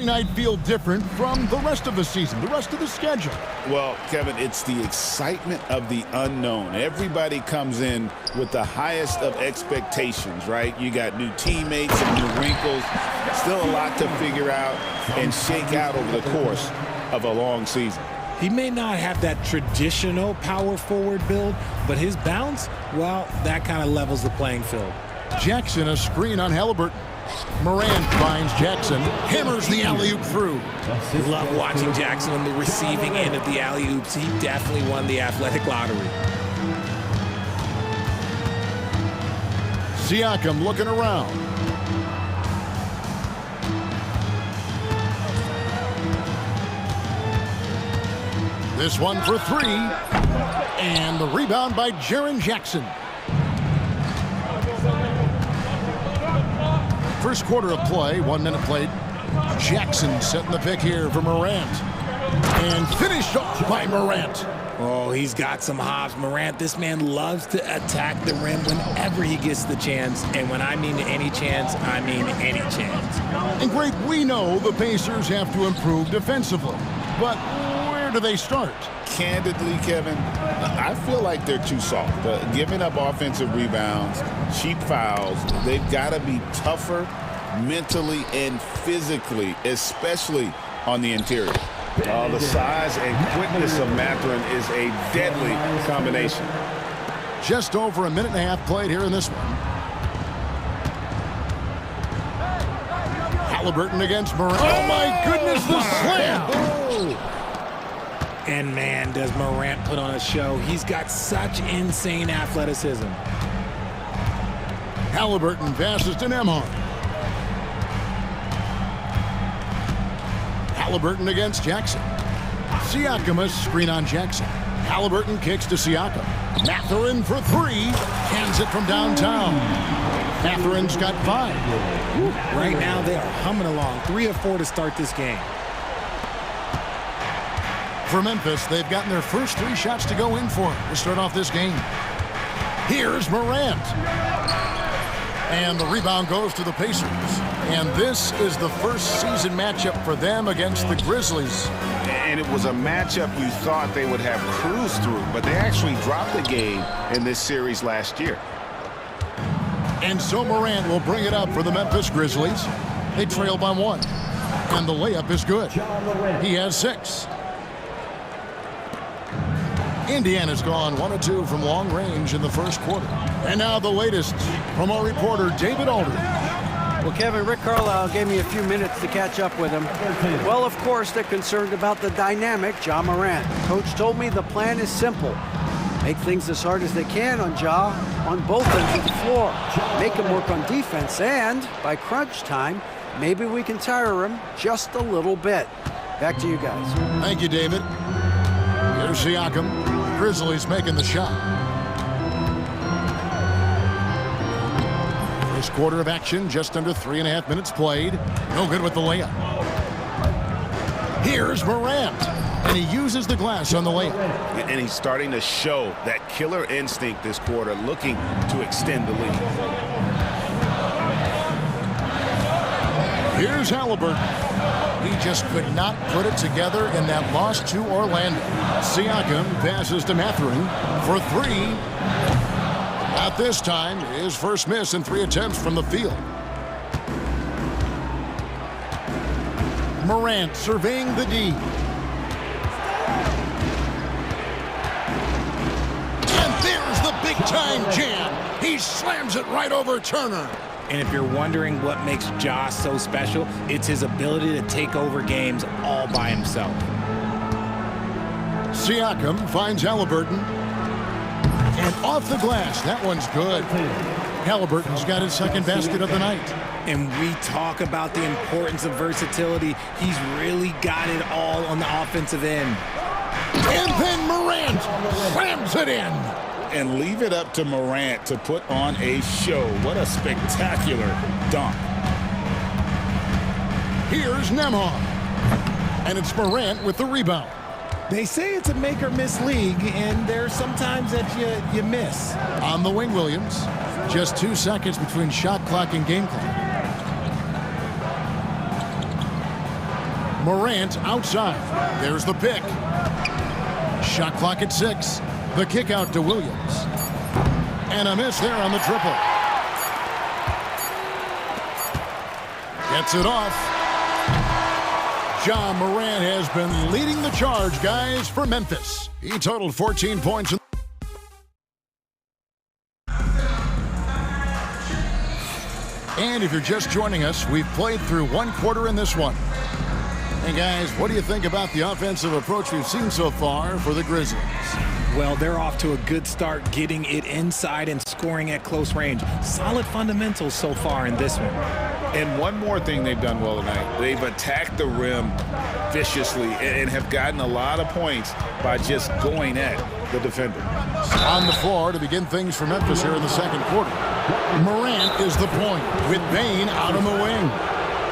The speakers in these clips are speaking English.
Night feel different from the rest of the season, the rest of the schedule? Well, Kevin, it's the excitement of the unknown. Everybody comes in with the highest of expectations, right? You got new teammates and new wrinkles. Still a lot to figure out and shake out over the course of a long season. He may not have that traditional power forward build, but his bounce, well, that kind of levels the playing field. Jackson, a screen on Halliburton. Morant finds Jackson, hammers the alley-oop through. Love watching Jackson on the receiving end of the alley-oops. He definitely won the athletic lottery. Siakam looking around. This one for three. And the rebound by Jaren Jackson. First quarter of play, 1 minute played. Jackson setting the pick here for Morant. And finished off by Morant. Oh, he's got some hops. Morant, this man loves to attack the rim whenever he gets the chance. And when I mean any chance, I mean any chance. And great, we know the Pacers have to improve defensively. But where do they start? Candidly, Kevin, I feel like they're too soft. Giving up offensive rebounds, cheap fouls, they've got to be tougher mentally and physically, especially on the interior. The size and quickness of Mathurin is a deadly combination. Just over a minute and a half played here in this one. Halliburton against Morant. Oh, my goodness, the slam! Oh. And, man, does Morant put on a show. He's got such insane athleticism. Halliburton passes to Nembhard. Halliburton against Jackson. Siakam a screen on Jackson. Halliburton kicks to Siakam. Mathurin for three. Hands it from downtown. Mathurin's got 5. Right now they are humming along. 3 of 4 to start this game. For Memphis, they've gotten their first 3 shots to go in for to start off this game. Here's Morant. And the rebound goes to the Pacers. And this is the first season matchup for them against the Grizzlies. And it was a matchup you thought they would have cruised through, but they actually dropped the game in this series last year. And so Morant will bring it up for the Memphis Grizzlies. They trail by 1. And the layup is good. He has 6. Indiana's gone 1 of 2 from long range in the first quarter. And now the latest from our reporter, David Aldridge. Well, Kevin, Rick Carlisle gave me a few minutes to catch up with him. Well, of course, they're concerned about the dynamic Ja Morant. Coach told me the plan is simple. Make things as hard as they can on Ja on both ends of the floor. Make him work on defense, and by crunch time, maybe we can tire him just a little bit. Back to you guys. Thank you, David. Here's Siakam. Grizzlies making the shot. First quarter of action, just under 3.5 minutes played. No good with the layup. Here's Morant. And he uses the glass on the layup. And he's starting to show that killer instinct this quarter, looking to extend the lead. Here's Halliburton. He just could not put it together in that loss to Orlando. Siakam passes to Mathurin for 3. Not this time. His first miss in 3 attempts from the field. Morant surveying the D. And there's the big-time jam. He slams it right over Turner. And if you're wondering what makes Ja so special, it's his ability to take over games all by himself. Siakam finds Halliburton. And off the glass, that one's good. Halliburton's got his second basket of the night. And we talk about the importance of versatility. He's really got it all on the offensive end. And then Morant slams it in. And leave it up to Morant to put on a show. What a spectacular dunk. Here's Nembhard. And it's Morant with the rebound. They say it's a make-or-miss league, and there's sometimes that you miss. On the wing, Williams. Just 2 seconds between shot clock and game clock. Morant outside. There's the pick. Shot clock at 6. The kick out to Williams. And a miss there on the triple. Gets it off. Ja Morant has been leading the charge, guys, for Memphis. He totaled 14 points. And if you're just joining us, we've played through one quarter in this one. Hey, guys, what do you think about the offensive approach we've seen so far for the Grizzlies? Well, they're off to a good start getting it inside and scoring at close range. Solid fundamentals so far in this one. And one more thing they've done well tonight. They've attacked the rim viciously and have gotten a lot of points by just going at the defender. On the floor to begin things for Memphis here in the second quarter. Morant is the point with Bain out on the wing.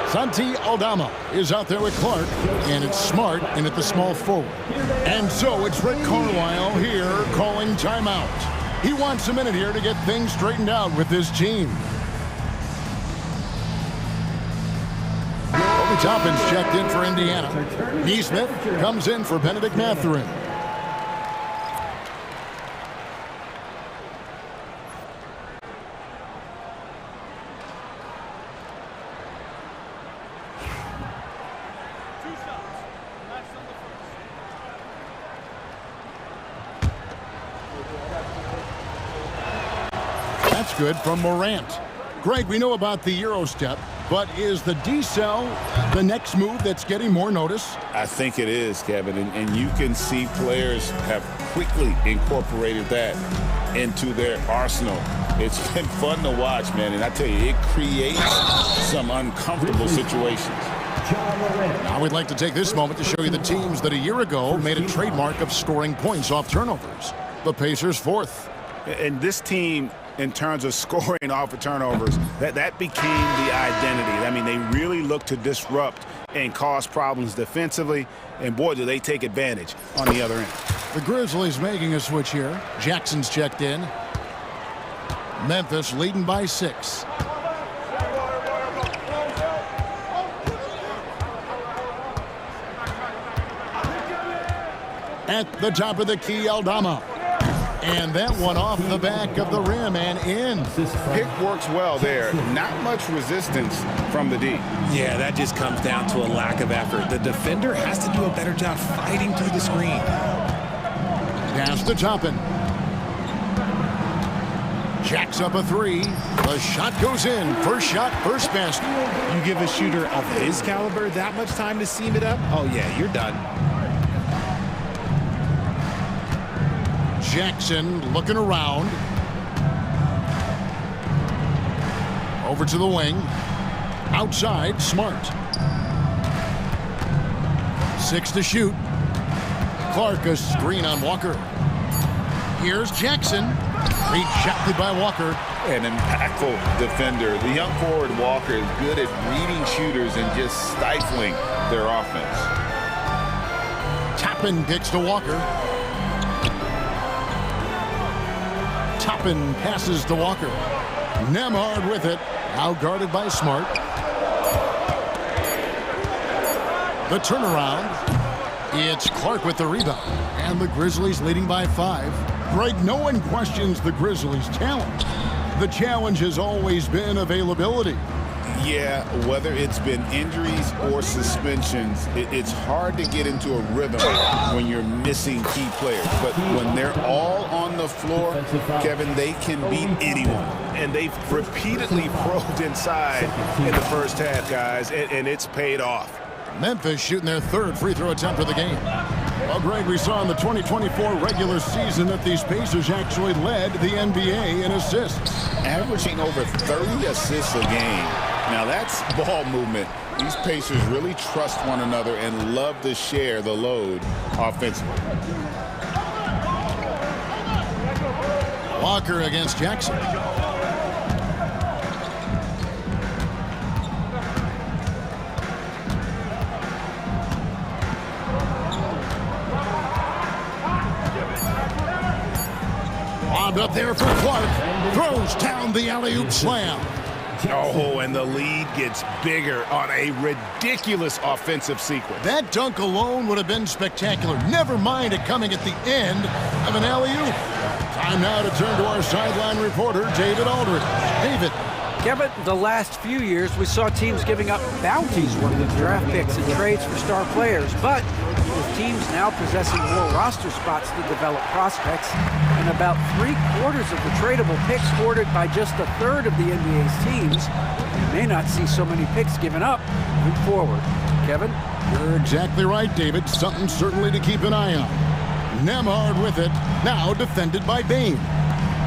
Santi Aldama is out there with Clark, and it's Smart in at the small forward. And so it's Rick Carlisle here calling timeout. He wants a minute here to get things straightened out with his team. Obi Toppin's checked in for Indiana. Neesmith comes in for Benedict Mathurin. That's good from Morant. Greg, we know about the Euro step, but is the decel the next move that's getting more notice? I think it is, Kevin, and you can see players have quickly incorporated that into their arsenal. It's been fun to watch, man, and I tell you, it creates some uncomfortable situations. Now we'd like to take this moment to show you the teams that a year ago made a trademark of scoring points off turnovers. The Pacers 4th. And this team, in terms of scoring off of turnovers, that became the identity. I mean, they really look to disrupt and cause problems defensively, and boy, do they take advantage on the other end. The Grizzlies making a switch here. Jackson's checked in. Memphis leading by 6. At the top of the key, Aldama. And that one off the back of the rim and in. Pick works well there. Not much resistance from the D. Yeah, that just comes down to a lack of effort. The defender has to do a better job fighting through the screen. Pass to Toppin. Jacks up a 3. The shot goes in. First shot, first basket. You give a shooter of his caliber that much time to seam it up? Oh, yeah, you're done. Jackson looking around. Over to the wing. Outside, Smart. 6 to shoot. Clark a screen on Walker. Here's Jackson. Rejected by Walker. An impactful defender. The young forward Walker is good at reading shooters and just stifling their offense. Toppin kicks to Walker. Toppin passes to Walker. Nemhard with it. Now guarded by Smart. The turnaround. It's Clark with the rebound. And the Grizzlies leading by 5. Greg, no one questions the Grizzlies' talent. The challenge has always been availability. Yeah, whether it's been injuries or suspensions, it's hard to get into a rhythm when you're missing key players. But when they're all on the floor, Kevin, they can beat anyone. And they've repeatedly probed inside in the first half, guys, and it's paid off. Memphis shooting their 3rd free throw attempt of the game. Well, Greg, we saw in the 2024 regular season that these Pacers actually led the NBA in assists. Averaging over 30 assists a game. Now that's ball movement. These Pacers really trust one another and love to share the load offensively. Walker against Jackson. Lobbed up there for Clark. Throws down the alley-oop slam. Oh, and the lead gets bigger on a ridiculous offensive sequence. That dunk alone would have been spectacular. Never mind it coming at the end of an alley-oop. Time now to turn to our sideline reporter, David Aldridge. David. Kevin, the last few years, we saw teams giving up bounties worth of draft picks and trades for star players. But with teams now possessing more roster spots to develop prospects, and about 3/4 of the tradable picks hoarded by just a third of the NBA's teams, we may not see so many picks given up moving forward. Kevin? You're exactly right, David. Something certainly to keep an eye on. Nembhard with it, now defended by Bane.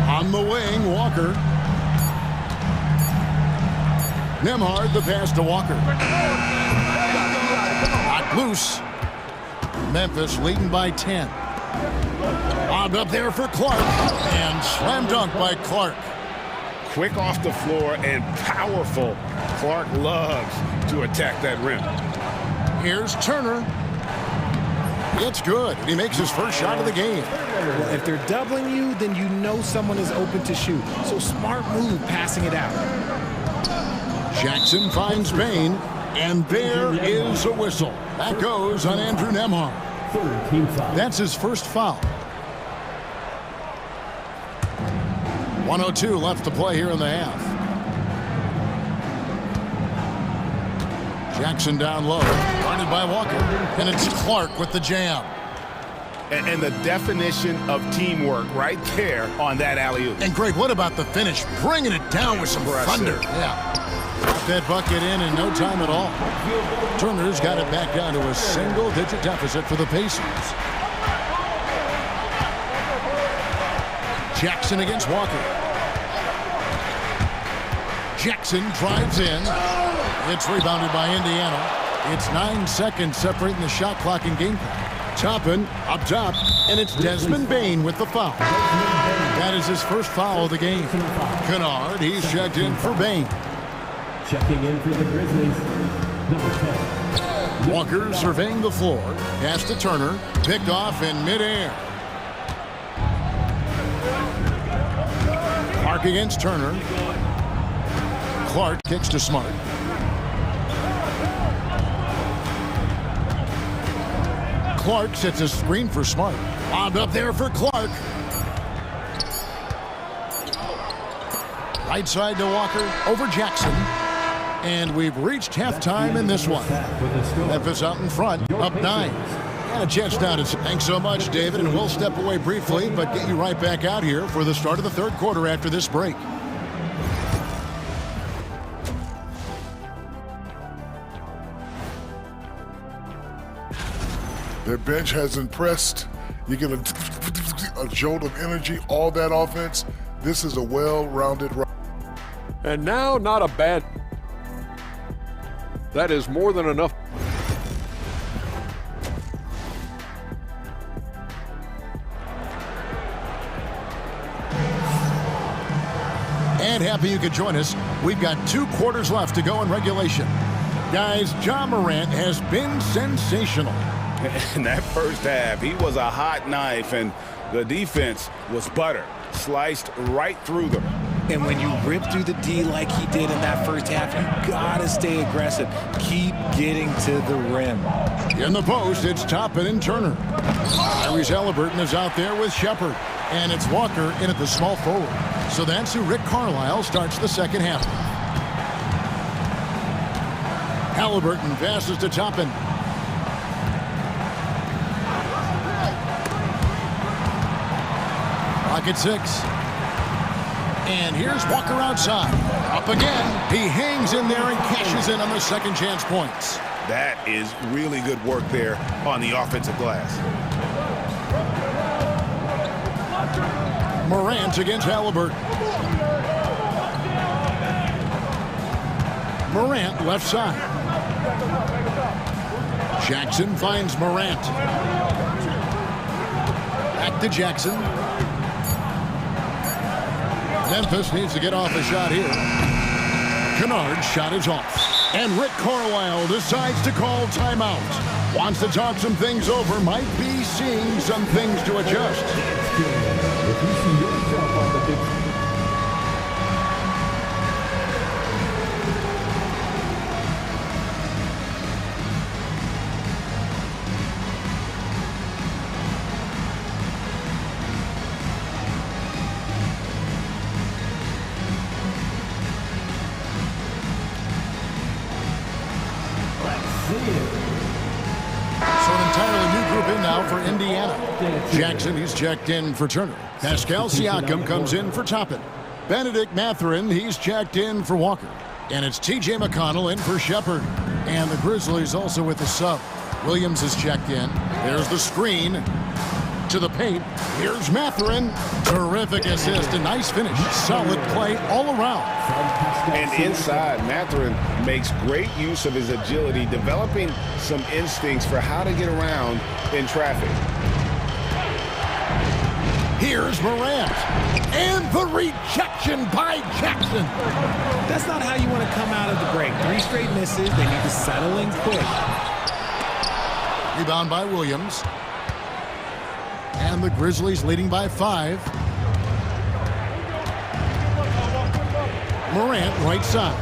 On the wing, Walker. Nembhard, the pass to Walker. Not loose. Memphis leading by 10. Bobbed up there for Clark. And slam dunk by Clark. Quick off the floor and powerful. Clark loves to attack that rim. Here's Turner. It's good. He makes his first shot of the game. Well, if they're doubling you, then you know someone is open to shoot. So smart move passing it out. Jackson finds Bane, and there is a whistle. That goes on Andrew Nembhard. That's his first foul. 1:02 left to play here in the half. Jackson down low, guarded by Walker, and it's Clark with the jam. And the definition of teamwork right there on that alley-oop. And Greg, what about the finish? Bringing it down with some thunder. Yeah. Got that bucket in no time at all. Turner's got it back down to a single-digit deficit for the Pacers. Jackson against Walker. Jackson drives in. It's rebounded by Indiana. It's 9 seconds separating the shot clock and game clock. Toppin up top, and it's Desmond Bane with the foul. That is his first foul of the game. Kennard, he's checked in for Bane. Checking in for the Grizzlies, number 10. Walker surveying the floor. Pass to Turner. Picked off in midair. Clark against Turner. Clark kicks to Smart. Clark sets a screen for Smart. Lobbed up there for Clark. Right side to Walker over Jackson. And we've reached halftime in this one. Memphis out in front, up 9. And a chance now to thanks so much, David, and we'll step away briefly, but get you right back out here for the start of the third quarter after this break. Their bench has impressed. You get a jolt of energy, all that offense. This is a well-rounded. And now, not a bad. That is more than enough. And happy you could join us. We've got 2 quarters left to go in regulation. Guys, Ja Morant has been sensational. In that first half, he was a hot knife, and the defense was butter. Sliced right through them. And when you rip through the D like he did in that first half, you gotta stay aggressive. Keep getting to the rim. In the post, it's Toppin and Turner. Tyrese Halliburton is out there with Shepard. And it's Walker in at the small forward. So that's who Rick Carlisle starts the second half. Halliburton passes to Toppin. At 6. And here's Walker outside. Up again. He hangs in there and cashes in on the second chance points. That is really good work there on the offensive glass. Morant against Halliburton. Morant left side. Jackson finds Morant. Back to Jackson. Memphis needs to get off a shot here. Kennard's shot is off. And Rick Carlisle decides to call timeout. Wants to talk some things over. Might be seeing some things to adjust. move in now for Indiana. Jackson, he's checked in for Turner. Pascal Siakam comes in for Toppin. Benedict Mathurin, he's checked in for Walker. And it's T.J. McConnell in for Shepard. And the Grizzlies also with the sub. Williams is checked in. There's the screen to the paint. Here's Mathurin. Terrific assist, a nice finish. Solid play all around. And inside, Mathurin makes great use of his agility, developing some instincts for how to get around in traffic. Here's Morant. And the rejection by Jackson. That's not how you want to come out of the break. 3 straight misses. They need to settle in quick. Rebound by Williams. And the Grizzlies leading by 5. Morant, right side.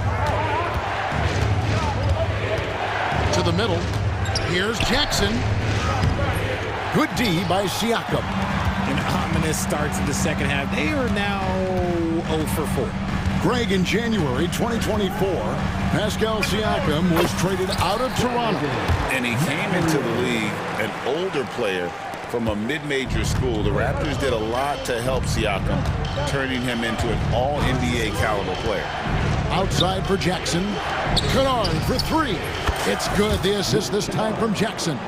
To the middle. Here's Jackson. Good D by Siakam. An ominous start to the second half. They are now 0 for 4. Greg, in January 2024, Pascal Siakam was traded out of Toronto. And he came into the league an older player from a mid-major school. The Raptors did a lot to help Siakam, turning him into an all-NBA caliber player. Outside for Jackson. Kennard for 3. It's good. The assist this time from Jackson.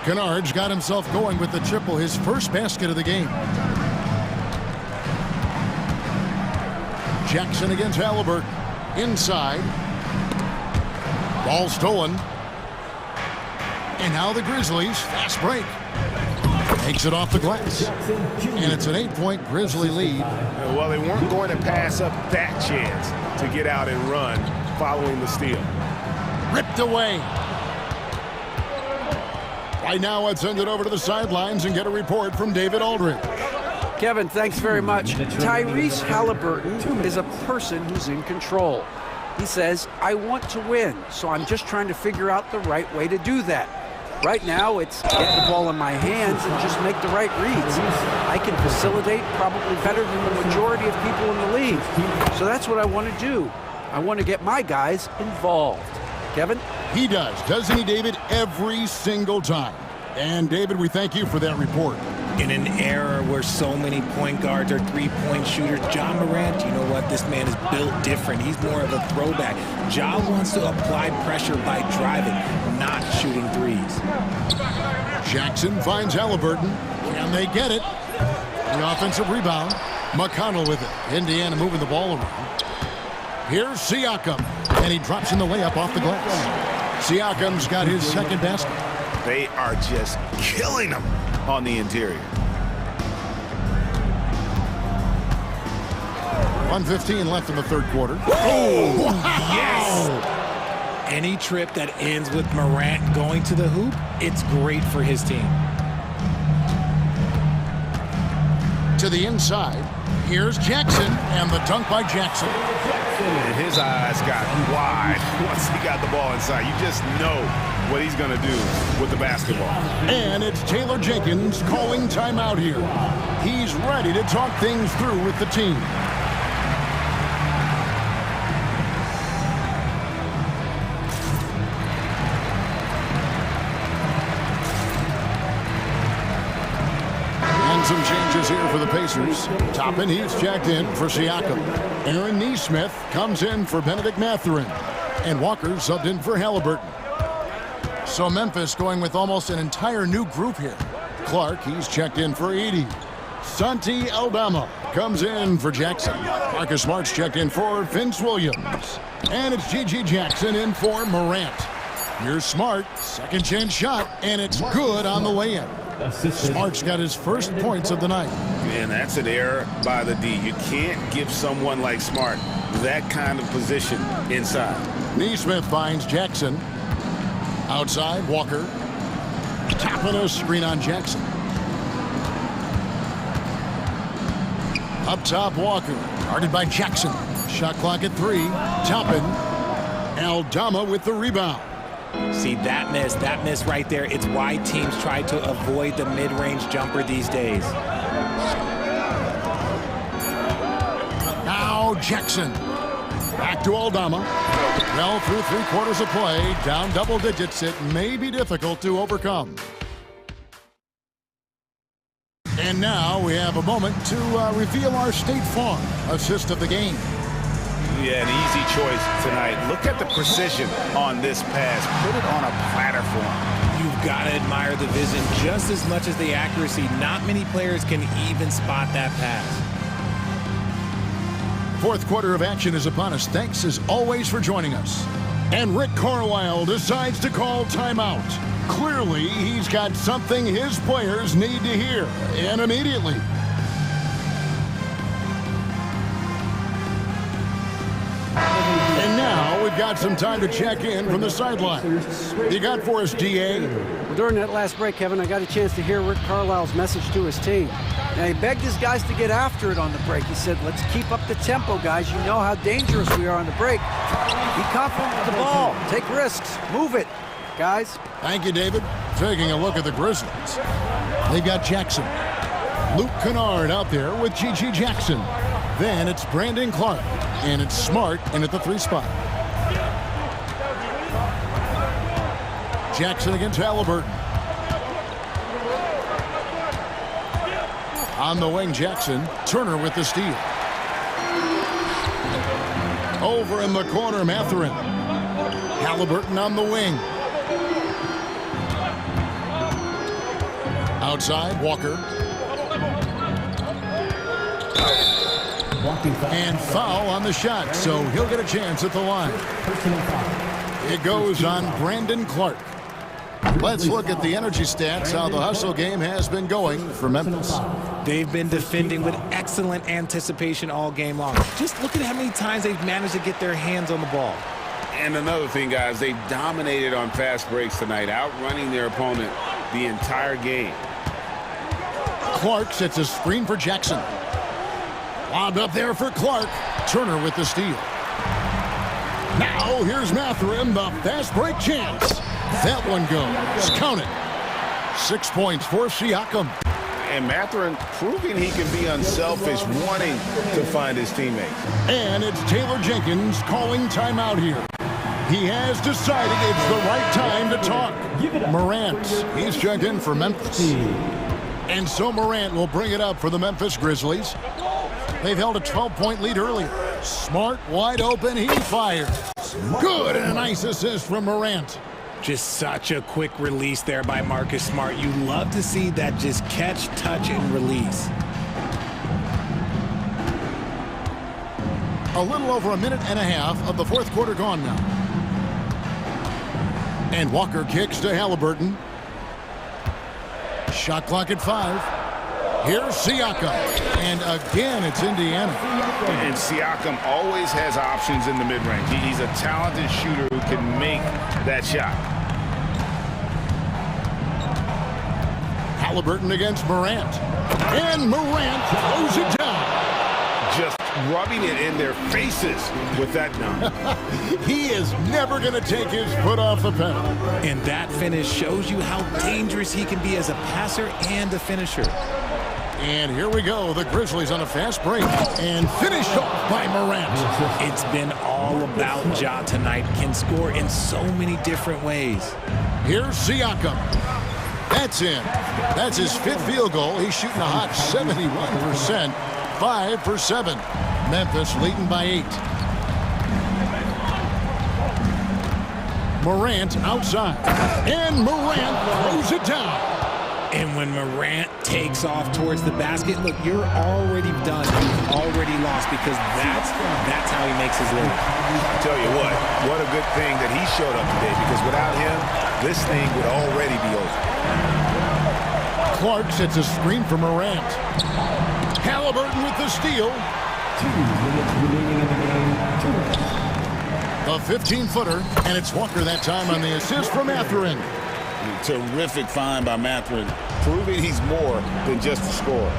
Kennard's got himself going with the triple, his first basket of the game. Jackson against Halliburton. Inside. Ball stolen. And now the Grizzlies. Fast break. Takes it off the glass. And it's an 8-point Grizzly lead. Well, they weren't going to pass up that chance to get out and run following the steal. Ripped away. Right now, let's send it over to the sidelines and get a report from David Aldridge. Kevin, thanks very much. Tyrese Halliburton is a person who's in control. He says, I want to win, so I'm just trying to figure out the right way to do that. Right now, it's get the ball in my hands and just make the right reads. I can facilitate probably better than the majority of people in the league. So that's what I want to do. I want to get my guys involved. Kevin? He does, doesn't he, David? Every single time. And, David, we thank you for that report. In an era where so many point guards are 3-point shooters, Ja Morant, you know what? This man is built different. He's more of a throwback. Ja wants to apply pressure by driving, not shooting threes. Jackson finds Halliburton. Can they get it? The offensive rebound. McConnell with it. Indiana moving the ball around. Here's Siakam. And he drops in the layup off the glass. Siakam's got his second basket. They are just killing them on the interior. 1:15 left in the third quarter. Oh, wow. Yes! Any trip that ends with Morant going to the hoop, it's great for his team. To the inside. Here's Jackson, and the dunk by Jackson. And his eyes got wide once he got the ball inside. You just know what he's going to do with the basketball. And it's Taylor Jenkins calling timeout here. He's ready to talk things through with the team. And some changes here for the Pacers. Toppin, he's checked in for Siakam. Aaron Nesmith comes in for Benedict Mathurin. And Walker subbed in for Halliburton. So Memphis going with almost an entire new group here. Clark, he's checked in for Edey. Santi Aldama comes in for Jackson. Marcus Smart's checked in for Vince Williams. And it's G.G. Jackson in for Morant. Here's Smart, second chance shot, and it's good on the way in. Smart's got his first points of the night. And that's an error by the D. You can't give someone like Smart that kind of position inside. Nesmith finds Jackson. Outside, Walker. Tapping a screen on Jackson. Up top, Walker. Guarded by Jackson. Shot clock at 3. Toppin. Aldama with the rebound. See, that miss right there, it's why teams try to avoid the mid-range jumper these days. Now Jackson. Back to Aldama. Well, through 3 quarters of play, down double digits, it may be difficult to overcome. And now we have a moment to reveal our State Farm assist of the game. Yeah, an easy choice tonight. Look at the precision on this pass. Put it on a platter for him. You've got to admire the vision just as much as the accuracy. Not many players can even spot that pass. Fourth quarter of action is upon us. Thanks as always for joining us. And Rick Carlisle decides to call timeout. Clearly, he's got something his players need to hear, and immediately. And now we've got some time to check in from the sideline. You got for us, DA? Well, during that last break, Kevin, I got a chance to hear Rick Carlisle's message to his team. Now, he begged his guys to get after it on the break. He said, let's keep up the tempo, guys. You know how dangerous we are on the break. Be confident with the ball. Take risks. Move it, guys. Thank you, David. Taking a look at the Grizzlies. They've got Jackson. Luke Kennard out there with G.G. Jackson. Then it's Brandon Clark. And it's Smart in at the 3 spot. Jackson against Halliburton. On the wing, Jackson. Turner with the steal. Over in the corner, Mathurin. Halliburton on the wing. Outside, Walker. And foul on the shot, so he'll get a chance at the line. It goes on Brandon Clark. Let's look at the energy stats, how the hustle game has been going for Memphis. They've been defending with excellent anticipation all game long. Just look at how many times they've managed to get their hands on the ball. And another thing, guys, they've dominated on fast breaks tonight, outrunning their opponent the entire game. Clark sets a screen for Jackson. Lobbed up there for Clark. Turner with the steal. Now here's Mathurin, the fast break chance. That one goes. Count it. 6 points for Siakam. And Mathurin proving he can be unselfish, wanting to find his teammates. And it's Taylor Jenkins calling timeout here. He has decided it's the right time to talk. Morant, he's checked in for Memphis. And so Morant will bring it up for the Memphis Grizzlies. They've held a 12-point lead earlier. Smart, wide open, he fires. Good, and a nice assist from Morant. Just such a quick release there by Marcus Smart. You love to see that just catch, touch, and release. A little over a minute and a half of the fourth quarter gone now. And Walker kicks to Halliburton. Shot clock at 5. Here's Siakam. And again, it's Indiana. And Siakam always has options in the mid-range. He's a talented shooter who can make that shot. Halliburton against Morant. And Morant throws it down. Just rubbing it in their faces with that dunk. He is never going to take his foot off the pedal. And that finish shows you how dangerous he can be as a passer and a finisher. And here we go, the Grizzlies on a fast break, and finished off by Morant. It's been all about Ja tonight. Can score in so many different ways. Here's Siakam. That's in. That's his 5th field goal. He's shooting a hot 71%. 5 for 7. Memphis leading by 8. Morant outside. And Morant throws it down. And when Morant takes off towards the basket, look, you're already done. You've already lost because that's how he makes his living. I tell you what a good thing that he showed up today, because without him, this thing would already be over. Clark sets a screen for Morant. Halliburton with the steal. 2 minutes remaining in the game. A 15-footer, and it's Walker that time on the assist from Mathurin. Terrific find by Mathurin, proving he's more than just a scorer.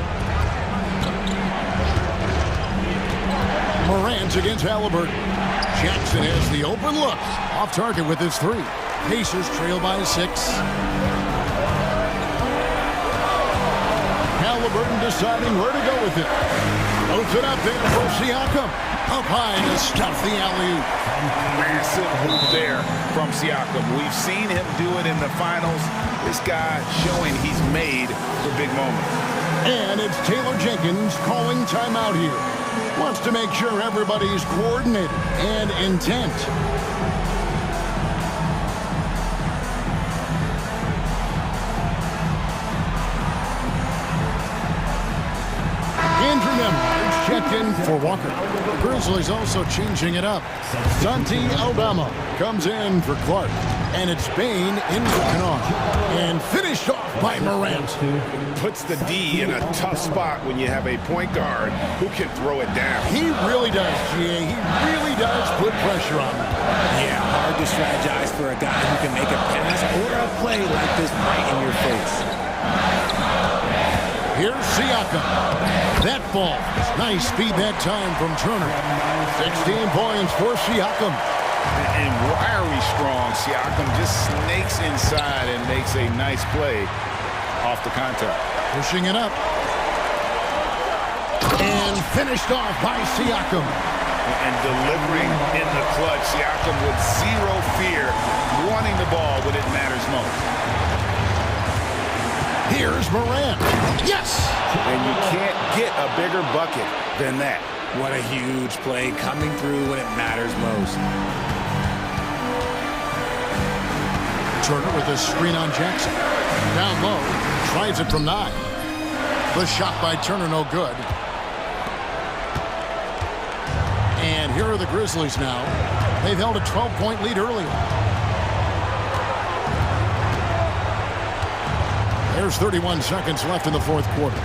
Morant against Halliburton. Jackson has the open look. Off target with his 3. Pacers trail by 6. Halliburton deciding where to go with it. Throws it up there for Siakam. Up high to stuff the alley-oop. Massive hoop there from Siakam. We've seen him do it in the finals. This guy showing he's made for big moments. And it's Taylor Jenkins calling timeout here. Wants to make sure everybody's coordinated and intent. Andrew Nemhard checked in for Walker. The Grizzlies also changing it up. Santi Aldama comes in for Clark. And it's Bain in for Kennard. And finished off by Morant. Puts the D in a tough spot when you have a point guard who can throw it down. He really does, GA. He really does put pressure on him. Yeah, hard to strategize for a guy who can make a pass or a play like this right in your face. Here's Siakam. That ball. Nice speed that time from Turner. 16 points for Siakam. And wiry strong, Siakam just snakes inside and makes a nice play off the contact. Pushing it up. And finished off by Siakam. And delivering in the clutch. Siakam with zero fear, wanting the ball when it matters most. Here's Morant. Yes! And you can't get a bigger bucket than that. What a huge play coming through when it matters most. Turner with a screen on Jackson. Down low. Tries it from 9. The shot by Turner no good. And here are the Grizzlies now. They've held a 12-point lead earlier. There's 31 seconds left in the fourth quarter.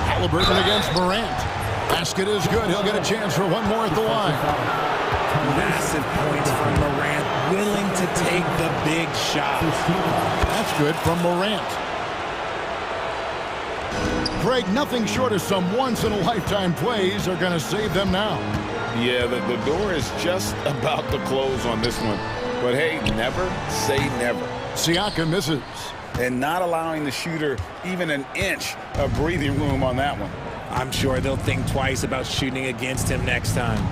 Halliburton against Morant. Basket is good. He'll get a chance for one more at the line. Massive points from Morant, willing to take the big shot. That's good from Morant. Craig, nothing short of some once-in-a-lifetime plays are going to save them now. Yeah, the door is just about to close on this one. But hey, never say never. Siakam misses. And not allowing the shooter even an inch of breathing room on that one. I'm sure they'll think twice about shooting against him next time.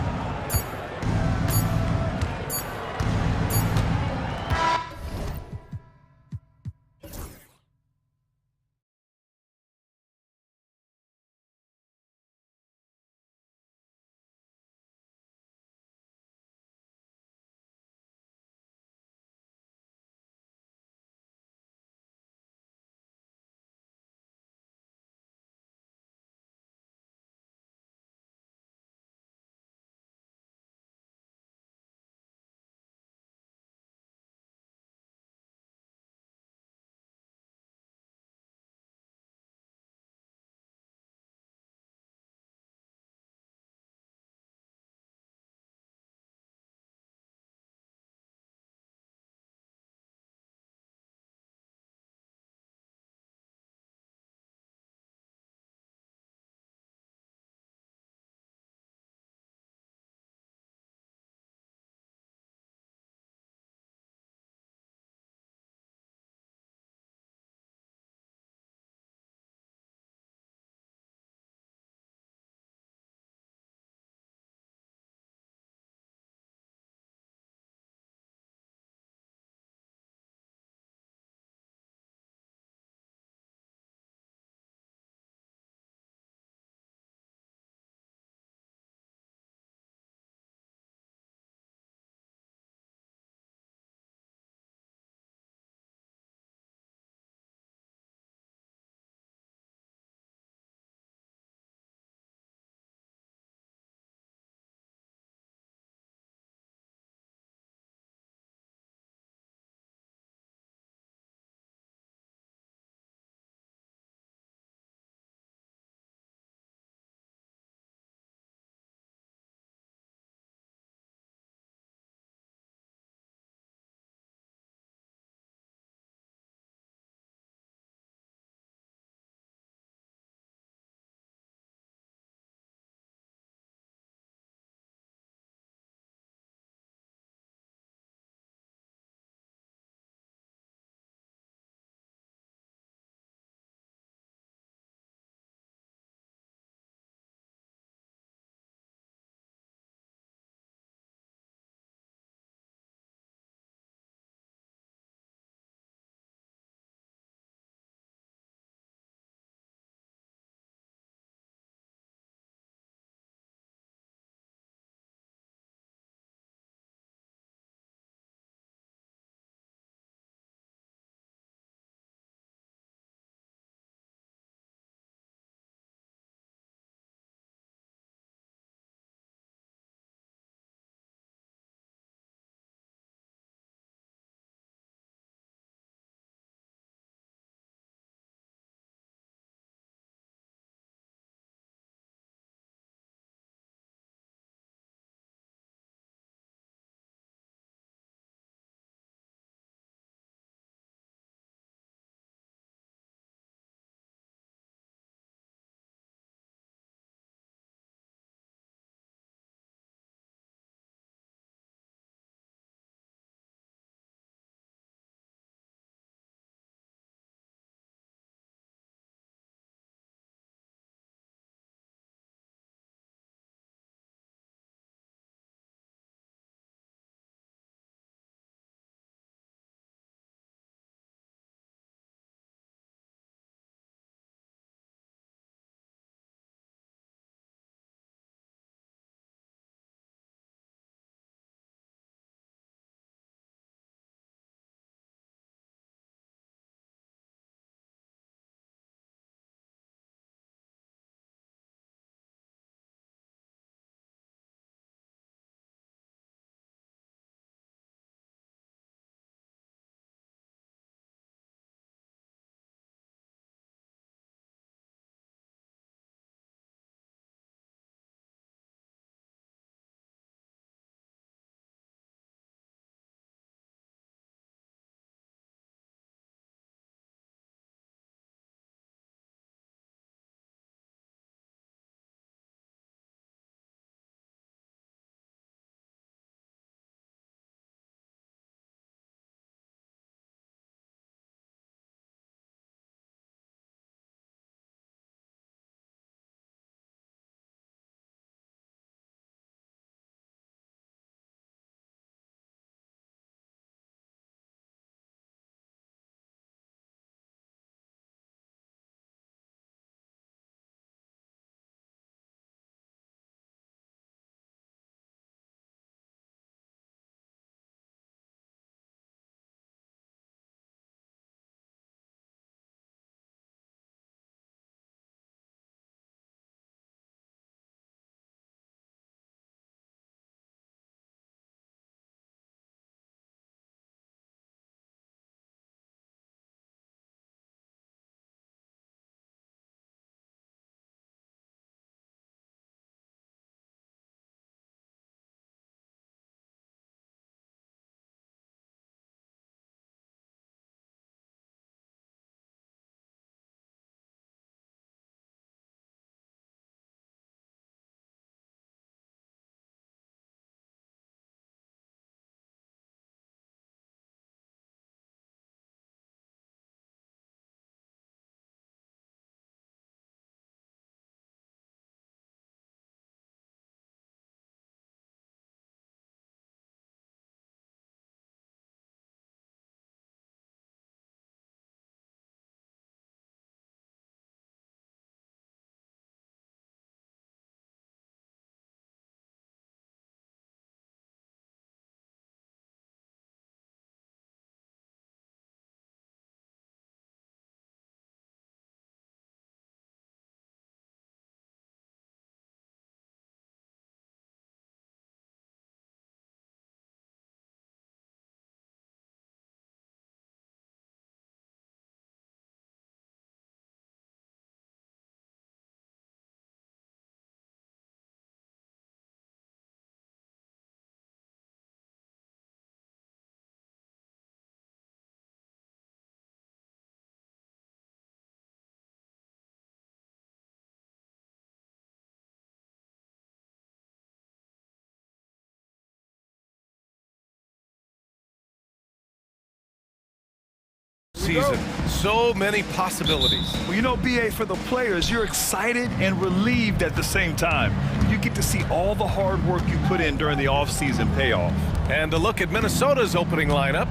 season. So many possibilities. Well, you know, BA, for the players, you're excited and relieved at the same time. You get to see all the hard work you put in during the offseason pay off. And to look at Minnesota's opening lineup,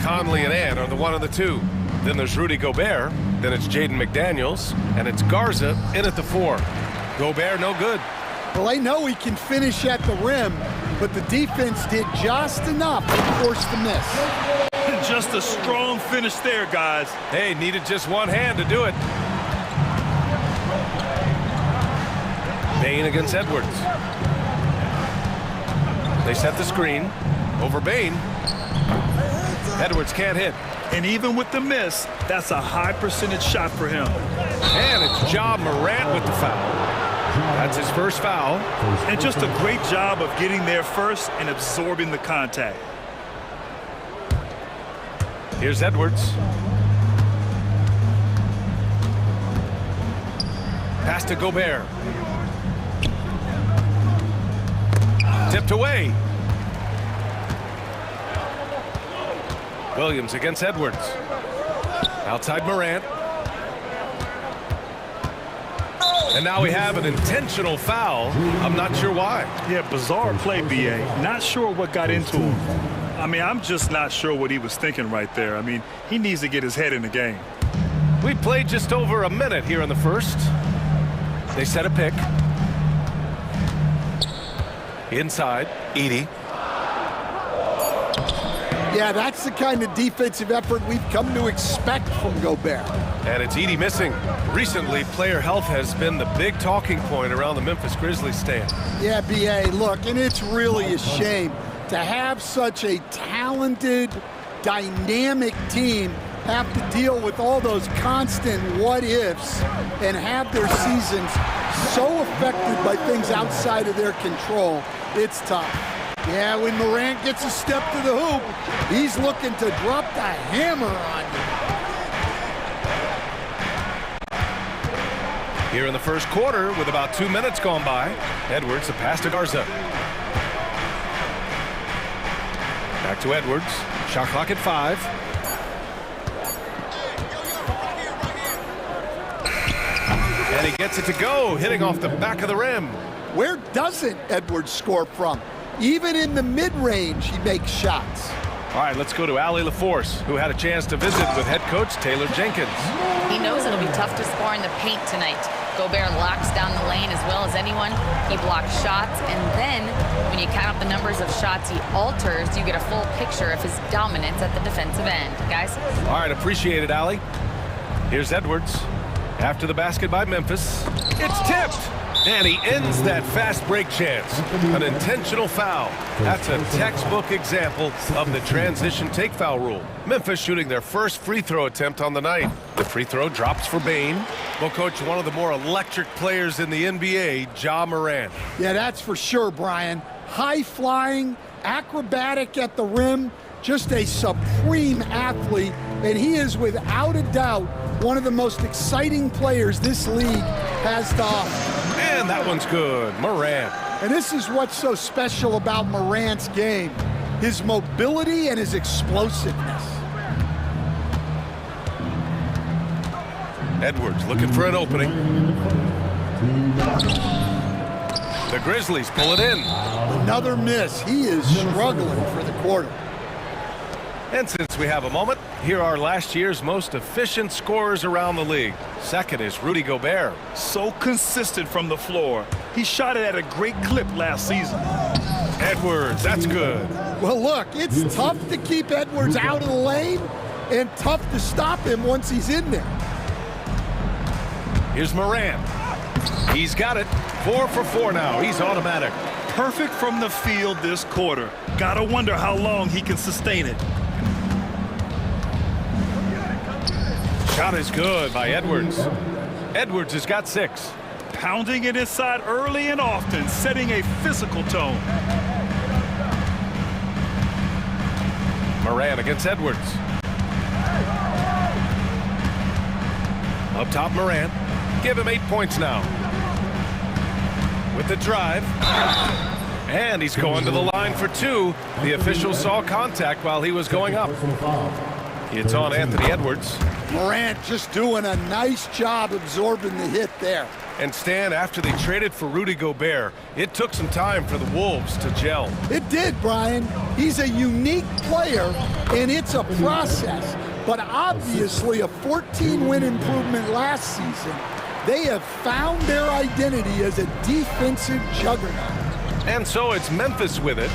Conley and Ant are the 1 and the 2. Then there's Rudy Gobert, then it's Jaden McDaniels, and it's Garza in at the 4. Gobert no good. Well, I know he can finish at the rim, but the defense did just enough to force the miss. Just a strong finish there, guys. Hey, needed just one hand to do it. Bain against Edwards. They set the screen over Bain. Edwards can't hit. And even with the miss, that's a high percentage shot for him. And it's Ja Morant with the foul. That's his first foul. And just a great job of getting there first and absorbing the contact. Here's Edwards. Pass to Gobert. Tipped away. Williams against Edwards. Outside Morant. And now we have an intentional foul. I'm not sure why. Yeah, bizarre play, BA. Not sure what got into him. I mean, I'm just not sure what he was thinking right there. I mean, he needs to get his head in the game. We played just over a minute here in the first. They set a pick. Inside, Edey. Yeah, that's the kind of defensive effort we've come to expect from Gobert. And it's Edey missing. Recently, player health has been the big talking point around the Memphis Grizzlies stand. Yeah, BA, look, and it's really a shame to have such a talented, dynamic team have to deal with all those constant what-ifs and have their seasons so affected by things outside of their control. It's tough. Yeah, when Morant gets a step to the hoop, he's looking to drop the hammer on you. Here in the first quarter, with about 2 minutes gone by, Edwards, a pass to Garza. Back to Edwards. Shot clock at 5. And he gets it to go, hitting off the back of the rim. Where doesn't Edwards score from? Even in the mid-range, he makes shots. All right, let's go to Allie LaForce, who had a chance to visit with head coach Taylor Jenkins. He knows it'll be tough to score in the paint tonight. Gobert locks down the lane as well as anyone. He blocks shots, and then when you count up the numbers of shots he alters, you get a full picture of his dominance at the defensive end. Guys? All right, appreciate it, Allie. Here's Edwards. After the basket by Memphis, it's tipped. And he ends that fast break chance. An intentional foul. That's a textbook example of the transition take foul rule. Memphis shooting their first free throw attempt on the night. The free throw drops for Bain. Well, Coach, one of the more electric players in the NBA, Ja Morant. Yeah, that's for sure, Brian. High-flying, acrobatic at the rim, just a supreme athlete, and he is without a doubt one of the most exciting players this league has to offer. And that one's good. Morant. And this is what's so special about Morant's game, his mobility and his explosiveness. Edwards looking for an opening. The Grizzlies pull it in. Another miss. He is struggling for the quarter. And since we have a moment, here are last year's most efficient scorers around the league. Second is Rudy Gobert. So consistent from the floor. He shot it at a great clip last season. Edwards, that's good. Well, look, it's tough to keep Edwards out of the lane and tough to stop him once he's in there. Here's Morant. He's got it. 4 for 4 now. He's automatic. Perfect from the field this quarter. Gotta wonder how long he can sustain it. Shot is good by Edwards. Edwards has got 6. Pounding it inside early and often, setting a physical tone. Morant against Edwards. Up top, Morant. Give him 8 points now. With the drive. And he's going to the line for 2. The official saw contact while he was going up. It's on Anthony Edwards. Morant just doing a nice job absorbing the hit there. And Stan, after they traded for Rudy Gobert, it took some time for the Wolves to gel. It did, Brian. He's a unique player, and it's a process. But obviously a 14-win improvement last season. They have found their identity as a defensive juggernaut. And so it's Memphis with it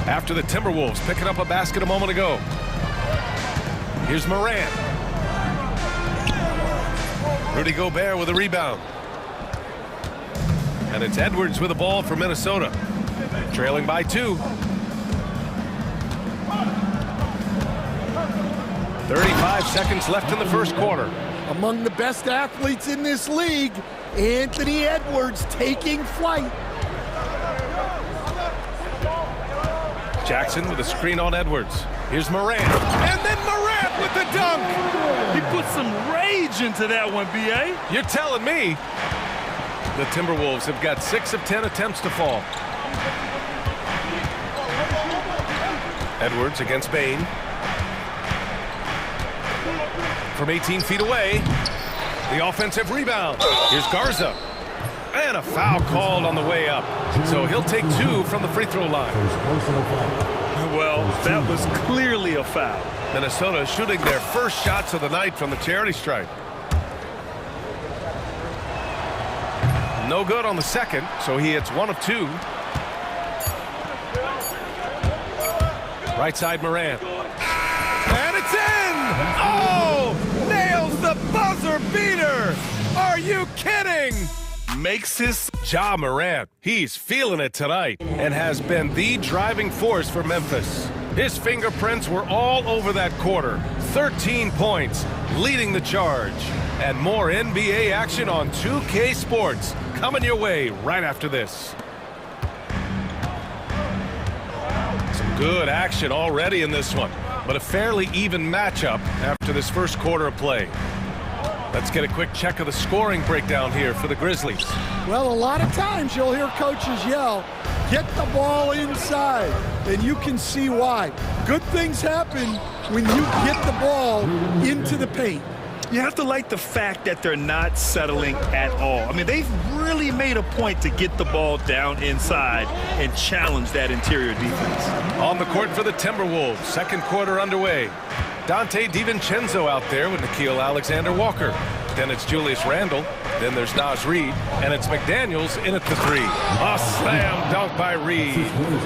after the Timberwolves picking up a basket a moment ago. Here's Morant. Rudy Gobert with a rebound. And it's Edwards with the ball for Minnesota. Trailing by 2. 35 seconds left in the first quarter. Among the best athletes in this league, Anthony Edwards taking flight. Jackson with a screen on Edwards. Here's Morant. And then Morant with the dunk. He put some rage into that one, B.A. You're telling me. The Timberwolves have got 6 of 10 attempts to fall. Edwards against Bain. From 18 feet away, the offensive rebound. Here's Garza. And a foul called on the way up. So he'll take 2 from the free throw line. Well, that was clearly a foul. Minnesota shooting their first shots of the night from the charity stripe. No good on the second, so he hits 1 of 2. Right side Morant. And it's in! Oh! Nails the buzzer beater! Are you kidding? Makes his... Ja Morant, he's feeling it tonight and has been the driving force for Memphis. His fingerprints were all over that quarter. 13 points, leading the charge. And more NBA action on 2K Sports coming your way right after this. Some good action already in this one, but a fairly even matchup after this first quarter of play. Let's get a quick check of the scoring breakdown here for the Grizzlies. Well, a lot of times you'll hear coaches yell, get the ball inside, and you can see why. Good things happen when you get the ball into the paint. You have to like the fact that they're not settling at all. I mean, they've really made a point to get the ball down inside and challenge that interior defense. On the court for the Timberwolves, second quarter underway. Dante DiVincenzo out there with Nickeil Alexander-Walker. Then it's Julius Randle. Then there's Naz Reid. And it's McDaniels in at the 3. A slam dunk by Reid.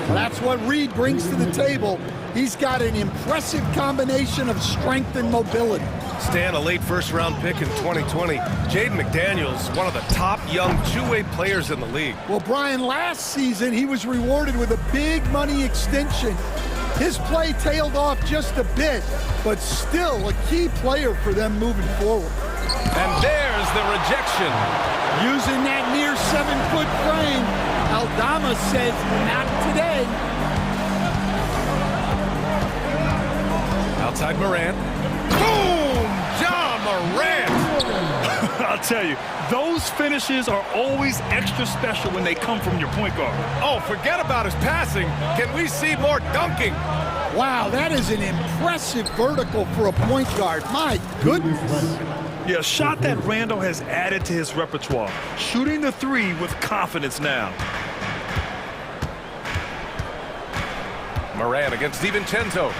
That's what Reid brings to the table. He's got an impressive combination of strength and mobility. Stan, a late first-round pick in 2020. Jaden McDaniels, one of the top young two-way players in the league. Well, Brian, last season he was rewarded with a big money extension. His play tailed off just a bit, but still a key player for them moving forward. And there's the rejection. Using that near 7-foot frame, Aldama says, not today. Outside Morant. Boom! Ja Morant! I'll tell you, those finishes are always extra special when they come from your point guard. Oh, forget about his passing. Can we see more dunking? Wow, that is an impressive vertical for a point guard. My goodness. Yeah, a shot that Randle has added to his repertoire. Shooting the 3 with confidence now. Morant against DiVincenzo.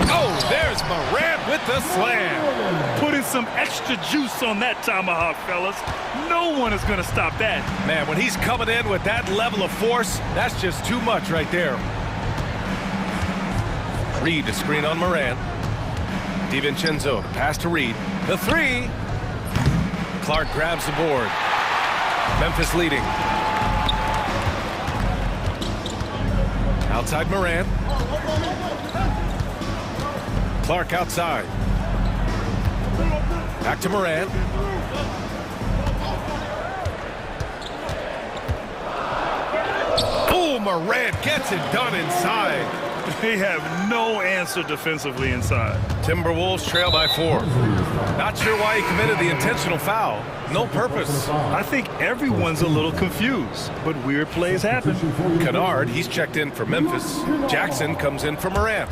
Oh, there's Morant with the slam. Putting some extra juice on that tomahawk, fellas. No one is going to stop that. Man, when he's coming in with that level of force, that's just too much right there. Reid to screen on Morant. DiVincenzo to pass to Reid. The 3. Clark grabs the board. Memphis leading. Outside Morant. Clark outside. Back to Morant. Oh, Morant gets it done inside. They have no answer defensively inside. Timberwolves trail by 4. Not sure why he committed the intentional foul. No purpose. I think everyone's a little confused, but weird plays happen. Kennard, he's checked in for Memphis. Jackson comes in for Morant.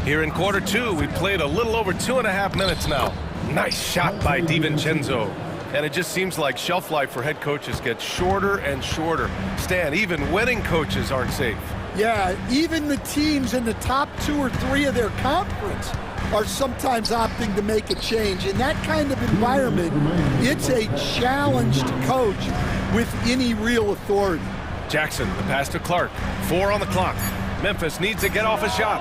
Here in quarter 2, we played a little over 2.5 minutes now. Nice shot by DiVincenzo. And it just seems like shelf life for head coaches gets shorter and shorter. Stan, even winning coaches aren't safe. Yeah, even the teams in the top 2 or 3 of their conference are sometimes opting to make a change. In that kind of environment, it's a challenge to coach with any real authority. Jackson, the pass to Clark. 4 on the clock. Memphis needs to get off a shot.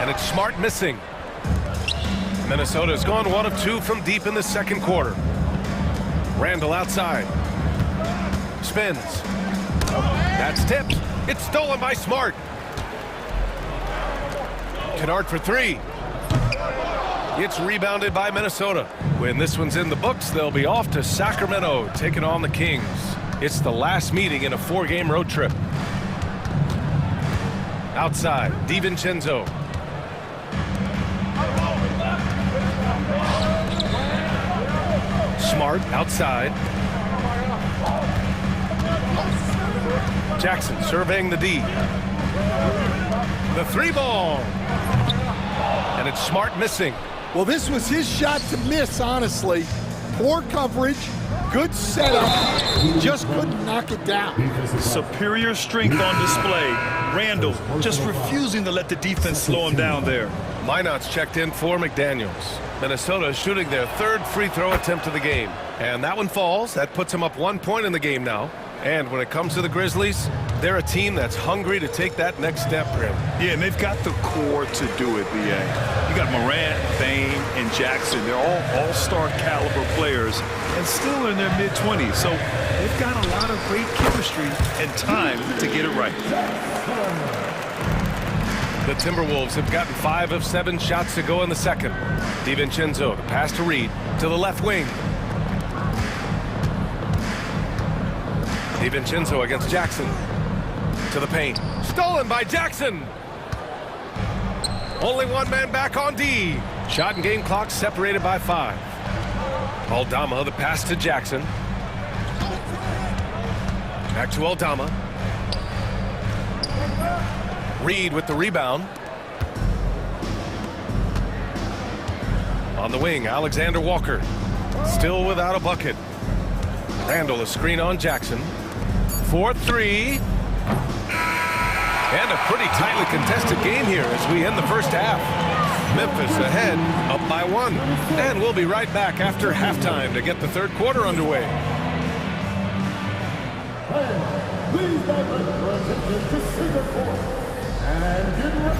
And it's Smart missing. Minnesota's gone 1 of 2 from deep in the second quarter. Randall outside. Spins. That's tipped. It's stolen by Smart. Kennard for 3. It's rebounded by Minnesota. When this one's in the books, they'll be off to Sacramento, taking on the Kings. It's the last meeting in a 4-game road trip. Outside, DiVincenzo. Smart outside. Jackson surveying the D. The 3-ball. And it's Smart missing. Well, this was his shot to miss, honestly. Poor coverage, good setup. He just couldn't knock it down. Superior strength on display. Randall just refusing to let the defense slow him down there. Minot's checked in for McDaniels. Minnesota shooting their 3rd free throw attempt of the game. And that one falls. That puts them up 1 point in the game now. And when it comes to the Grizzlies, they're a team that's hungry to take that next step, Grim. Yeah, and they've got the core to do it, B.A. You got Morant, Bane, and Jackson. They're all all-star caliber players and still in their mid-20s. So they've got a lot of great chemistry and time to get it right. The Timberwolves have gotten 5 of 7 shots to go in the second. DiVincenzo, the pass to Reed, to the left wing. DiVincenzo against Jackson. To the paint. Stolen by Jackson! Only 1 man back on D. Shot and game clock separated by 5. Aldama, the pass to Jackson. Back to Aldama. Reed with the rebound. On the wing, Alexander Walker. Still without a bucket. Randall, a screen on Jackson. 4-3. And a pretty tightly contested game here as we end the first half. Memphis ahead, up by 1. And we'll be right back after halftime to get the third quarter underway. Please divert your attention to center court and get ready.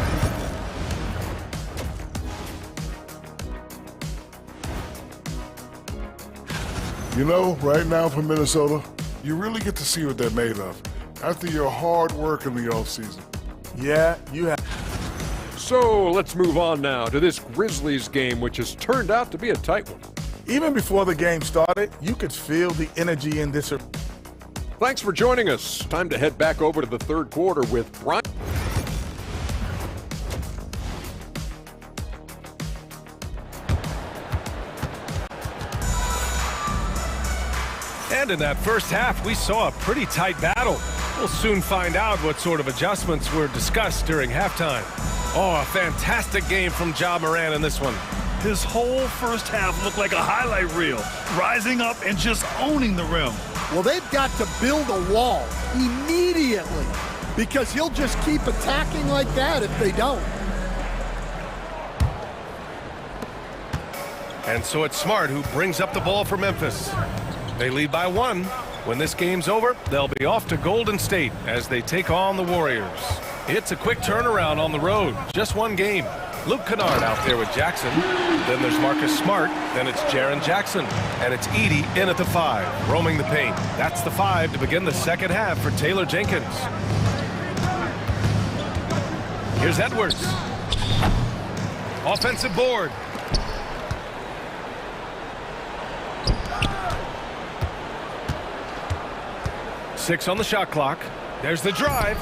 You know, right now for Minnesota, you really get to see what they're made of after your hard work in the offseason. Yeah, you have. So let's move on now to this Grizzlies game, which has turned out to be a tight one. Even before the game started, you could feel the energy in this. Thanks for joining us. Time to head back over to the third quarter with Brian. And in that first half, we saw a pretty tight battle. We'll soon find out what sort of adjustments were discussed during halftime. Oh, a fantastic game from Ja Morant in this one. His whole first half looked like a highlight reel, rising up and just owning the rim. Well, they've got to build a wall immediately because he'll just keep attacking like that if they don't. And so it's Smart who brings up the ball for Memphis. They lead by 1. When this game's over, they'll be off to Golden State as they take on the Warriors. It's a quick turnaround on the road. Just 1 game. Luke Kennard out there with Jackson. Then there's Marcus Smart. Then it's Jaren Jackson. And it's Edey in at the 5, roaming the paint. That's the 5 to begin the second half for Taylor Jenkins. Here's Edwards. Offensive board. Six on the shot clock. There's the drive.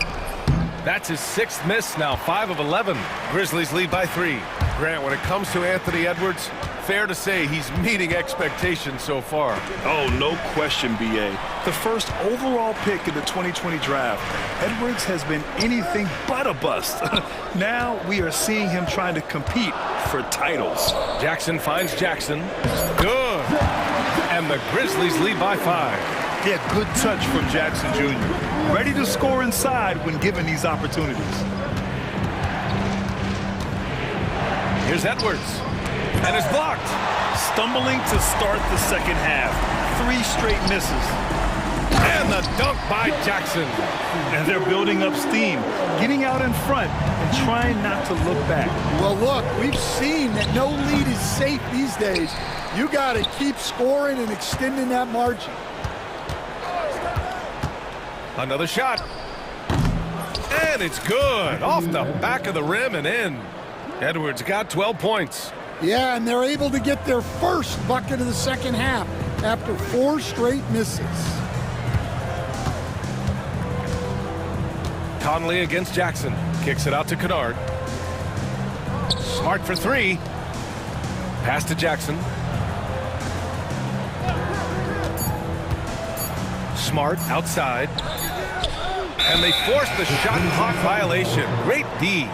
That's his 6th miss now, 5 of 11. Grizzlies lead by 3. Grant, when it comes to Anthony Edwards, fair to say he's meeting expectations so far. Oh, no question, B.A. The first overall pick in the 2020 draft, Edwards has been anything but a bust. Now we are seeing him trying to compete for titles. Jackson finds Jackson. Good. And the Grizzlies lead by 5. Yeah, good touch from Jackson Jr. Ready to score inside when given these opportunities. Here's Edwards. And it's blocked. Stumbling to start the second half. 3 straight misses. And the dunk by Jackson. And they're building up steam, getting out in front and trying not to look back. Well, look, we've seen that no lead is safe these days. You got to keep scoring and extending that margin. Another shot. And it's good. Off the back of the rim and in. Edwards got 12 points. Yeah, and they're able to get their first bucket of the second half after 4 straight misses. Conley against Jackson. Kicks it out to Kennard. Smart for 3. Pass to Jackson. Smart outside. And they force the shot clock violation. Great D.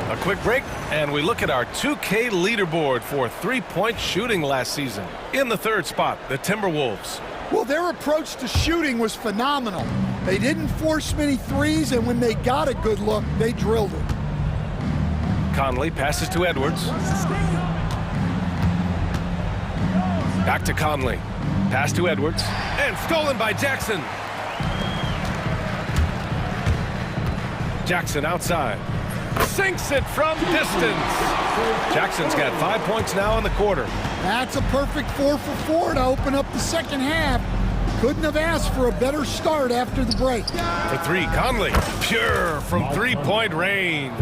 A quick break, and we look at our 2K leaderboard for 3-point shooting last season. In the 3rd spot, the Timberwolves. Well, their approach to shooting was phenomenal. They didn't force many threes, and when they got a good look, they drilled it. Conley passes to Edwards. Back to Conley. Pass to Edwards. And stolen by Jackson. Jackson outside. Sinks it from distance. Jackson's got 5 points now in the quarter. That's a perfect 4 for 4 to open up the second half. Couldn't have asked for a better start after the break. For 3, Conley. Pure from 3-point range.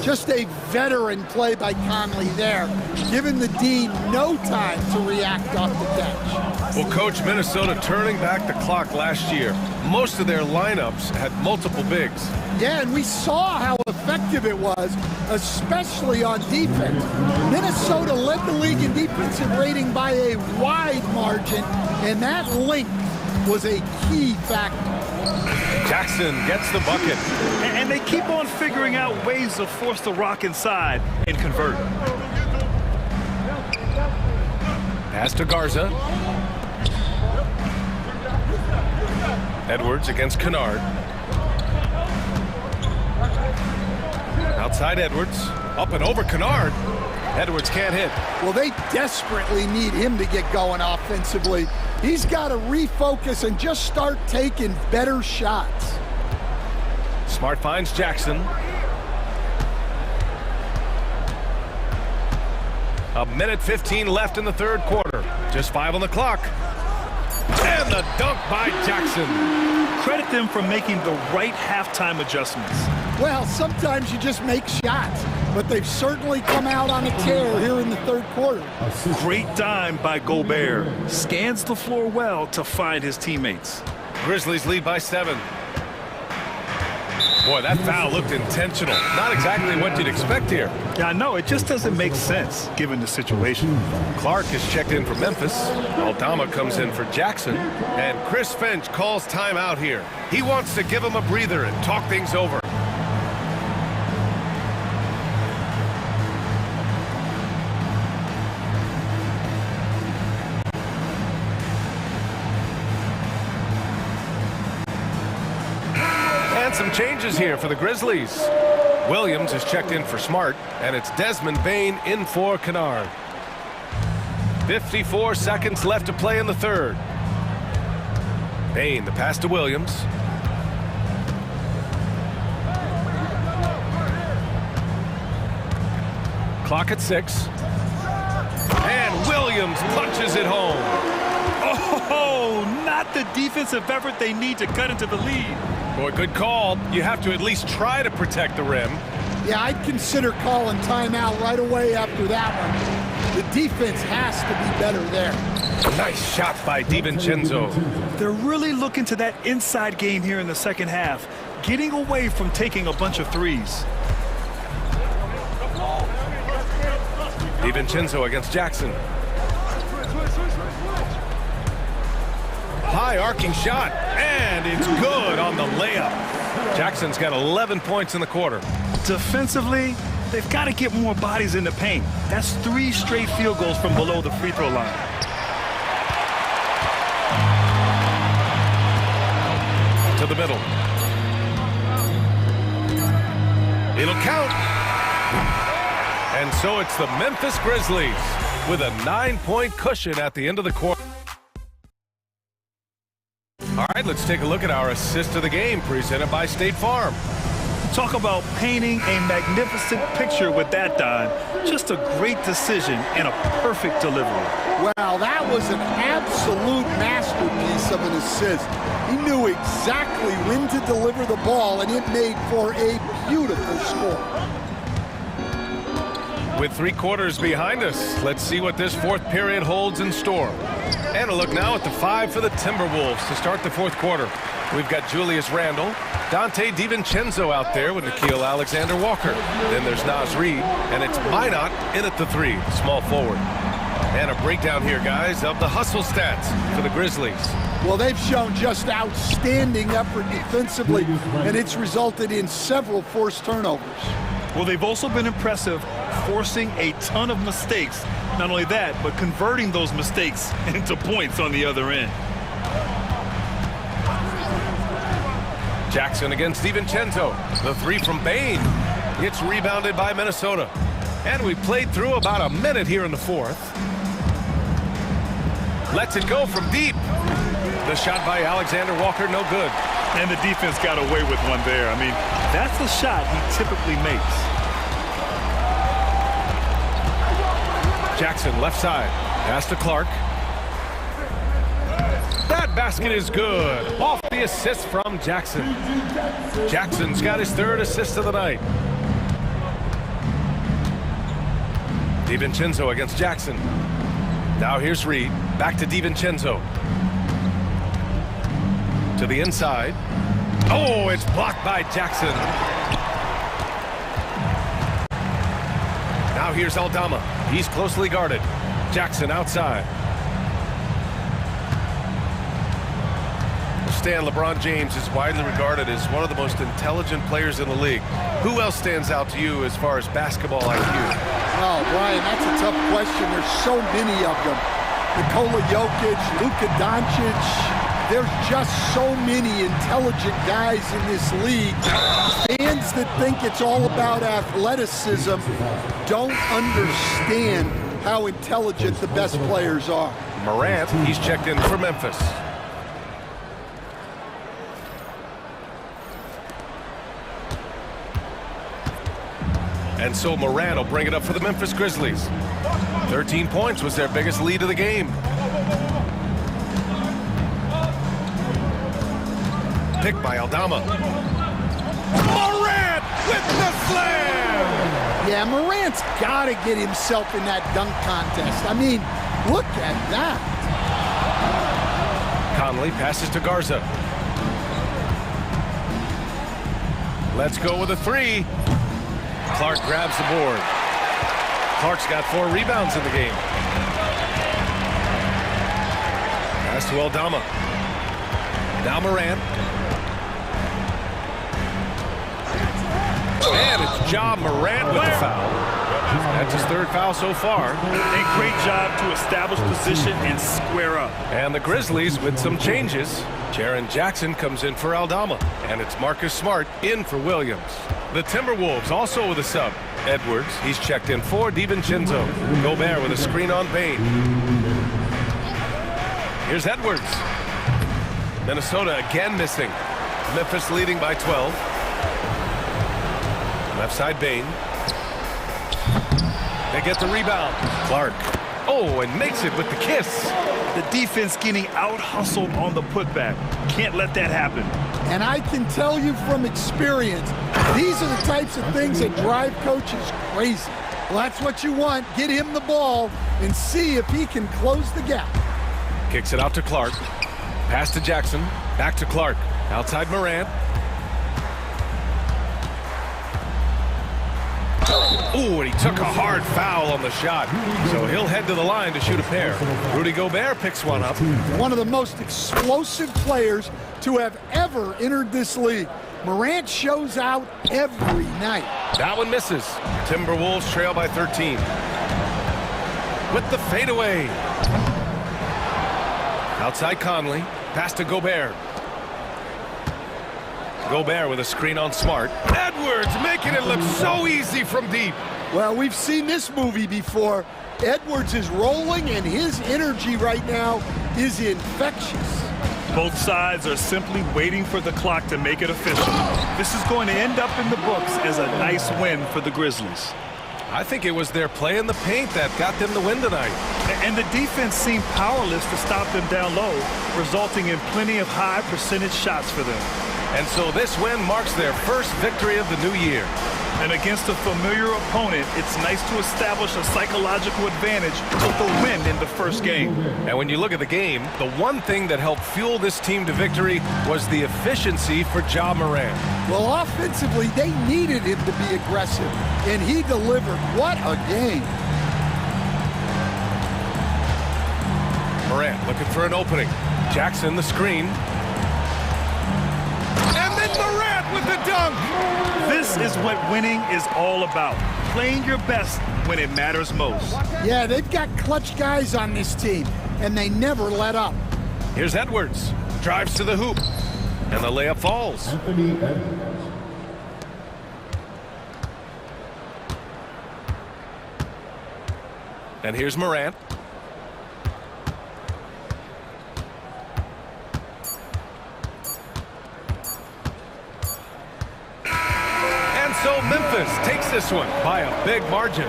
Just a veteran play by Conley there, giving the D no time to react off the bench. Well, Coach, Minnesota turning back the clock last year. Most of their lineups had multiple bigs. Yeah, and we saw how effective it was, especially on defense. Minnesota led the league in defensive rating by a wide margin, and that length was a key factor. Jackson gets the bucket. And they keep on figuring out ways to force the rock inside and convert. Pass to Garza. Edwards against Kennard. Outside Edwards. Up and over Kennard. Edwards can't hit. Well, they desperately need him to get going offensively. He's got to refocus and just start taking better shots. Smart finds Jackson. A minute 15 left in the 3rd quarter. Just 5 on the clock. And the dunk by Jackson. Credit them for making the right halftime adjustments. Well, sometimes you just make shots, but they've certainly come out on a tear here in the 3rd quarter. Great dime by Gobert. Scans the floor well to find his teammates. Grizzlies lead by 7. Boy, that foul looked intentional. Not exactly what you'd expect here. Yeah, I know. It just doesn't make sense given the situation. Clark is checked in for Memphis. Aldama comes in for Jackson. And Chris Finch calls timeout here. He wants to give him a breather and talk things over. Some changes here for the Grizzlies. Williams is checked in for Smart, and it's Desmond Bane in for Kennard. 54 seconds left to play in the 3rd. Bane, the pass to Williams. Clock at 6. And Williams punches it home. Oh, not the defensive effort they need to cut into the lead. Boy, good call. You have to at least try to protect the rim. Yeah, I'd consider calling timeout right away after that one. The defense has to be better there. Nice shot by DiVincenzo. They're really looking to that inside game here in the second half. getting away from taking a bunch of threes. DiVincenzo against Jackson. High arcing shot, and it's good on the layup. Jackson's got 11 points in the quarter. Defensively, they've got to get more bodies in the paint. That's 3 straight field goals from below the free throw line. To the middle. It'll count. And so it's the Memphis Grizzlies with a 9-point cushion at the end of the quarter. All right, let's take a look at our assist of the game presented by State Farm. Talk about painting a magnificent picture with that, Don. Just a great decision and a perfect delivery. Wow, that was an absolute masterpiece of an assist. He knew exactly when to deliver the ball, and it made for a beautiful score. With 3 quarters behind us, let's see what this 4th period holds in store. And a look now at the 5 for the Timberwolves to start the 4th quarter. We've got Julius Randle, Dante DiVincenzo out there with Nickeil Alexander-Walker. Then there's Naz Reid, and it's Minot in at the 3, the small forward. And a breakdown here, guys, of the hustle stats for the Grizzlies. Well, they've shown just outstanding effort defensively, and it's resulted in several forced turnovers. Well, they've also been impressive, forcing a ton of mistakes. Not only that, but converting those mistakes into points on the other end. Jackson against DiVincenzo. The 3 from Bain. It's rebounded by Minnesota. And we played through about a minute here in the 4th. Lets it go from deep. The shot by Alexander-Walker, no good. And the defense got away with one there. I mean, that's the shot he typically makes. Jackson, left side. Pass to Clark. That basket is good. Off the assist from Jackson. Jackson's got his 3rd assist of the night. DiVincenzo against Jackson. Now here's Reid. Back to DiVincenzo. To the inside. Oh, it's blocked by Jackson. Now here's Aldama. He's closely guarded. Jackson outside. Stan, LeBron James is widely regarded as one of the most intelligent players in the league. Who else stands out to you as far as basketball IQ? Oh, Brian, that's a tough question. There's so many of them. Nikola Jokic, Luka Doncic. There's just so many intelligent guys in this league. Fans that think it's all about athleticism don't understand how intelligent the best players are. Morant, he's checked in for Memphis. And so Morant will bring it up for the Memphis Grizzlies. 13 points was their biggest lead of the game. Picked by Aldama. Morant with the slam! Yeah, Morant's got to get himself in that dunk contest. I mean, look at that. Conley passes to Garza. Let's go with a 3. Clark grabs the board. Clark's got 4 rebounds in the game. Pass to Aldama. Now Morant. And it's Ja Morant with the foul. That's his 3rd foul so far. A great job to establish position and square up. And the Grizzlies with some changes. Jaren Jackson comes in for Aldama. And it's Marcus Smart in for Williams. The Timberwolves also with a sub. Edwards, he's checked in for DiVincenzo. Gobert with a screen on Bain. Here's Edwards. Minnesota again missing. Memphis leading by 12. Left side Bain. They get the rebound. Clark. Oh, and makes it with the kiss. The defense getting out-hustled on the putback. Can't let that happen. And I can tell you from experience, these are the types of things that drive coaches crazy. Well, that's what you want. Get him the ball and see if he can close the gap. Kicks it out to Clark. Pass to Jackson. Back to Clark. Outside Morant. Ooh, and he took a hard foul on the shot. So he'll head to the line to shoot a pair. Rudy Gobert picks one up. One of the most explosive players to have ever entered this league. Morant shows out every night. That one misses. Timberwolves trail by 13. With the fadeaway. Outside Conley. Pass to Gobert. Gobert with a screen on Smart. Edwards making it look so easy from deep. Well, we've seen this movie before. Edwards is rolling, and his energy right now is infectious. Both sides are simply waiting for the clock to make it official. This is going to end up in the books as a nice win for the Grizzlies. I think it was their play in the paint that got them the win tonight. And the defense seemed powerless to stop them down low, resulting in plenty of high percentage shots for them. And so this win marks their first victory of the new year. And against a familiar opponent, it's nice to establish a psychological advantage with a win in the first game. And when you look at the game, the one thing that helped fuel this team to victory was the efficiency for Ja Morant. Well, offensively, they needed him to be aggressive, and he delivered. What a game. Morant looking for an opening. Jackson the screen. And then Morant with the dunk! This is what winning is all about. Playing your best when it matters most. Yeah, they've got clutch guys on this team, and they never let up. Here's Edwards. Drives to the hoop. And the layup falls. Anthony Edwards. And here's Morant. So Memphis takes this one by a big margin.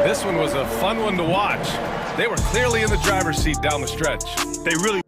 This one was a fun one to watch. They were clearly in the driver's seat down the stretch. They really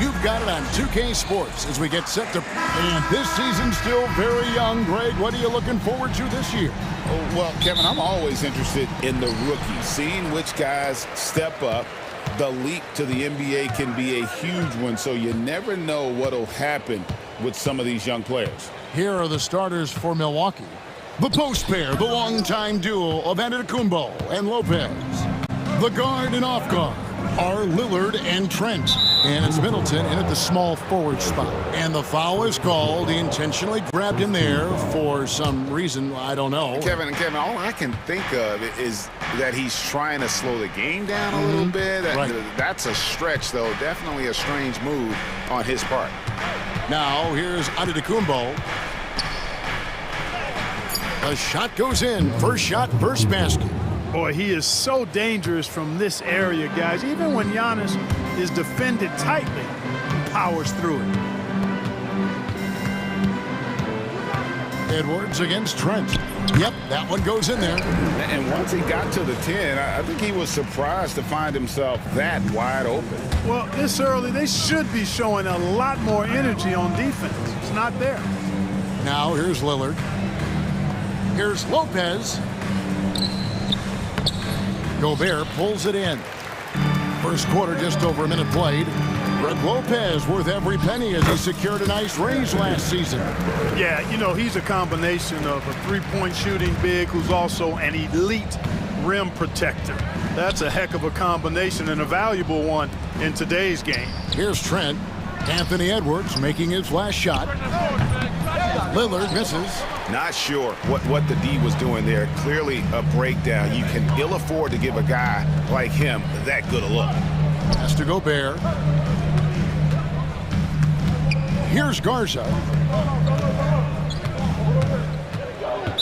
You've got it on 2K Sports as we get set to... And this season's still very young. Greg, what are you looking forward to this year? Oh, well, Kevin, I'm always interested in the rookies, seeing which guys step up. The leap to the NBA can be a huge one, so you never know what will happen with some of these young players. Here are the starters for Milwaukee. The post pair, the longtime duo of Antetokounmpo and Lopez. The guard and off guard are Lillard and Trent. And it's Middleton in at the small forward spot. And the foul is called. He intentionally grabbed him there for some reason, I don't know. Kevin, all I can think of is that he's trying to slow the game down a little bit. Right. That's a stretch, though. Definitely a strange move on his part. Now, here's Antetokounmpo. The shot goes in. First shot, first basket. Boy, he is so dangerous from this area, guys. Even when Giannis is defended tightly, he powers through it. Edwards against Trent. Yep, that one goes in there. And once he got to the 10, I think he was surprised to find himself that wide open. Well, this early, they should be showing a lot more energy on defense. It's not there. Now, here's Lillard. Here's Lopez. Gobert pulls it in. First quarter, just over a minute played. Greg Lopez worth every penny as he secured a nice raise last season. Yeah, you know, he's a combination of a three-point shooting big who's also an elite rim protector. That's a heck of a combination and a valuable one in today's game. Here's Trent. Anthony Edwards making his last shot. Lillard misses. Not sure what the D was doing there. Clearly a breakdown. You can ill afford to give a guy like him that good a look. Has to Gobert. Here's Garza.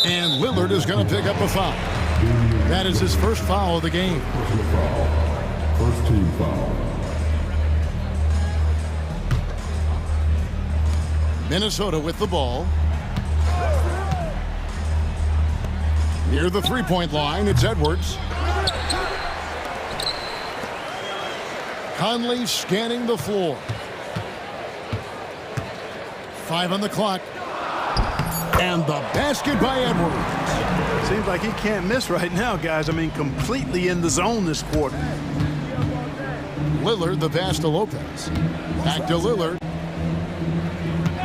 And Lillard is going to pick up a foul. That is his first foul of the game. First team foul. Minnesota with the ball. Near the three-point line, it's Edwards. Conley scanning the floor. 5 on the clock. And the basket by Edwards. Seems like he can't miss right now, guys. I mean, completely in the zone this quarter. Lillard, the pass to Lopez. Back to Lillard.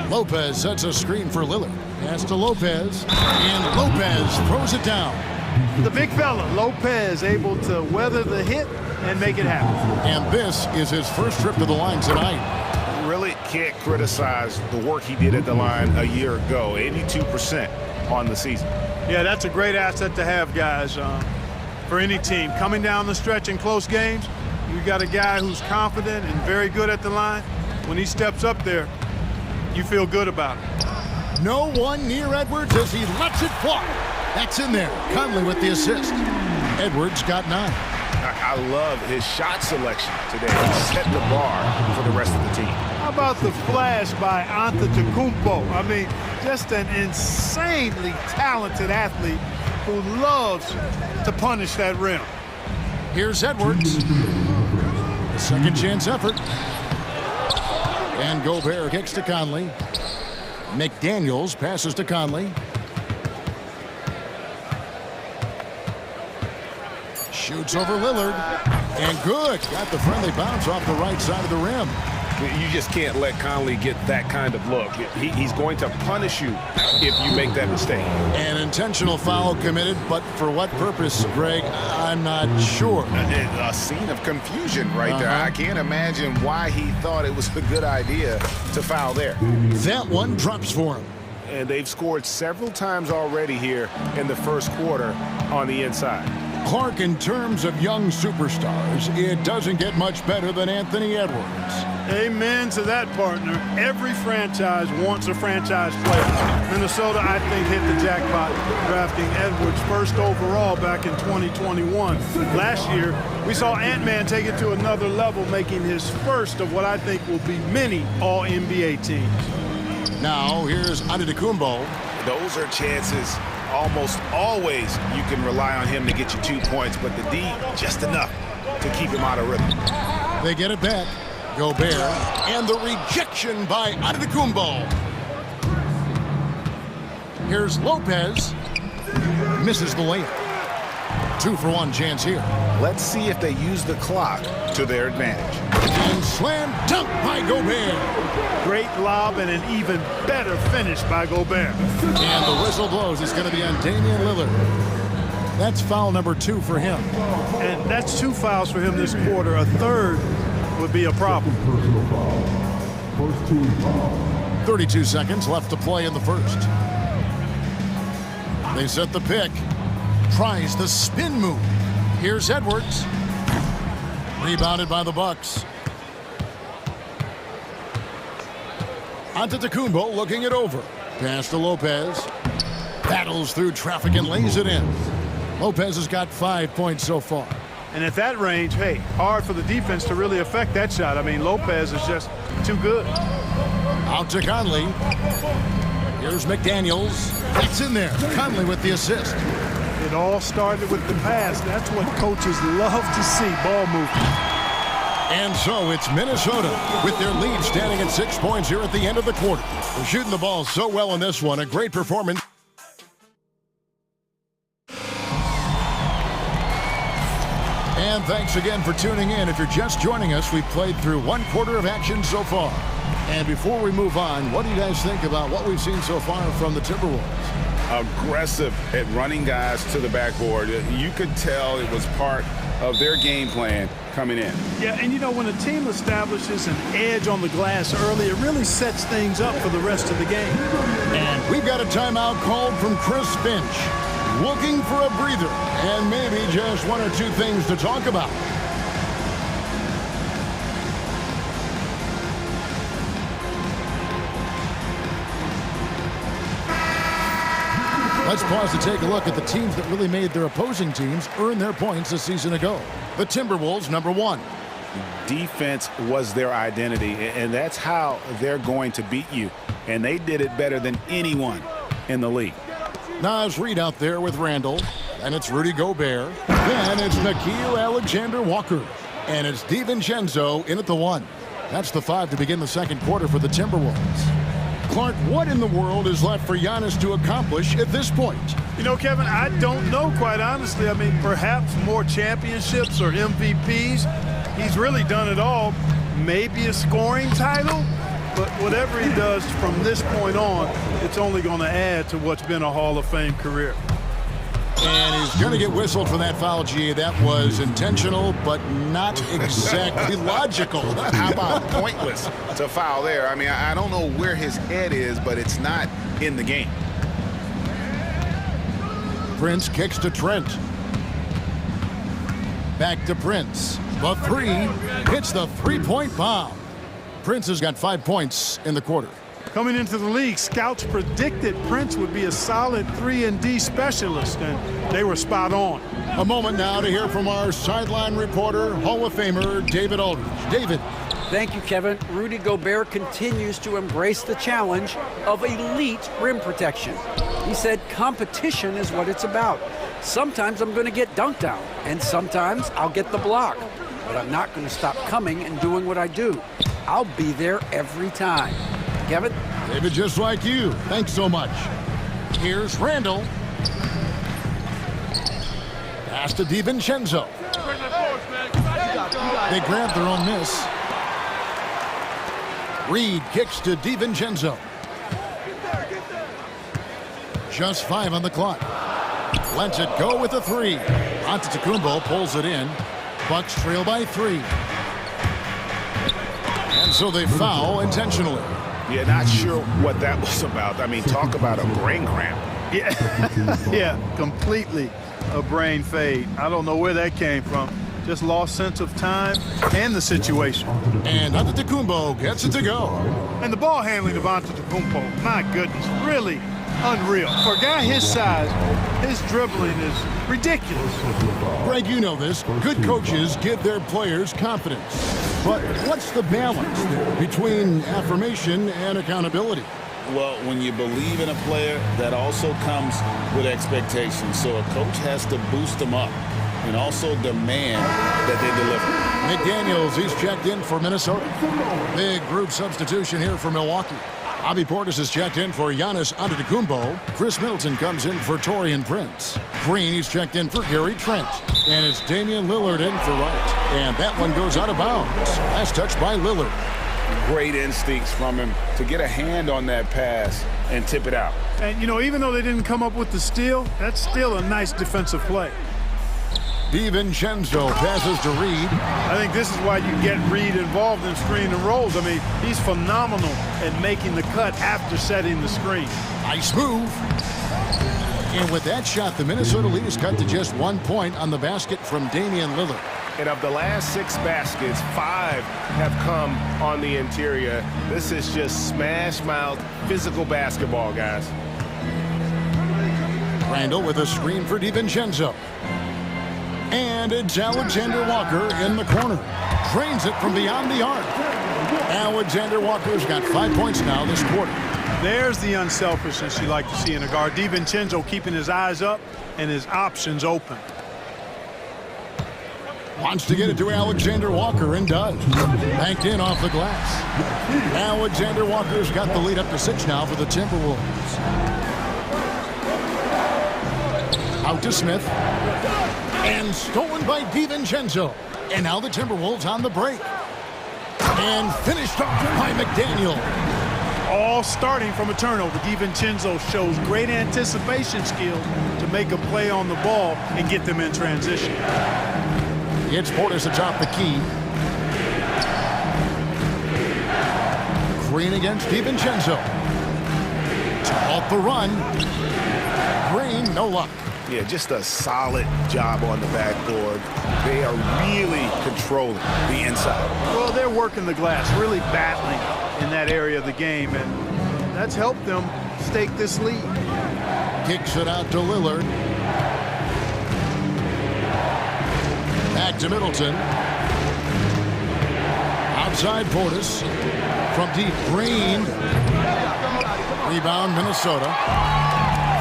Lopez sets a screen for Lillard. Pass to Lopez. And Lopez throws it down. The big fella, Lopez, able to weather the hit and make it happen. And this is his first trip to the line tonight. Really can't criticize the work he did at the line a year ago. 82% on the season. Yeah, that's a great asset to have, guys, for any team. Coming down the stretch in close games, you got a guy who's confident and very good at the line. When he steps up there, you feel good about it. No one near Edwards as he lets it fly. That's in there. Conley with the assist. Edwards got 9. I love his shot selection today. He set the bar for the rest of the team. How about the flash by Antetokounmpo? I mean, just an insanely talented athlete who loves to punish that rim. Here's Edwards. Second chance effort. And Gobert kicks to Conley. McDaniels passes to Conley. Shoots over Lillard. And good. Got the friendly bounce off the right side of the rim. You just can't let Conley get that kind of look. He's going to punish you if you make that mistake. An intentional foul committed, but for what purpose, Greg? I'm not sure. A scene of confusion right there. I can't imagine why he thought it was a good idea to foul there. That one drops for him. And they've scored several times already here in the first quarter on the inside. Clark, in terms of young superstars, it doesn't get much better than Anthony Edwards. Amen to that, partner. Every franchise wants a franchise player. Minnesota, I think, hit the jackpot drafting Edwards first overall back in 2021. Last year, we saw Ant-Man take it to another level, making his first of what I think will be many All-NBA teams. Now, here's Antetokounmpo. Those are chances. Almost always you can rely on him to get you 2 points, but the D, just enough to keep him out of rhythm. They get it back. Gobert, and the rejection by Antetokounmpo. Here's Lopez. Misses the layup. 2-for-1 chance here. Let's see if they use the clock to their advantage. And slam dunk by Gobert. Great lob and an even better finish by Gobert. And the whistle blows. It's going to be on Damian Lillard. That's foul number 2 for him. And that's 2 fouls for him this quarter. A third would be a problem. 32 seconds left to play in the first. They set the pick. Tries the spin move. Here's Edwards. Rebounded by the Bucks. Antetokounmpo looking it over. Pass to Lopez. Battles through traffic and lays it in. Lopez has got 5 points so far. And at that range, hey, hard for the defense to really affect that shot. I mean, Lopez is just too good. Out to Conley. Here's McDaniels. That's in there. Conley with the assist. It all started with the pass. That's what coaches love to see, ball movement. And so it's Minnesota with their lead standing at 6 points here at the end of the quarter. They're shooting the ball so well in this one. A great performance. And thanks again for tuning in. If you're just joining us, we've played through 1 quarter of action so far. And before we move on, what do you guys think about what we've seen so far from the Timberwolves? Aggressive at running guys to the backboard. You could tell it was part of their game plan coming in. Yeah, and you know, when a team establishes an edge on the glass early, it really sets things up for the rest of the game. And we've got a timeout called from Chris Finch. Looking for a breather and maybe just 1 or 2 things to talk about. Let's pause to take a look at the teams that really made their opposing teams earn their points a season ago. The Timberwolves, number 1. Defense was their identity, and that's how they're going to beat you. And they did it better than anyone in the league. Nas Reed out there with Randall, and it's Rudy Gobert. Then it's Nickeil Alexander-Walker, and it's DiVincenzo in at the 1. That's the 5 to begin the second quarter for the Timberwolves. Clark, what in the world is left for Giannis to accomplish at this point? You know, Kevin, I don't know, quite honestly. I mean, perhaps more championships or MVPs. He's really done it all. Maybe a scoring title, but whatever he does from this point on, it's only going to add to what's been a Hall of Fame career. And he's going to get whistled for that foul, G. That was intentional, but not exactly logical. How about pointless to foul there? I mean, I don't know where his head is, but it's not in the game. Prince kicks to Trent. Back to Prince. The 3 hits the 3-point bomb. Prince has got 5 points in the quarter. Coming into the league, scouts predicted Prince would be a solid 3-and-D specialist, and they were spot on. A moment now to hear from our sideline reporter, Hall of Famer David Aldridge. David. Thank you, Kevin. Rudy Gobert continues to embrace the challenge of elite rim protection. He said competition is what it's about. Sometimes I'm going to get dunked out, and sometimes I'll get the block. But I'm not going to stop coming and doing what I do. I'll be there every time. Kevin? David, just like you. Thanks so much. Here's Randall. Pass to DiVincenzo. They grab their own miss. Reed kicks to DiVincenzo. Just 5 on the clock. Lets it go with a 3. Antetokounmpo pulls it in. Bucks trail by 3. And so they foul intentionally. Yeah, not sure what that was about. I mean, talk about a brain cramp. Yeah, yeah, completely a brain fade. I don't know where that came from. Just lost sense of time and the situation. And Antetokounmpo gets it to go. And the ball handling of Antetokounmpo, my goodness, really unreal. For a guy his size, his dribbling is ridiculous. Greg, you know this. Good coaches give their players confidence. But what's the balance between affirmation and accountability? Well, when you believe in a player, that also comes with expectations. So a coach has to boost them up. and also demand that they deliver. McDaniels, he's checked in for Minnesota. Big group substitution here for Milwaukee. Bobby Portis is checked in for Giannis Antetokounmpo. Chris Middleton comes in for Taurean Prince. Green, he's checked in for Gary Trent. And it's Damian Lillard in for Wright. And that one goes out of bounds. Last touch by Lillard. Great instincts from him to get a hand on that pass and tip it out. And, you know, even though they didn't come up with the steal, that's still a nice defensive play. DiVincenzo passes to Reed. I think this is why you get Reed involved in screen and rolls. I mean, he's phenomenal at making the cut after setting the screen. Nice move. And with that shot, the Minnesota lead is cut to just 1 point on the basket from Damian Lillard. And of the last 6 baskets, 5 have come on the interior. This is just smash-mouth physical basketball, guys. Randall with a screen for DiVincenzo. And it's Alexander Walker in the corner. Drains it from beyond the arc. Alexander Walker's got 5 points now this quarter. There's the unselfishness you like to see in a guard. DiVincenzo keeping his eyes up and his options open. Wants to get it to Alexander Walker and does. Banked in off the glass. Alexander Walker's got the lead up to 6 now for the Timberwolves. Out to Smith. And stolen by DiVincenzo. And now the Timberwolves on the break. And finished off by McDaniel. All starting from a turnover. DiVincenzo shows great anticipation skills to make a play on the ball and get them in transition. It's Portis atop the key. Green against DiVincenzo. Off the run. Green, no luck. Yeah, just a solid job on the backboard. They are really controlling the inside. Well, they're working the glass, really battling in that area of the game, and that's helped them stake this lead. Kicks it out to Lillard. Back to Middleton. Outside Portis. From deep, Green. Rebound, Minnesota.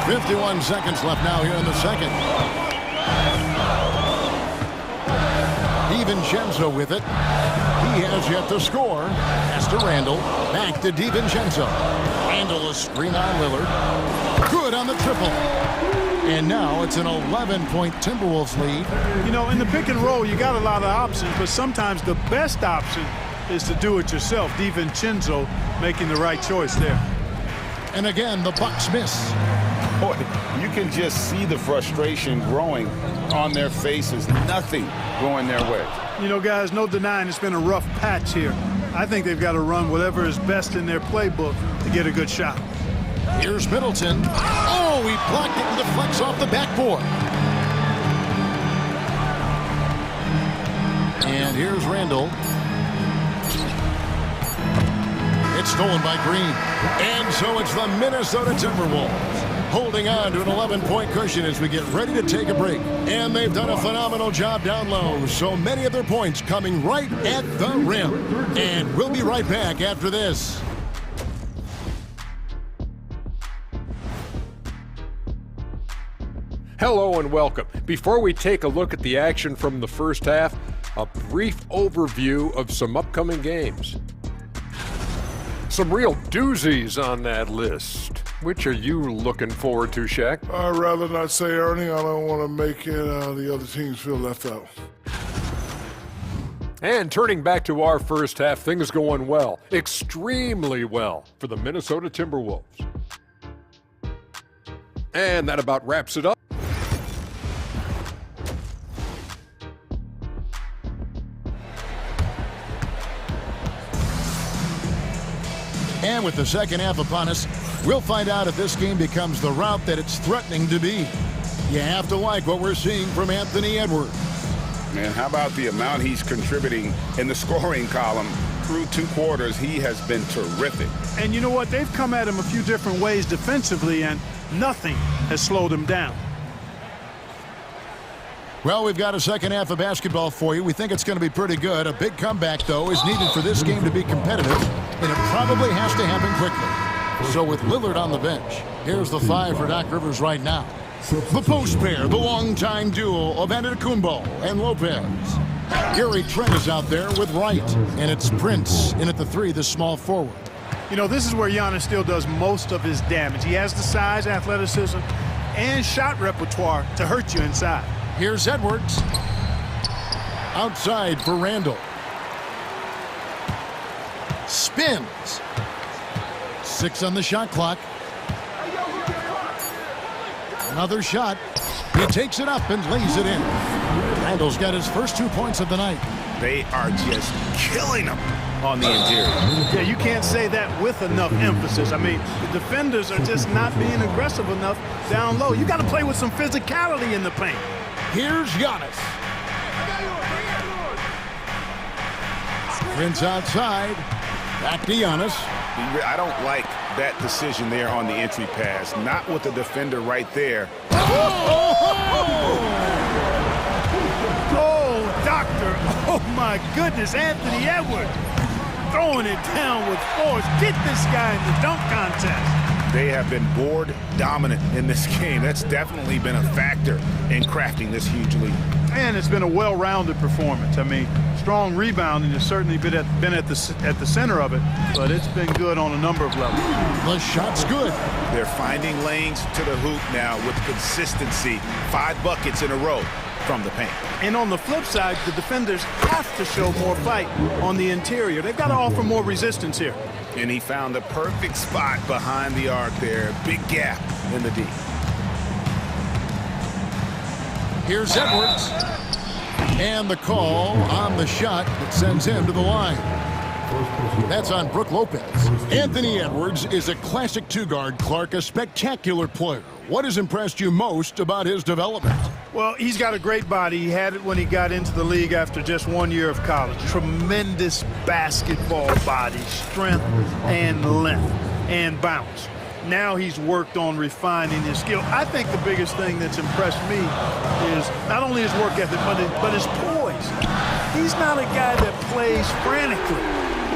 51 seconds left now here in the second. DiVincenzo with it. He has yet to score. Pass to Randall. Back to DiVincenzo. Randall a screen on Lillard. Good on the triple. And now it's an 11-point Timberwolves lead. You know, in the pick and roll, you got a lot of options, but sometimes the best option is to do it yourself. DiVincenzo making the right choice there. And again, the Bucks miss. Boy, you can just see the frustration growing on their faces. Nothing going their way. You know, guys, no denying it's been a rough patch here. I think they've got to run whatever is best in their playbook to get a good shot. Here's Middleton. Oh, he blocked it and deflects off the backboard. And here's Randall. It's stolen by Green. And so it's the Minnesota Timberwolves holding on to an 11-point cushion as we get ready to take a break. And they've done a phenomenal job down low. So many of their points coming right at the rim. And we'll be right back after this. Hello and welcome. Before we take a look at the action from the first half, a brief overview of some upcoming games. Some real doozies on that list. Which are you looking forward to, Shaq? I'd rather not say, Ernie. I don't want to make the other teams feel left out. And turning back to our first half, things going well, extremely well for the Minnesota Timberwolves. And that about wraps it up. And with the second half upon us, we'll find out if this game becomes the route that it's threatening to be. You have to like what we're seeing from Anthony Edwards. Man, how about the amount he's contributing in the scoring column? Through 2 quarters, he has been terrific. And you know what? They've come at him a few different ways defensively, and nothing has slowed him down. Well, we've got a second half of basketball for you. We think it's going to be pretty good. A big comeback, though, is needed for this game to be competitive, and it probably has to happen quickly. So with Lillard on the bench, here's the 5 for Doc Rivers right now. The post pair, the longtime duo of Antetokounmpo and Lopez. Gary Trent is out there with Wright, and it's Prince in at the 3, the small forward. You know, this is where Giannis still does most of his damage. He has the size, athleticism, and shot repertoire to hurt you inside. Here's Edwards. Outside for Randall. Spins. 6 on the shot clock. Another shot. He takes it up and lays it in. Randall's got his first 2 points of the night. They are just killing him on the interior. Yeah, you can't say that with enough emphasis. I mean, the defenders are just not being aggressive enough down low. You got to play with some physicality in the paint. Here's Giannis. Prince outside. Back to Giannis. I don't like that decision there on the entry pass. Not with the defender right there. Oh, doctor. Oh, my goodness. Anthony Edwards throwing it down with force. Get this guy in the dunk contest. They have been board dominant in this game. That's definitely been a factor in crafting this huge lead. And it's been a well-rounded performance. I mean, strong rebounding has certainly been at the center of it, but it's been good on a number of levels. The shot's good. They're finding lanes to the hoop now with consistency. 5 buckets in a row from the paint. And on the flip side, the defenders have to show more fight on the interior. They've got to offer more resistance here. And he found the perfect spot behind the arc there. Big gap in the D. Here's Edwards. And the call on the shot that sends him to the line. That's on Brook Lopez. Anthony Edwards is a classic 2-guard, Clark, a spectacular player. What has impressed you most about his development? Well, he's got a great body. He had it when he got into the league after just 1 year of college. Tremendous basketball body, strength and length and bounce. Now he's worked on refining his skill. I think the biggest thing that's impressed me is not only his work ethic, but his poise. He's not a guy that plays frantically.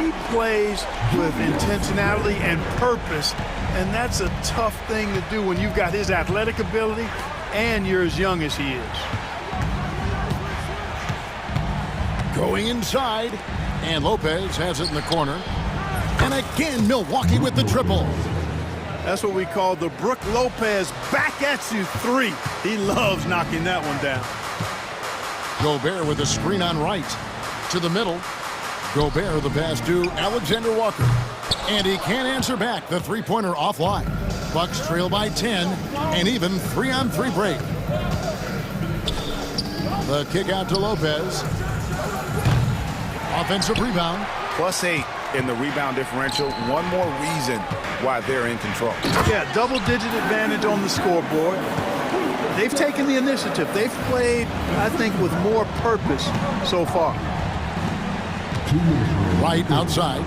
He plays with intentionality and purpose, and that's a tough thing to do when you've got his athletic ability and you're as young as he is. Going inside, and Lopez has it in the corner. And again, Milwaukee with the triple. That's what we call the Brook Lopez back at you 3. He loves knocking that one down. Gobert with a screen on Wright. To the middle. Gobert the pass to Alexander Walker. And he can't answer back. The three-pointer offline. Bucks trail by 10. And even 3-on-3 break. The kick out to Lopez. Offensive rebound. +8 in the rebound differential. One more reason why they're in control. Yeah, double-digit advantage on the scoreboard. They've taken the initiative. They've played, I think, with more purpose so far. Right outside.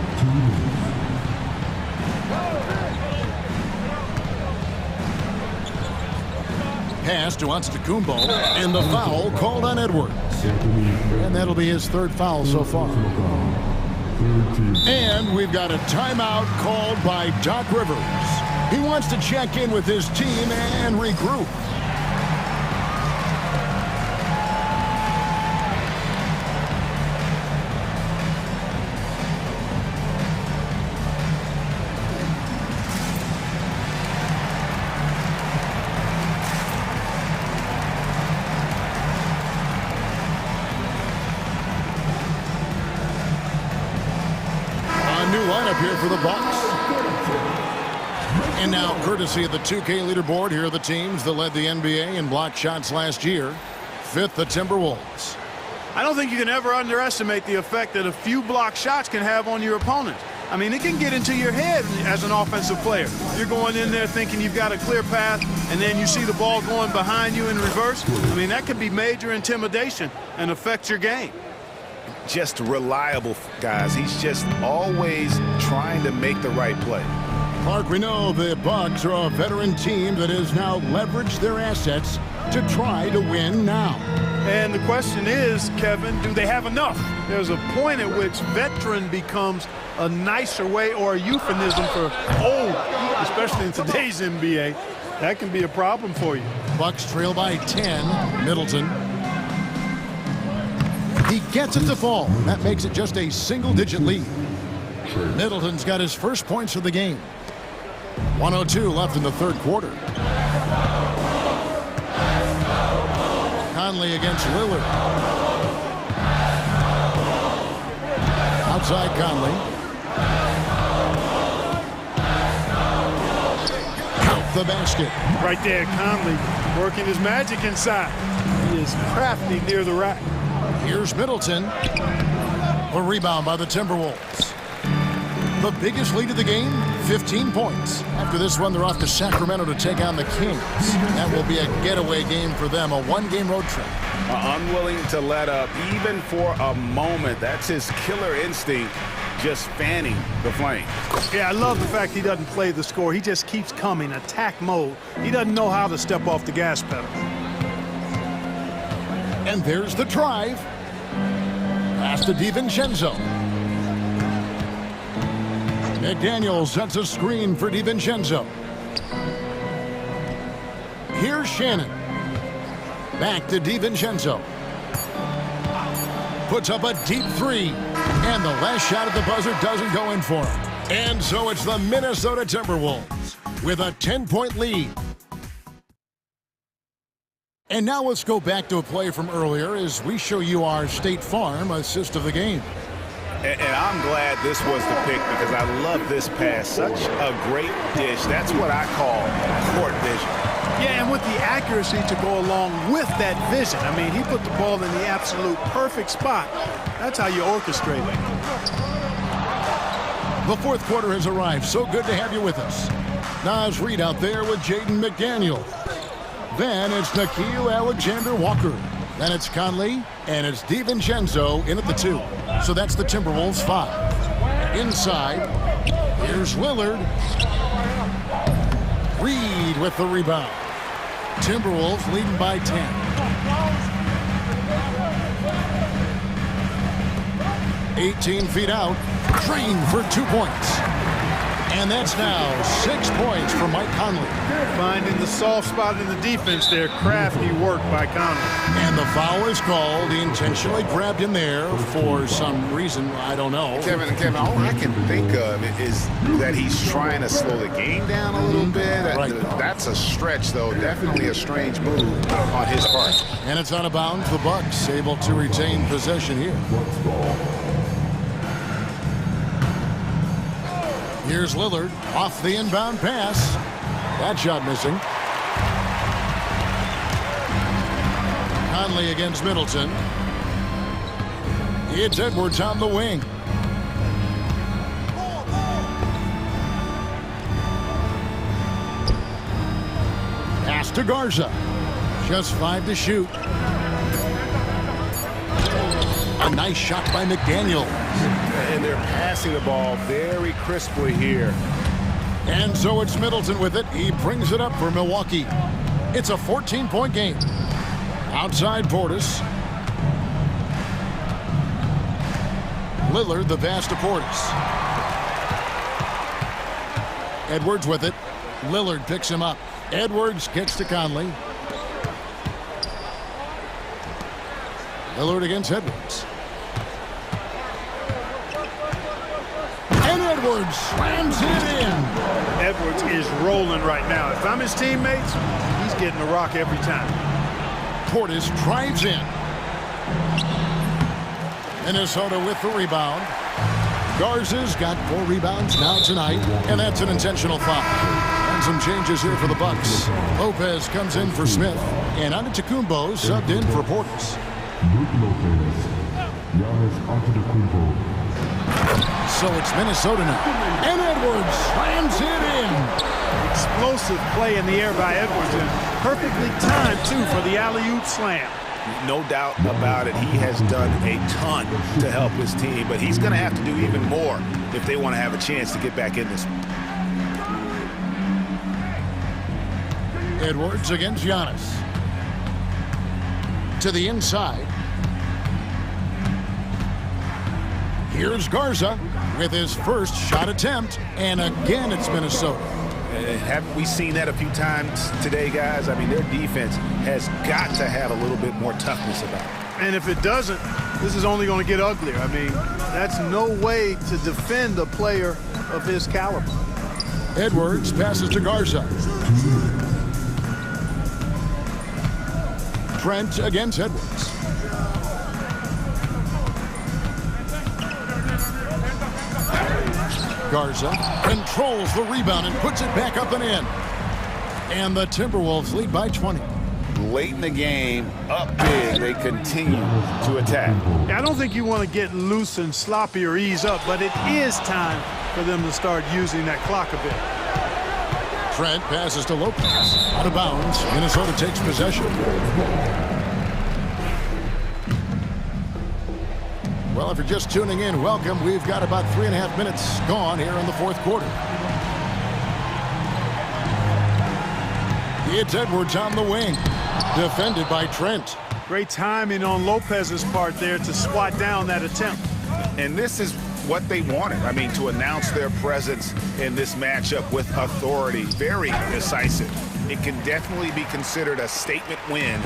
Pass to Antetokounmpo, and the foul called on Edwards. And that'll be his 3rd foul so far. And we've got a timeout called by Doc Rivers. He wants to check in with his team and regroup. Here for the Bucks. And now, courtesy of the 2K leaderboard, here are the teams that led the NBA in block shots last year. 5th, the Timberwolves. I don't think you can ever underestimate the effect that a few block shots can have on your opponent. I mean, it can get into your head as an offensive player. You're going in there thinking you've got a clear path, and then you see the ball going behind you in reverse. I mean, that could be major intimidation and affect your game. Just reliable, guys. He's just always trying to make the right play. Clark, we know the Bucks are a veteran team that has now leveraged their assets to try to win now. And the question is, Kevin, do they have enough? There's a point at which veteran becomes a nicer way or a euphemism for old, especially in today's NBA. That can be a problem for you. Bucks trail by 10. Middleton. He gets it to fall. That makes it just a single-digit lead. Middleton's got his first points of the game. 1:02 left in the third quarter. Conley against Lillard. Outside Conley. Count the basket. Right there, Conley working his magic inside. He is crafty near the rack. Here's Middleton. A rebound by the Timberwolves. The biggest lead of the game, 15 points. After this one, they're off to Sacramento to take on the Kings. That will be a getaway game for them, a one-game road trip. Unwilling to let up, even for a moment. That's his killer instinct, just fanning the flame. Yeah, I love the fact he doesn't play the score. He just keeps coming, attack mode. He doesn't know how to step off the gas pedal. And there's the drive. Pass to DiVincenzo. McDaniel sets a screen for DiVincenzo. Here's Shannon. Back to DiVincenzo. Puts up a deep three. And the last shot at the buzzer doesn't go in for him. And so it's the Minnesota Timberwolves with a 10-point lead. And now let's go back to a play from earlier as we show you our State Farm assist of the game. And I'm glad this was the pick because I love this pass. Such a great dish. That's what I call court vision. Yeah, and with the accuracy to go along with that vision. I mean, he put the ball in the absolute perfect spot. That's how you orchestrate it. The fourth quarter has arrived. So good to have you with us. Nas Reed out there with Jaden McDaniel. Then it's Nickeil Alexander-Walker. Then it's Conley, and it's DiVincenzo in at the 2. So that's the Timberwolves 5. Inside, here's Lillard. Reed with the rebound. Timberwolves leading by 10. "18 feet out, trained for 2 points. And that's now 6 points for Mike Conley. Finding the soft spot in the defense there. Crafty work by Conley. And the foul is called. He intentionally grabbed him there for some reason. I don't know. Kevin, all I can think of is that he's trying to slow the game down a little bit. Right. That's a stretch, though. Definitely a strange move on his part. And it's out of bounds. The Bucks able to retain possession here. Here's Lillard off the inbound pass. That shot missing. Conley against Middleton. It's Edwards on the wing. Pass to Garza. Just 5 to shoot. A nice shot by McDaniel. And they're passing the ball very crisply here. And so it's Middleton with it. He brings it up for Milwaukee. It's a 14-point game. Outside Portis. Lillard the pass to Portis. Edwards with it. Lillard picks him up. Edwards gets to Conley. Lillard against Edwards. And Edwards slams it in. Edwards is rolling right now. If I'm his teammates, he's getting the rock every time. Portis drives in. Minnesota with the rebound. Garza's got 4 rebounds now tonight, and that's an intentional foul. And some changes here for the Bucks. Lopez comes in for Smith, and Antetokounmpo subbed in for Portis. So it's Minnesota now. And Edwards slams it in. Explosive play in the air by Edwards, and perfectly timed, too, for the alley-oop slam. No doubt about it. He has done a ton to help his team, but he's going to have to do even more if they want to have a chance to get back in this one. Edwards against Giannis. To the inside. Here's Garza with his first shot attempt, and again it's Minnesota. Haven't we seen that a few times today, guys? I mean, their defense has got to have a little bit more toughness about it. And if it doesn't, this is only going to get uglier. I mean, that's no way to defend a player of his caliber. Edwards passes to Garza. Trent against Edwards. Garza controls the rebound and puts it back up and in. And the Timberwolves lead by 20. Late in the game, up big, they continue to attack. I don't think you want to get loose and sloppy or ease up, but it is time for them to start using that clock a bit. Trent passes to Lopez. Out of bounds. Minnesota takes possession. Well, if you're just tuning in, welcome. We've got about 3.5 minutes gone here in the fourth quarter. It's Edwards on the wing. Defended by Trent. Great timing on Lopez's part there to swat down that attempt. And this is what they wanted. I mean, to announce their presence in this matchup with authority. Very decisive. It can definitely be considered a statement win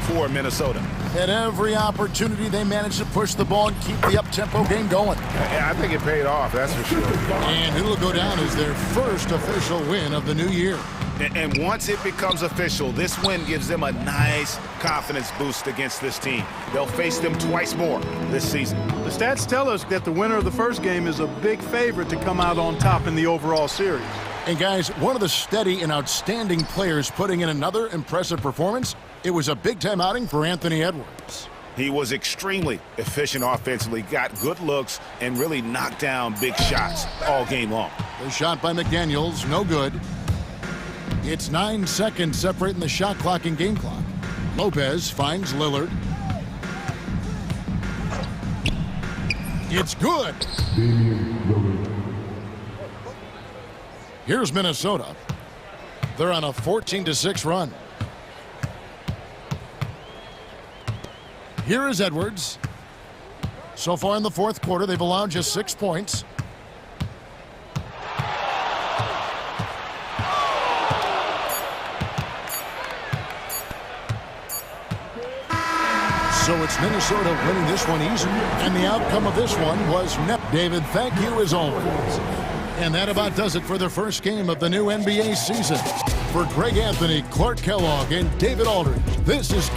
for Minnesota. At every opportunity, they managed to push the ball and keep the up-tempo game going. I think it paid off, that's for sure. And it'll go down as their first official win of the new year. And once it becomes official, this win gives them a nice confidence boost against this team. They'll face them twice more this season. The stats tell us that the winner of the first game is a big favorite to come out on top in the overall series. And guys, one of the steady and outstanding players putting in another impressive performance, it was a big-time outing for Anthony Edwards. He was extremely efficient offensively, got good looks, and really knocked down big shots all game long. The shot by McDaniels, no good. It's 9 seconds separating the shot clock and game clock. Lopez finds Lillard. It's good. Here's Minnesota. They're on a 14-6 run. Here is Edwards. So far in the fourth quarter, they've allowed just 6 points. So it's Minnesota winning this one easily. And the outcome of this one was net. David, thank you as always. And that about does it for the first game of the new NBA season. For Greg Anthony, Clark Kellogg, and David Aldridge, this is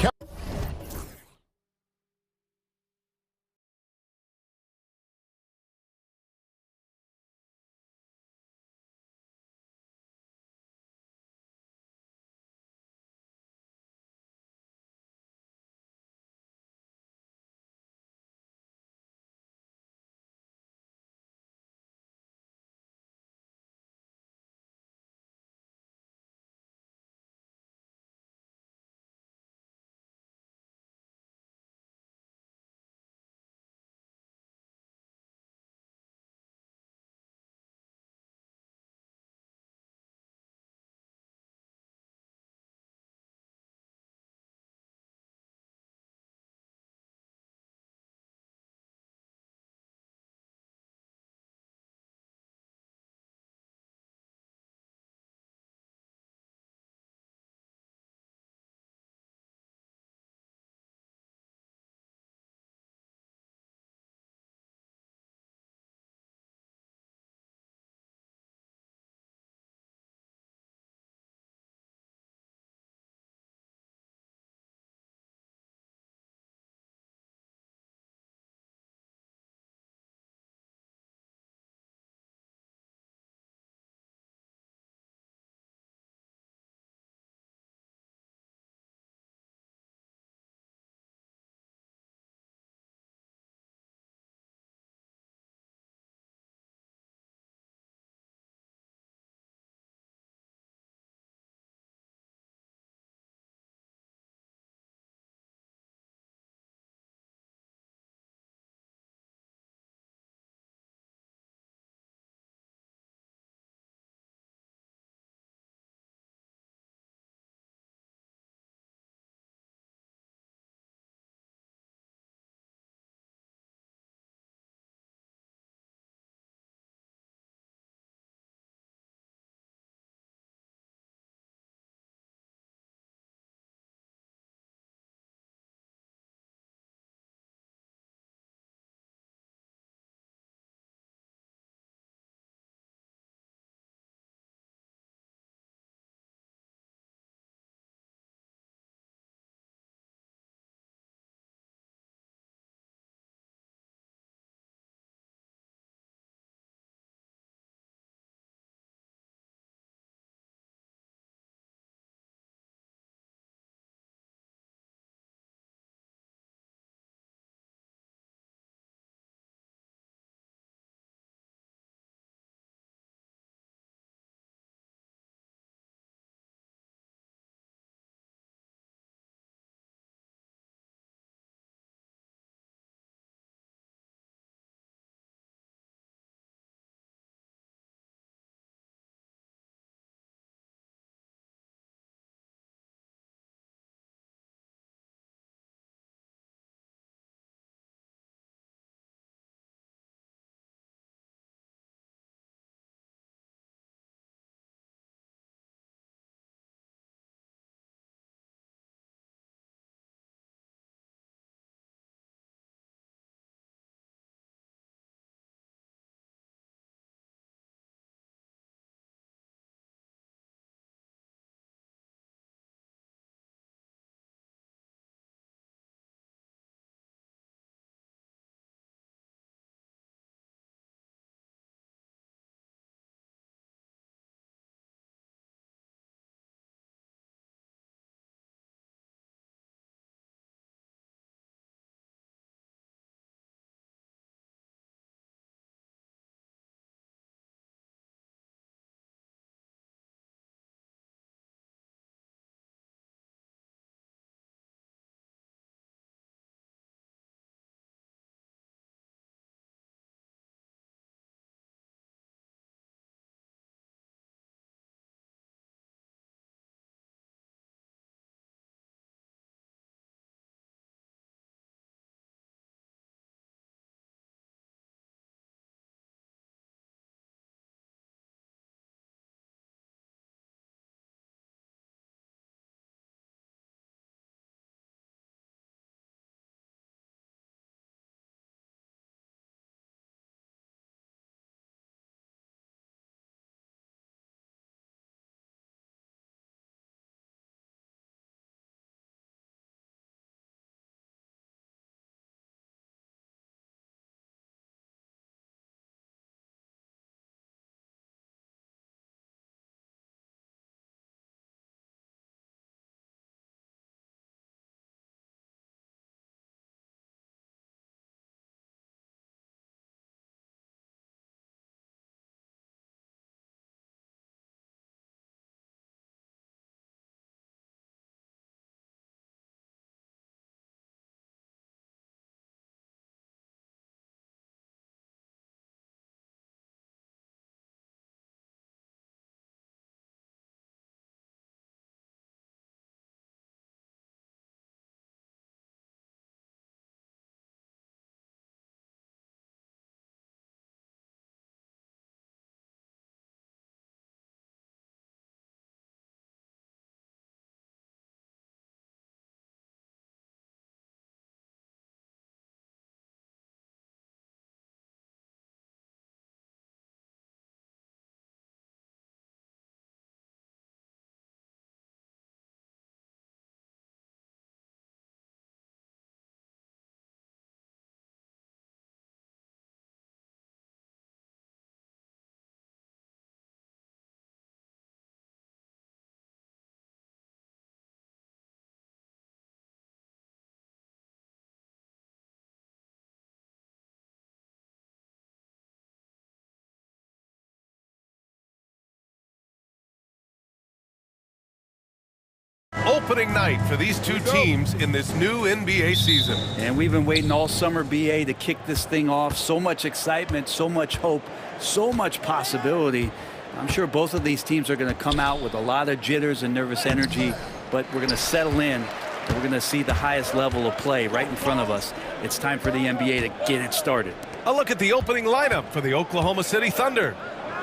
opening night for these two teams in this new NBA season. And we've been waiting all summer, BA, to kick this thing off. So much excitement, so much hope, so much possibility. I'm sure both of these teams are going to come out with a lot of jitters and nervous energy, but we're going to settle in, and we're going to see the highest level of play right in front of us. It's time for the NBA to get it started. A look at the opening lineup for the Oklahoma City Thunder.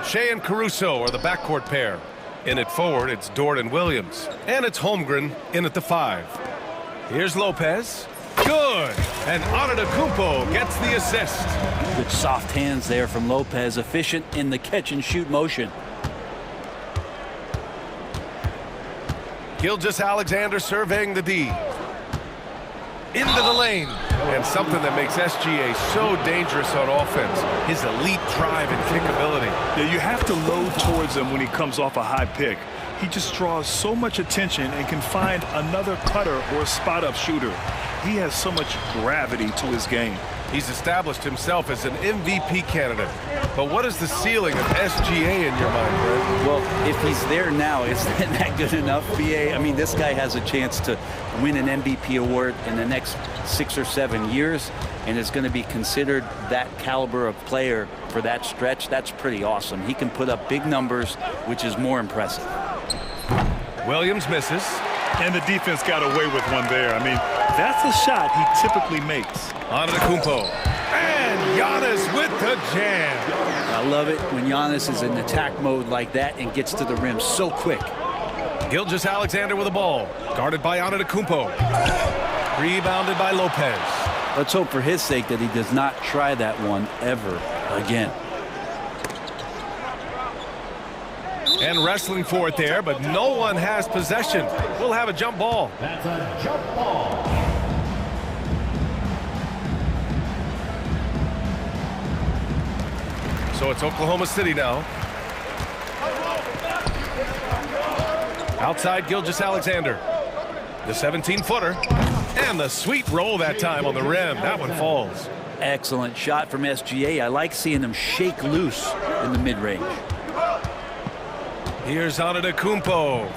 Shea and Caruso are the backcourt pair. In at forward, it's Dort and Williams. And it's Holmgren in at the 5. Here's Lopez. Good. And Antetokounmpo gets the assist. Good soft hands there from Lopez, efficient in the catch-and-shoot motion. Gilgeous-Alexander surveying the D. Into the lane. And something that makes SGA so dangerous on offense, his elite drive and kick ability. Yeah, you have to load towards him when he comes off a high pick. He just draws so much attention and can find another cutter or spot-up shooter. He has so much gravity to his game. He's established himself as an MVP candidate. But what is the ceiling of SGA in your mind, Brent? Well, if he's there now, is that good enough, BA? I mean, this guy has a chance to win an MVP award in the next 6 or 7 years, and is going to be considered that caliber of player for that stretch. That's pretty awesome. He can put up big numbers, which is more impressive. Williams misses. And the defense got away with one there. I mean, that's a shot he typically makes. Antetokounmpo. And Giannis with the jam. I love it when Giannis is in attack mode like that and gets to the rim so quick. Gilgeous-Alexander with the ball. Guarded by Antetokounmpo. Rebounded by Lopez. Let's hope for his sake that he does not try that one ever again. And wrestling for it there, but no one has possession. We'll have a jump ball. That's a jump ball. So it's Oklahoma City now. Outside Gilgeous-Alexander. The 17-footer. And the sweet roll that time on the rim. That one falls. Excellent shot from SGA. I like seeing him shake loose in the mid-range. Here's Antetokounmpo.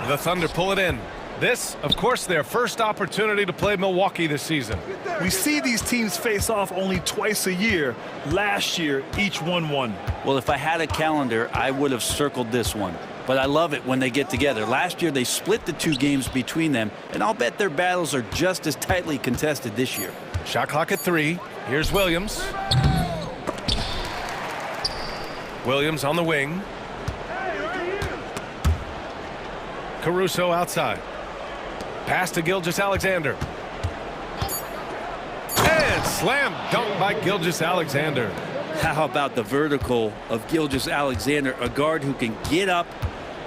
The Thunder pull it in. This, of course, their first opportunity to play Milwaukee this season. We see these teams face off only twice a year. Last year, each won one. Well, if I had a calendar, I would have circled this one. But I love it when they get together. Last year, they split the 2 games between them, and I'll bet their battles are just as tightly contested this year. Shot clock at 3. Here's Williams. Williams on the wing. Caruso outside. Pass to Gilgeous-Alexander. And slam dunk by Gilgeous-Alexander. How about the vertical of Gilgeous-Alexander, a guard who can get up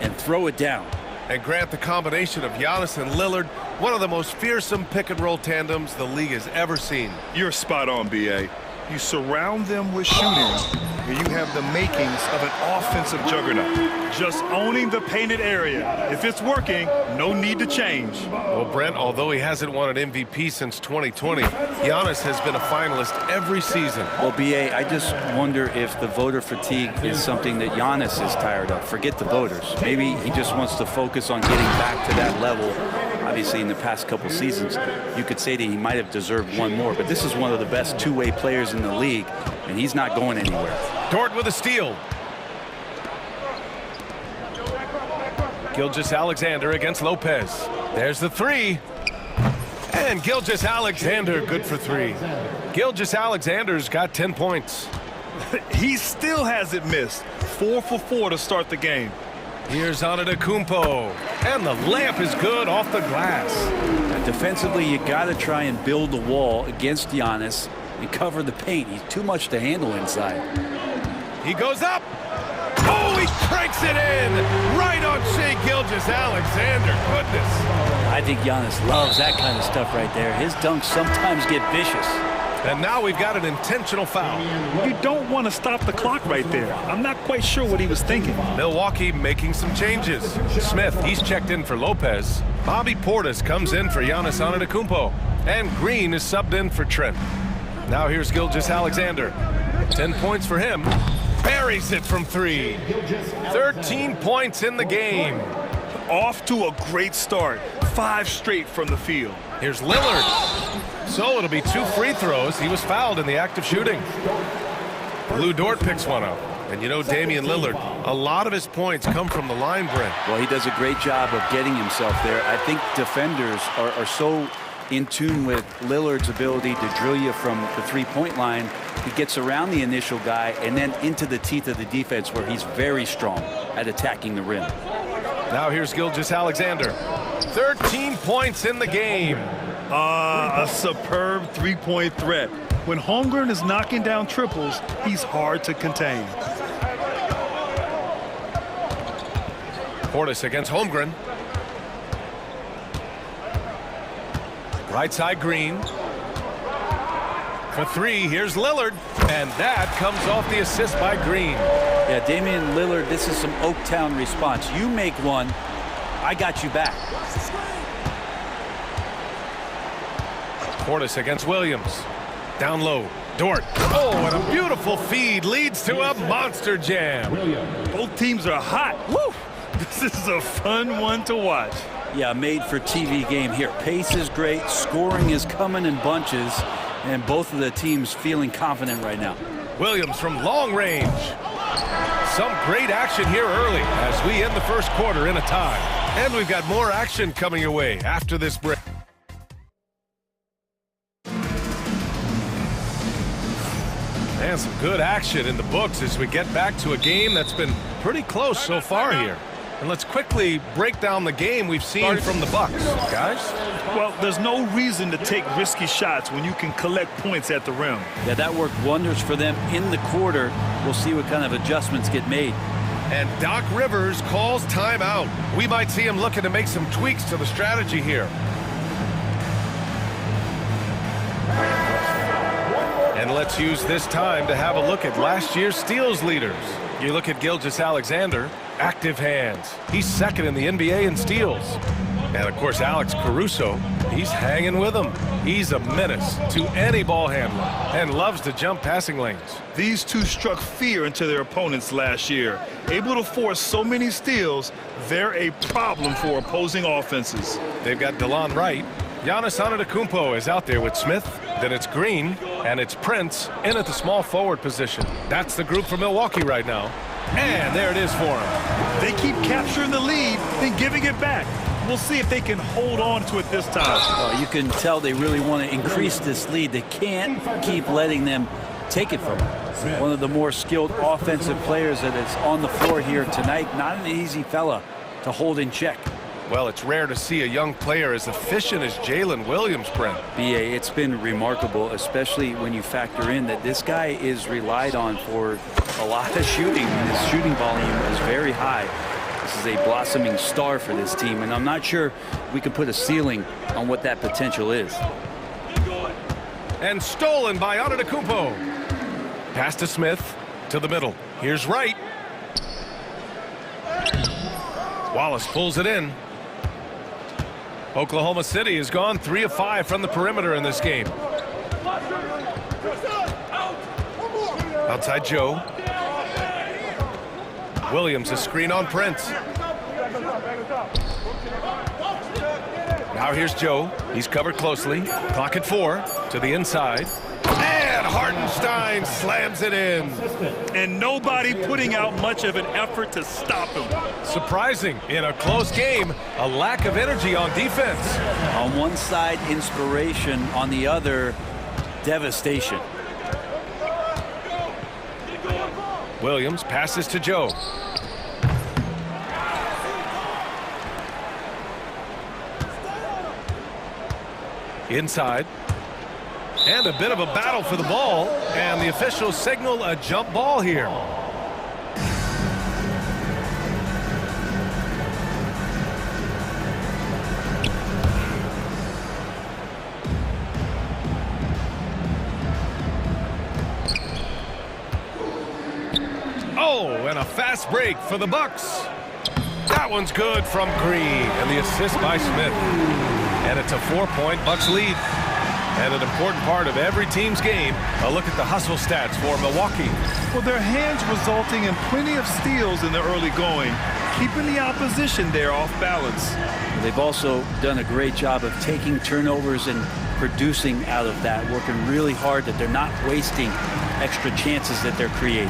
and throw it down. And Grant, the combination of Giannis and Lillard, one of the most fearsome pick-and-roll tandems the league has ever seen. You're spot on, BA. You surround them with shooting, and you have the makings of an offensive juggernaut. Just owning the painted area. If it's working, no need to change. Well, Brent, although he hasn't won an MVP since 2020, Giannis has been a finalist every season. Well, BA, I just wonder if the voter fatigue is something that Giannis is tired of. Forget the voters. Maybe he just wants to focus on getting back to that level. Obviously, in the past couple seasons, you could say that he might have deserved one more, but this is one of the best two-way players in the league, and he's not going anywhere. Dort with a steal. Gilgeous-Alexander against Lopez. There's the 3. And Gilgeous-Alexander good for 3. Gilgeous-Alexander's got 10 points. He still hasn't missed. 4 for 4 to start the game. Here's Antetokounmpo. And the layup is good off the glass. Defensively, you got to try and build the wall against Giannis and cover the paint. He's too much to handle inside. He goes up. Oh, he cranks it in. Right on Shea Gilgeous-Alexander. Goodness. I think Giannis loves that kind of stuff right there. His dunks sometimes get vicious. And now we've got an intentional foul. You don't want to stop the clock right there. I'm not quite sure what he was thinking. Milwaukee making some changes. Smith, he's checked in for Lopez. Bobby Portis comes in for Giannis Antetokounmpo. And Green is subbed in for Trent. Now here's Gilgeous-Alexander. 10 points for him. Buries it from 3. 13 points in the game. Off to a great start. 5 straight from the field. Here's Lillard. So it'll be 2 free throws. He was fouled in the act of shooting. Lou Dort picks one up. And you know Damian Lillard, a lot of his points come from the line, Brent. Well, he does a great job of getting himself there. I think defenders are so in tune with Lillard's ability to drill you from the three-point line. He gets around the initial guy and then into the teeth of the defense where he's very strong at attacking the rim. Now here's Gilgeous-Alexander. 13 points in the game. A superb three-point threat. When Holmgren is knocking down triples, he's hard to contain. Portis against Holmgren. Right side Green. For 3, here's Lillard. And that comes off the assist by Green. Yeah, Damian Lillard, this is some Oaktown response. You make one, I got you back. Portis against Williams. Down low. Dort. Oh, and a beautiful feed leads to a monster jam. Both teams are hot. Woo! This is a fun one to watch. Yeah, made for TV game here. Pace is great, scoring is coming in bunches, and both of the teams feeling confident right now. Williams from long range. Some great action here early as we end the first quarter in a tie. And we've got more action coming your way after this break. And some good action in the books as we get back to a game that's been pretty close so far here. And let's quickly break down the game we've seen from the Bucks, guys. Well, there's no reason to take risky shots when you can collect points at the rim. Yeah, that worked wonders for them in the quarter. We'll see what kind of adjustments get made. And Doc Rivers calls timeout. We might see him looking to make some tweaks to the strategy here. And let's use this time to have a look at last year's steals leaders. You look at Gilgeous-Alexander, active hands. He's second in the NBA in steals. And, of course, Alex Caruso, he's hanging with him. He's a menace to any ball handler and loves to jump passing lanes. These two struck fear into their opponents last year. Able to force so many steals, they're a problem for opposing offenses. They've got DeLon Wright. Giannis Antetokounmpo is out there with Smith. Then it's Green, and it's Prince in at the small forward position. That's the group for Milwaukee right now. And there it is for them. They keep capturing the lead, then giving it back. We'll see if they can hold on to it this time. Oh, you can tell they really want to increase this lead. They can't keep letting them take it from them. One of the more skilled offensive players that is on the floor here tonight. Not an easy fella to hold in check. Well, it's rare to see a young player as efficient as Jalen Williams, Brent. B.A., it's been remarkable, especially when you factor in that this guy is relied on for a lot of shooting. His shooting volume is very high. This is a blossoming star for this team, and I'm not sure we can put a ceiling on what that potential is. And stolen by Antetokounmpo. Pass to Smith, to the middle. Here's Wright. Wallace pulls it in. Oklahoma City has gone 3 of 5 from the perimeter in this game. Outside Joe. Williams a screen on Prince. Now here's Joe. He's covered closely. Clock at 4 to the inside. And Hartenstein slams it in. And nobody putting out much of an effort to stop him. Surprising in a close game, a lack of energy on defense. On one side, inspiration. On the other, devastation. Williams passes to Joe. Inside. And a bit of a battle for the ball. And the officials signal a jump ball here. Oh, and a fast break for the Bucks. That one's good from Green. And the assist by Smith. And it's a 4-point Bucks lead. And an important part of every team's game, a look at the hustle stats for Milwaukee. Well, their hands resulting in plenty of steals in the early going, keeping the opposition there off balance. They've also done a great job of taking turnovers and producing out of that, working really hard that they're not wasting extra chances that they're creating.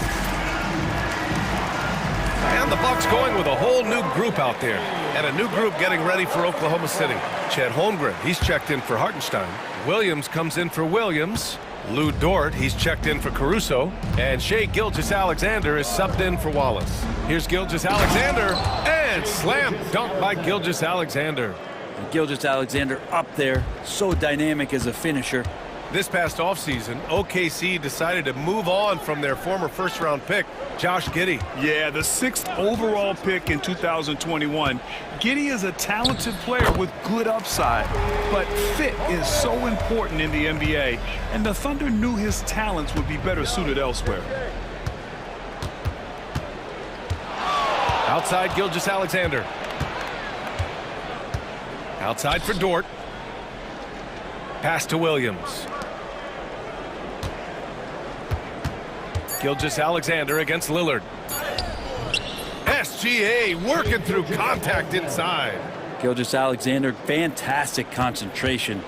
And the Bucks going with a whole new group out there. And a new group getting ready for Oklahoma City. Chet Holmgren, he's checked in for Hartenstein. Williams comes in for Williams. Lou Dort, he's checked in for Caruso. And Shai Gilgeous-Alexander is subbed in for Wallace. Here's Gilgeous-Alexander, and slam dunk by Gilgeous-Alexander. Gilgeous-Alexander up there, so dynamic as a finisher. This past offseason, OKC decided to move on from their former first-round pick, Josh Giddey. Yeah, the 6th overall pick in 2021. Giddey is a talented player with good upside, but fit is so important in the NBA, and the Thunder knew his talents would be better suited elsewhere. Outside Gilgeous-Alexander. Outside for Dort. Pass to Williams. Gilgeous-Alexander against Lillard. SGA working through contact inside. Gilgeous-Alexander, fantastic concentration.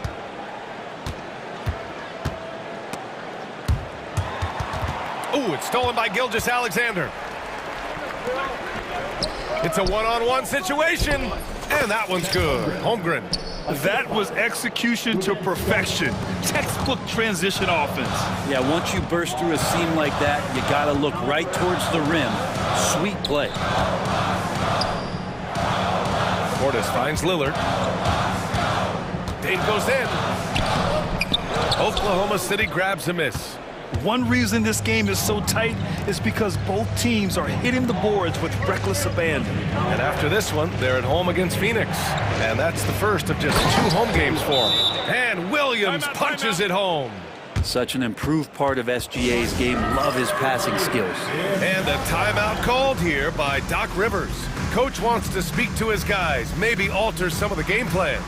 Ooh, it's stolen by Gilgeous-Alexander. It's a one-on-one situation, and that one's good. Holmgren. That was execution to perfection. Textbook transition offense. Yeah, once you burst through a seam like that, you got to look right towards the rim. Sweet play. Portis finds Lillard. Dave goes in. Oklahoma City grabs a miss. One reason this game is so tight is because both teams are hitting the boards with reckless abandon. And after this one, they're at home against Phoenix. And that's the first of just 2 home games for them. And Williams punches it home. Such an improved part of SGA's game. Love his passing skills. And a timeout called here by Doc Rivers. Coach wants to speak to his guys, maybe alter some of the game plan.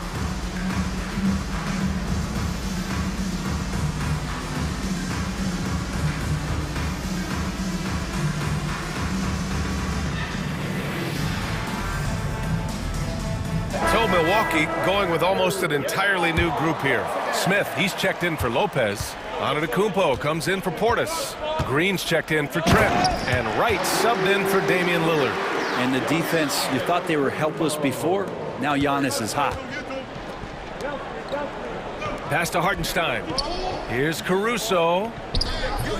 So Milwaukee going with almost an entirely new group here. Smith, he's checked in for Lopez. Antetokounmpo comes in for Portis. Green's checked in for Trent. And Wright subbed in for Damian Lillard. And the defense, you thought they were helpless before. Now Giannis is hot. Pass to Hartenstein. Here's Caruso.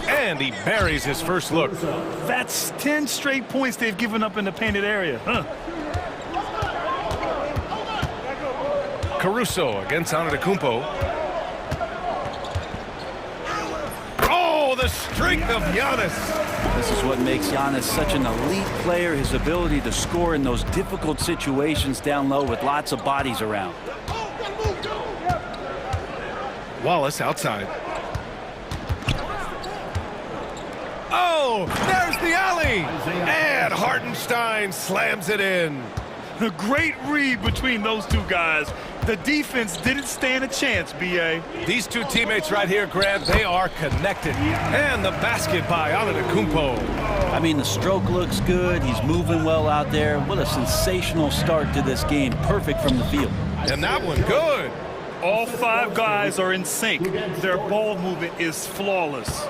And he buries his first look. That's 10 straight points they've given up in the painted area. Caruso against Antetokounmpo. Oh, the strength of Giannis. This is what makes Giannis such an elite player, his ability to score in those difficult situations down low with lots of bodies around. Wallace outside. Oh, there's the alley. And Hartenstein slams it in. A great read between those two guys. The defense didn't stand a chance, B.A. These two teammates right here, Grant, they are connected. And the basket by Antetokounmpo. I mean, the stroke looks good. He's moving well out there. What a sensational start to this game. Perfect from the field. And that one good. All 5 guys are in sync. Their ball movement is flawless.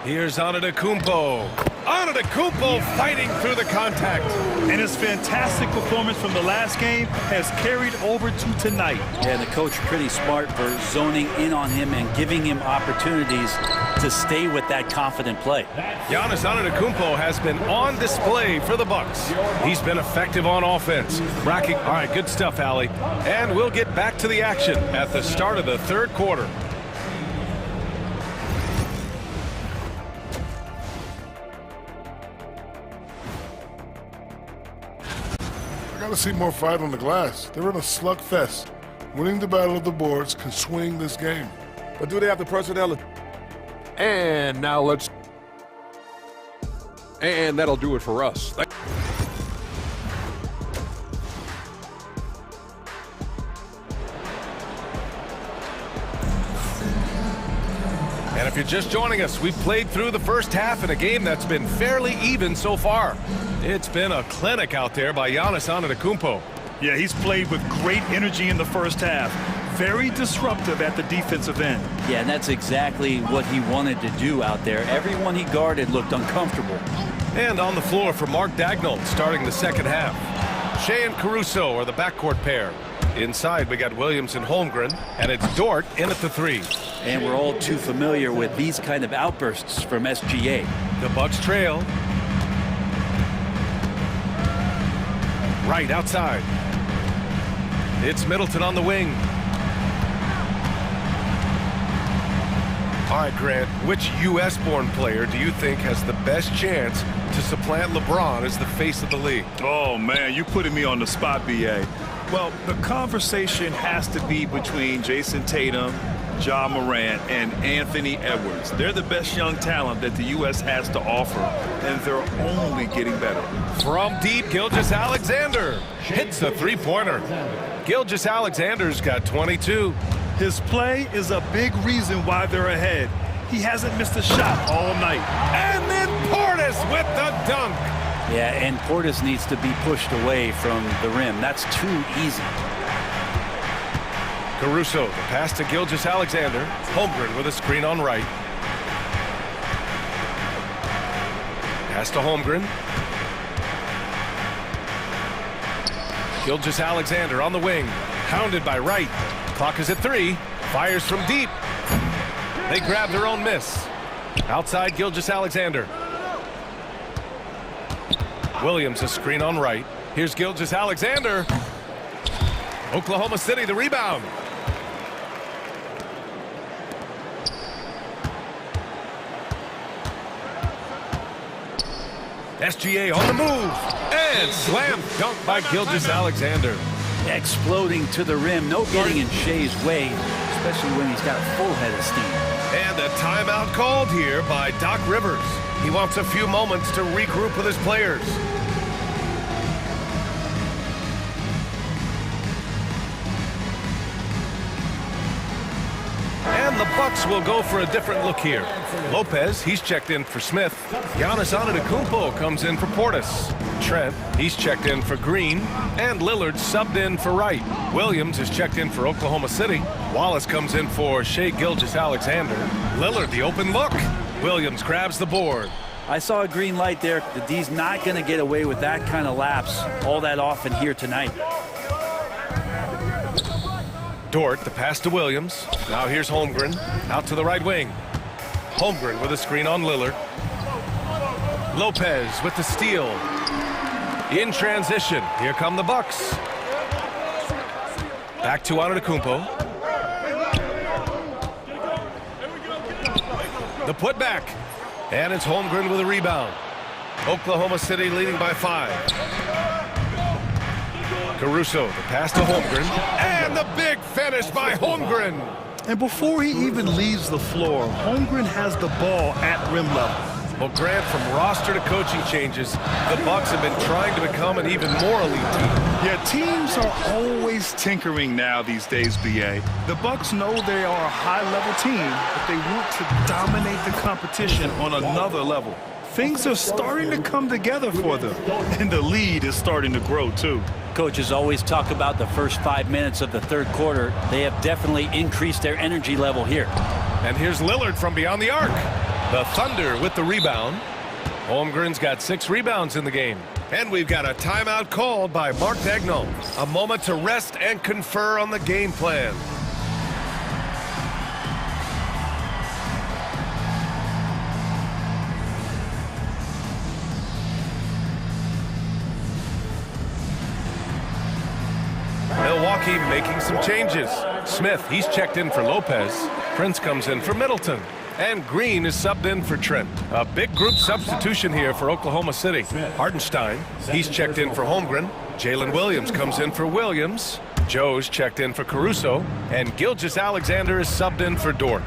Here's Antetokounmpo. Antetokounmpo fighting through the contact. And his fantastic performance from the last game has carried over to tonight. Yeah, the coach pretty smart for zoning in on him and giving him opportunities to stay with that confident play. Giannis Antetokounmpo has been on display for the Bucks. He's been effective on offense. Racking. All right, good stuff, Allie. And we'll get back to the action at the start of the 3rd quarter. I gotta see more fight on the glass. They're in a slugfest. Winning the battle of the boards can swing this game. But do they have the personnel? And now let's... And that'll do it for us. And if you're just joining us, we've played through the first half in a game that's been fairly even so far. It's been a clinic out there by Giannis Antetokounmpo. Yeah, he's played with great energy in the first half. Very disruptive at the defensive end. Yeah, and that's exactly what he wanted to do out there. Everyone he guarded looked uncomfortable. And on the floor for Mark Daigneault starting the second half. Shea and Caruso are the backcourt pair. Inside, we got Williams and Holmgren, and it's Dort in at the 3. And we're all too familiar with these kind of outbursts from SGA. The Bucks trail. Right outside. It's Middleton on the wing. All right, Grant, which U.S.-born player do you think has the best chance to supplant LeBron as the face of the league? Oh, man, you're putting me on the spot, B.A. Well, the conversation has to be between Jason Tatum, Ja Morant, and Anthony Edwards. They're the best young talent that the U.S. has to offer, and they're only getting better. From deep, Gilgeous-Alexander hits a three-pointer. Gilgeous-Alexander's got 22. His play is a big reason why they're ahead. He hasn't missed a shot all night. And then Portis with the dunk. Yeah, and Portis needs to be pushed away from the rim. That's too easy. Caruso, the pass to Gilgeous-Alexander. Holmgren with a screen on right. Pass to Holmgren. Gilgeous-Alexander on the wing. Hounded by Wright. Clock is at 3. Fires from deep. They grab their own miss. Outside Gilgeous-Alexander. Williams a screen on right. Here's Gilgeous-Alexander. Oklahoma City the rebound. SGA on the move. And slam dunk by Gilgeous-Alexander. Exploding to the rim. No getting in Shea's way, especially when he's got a full head of steam. And a timeout called here by Doc Rivers. He wants a few moments to regroup with his players. And the Bucks will go for a different look here. Lopez, he's checked in for Smith. Giannis Antetokounmpo comes in for Portis. Trent, he's checked in for Green. And Lillard subbed in for Wright. Williams is checked in for Oklahoma City. Wallace comes in for Shea Gilgeous-Alexander. Lillard, the open look. Williams grabs the board. I saw a green light there. The D's not going to get away with that kind of lapse all that often here tonight. Dort, the pass to Williams. Now here's Holmgren, out to the right wing. Holmgren with a screen on Lillard. Lopez with the steal. In transition, here come the Bucks. Back to Antetokounmpo. The putback. And it's Holmgren with a rebound. Oklahoma City leading by 5. Caruso, the pass to Holmgren. And the big finish by Holmgren. And before he even leaves the floor, Holmgren has the ball at rim level. Well, Grant, from roster to coaching changes, the Bucks have been trying to become an even more elite team. Yeah, teams are always tinkering now these days, B.A. The Bucks know they are a high-level team, but they want to dominate the competition on another level. Things are starting to come together for them, and the lead is starting to grow, too. Coaches always talk about the first 5 minutes of the third quarter. They have definitely increased their energy level here. And here's Lillard from beyond the arc. The Thunder with the rebound. Holmgren's got 6 rebounds in the game. And we've got a timeout called by Mark Daigneault. A moment to rest and confer on the game plan. Milwaukee making some changes. Smith, he's checked in for Lopez. Prince comes in for Middleton. And Green is subbed in for Trent. A big group substitution here for Oklahoma City. Hartenstein, he's checked in for Holmgren. Jalen Williams comes in for Williams. Joe's checked in for Caruso. And Gilgeous-Alexander is subbed in for Dort.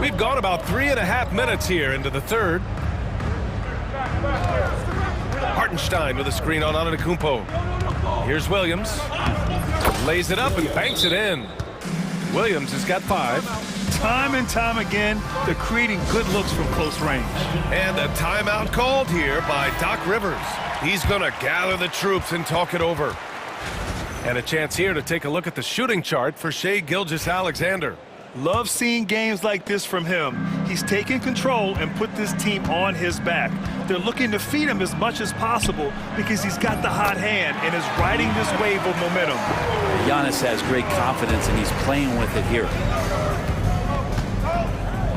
We've gone about 3.5 minutes here into the third. Hartenstein with a screen on Antetokounmpo. Here's Williams. Lays it up and banks it in. Williams has got 5. Time and time again, they're creating good looks from close range. And a timeout called here by Doc Rivers. He's going to gather the troops and talk it over. And a chance here to take a look at the shooting chart for Shai Gilgeous-Alexander. Love seeing games like this from him. He's taken control and put this team on his back. They're looking to feed him as much as possible because he's got the hot hand and is riding this wave of momentum. Giannis has great confidence and he's playing with it here.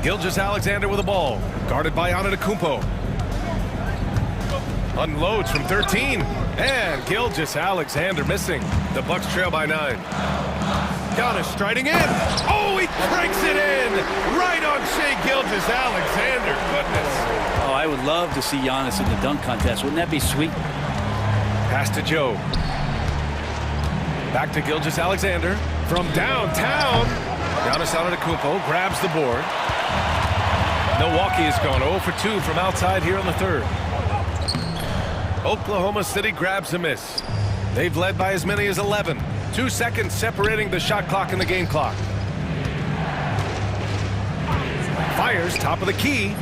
Gilgeous-Alexander with the ball, guarded by Antetokounmpo. Unloads from 13, and Gilgeous-Alexander missing. The Bucks trail by 9. Giannis striding in. Oh, he cranks it in! Right on Shai Gilgeous-Alexander. Goodness. Oh, I would love to see Giannis in the dunk contest. Wouldn't that be sweet? Pass to Joe. Back to Gilgeous-Alexander. From downtown, Giannis Antetokounmpo grabs the board. Milwaukee has gone 0 for 2 from outside here in the third. Oklahoma City grabs a miss. They've led by as many as 11. 2 seconds separating the shot clock and the game clock. Fires top of the key.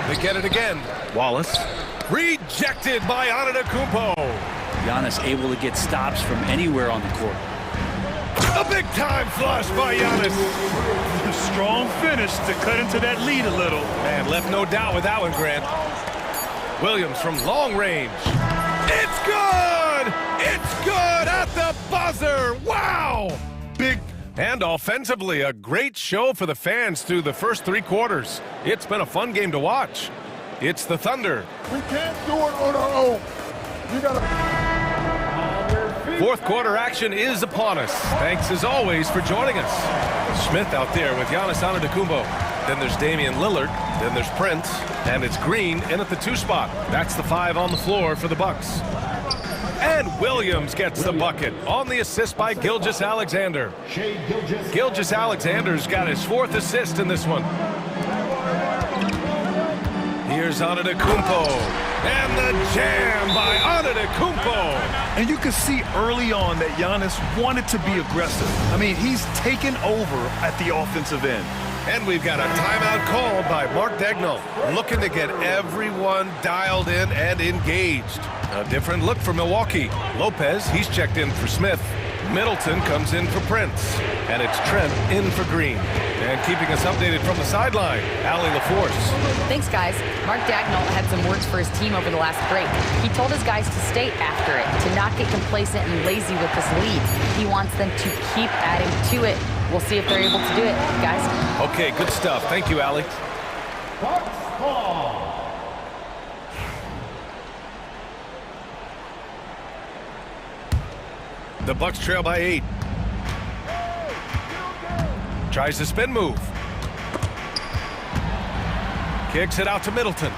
They get it again. Wallace. Rejected by Antetokounmpo. Giannis able to get stops from anywhere on the court. A big-time flush by Giannis. A strong finish to cut into that lead a little. And left no doubt with that one, Grant. Williams from long range. It's good! It's good at the buzzer! Wow! Big. And offensively, a great show for the fans through the first 3 quarters. It's been a fun game to watch. It's the Thunder. We can't do it on our own. You gotta... Fourth quarter action is upon us. Thanks as always for joining us. Smith out there with Giannis Antetokounmpo. Then there's Damian Lillard. Then there's Prince. And it's Green in at the 2 spot. That's the 5 on the floor for the Bucks. And Williams gets the bucket on the assist by Gilgeous-Alexander. Gilgeous-Alexander's got his 4th assist in this one. Here's Antetokounmpo. And the jam by Antetokounmpo. And you can see early on that Giannis wanted to be aggressive. I mean, he's taken over at the offensive end. And we've got a timeout called by Mark Daigneault, looking to get everyone dialed in and engaged. A different look for Milwaukee. Lopez, he's checked in for Smith. Middleton comes in for Prince. And it's Trent in for Green. And keeping us updated from the sideline, Allie LaForce. Thanks, guys. Mark Daigneault had some words for his team over the last break. He told his guys to stay after it, to not get complacent and lazy with this lead. He wants them to keep adding to it. We'll see if they're able to do it, guys. Okay, good stuff. Thank you, Allie. The Bucks trail by 8. Tries the spin move. Kicks it out to Middleton.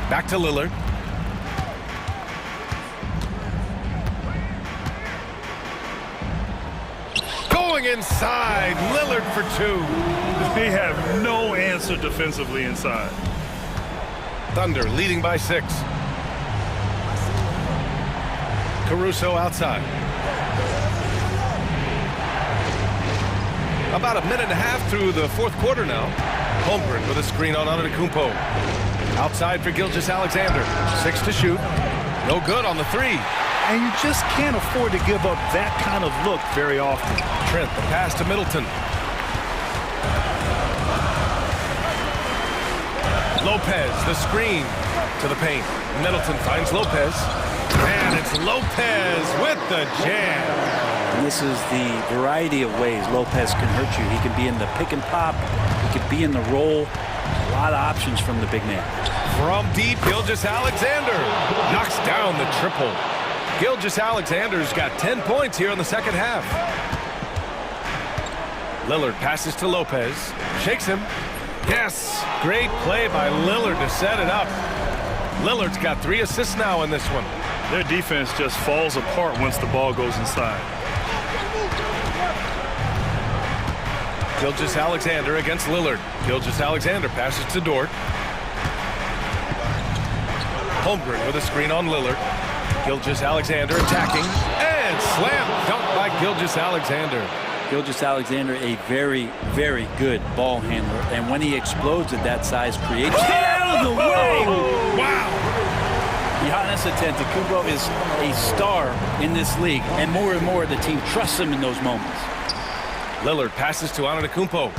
Back to Lillard. Going inside. Lillard for 2. They have no answer defensively inside. Thunder leading by 6. Caruso outside. About a minute and a half through the 4th quarter now. Holmgren with a screen on Antetokounmpo. Outside for Gilgeous-Alexander. 6 to shoot. No good on the 3. And you just can't afford to give up that kind of look very often. Trent, the pass to Middleton. Lopez, the screen to the paint. Middleton finds Lopez. And it's Lopez with the jam. And this is the variety of ways Lopez can hurt you. He can be in the pick and pop. He can be in the roll. A lot of options from the big man. From deep, Gilgeous-Alexander knocks down the triple. Gilgeous-Alexander's got 10 points here in the second half. Lillard passes to Lopez. Shakes him. Yes! Great play by Lillard to set it up. Lillard's got 3 assists now in this one. Their defense just falls apart once the ball goes inside. Gilgeous-Alexander against Lillard. Gilgeous-Alexander passes to Dort. Holmgren with a screen on Lillard. Gilgeous-Alexander attacking. And slam dunk by Gilgeous-Alexander. Gilgeous-Alexander, a very, very good ball handler. And when he explodes at that size, creates... Get out of the way! Wow! Giannis Antetokounmpo is a star in this league. And more the team trusts him in those moments. Lillard passes to Antetokounmpo.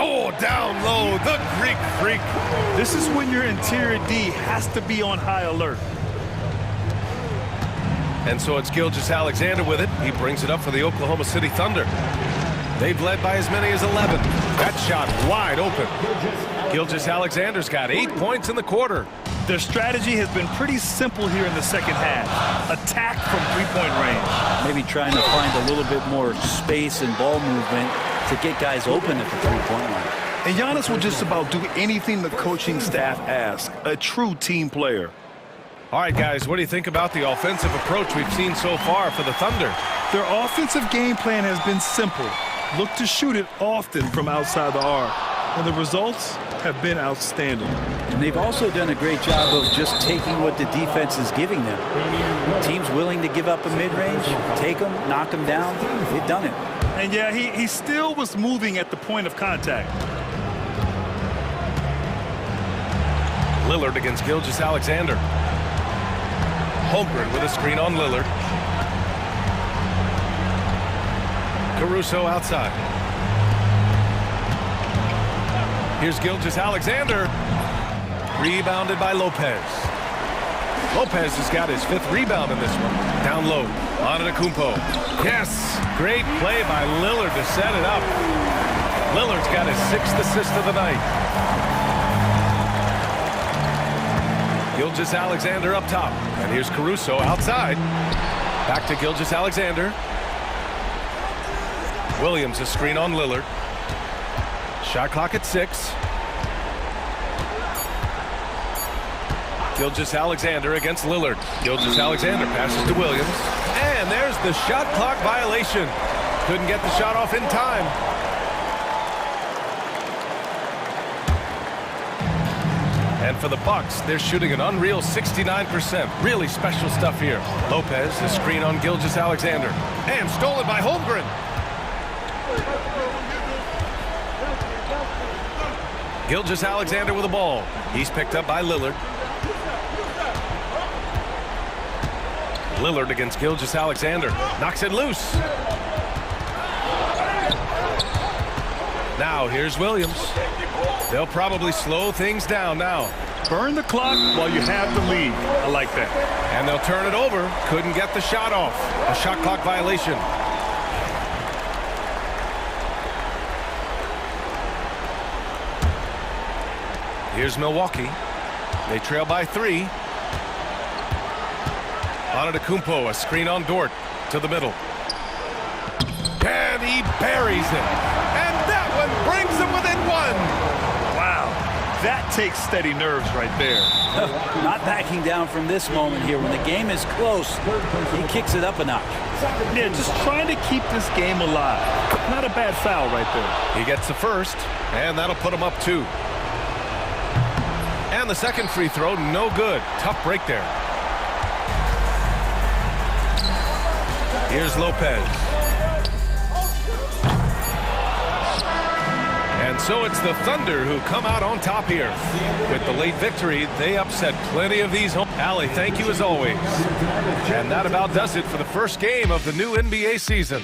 Oh, down low, the Greek freak. This is when your interior D has to be on high alert. And so it's Gilgeous-Alexander with it. He brings it up for the Oklahoma City Thunder. They've led by as many as 11. That shot wide open. Gilgeous-Alexander's got 8 points in the quarter. Their strategy has been pretty simple here in the second half. Attack from three-point range. Maybe trying to find a little bit more space and ball movement to get guys open at the three-point line. And Giannis will just about do anything the coaching staff asks. A true team player. All right, guys, what do you think about the offensive approach we've seen so far for the Thunder? Their offensive game plan has been simple. Look to shoot it often from outside the arc. And the results have been outstanding. And they've also done a great job of just taking what the defense is giving them. Teams willing to give up a mid-range, take them, knock them down. They've done it. And yeah, he still was moving at the point of contact. Lillard against Gilgeous-Alexander. Holmgren with a screen on Lillard. Caruso outside. Here's Gilgeous-Alexander. Rebounded by Lopez. Lopez has got his 5th rebound in this one. Down low. Antetokounmpo. Yes! Great play by Lillard to set it up. Lillard's got his 6th assist of the night. Gilgeous-Alexander up top. And here's Caruso outside. Back to Gilgeous-Alexander. Williams a screen on Lillard. Shot clock at 6. Gilgeous-Alexander against Lillard. Gilgeous-Alexander passes to Williams. And there's the shot clock violation. Couldn't get the shot off in time. And for the Bucks, they're shooting an unreal 69%. Really special stuff here. Lopez, the screen on Gilgeous-Alexander. And stolen by Holmgren. Gilgeous-Alexander with the ball. He's picked up by Lillard. Lillard against Gilgeous-Alexander. Knocks it loose. Now here's Williams. They'll probably slow things down now. Burn the clock while you have the lead. I like that. And they'll turn it over. Couldn't get the shot off. A shot clock violation. Here's Milwaukee. They trail by 3. Antetokounmpo, a screen on Dort to the middle. And he buries it. And that one brings them within 1. Wow. That takes steady nerves right there. Not backing down from this moment here. When the game is close, he kicks it up a notch. Yeah, just trying to keep this game alive. Not a bad foul right there. He gets the first, and that'll put him up 2. And the second free throw, no good. Tough break there. Here's Lopez. And so it's the Thunder who come out on top here. With the late victory, they upset plenty of these home. Allie, thank you as always. And that about does it for the first game of the new NBA season.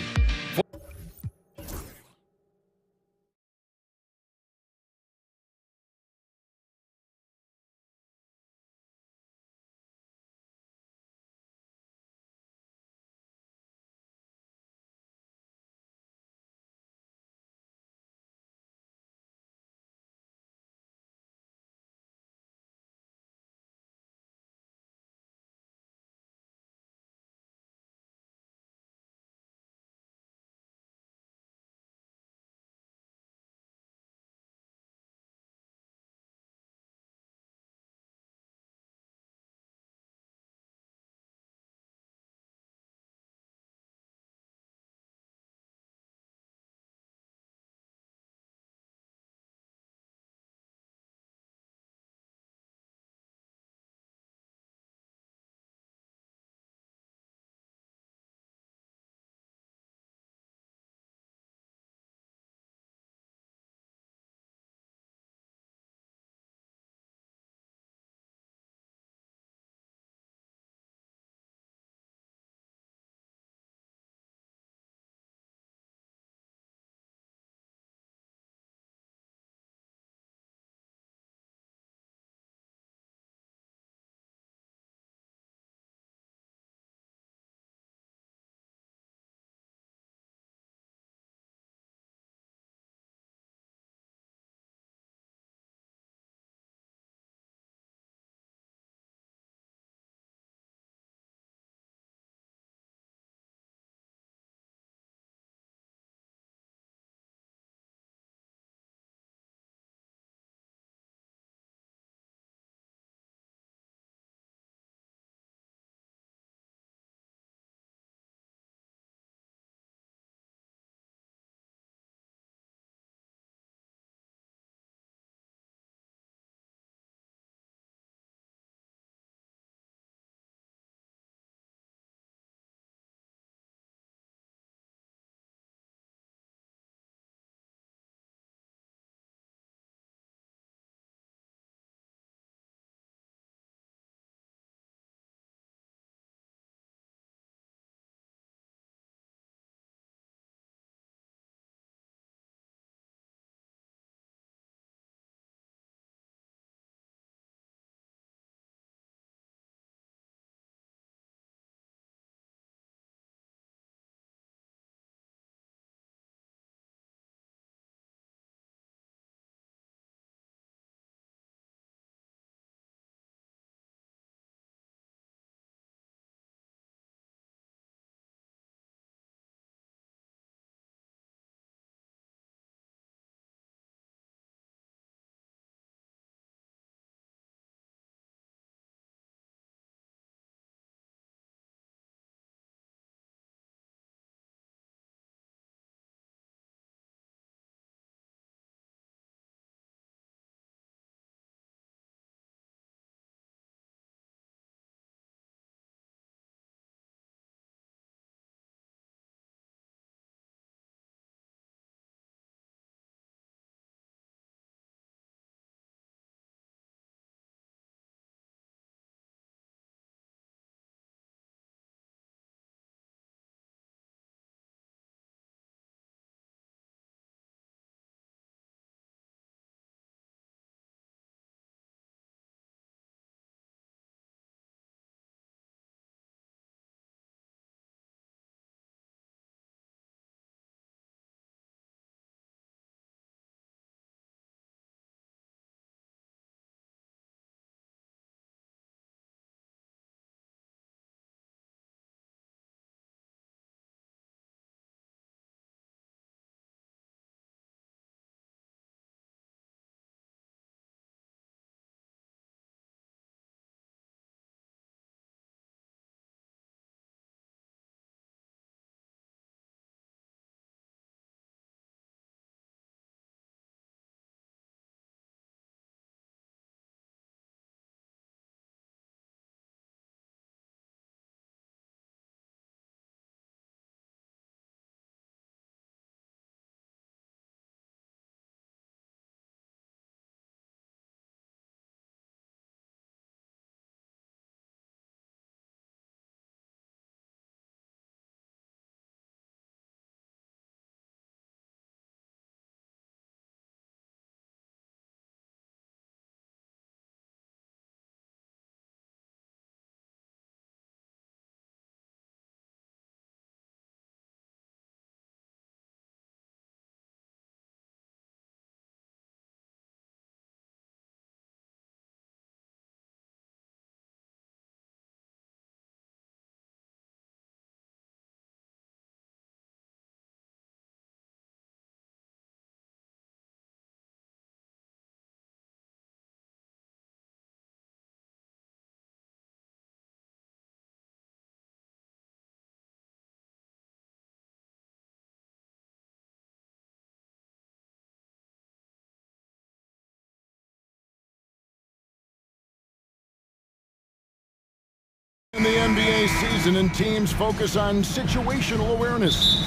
In the NBA season, and teams focus on situational awareness.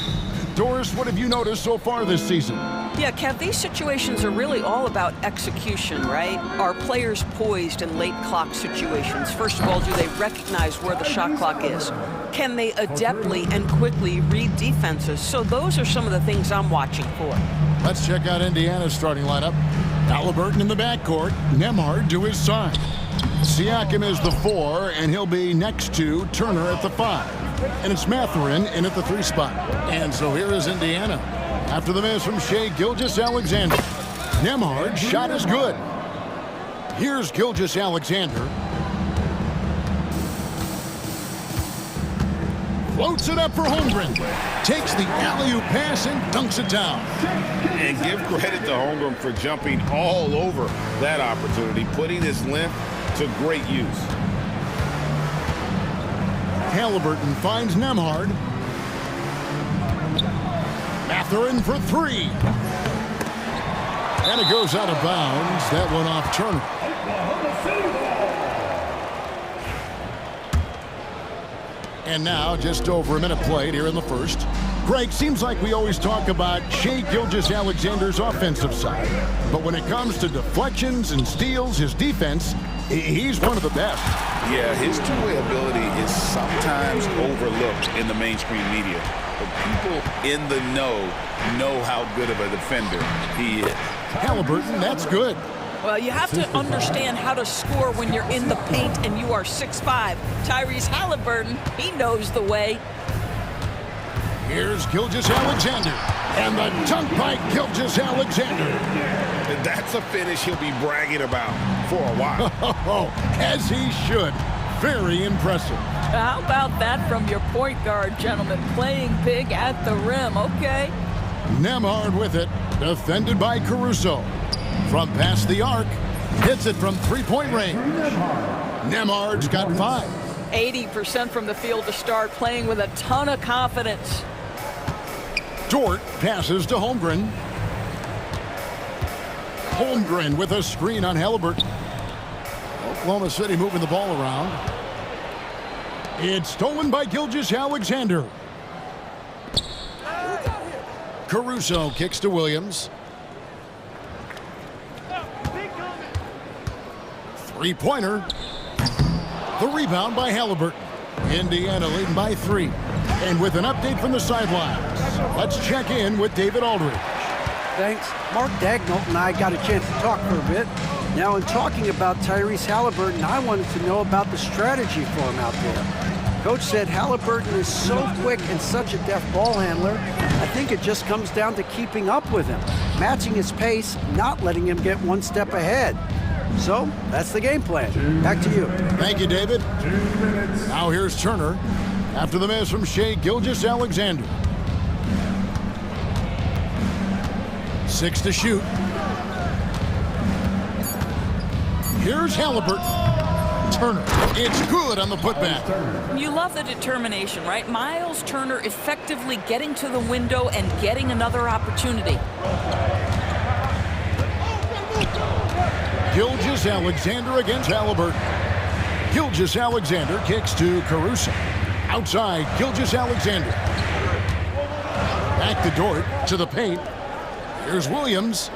Doris, what have you noticed so far this season? Yeah, Kev, these situations are really all about execution, right? Are players poised in late clock situations? First of all, do they recognize where the shot clock is? Can they adeptly and quickly read defenses? So those are some of the things I'm watching for. Let's check out Indiana's starting lineup. Halliburton in the backcourt, Nembhard to his side. Siakam is the 4, and he'll be next to Turner at the 5. And it's Mathurin in at the 3 spot. And so here is Indiana. After the miss from Shai Gilgeous-Alexander. Nembhard's shot is good. Here's Gilgeous-Alexander. Floats it up for Holmgren. Takes the alley-oop pass and dunks it down. And give credit to Holmgren for jumping all over that opportunity, putting his length to great use. Halliburton finds Nembhard. Mathurin for 3. And it goes out of bounds. That one off Turner. And now, just over a minute played here in the first. Greg, seems like we always talk about Shai Gilgeous-Alexander's offensive side. But when it comes to deflections and steals, his defense, he's one of the best. Yeah, his two-way ability is sometimes overlooked in the mainstream media. But people in the know how good of a defender he is. Halliburton, that's good. Well, you have to understand how to score when you're in the paint and you are 6'5". Tyrese Halliburton, he knows the way. Here's Gilgeous-Alexander. And the dunk by Gilgeous-Alexander. That's a finish he'll be bragging about for a while. As he should. Very impressive. How about that from your point guard, gentlemen? Playing big at the rim, okay? Nembhard with it. Defended by Caruso. From past the arc. Hits it from three-point range. Nembhard's got 5. 80% from the field to start, playing with a ton of confidence. Dort passes to Holmgren. Holmgren with a screen on Halliburton. Oklahoma City moving the ball around. It's stolen by Gilgeous-Alexander. Caruso kicks to Williams. Three-pointer. The rebound by Halliburton. Indiana leading by 3. And with an update from the sidelines, let's check in with David Aldridge. Thanks. Mark Dagnall and I got a chance to talk for a bit. Now, in talking about Tyrese Halliburton, I wanted to know about the strategy for him out there. Coach said Halliburton is so quick and such a deft ball handler, I think it just comes down to keeping up with him, matching his pace, not letting him get one step ahead. So, that's the game plan. Back to you. Thank you, David. Now here's Turner after the miss from Shai Gilgeous-Alexander. 6 to shoot. Here's Halliburton. Turner. It's good on the putback. You love the determination, right? Miles Turner effectively getting to the window and getting another opportunity. Gilgeous-Alexander against Halliburton. Gilgeous-Alexander kicks to Caruso. Outside, Gilgeous-Alexander. Back to Dort to the paint. Here's Williams.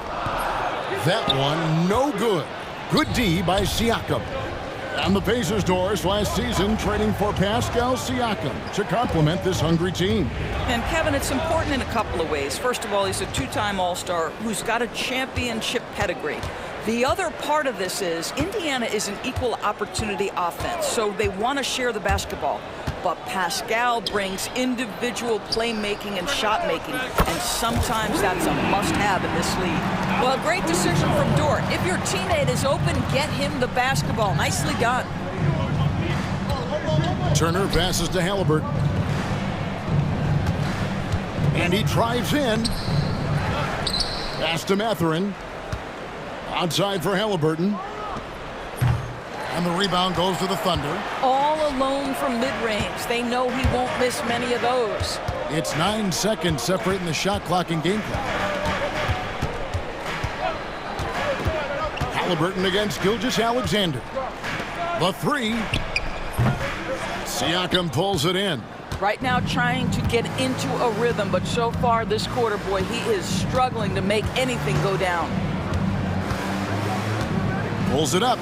That one no good. Good D by Siakam. And the Pacers, Doris, last season trading for Pascal Siakam to complement this hungry team. And Kevin, it's important in a couple of ways. First of all, he's a 2-time All-Star who's got a championship pedigree. The other part of this is Indiana is an equal opportunity offense, so they want to share the basketball. But Pascal brings individual playmaking and shot making, and sometimes that's a must-have in this league. Well, great decision from Dort. If your teammate is open, get him the basketball. Nicely done. Turner passes to Halliburton. And he drives in. Pass to Mathurin. Outside for Halliburton. And the rebound goes to the Thunder. All alone from mid-range. They know he won't miss many of those. It's 9 seconds separating the shot clock and game clock. Halliburton against Gilgeous-Alexander. The 3. Siakam pulls it in. Right now trying to get into a rhythm, but so far this quarter, boy, he is struggling to make anything go down. Pulls it up.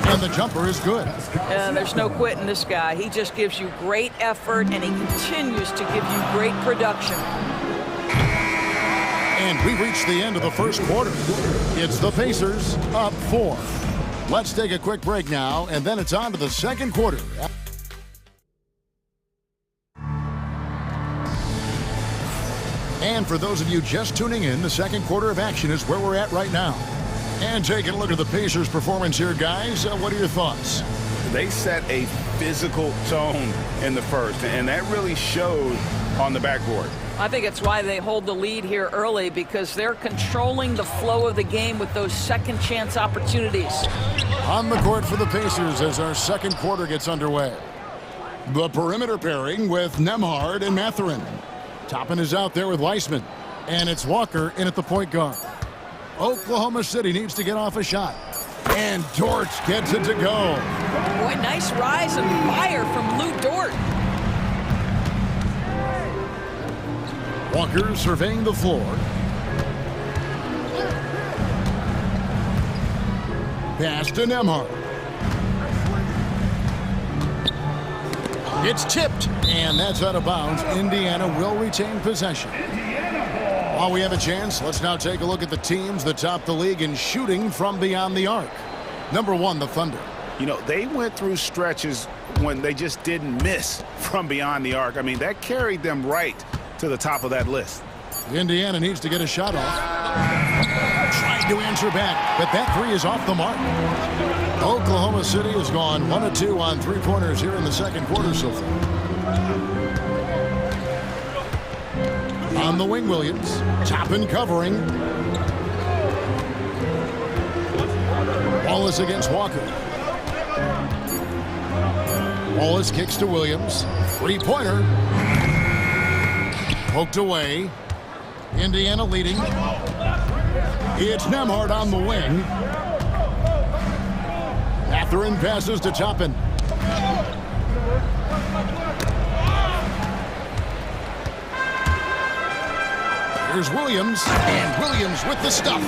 And the jumper is good. And there's no quitting this guy. He just gives you great effort, and he continues to give you great production. And we reach the end of the first quarter. It's the Pacers up 4. Let's take a quick break now, and then it's on to the second quarter. And for those of you just tuning in, the second quarter of action is where we're at right now. And taking a look at the Pacers' performance here, guys. What are your thoughts? They set a physical tone in the first, and that really showed on the backboard. I think it's why they hold the lead here early, because they're controlling the flow of the game with those second chance opportunities. On the court for the Pacers as our second quarter gets underway. The perimeter pairing with Nembhard and Mathurin. Toppin is out there with Weissman. And it's Walker in at the point guard. Oklahoma City needs to get off a shot. And Dort gets it to go. Boy, nice rise and fire from Lou Dort. Walker surveying the floor. Pass to Nembhard. It's tipped, and that's out of bounds. Indiana will retain possession. While we have a chance, let's now take a look at the teams that top the league in shooting from beyond the arc. Number 1, the Thunder. You know, they went through stretches when they just didn't miss from beyond the arc. I mean, that carried them right to the top of that list. Indiana needs to get a shot off. Trying to answer back, but that three is off the mark. Oklahoma City has gone 1 of 2 on three-pointers here in the second quarter so far. On the wing, Williams. Toppin covering. Wallace against Walker. Wallace kicks to Williams. Three-pointer. Poked away. Indiana leading. It's Nembhard on the wing. Mathurin passes to Toppin. Here's Williams, and Williams with the stuff.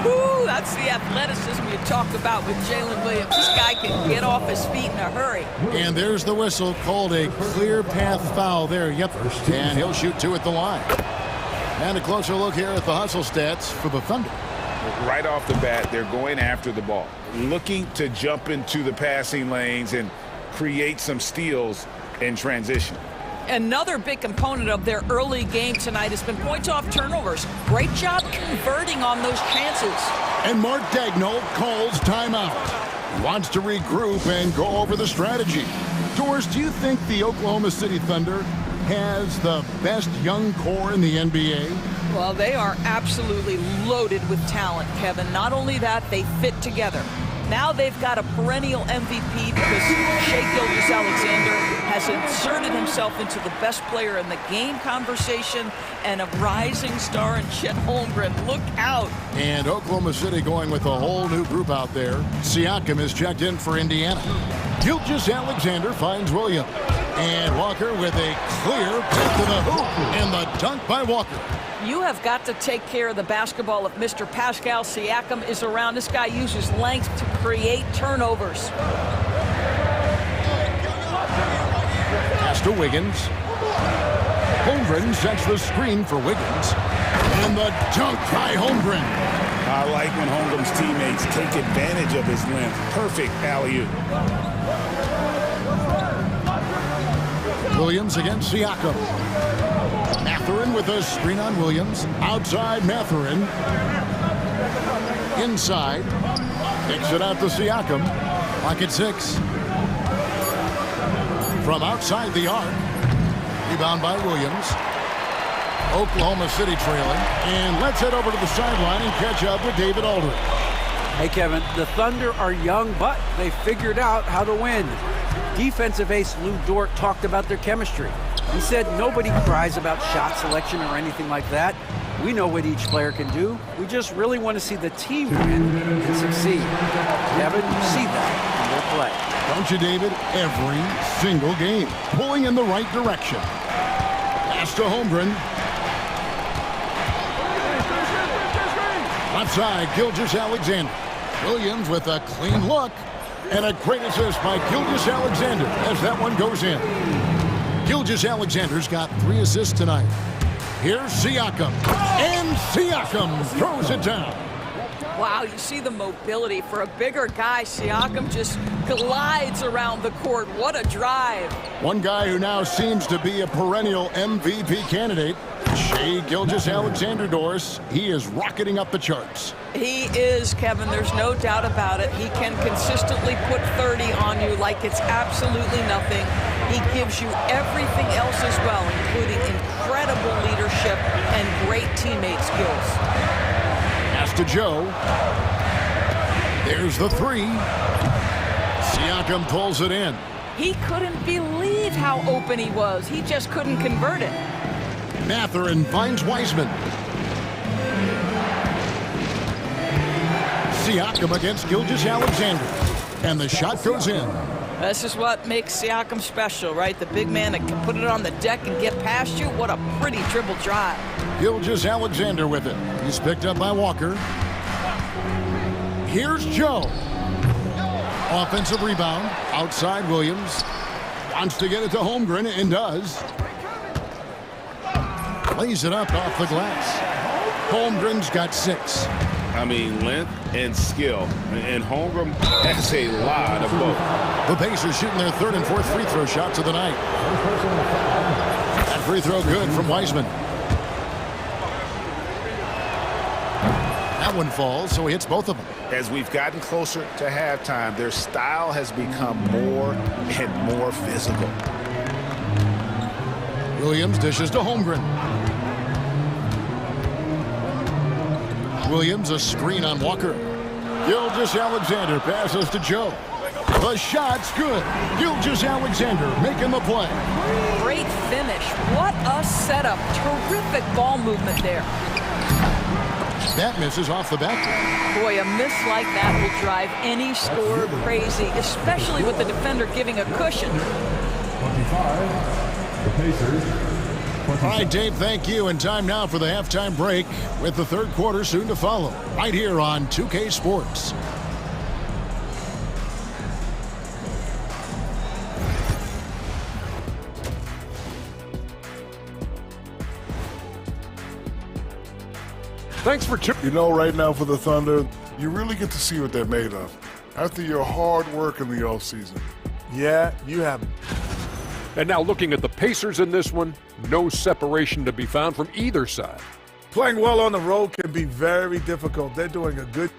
Woo-hoo, that's the athleticism you talk about with Jalen Williams. This guy can get off his feet in a hurry. And there's the whistle, called a clear path foul there. Yep, and he'll shoot 2 at the line. And a closer look here at the hustle stats for the Thunder. Right off the bat, they're going after the ball, looking to jump into the passing lanes and create some steals in transition. Another big component of their early game tonight has been points off turnovers. Great job converting on those chances. And Mark Daigneault calls timeout. He wants to regroup and go over the strategy. Doris, do you think the Oklahoma City Thunder has the best young core in the NBA? Well, they are absolutely loaded with talent, Kevin. Not only that, they fit together. Now they've got a perennial MVP because Shai Gilgeous-Alexander has inserted himself into the best player in the game conversation, and a rising star in Chet Holmgren. Look out. And Oklahoma City going with a whole new group out there. Siakam is checked in for Indiana. Gilgeous-Alexander finds Williams. And Walker with a clear pick to the hoop. And the dunk by Walker. You have got to take care of the basketball if Mr. Pascal Siakam is around. This guy uses length to create turnovers. Pass to Wiggins. Holmgren sets the screen for Wiggins. And the dunk by Holmgren. I like when Holmgren's teammates take advantage of his length. Perfect alley-oop. Williams against Siakam. Mathurin with a screen on Williams. Outside Mathurin. Inside. Kicks it out to Siakam. Clock at 6. From outside the arc. Rebound by Williams. Oklahoma City trailing. And let's head over to the sideline and catch up with David Aldridge. Hey, Kevin, the Thunder are young, but they figured out how to win. Defensive ace Lou Dort talked about their chemistry. He said nobody cries about shot selection or anything like that. We know what each player can do. We just really want to see the team win and succeed. Kevin, you see that in their play. Don't you, David? Every single game. Pulling in the right direction. Pass to Holmgren. Left side, Gilgeous-Alexander. Williams with a clean look. And a great assist by Gilgeous-Alexander as that one goes in. Gilgeous-Alexander's got 3 assists tonight. Here's Siakam. And Siakam throws it down. Wow, you see the mobility for a bigger guy. Siakam just glides around the court. What a drive. One guy who now seems to be a perennial MVP candidate, Shai Gilgeous-Alexander, Doris. He is rocketing up the charts. He is, Kevin. There's no doubt about it. He can consistently put 30 on you like it's absolutely nothing. He gives you everything else as well, including incredible leadership and great teammate skills. Pass to Joe. There's the 3. Siakam pulls it in. He couldn't believe how open he was. He just couldn't convert it. Mathurin finds Wiseman. Siakam against Gilgeous-Alexander. And the shot goes in. This is what makes Siakam special, right? The big man that can put it on the deck and get past you. What a pretty dribble drive. Gilgeous-Alexander with it. He's picked up by Walker. Here's Joe. Offensive rebound. Outside Williams. Wants to get it to Holmgren and does. Lays it up off the glass. Holmgren's got 6. I mean, length and skill. And Holmgren has a lot of both. The Pacers shooting their 3rd and 4th free throw shots of the night. That free throw good from Wiseman. That one falls, so he hits both of them. As we've gotten closer to halftime, their style has become more and more physical. Williams dishes to Holmgren. Williams a screen on Walker. Gilgeous-Alexander passes to Joe. The shot's good. Gilgeous-Alexander making the play. Great finish. What a setup. Terrific ball movement there. That misses off the back. Boy, a miss like that will drive any scorer crazy, especially with the defender giving a cushion. 25, the Pacers. All right, Dave, thank you. And time now for the halftime break with the 3rd quarter soon to follow. Right here on 2K Sports. Thanks for You know, right now for the Thunder, you really get to see what they're made of. After your hard work in the offseason. Yeah, you have. And now looking at the Pacers in this one, no separation to be found from either side. Playing well on the road can be very difficult. They're doing a good.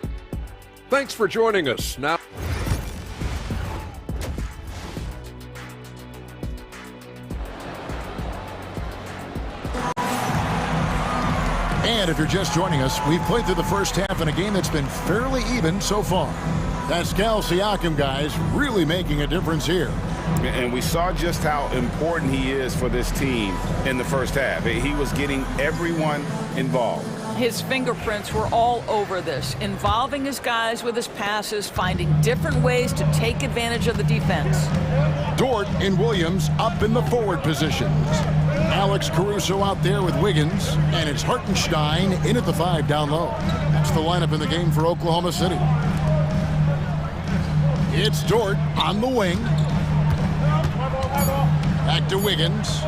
Thanks for joining us. Now. And if you're just joining us, we've played through the first half in a game that's been fairly even so far. Pascal Siakam, guys, really making a difference here. And we saw just how important he is for this team in the first half. He was getting everyone involved. His fingerprints were all over this, involving his guys with his passes, finding different ways to take advantage of the defense. Dort and Williams up in the forward positions. Alex Caruso out there with Wiggins, and it's Hartenstein in at the 5 down low. That's the lineup in the game for Oklahoma City. It's Dort on the wing. Back to Wiggins.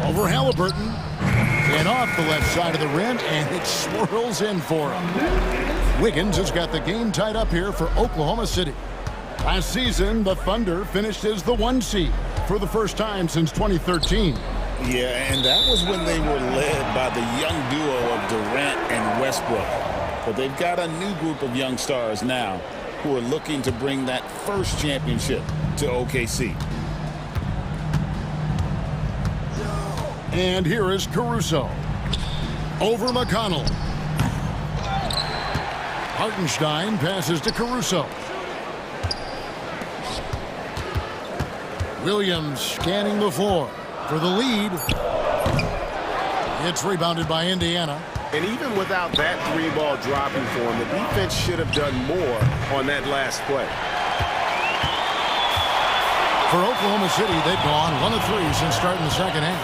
Over Halliburton. And off the left side of the rim, and it swirls in for him. Wiggins has got the game tied up here for Oklahoma City. Last season, the Thunder finished as the 1 seed for the first time since 2013. Yeah, and that was when they were led by the young duo of Durant and Westbrook. But they've got a new group of young stars now who are looking to bring that first championship to OKC. And here is Caruso. Over McConnell. Hartenstein passes to Caruso. Williams scanning the floor for the lead. It's rebounded by Indiana. And even without that 3-ball dropping for him, the defense should have done more on that last play. For Oklahoma City, they've gone 1 of 3 since starting the second half.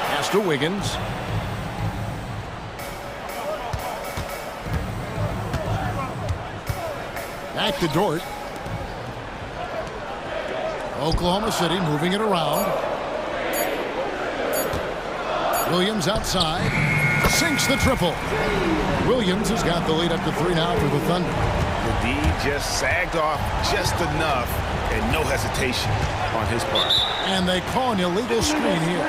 Pass to Wiggins. Back to Dort. Oklahoma City moving it around. Williams outside. Sinks the triple. Williams has got the lead up to 3 now for the Thunder. The D just sagged off just enough and no hesitation on his part. And they call an illegal screen here.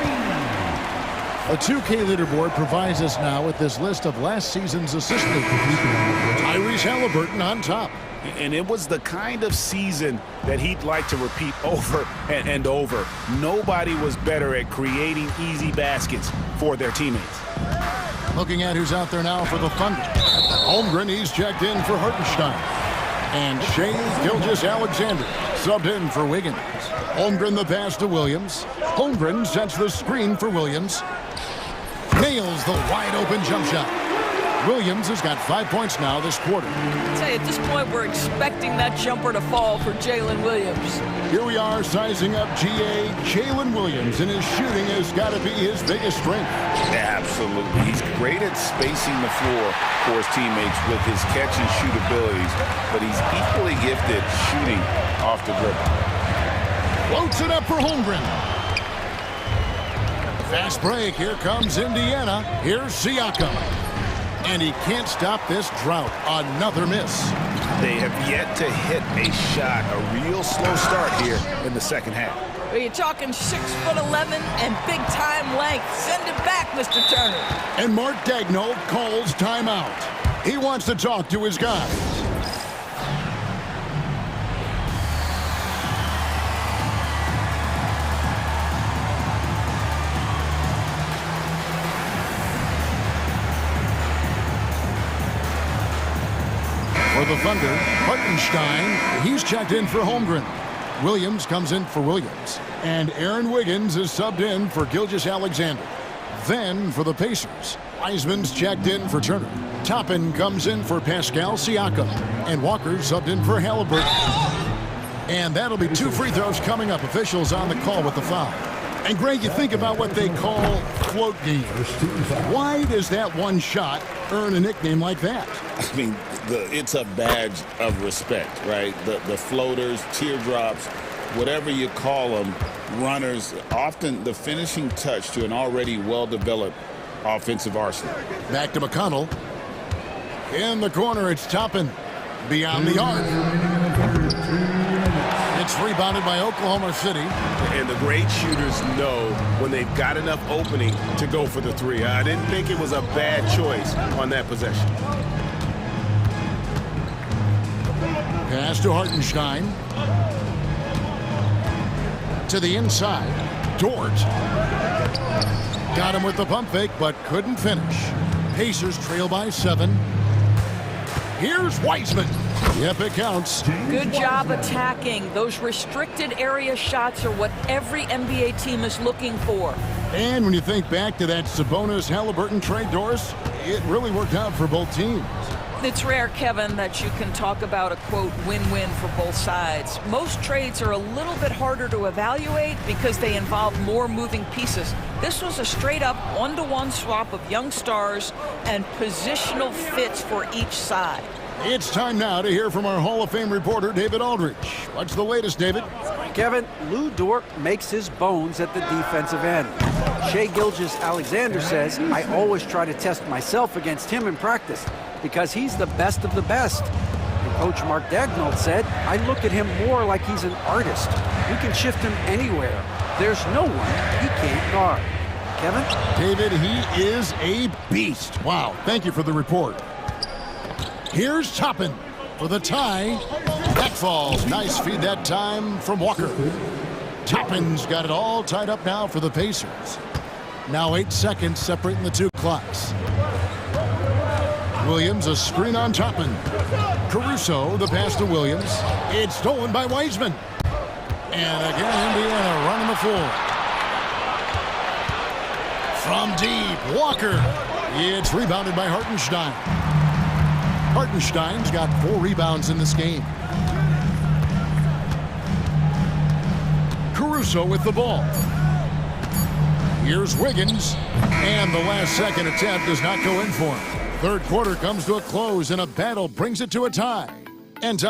A 2K leaderboard provides us now with this list of last season's assist leaders. Tyrese Halliburton on top. And it was the kind of season that he'd like to repeat over and over. Nobody was better at creating easy baskets for their teammates. Looking at who's out there now for the Thunder. Holmgren, he's checked in for Hartenstein. And Shai Gilgeous-Alexander subbed in for Wiggins. Holmgren the pass to Williams. Holmgren sets the screen for Williams. Nails the wide open jump shot. Williams has got 5 points now this quarter. I'd say at this point we're expecting that jumper to fall for Jalen Williams. Here we are sizing up GA Jalen Williams, and his shooting has got to be his biggest strength. Absolutely. He's great at spacing the floor for his teammates with his catch and shoot abilities, but he's equally gifted shooting off the dribble. Floats it up for Holmgren. Fast break. Here comes Indiana. Here's Siakam. And he can't stop this drought. Another miss. They have yet to hit a shot. A real slow start here in the second half. Well, you're talking 6'11" and big time length. Send it back, Mr. Turner. And Mark Daigneault calls timeout. He wants to talk to his guys. For the Thunder, Hartenstein, he's checked in for Holmgren. Williams comes in for Williams. And Aaron Wiggins is subbed in for Gilgeous-Alexander. Then for the Pacers, Wiseman's checked in for Turner. Toppin comes in for Pascal Siakam. And Walker subbed in for Halliburton. And that'll be 2 free throws coming up. Officials on the call with the foul. And Greg, you think about what they call float games. Why does that one shot earn a nickname like that? I mean, it's a badge of respect, right? The floaters, teardrops, whatever you call them, runners, often the finishing touch to an already well-developed offensive arsenal. Back to McConnell. In the corner, it's Toppin. Beyond the arc. It's rebounded by Oklahoma City. And the great shooters know when they've got enough opening to go for the three. I didn't think it was a bad choice on that possession. Pass to Hartenstein. To the inside. Dort. Got him with the pump fake, but couldn't finish. Pacers trail by 7. Here's Wiseman. Yep, it counts. Good job attacking. Those restricted area shots are what every NBA team is looking for. And when you think back to that Sabonis-Halliburton trade, Doris, it really worked out for both teams. It's rare, Kevin, that you can talk about a, quote, win-win for both sides. Most trades are a little bit harder to evaluate because they involve more moving pieces. This was a straight-up one-to-one swap of young stars and positional fits for each side. It's time now to hear from our Hall of Fame reporter, David Aldridge. What's the latest, David? Kevin, Lou Dort makes his bones at the defensive end. Shai Gilgeous-Alexander says, I always try to test myself against him in practice because he's the best of the best. And Coach Mark Daigneault said, I look at him more like he's an artist. You can shift him anywhere. There's no one he can't guard. Kevin? David, he is a beast. Wow, thank you for the report. Here's Toppin for the tie. That falls. Nice feed that time from Walker. Toppin's got it all tied up now for the Pacers. Now 8 seconds separating the two clocks. Williams, a screen on Toppin. Caruso, the pass to Williams. It's stolen by Wiseman. And again, Indiana running the floor. From deep, Walker. It's rebounded by Hartenstein. Hartenstein's got 4 rebounds in this game. Caruso with the ball. Here's Wiggins, and the last second attempt does not go in for him. Third quarter comes to a close, and a battle brings it to a tie. And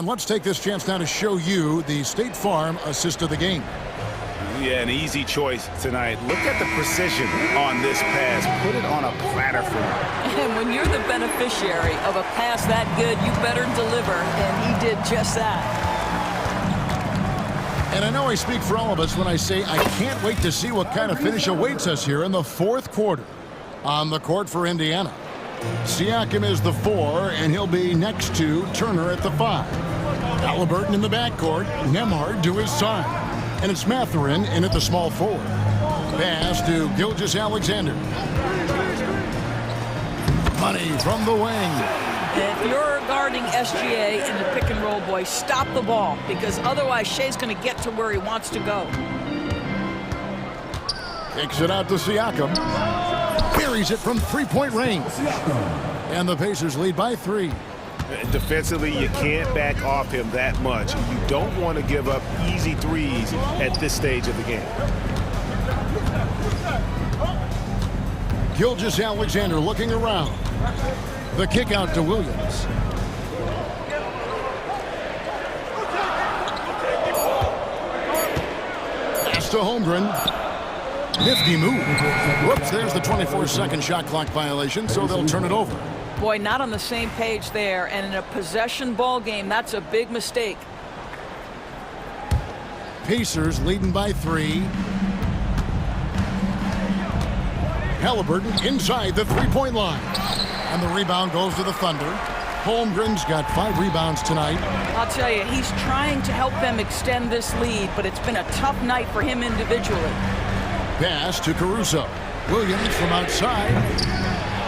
let's take this chance now to show you the State Farm assist of the game. Yeah, an easy choice tonight. Look at the precision on this pass. Put it on a platter for him. And when you're the beneficiary of a pass that good, you better deliver, and he did just that. And I know I speak for all of us when I say I can't wait to see what kind of finish awaits us here in the fourth quarter. On the court for Indiana, Siakam is the 4, and he'll be next to Turner at the 5. Halliburton in the backcourt, Nembhard to his side. And it's Mathurin in at the small forward. Pass to Gilgeous-Alexander. Money from the wing. If you're guarding SGA in the pick and roll, boy, stop the ball, because otherwise Shea's going to get to where he wants to go. Kicks it out to Siakam. Buries it from three-point range. And the Pacers lead by 3. Defensively, you can't back off him that much. You don't want to give up easy threes at this stage of the game. Gilgeous-Alexander looking around. The kick out to Williams. Pass to Holmgren. Nifty move. Whoops, there's the 24-second shot clock violation, so they'll turn it over. Boy, not on the same page there, and in a possession ball game, that's a big mistake. Pacers leading by 3. Halliburton inside the three-point line. And the rebound goes to the Thunder. Holmgren's got 5 rebounds tonight. I'll tell you, he's trying to help them extend this lead, but it's been a tough night for him individually. Pass to Caruso. Williams from outside.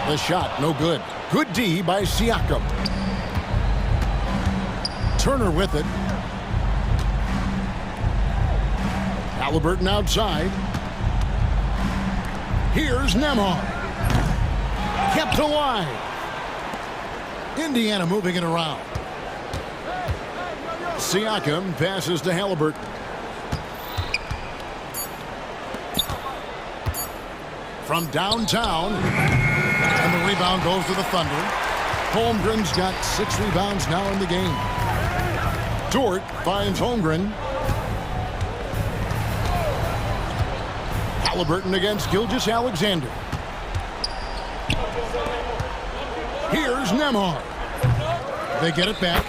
The shot, no good. Good D by Siakam. Turner with it. Halliburton outside. Here's Nembhard. Kept alive. Indiana moving it around. Siakam passes to Halliburton. From downtown. And the rebound goes to the Thunder. Holmgren's got 6 rebounds now in the game. Dort finds Holmgren. Halliburton against Gilgeous-Alexander. Here's Nembhard. They get it back.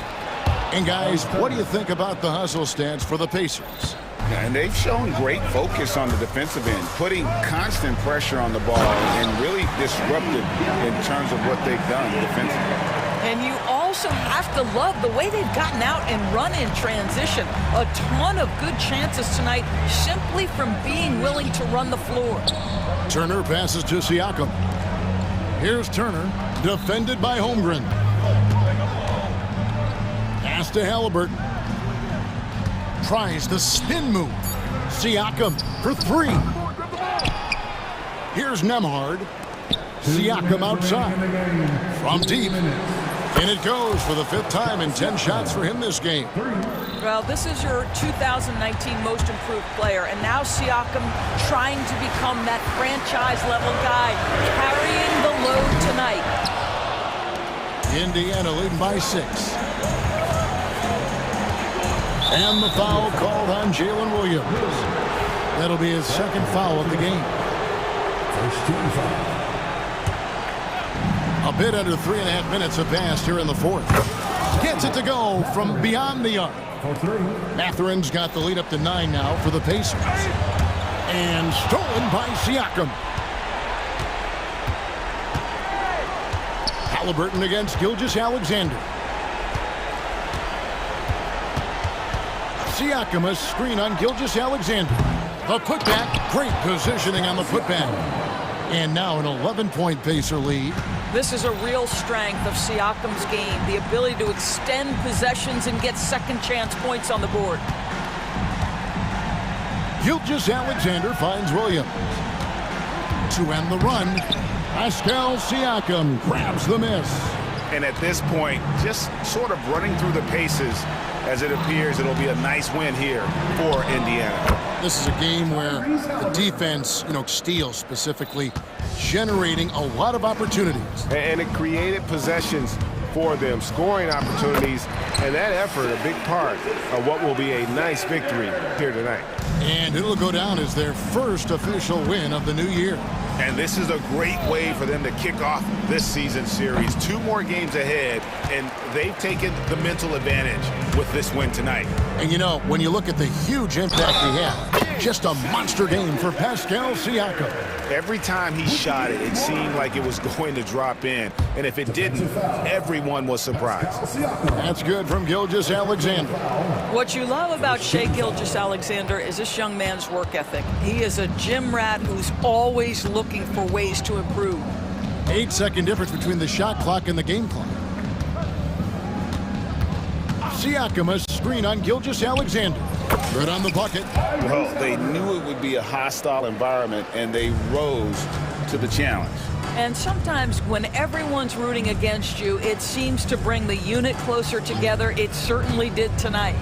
And guys, what do you think about the hustle stance for the Pacers? And they've shown great focus on the defensive end, putting constant pressure on the ball and really disruptive in terms of what they've done defensively. And you also have to love the way they've gotten out and run in transition. A ton of good chances tonight simply from being willing to run the floor. Turner passes to Siakam. Here's Turner, defended by Holmgren. Pass to Halliburton. Tries the spin move. Siakam for 3. Here's Nembhard. Siakam outside. From deep. And it goes for the 5th time in 10 shots for him this game. Well, this is your 2019 most improved player, and now Siakam trying to become that franchise-level guy, carrying the load tonight. Indiana leading by 6. And the foul called on Jalen Williams. That'll be his 2nd foul of the game. First team foul. A bit under 3.5 minutes have passed here in the 4th. Gets it to go from beyond the arc. Mathurin's got the lead up to 9 now for the Pacers. And stolen by Siakam. Halliburton against Gilgeous-Alexander. Siakam, a screen on Gilgeous-Alexander. The putback, great positioning on the putback. And now an 11-point Pacer lead. This is a real strength of Siakam's game, the ability to extend possessions and get second chance points on the board. Gilgeous-Alexander finds Williams. To end the run, Pascal Siakam grabs the miss. And at this point, just sort of running through the paces, as it appears it'll be a nice win here for Indiana. This is a game where the defense, steals specifically, generating a lot of opportunities. And it created possessions for them, scoring opportunities, and that effort a big part of what will be a nice victory here tonight. And it'll go down as their first official win of the new year. And this is a great way for them to kick off this season series. 2 more games ahead, and they've taken the mental advantage with this win tonight. And when you look at the huge impact he had, just a monster game for Pascal Siakam. Every time he shot it, it seemed like it was going to drop in. And if it didn't, everyone was surprised. That's good from Gilgeous-Alexander. What you love about Shai Gilgeous-Alexander is this young man's work ethic. He is a gym rat who's always looking for ways to improve. 8-second difference between the shot clock and the game clock. Siakam, a screen on Gilgeous-Alexander. Good on the bucket. Well, they knew it would be a hostile environment, and they rose to the challenge. And sometimes when everyone's rooting against you, it seems to bring the unit closer together. It certainly did tonight.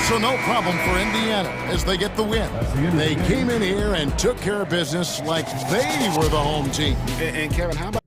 So no problem for Indiana as they get the win. They came in here and took care of business like they were the home team. And Kevin, how about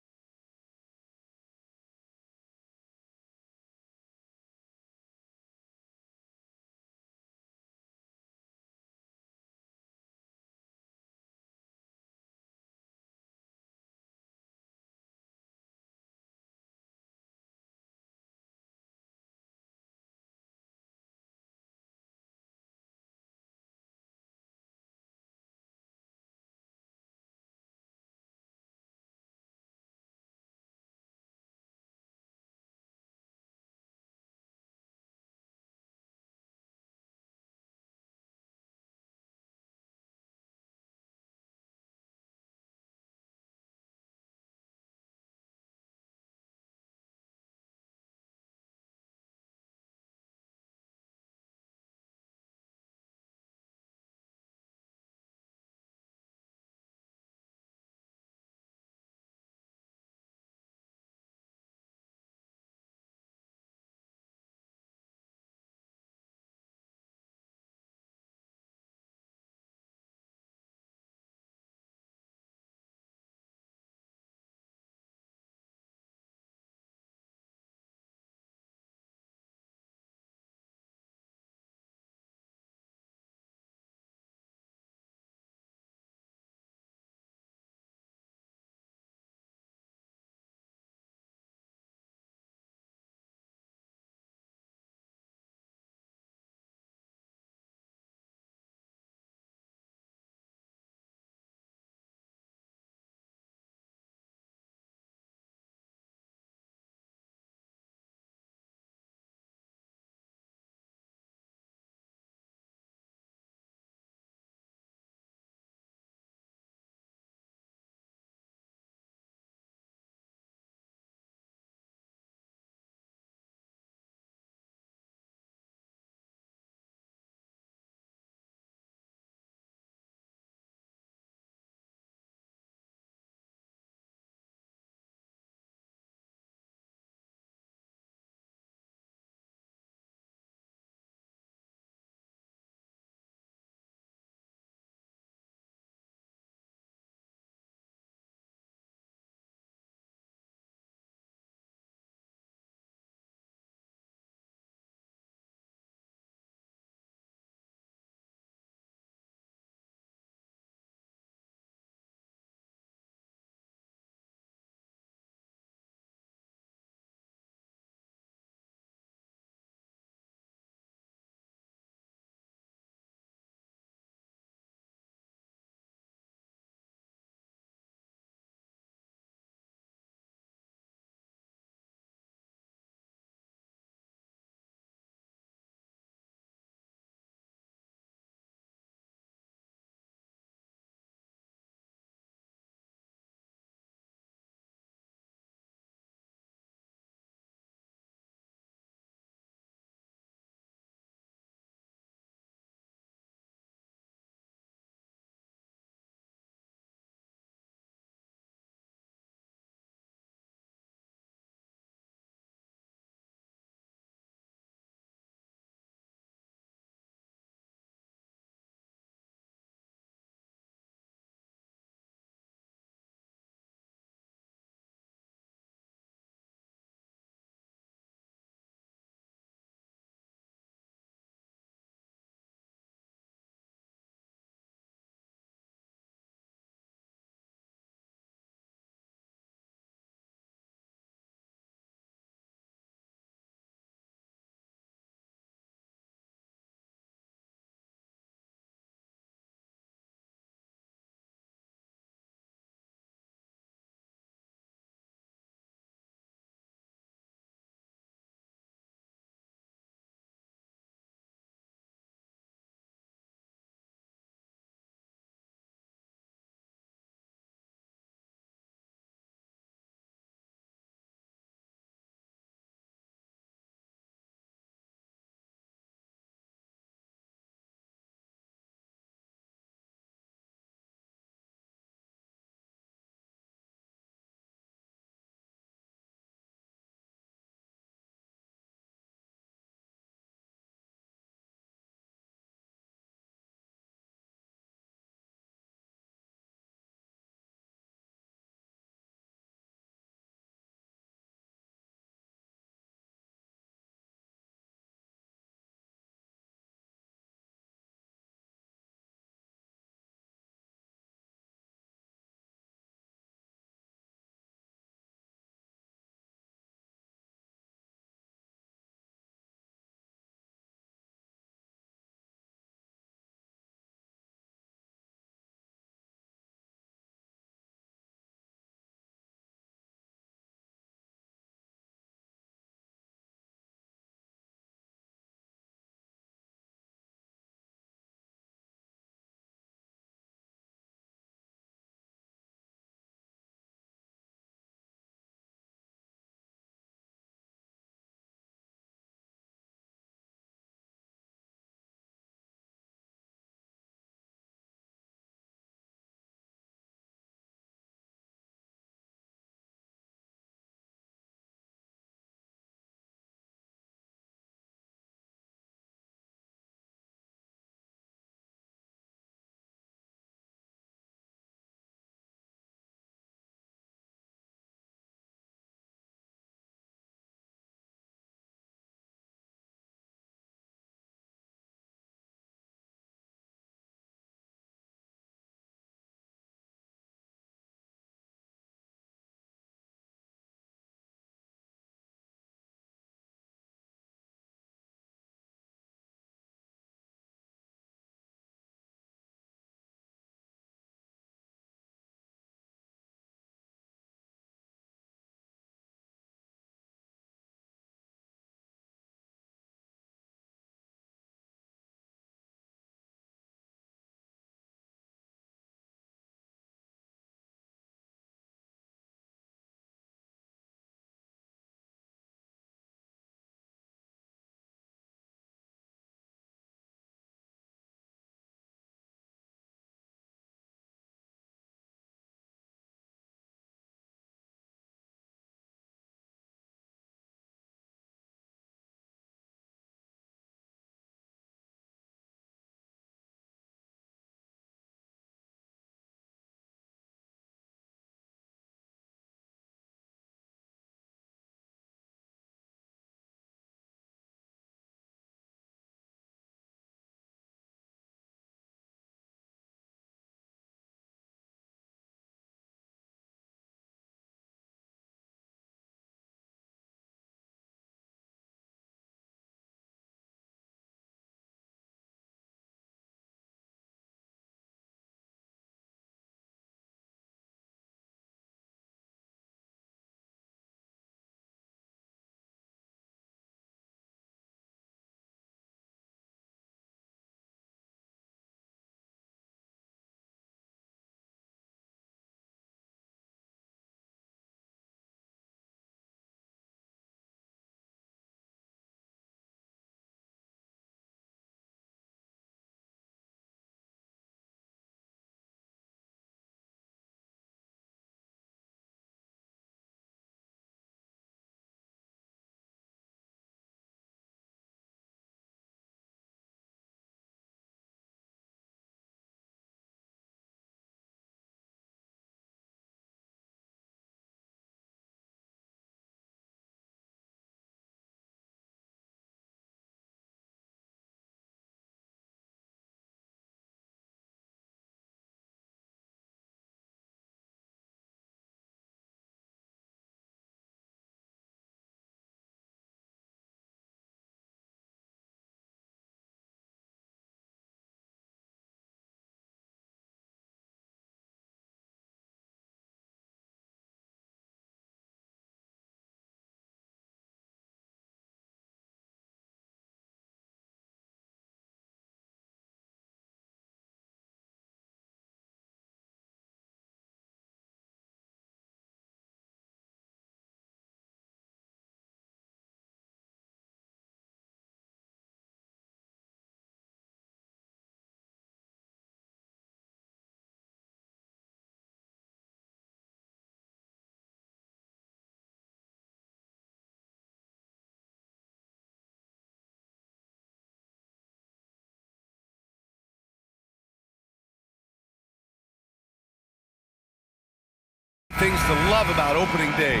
things to love about opening day.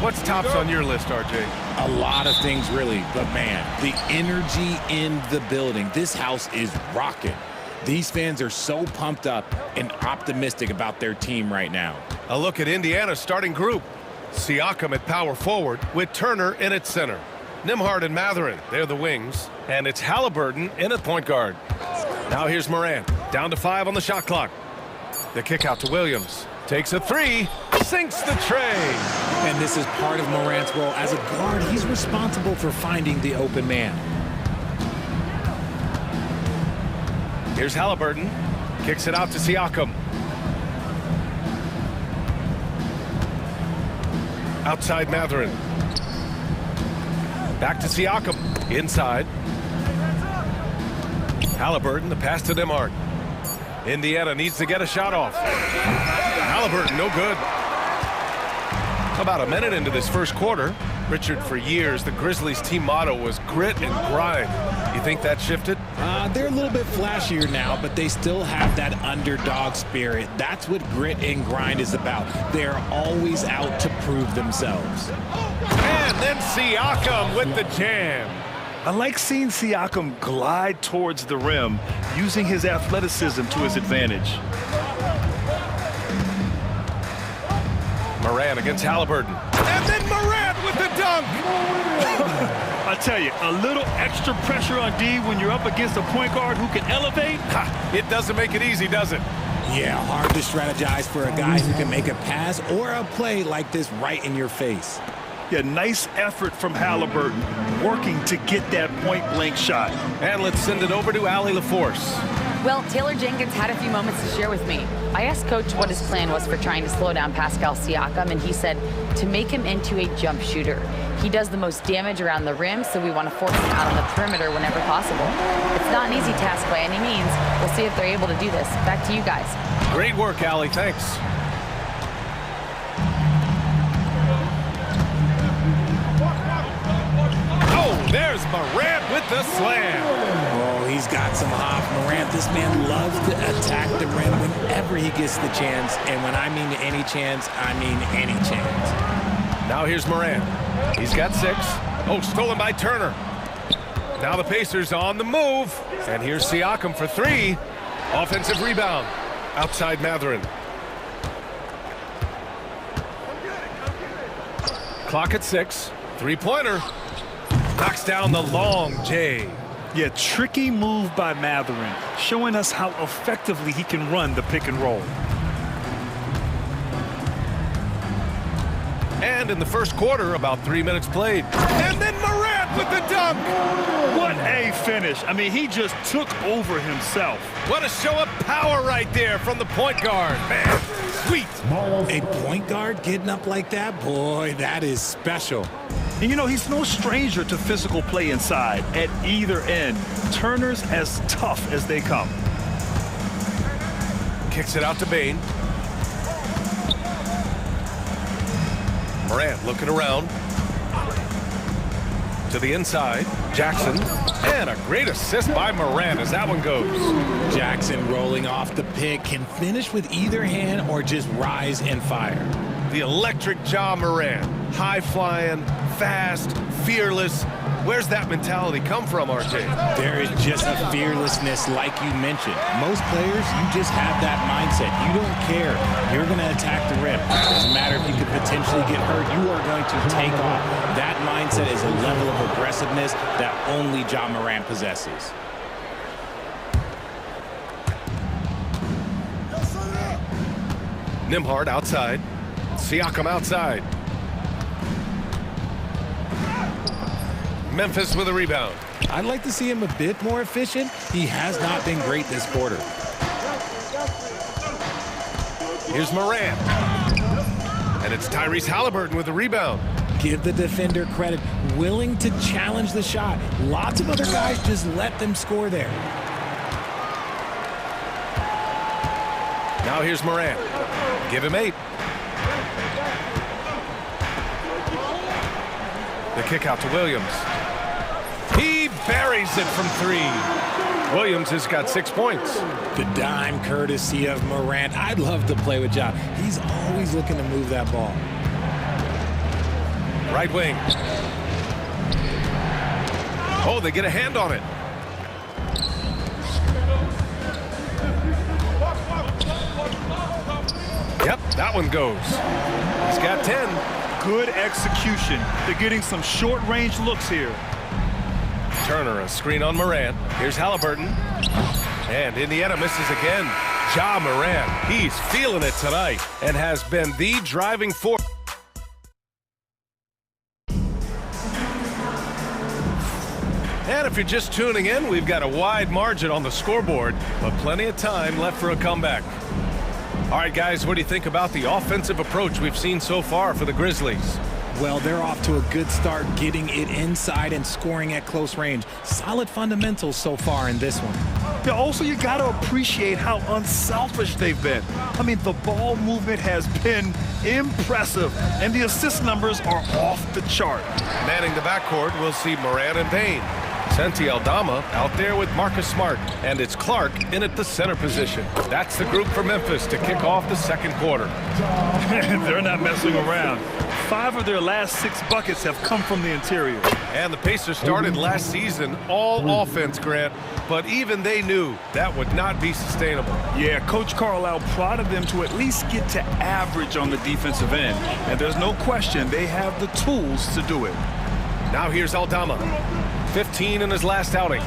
What's tops on your list, RJ? A lot of things, really. But, man, the energy in the building. This house is rocking. These fans are so pumped up and optimistic about their team right now. A look at Indiana's starting group. Siakam at power forward with Turner in at center. Nembhard and Mathurin, they're the wings. And it's Halliburton in at point guard. Now here's Morant, down to 5 on the shot clock. The kick out to Williams. Takes a 3, sinks the tray. And this is part of Morant's role. As a guard, he's responsible for finding the open man. Here's Halliburton. Kicks it out to Siakam. Outside Mathurin. Back to Siakam. Inside. Halliburton, the pass to Nembhard. Indiana needs to get a shot off. Halliburton, no good. About a minute into this first quarter. Richard, for years, the Grizzlies team motto was grit and grind. You think that shifted? They're a little bit flashier now, but they still have that underdog spirit. That's what grit and grind is about. They're always out to prove themselves. And then Siakam with the jam. I like seeing Siakam glide towards the rim, using his athleticism to his advantage. Morant against Halliburton. And then Morant with the dunk. I tell you, a little extra pressure on D when you're up against a point guard who can elevate. It doesn't make it easy, does it? Yeah, hard to strategize for a guy who can make a pass or a play like this right in your face. Yeah, nice effort from Halliburton, working to get that point-blank shot. And let's send it over to Allie LaForce. Well, Taylor Jenkins had a few moments to share with me. I asked Coach what his plan was for trying to slow down Pascal Siakam, and he said to make him into a jump shooter. He does the most damage around the rim, so we want to force him out on the perimeter whenever possible. It's not an easy task by any means. We'll see if they're able to do this. Back to you guys. Great work, Allie. Thanks. There's Morant with the slam. Oh, he's got some hop. Morant, this man loves to attack the rim whenever he gets the chance. And when I mean any chance, I mean any chance. Now here's Morant. He's got 6. Oh, stolen by Turner. Now the Pacers on the move. And here's Siakam for 3. Offensive rebound. Outside Mathurin. Clock at 6. 3-pointer. Knocks down the long J. Yeah, tricky move by Mathurin, showing us how effectively he can run the pick and roll. And in the first quarter, about 3 minutes played. And then Morant with the dunk. What a finish. I mean, he just took over himself. What a show of power right there from the point guard. Man, sweet. A point guard getting up like that? Boy, that is special. And, you know, he's no stranger to physical play inside at either end. Turner's as tough as they come. Kicks it out to Bane. Morant looking around. To the inside. Jackson. And a great assist by Morant as that one goes. Jackson rolling off the pick can finish with either hand or just rise and fire. The electric Ja Morant. High-flying, fast, fearless. Where's that mentality come from, RJ? There is just a fearlessness like you mentioned. Most players, you just have that mindset. You don't care. You're going to attack the rim. Doesn't matter if you could potentially get hurt. You are going to take off. That mindset is a level of aggressiveness that only Ja Morant possesses. Nembhard outside. Siakam outside. Memphis with a rebound. I'd like to see him a bit more efficient. He has not been great this quarter. Here's Morant. And it's Tyrese Halliburton with the rebound. Give the defender credit. Willing to challenge the shot. Lots of other guys just let them score there. Now here's Morant. Give him 8. The kick out to Williams. He buries it from 3. Williams has got 6 points. The dime courtesy of Morant. I'd love to play with Ja. He's always looking to move that ball. Right wing. Oh, they get a hand on it. Yep, that one goes. He's got 10. Good execution. They're getting some short-range looks here. Turner, a screen on Morant. Here's Halliburton. And Indiana misses again. Ja Morant, he's feeling it tonight and has been the driving force. And if you're just tuning in, we've got a wide margin on the scoreboard, but plenty of time left for a comeback. All right, guys, what do you think about the offensive approach we've seen so far for the Grizzlies? Well, they're off to a good start getting it inside and scoring at close range. Solid fundamentals so far in this one. Yeah, also, you got to appreciate how unselfish they've been. I mean, the ball movement has been impressive, and the assist numbers are off the chart. Manning the backcourt, we'll see Morant and Payne. Santi Aldama out there with Marcus Smart, and it's Clark in at the center position. That's the group for Memphis to kick off the second quarter. They're not messing around. 5 of their last 6 buckets have come from the interior. And the Pacers started last season all offense, Grant, but even they knew that would not be sustainable. Yeah, Coach Carlisle prodded them to at least get to average on the defensive end, and there's no question they have the tools to do it. Now here's Aldama. 15 in his last outing.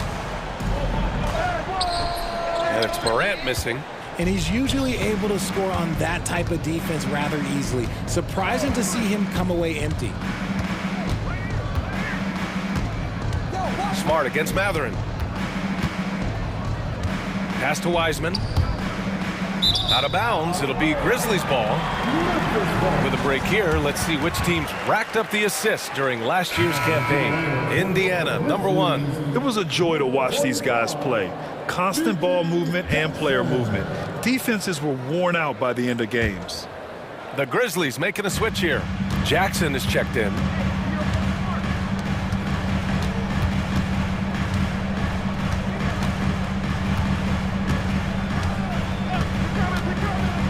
And it's Morant missing. And he's usually able to score on that type of defense rather easily. Surprising to see him come away empty. Smart against Mathurin. Pass to Wiseman. Out of bounds, it'll be Grizzlies ball. With a break here, let's see which teams racked up the assists during last year's campaign. Indiana, #1. It was a joy to watch these guys play. Constant ball movement and player movement. Defenses were worn out by the end of games. The Grizzlies making a switch here. Jackson is checked in.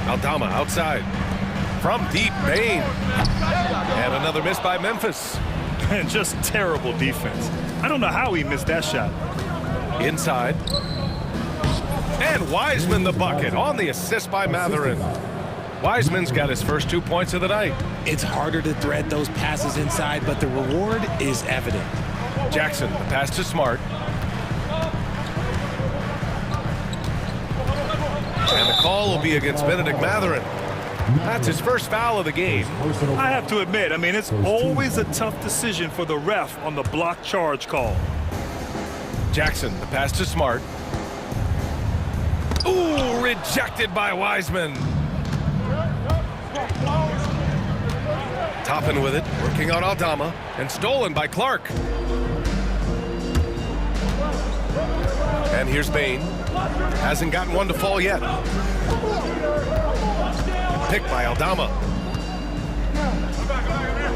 Aldama outside. From deep, Payne. And another miss by Memphis. And just terrible defense. I don't know how he missed that shot. Inside. And Wiseman the bucket on the assist by Mathurin. Wiseman's got his first 2 points of the night. It's harder to thread those passes inside, but the reward is evident. Jackson, the pass to Smart. And the call will be against Benedict Mathurin. That's his first foul of the game. I have to admit, I mean, it's always a tough decision for the ref on the block charge call. Jackson, the pass to Smart. Ooh, rejected by Wiseman. Toppin with it, working on Aldama, and stolen by Clark. And here's Payne. Hasn't gotten one to fall yet. Picked by Aldama.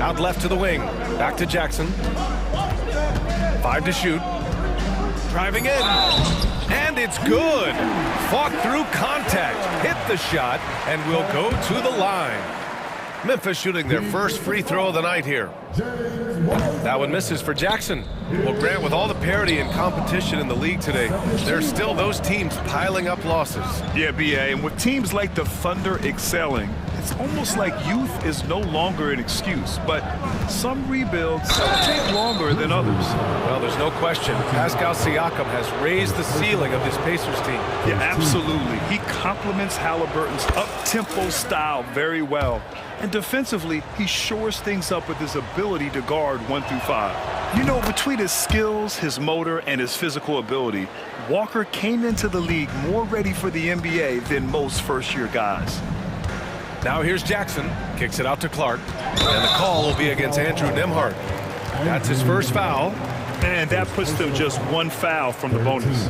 Out left to the wing. Back to Jackson. 5 to shoot. Driving in. And it's good. Fought through contact. Hit the shot and will go to the line. Memphis shooting their first free throw of the night here. That one misses for Jackson. Well, Grant, with all the parity and competition in the league today, there's still those teams piling up losses. Yeah, B.A., and with teams like the Thunder excelling, it's almost like youth is no longer an excuse, but some rebuilds take longer than others. Well, there's no question. Pascal Siakam has raised the ceiling of this Pacers team. Yeah, absolutely. He complements Halliburton's up-tempo style very well. And defensively, he shores things up with his ability to guard 1 through 5. You know, between his skills, his motor, and his physical ability, Walker came into the league more ready for the NBA than most first-year guys. Now here's Jackson. Kicks it out to Clark. And the call will be against Andrew Nembhard. That's his first foul. And that puts them just 1 foul from the bonus.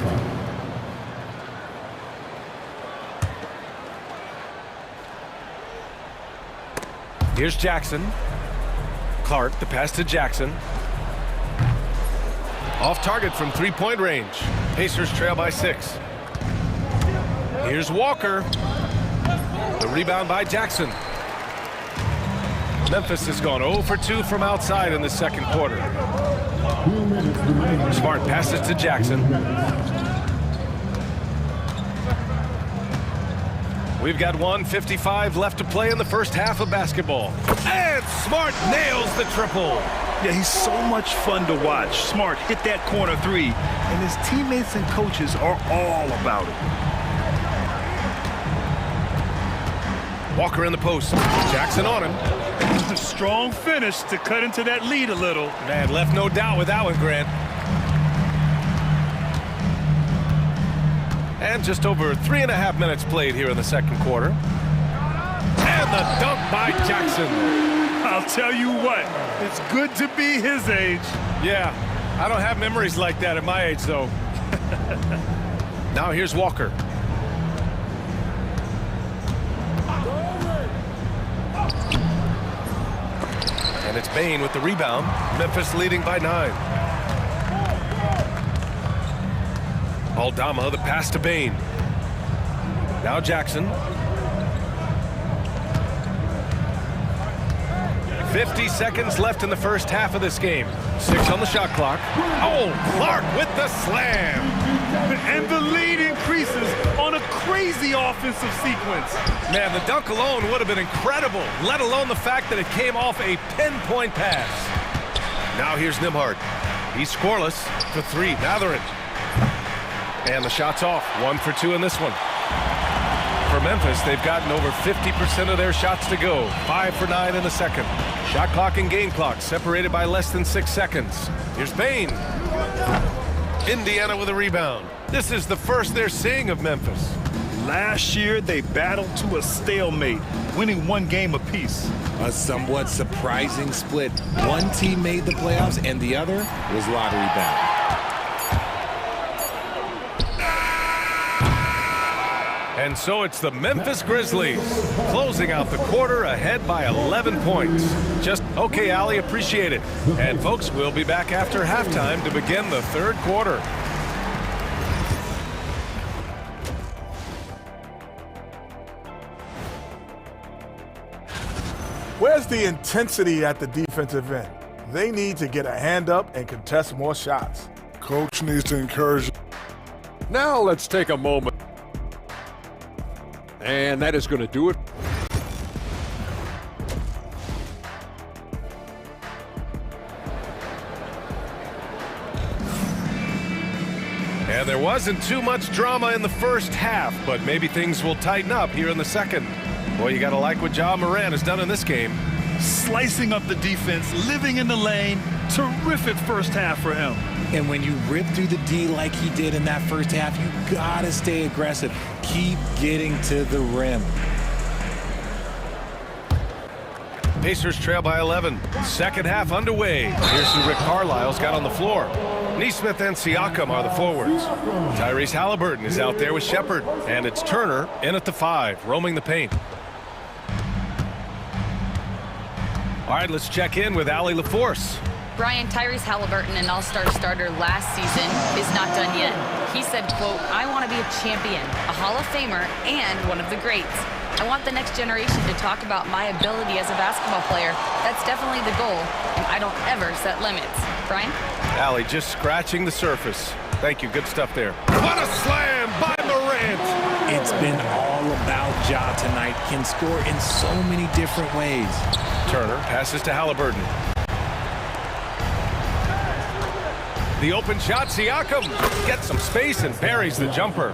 Here's Jackson. Clark, the pass to Jackson. Off target from 3-point range. Pacers trail by 6. Here's Walker. The rebound by Jackson. Memphis has gone 0 for 2 from outside in the second quarter. Smart passes to Jackson. We've got 1:55 left to play in the first half of basketball. And Smart nails the triple. Yeah, he's so much fun to watch. Smart hit that corner three, and his teammates and coaches are all about it. Walker in the post. Jackson on him. A strong finish to cut into that lead a little. Man, left no doubt with that one, Grant. And just over 3.5 minutes played here in the second quarter. And the dunk by Jackson. I'll tell you what, it's good to be his age. Yeah, I don't have memories like that at my age, though. Now here's Walker. And it's Bain with the rebound. Memphis leading by 9. Aldama, the pass to Bain. Now Jackson. 50 seconds left in the first half of this game. 6 on the shot clock. Oh, Clark with the slam. And the lead increases on a crazy offensive sequence. Man, the dunk alone would have been incredible, let alone the fact that it came off a pinpoint pass. Now here's Nembhard. He's scoreless for 3. Mathurin. And the shot's off. 1 for 2 in this one. For Memphis, they've gotten over 50% of their shots to go. 5 for 9 in the second. Shot clock and game clock separated by less than 6 seconds. Here's Bain. Indiana with a rebound. This is the first they're seeing of Memphis. Last year, they battled to a stalemate, winning 1 game apiece. A somewhat surprising split. One team made the playoffs and the other was lottery bound. And so it's the Memphis Grizzlies closing out the quarter ahead by 11 points. Just okay, Allie, appreciate it. And folks, we'll be back after halftime to begin the third quarter. Where's the intensity at the defensive end? They need to get a hand up and contest more shots. Coach needs to encourage. Now let's take a moment. And that is going to do it. And there wasn't too much drama in the first half, but maybe things will tighten up here in the second. Boy, you got to like what Ja Morant has done in this game. Slicing up the defense, living in the lane. Terrific first half for him. And when you rip through the D like he did in that first half, you gotta stay aggressive. Keep getting to the rim. Pacers trail by 11. Second half underway. Here's who Rick Carlisle's got on the floor. Neesmith and Siakam are the forwards. Tyrese Halliburton is out there with Shepherd. And it's Turner in at the 5, roaming the paint. All right, let's check in with Allie LaForce. Brian, Tyrese Halliburton, an all-star starter last season, is not done yet. He said, quote, "I want to be a champion, a Hall of Famer, and one of the greats. I want the next generation to talk about my ability as a basketball player. That's definitely the goal, and I don't ever set limits." Brian? Allie, just scratching the surface. Thank you. Good stuff there. What a slam by Morant. It's been all about Ja tonight. Can score in so many different ways. Turner passes to Halliburton. The open shot, Siakam gets some space and buries the jumper.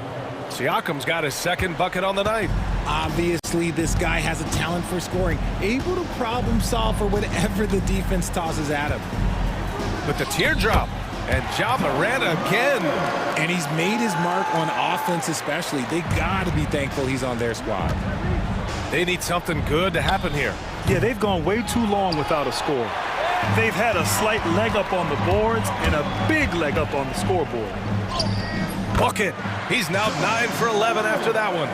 Siakam's got his second bucket on the night. Obviously, this guy has a talent for scoring, able to problem solve for whatever the defense tosses at him. With the teardrop, and Ja Morant again. And he's made his mark on offense especially. They got to be thankful he's on their squad. They need something good to happen here. Yeah, they've gone way too long without a score. They've had a slight leg up on the boards and a big leg up on the scoreboard. Bucket. He's now 9 for 11 after that one.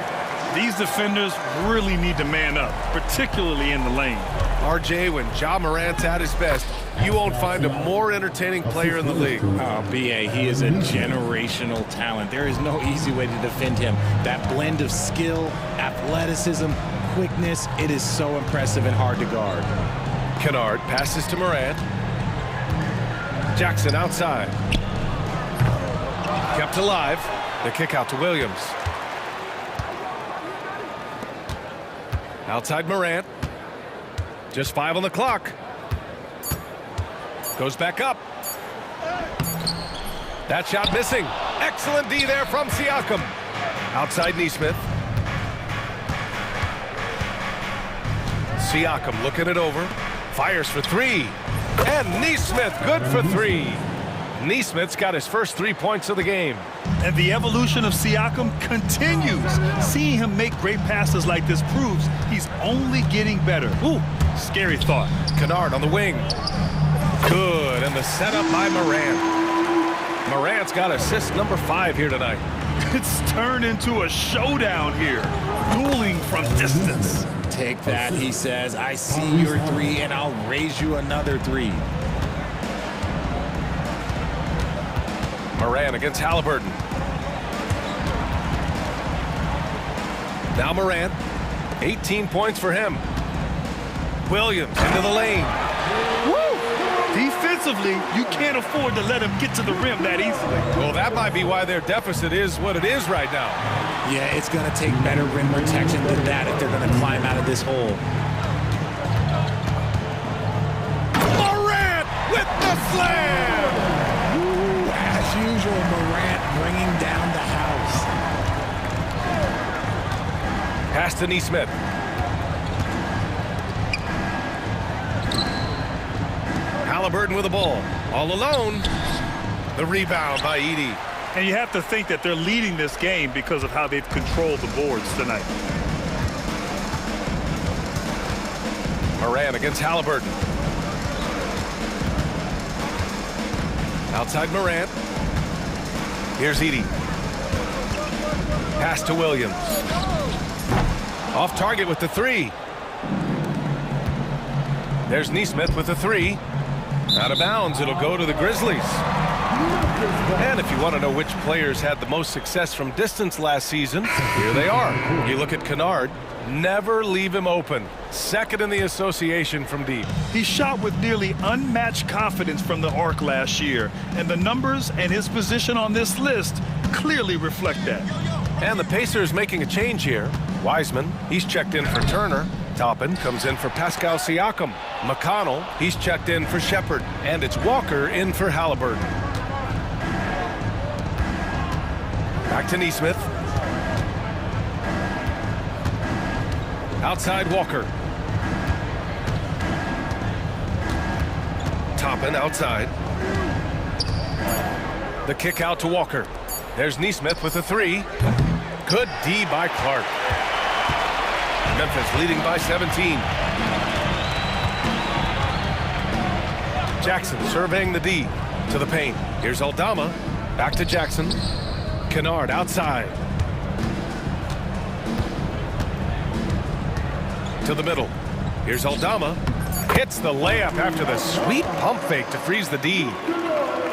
These defenders really need to man up, particularly in the lane. RJ, when Ja Morant's at his best, You won't find a more entertaining player in the league. Oh, B.A., he is a generational talent. There is no easy way to defend him. That blend of skill, athleticism, quickness, it is so impressive and hard to guard. Kennard passes to Morant. Jackson outside. Kept alive. The kick out to Williams. Outside Morant. Just 5 on the clock. Goes back up. That shot missing. Excellent D there from Siakam. Outside Nesmith. Siakam looking it over. Fires for 3. And Nesmith good for 3. Nesmith's got his first 3 points of the game. And the evolution of Siakam continues. Seeing him make great passes like this proves he's only getting better. Ooh, scary thought. Kennard on the wing. Good, and the setup by Morant. Morant's got assist number 5 here tonight. It's turned into a showdown here. Dueling from distance. Take that, he says. I see your 3, and I'll raise you another 3. Morant against Halliburton. Now Morant. 18 points for him. Williams into the lane. Woo! Defensively, you can't afford to let him get to the rim that easily. Well, that might be why their deficit is what it is right now. Yeah, it's going to take better rim protection than that if they're going to climb out of this hole. Morant with the slam! Ooh, as usual, Morant bringing down the house. Pass to Nesmith. Halliburton with the ball. All alone. The rebound by Edey. And you have to think that they're leading this game because of how they've controlled the boards tonight. Morant against Halliburton. Outside Morant. Here's Edey. Pass to Williams. Off target with the 3. There's Nesmith with the 3. Out of bounds, it'll go to the Grizzlies. And if you want to know which players had the most success from distance last season, here they are. You look at Kennard, never leave him open. Second in the association from deep. He shot with nearly unmatched confidence from the arc last year, and the numbers and his position on this list clearly reflect that. And the Pacers making a change here. Wiseman, he's checked in for Turner. Toppin comes in for Pascal Siakam. McConnell, he's checked in for Shepard. And it's Walker in for Halliburton. Back to Nesmith. Outside Walker. Toppin outside. The kick out to Walker. There's Nesmith with a 3. Good D by Clark. Memphis leading by 17. Jackson surveying the D to the paint. Here's Aldama. Back to Jackson. Kennard outside. To the middle. Here's Aldama. Hits the layup after the sweet pump fake to freeze the D.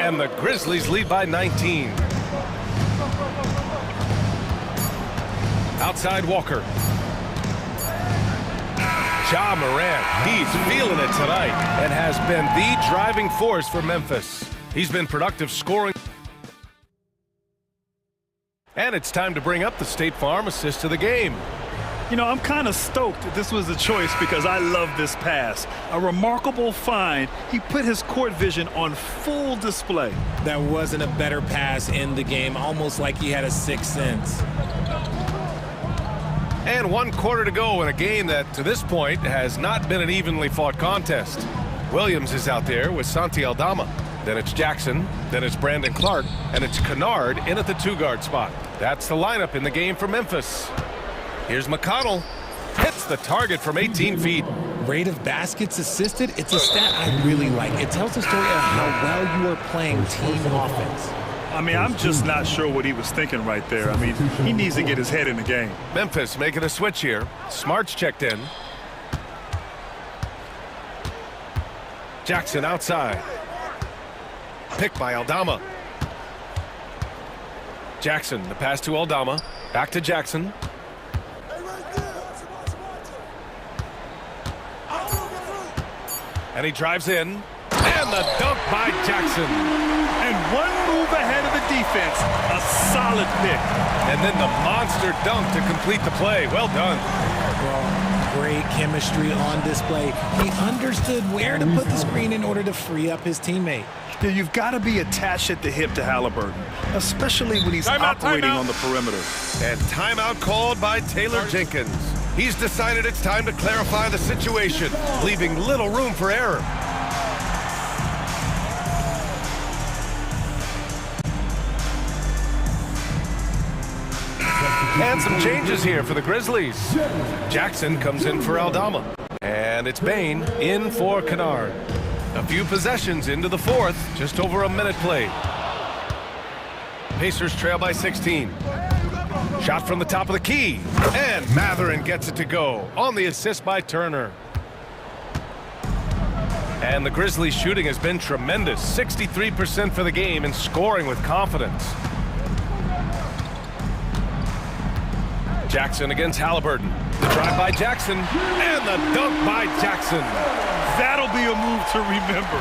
And the Grizzlies lead by 19. Outside Walker. Ja Morant, he's feeling it tonight and has been the driving force for Memphis. He's been productive scoring. And it's time to bring up the State Farm assist to the game. You know, I'm kind of stoked that this was a choice because I love this pass. A remarkable find. He put his court vision on full display. That wasn't a better pass in the game, almost like he had a sixth sense. And 1 quarter to go in a game that, to this point, has not been an evenly fought contest. Williams is out there with Santi Aldama. Then it's Jackson, then it's Brandon Clark, and it's Kennard in at the 2-guard spot. That's the lineup in the game for Memphis. Here's McConnell. Hits the target from 18 feet. Rate of baskets assisted, it's a stat I really like. It tells the story of how well you are playing team offense. I mean, I'm just not sure what he was thinking right there. I mean, he needs to get his head in the game. Memphis making a switch here. Smart's checked in. Jackson outside. Picked by Aldama. Jackson, the pass to Aldama. Back to Jackson. And he drives in. And the dunk by Jackson. And one move ahead of the defense. A solid pick. And then the monster dunk to complete the play. Well done. Well, great chemistry on display. He understood where to put the screen in order to free up his teammate. Yeah, you've got to be attached at the hip to Halliburton, especially when he's operating on the perimeter. And timeout called by Taylor Jenkins. He's decided it's time to clarify the situation, leaving little room for error. And some changes here for the Grizzlies. Jackson comes in for Aldama. And it's Bain in for Kennard. A few possessions into the fourth, just over a minute played. Pacers trail by 16. Shot from the top of the key. And Matherin gets it to go on the assist by Turner. And the Grizzlies shooting has been tremendous. 63% for the game and scoring with confidence. Jackson against Halliburton. The drive by Jackson and the dunk by Jackson. That'll be a move to remember.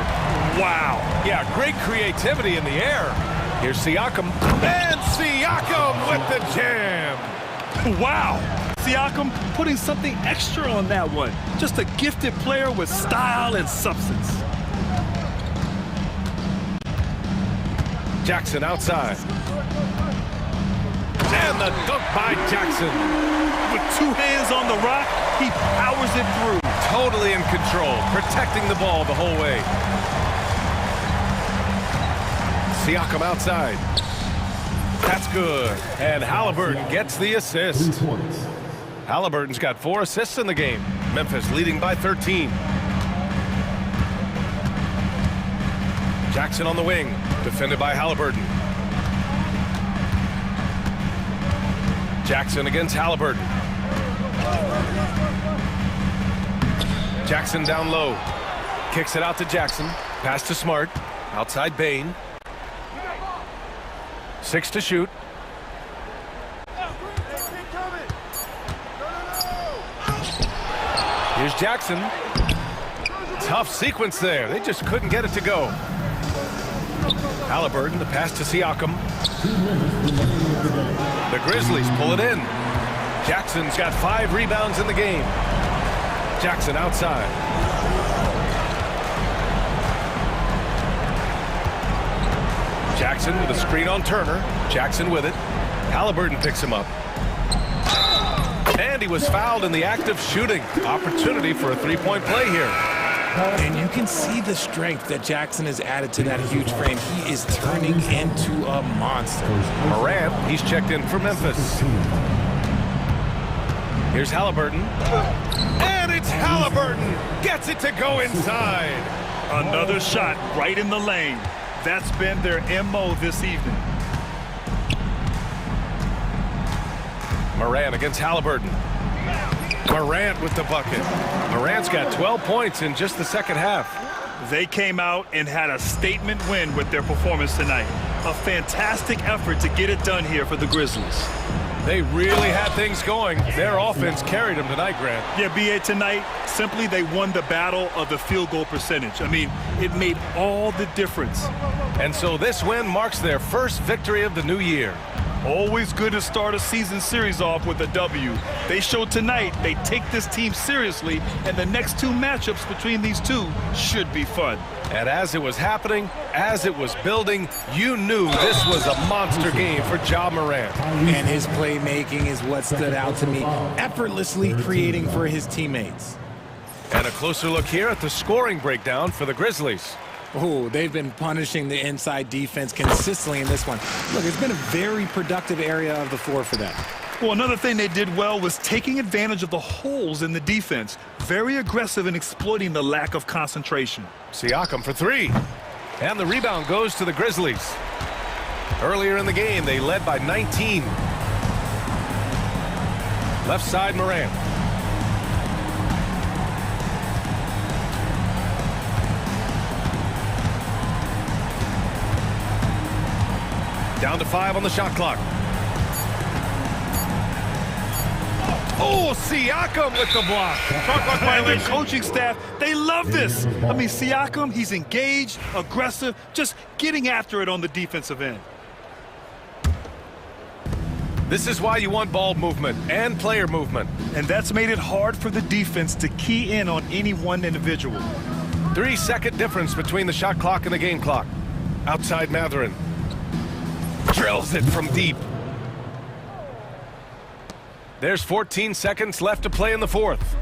Wow. Yeah, great creativity in the air. Here's Siakam. And Siakam with the jam. Wow. Siakam putting something extra on that one. Just a gifted player with style and substance. Jackson outside. And the dunk by Jackson. With two hands on the rock, he powers it through. Totally in control, protecting the ball the whole way. Siakam outside. That's good. And Halliburton gets the assist. Halliburton's got 4 assists in the game. Memphis leading by 13. Jackson on the wing, defended by Halliburton. Jackson against Halliburton. Jackson down low. Kicks it out to Jackson. Pass to Smart. Outside Bain. 6 to shoot. Here's Jackson. Tough sequence there. They just couldn't get it to go. Halliburton, the pass to Siakam. The Grizzlies pull it in. Jackson's got 5 rebounds in the game. Jackson outside. Jackson with a screen on Turner. Jackson with it. Halliburton picks him up. And he was fouled in the act of shooting. Opportunity for a 3-point play here. And you can see the strength that Jackson has added to that huge frame. He is turning into a monster. Morant, he's checked in for Memphis. Here's Halliburton. And it's Halliburton. Gets it to go inside. Another shot right in the lane. That's been their MO this evening. Morant against Halliburton. Morant with the bucket. Morant's got 12 points in just the second half. They came out and had a statement win with their performance tonight. A fantastic effort to get it done here for the Grizzlies. They really had things going. Their offense carried them tonight, Grant. Yeah, B.A., tonight, simply they won the battle of the field goal percentage. I mean, it made all the difference. And so this win marks their first victory of the new year. Always good to start a season series off with a W. They showed tonight they take this team seriously, and the next 2 matchups between these two should be fun. And as it was happening, as it was building, you knew this was a monster game for Ja Morant. And his playmaking is what stood out to me, effortlessly creating for his teammates. And a closer look here at the scoring breakdown for the Grizzlies. Oh, they've been punishing the inside defense consistently in this one. Look, it's been a very productive area of the floor for them. Well, another thing they did well was taking advantage of the holes in the defense. Very aggressive in exploiting the lack of concentration. Siakam for 3. And the rebound goes to the Grizzlies. Earlier in the game, they led by 19. Left side, Morant. Down to 5 on the shot clock. Oh, Siakam with the block. Talk about by their coaching staff. They love this. I mean, Siakam, he's engaged, aggressive, just getting after it on the defensive end. This is why you want ball movement and player movement. And that's made it hard for the defense to key in on any one individual. 3-second difference between the shot clock and the game clock. Outside Matherin. Drills it from deep. There's 14 seconds left to play in the fourth.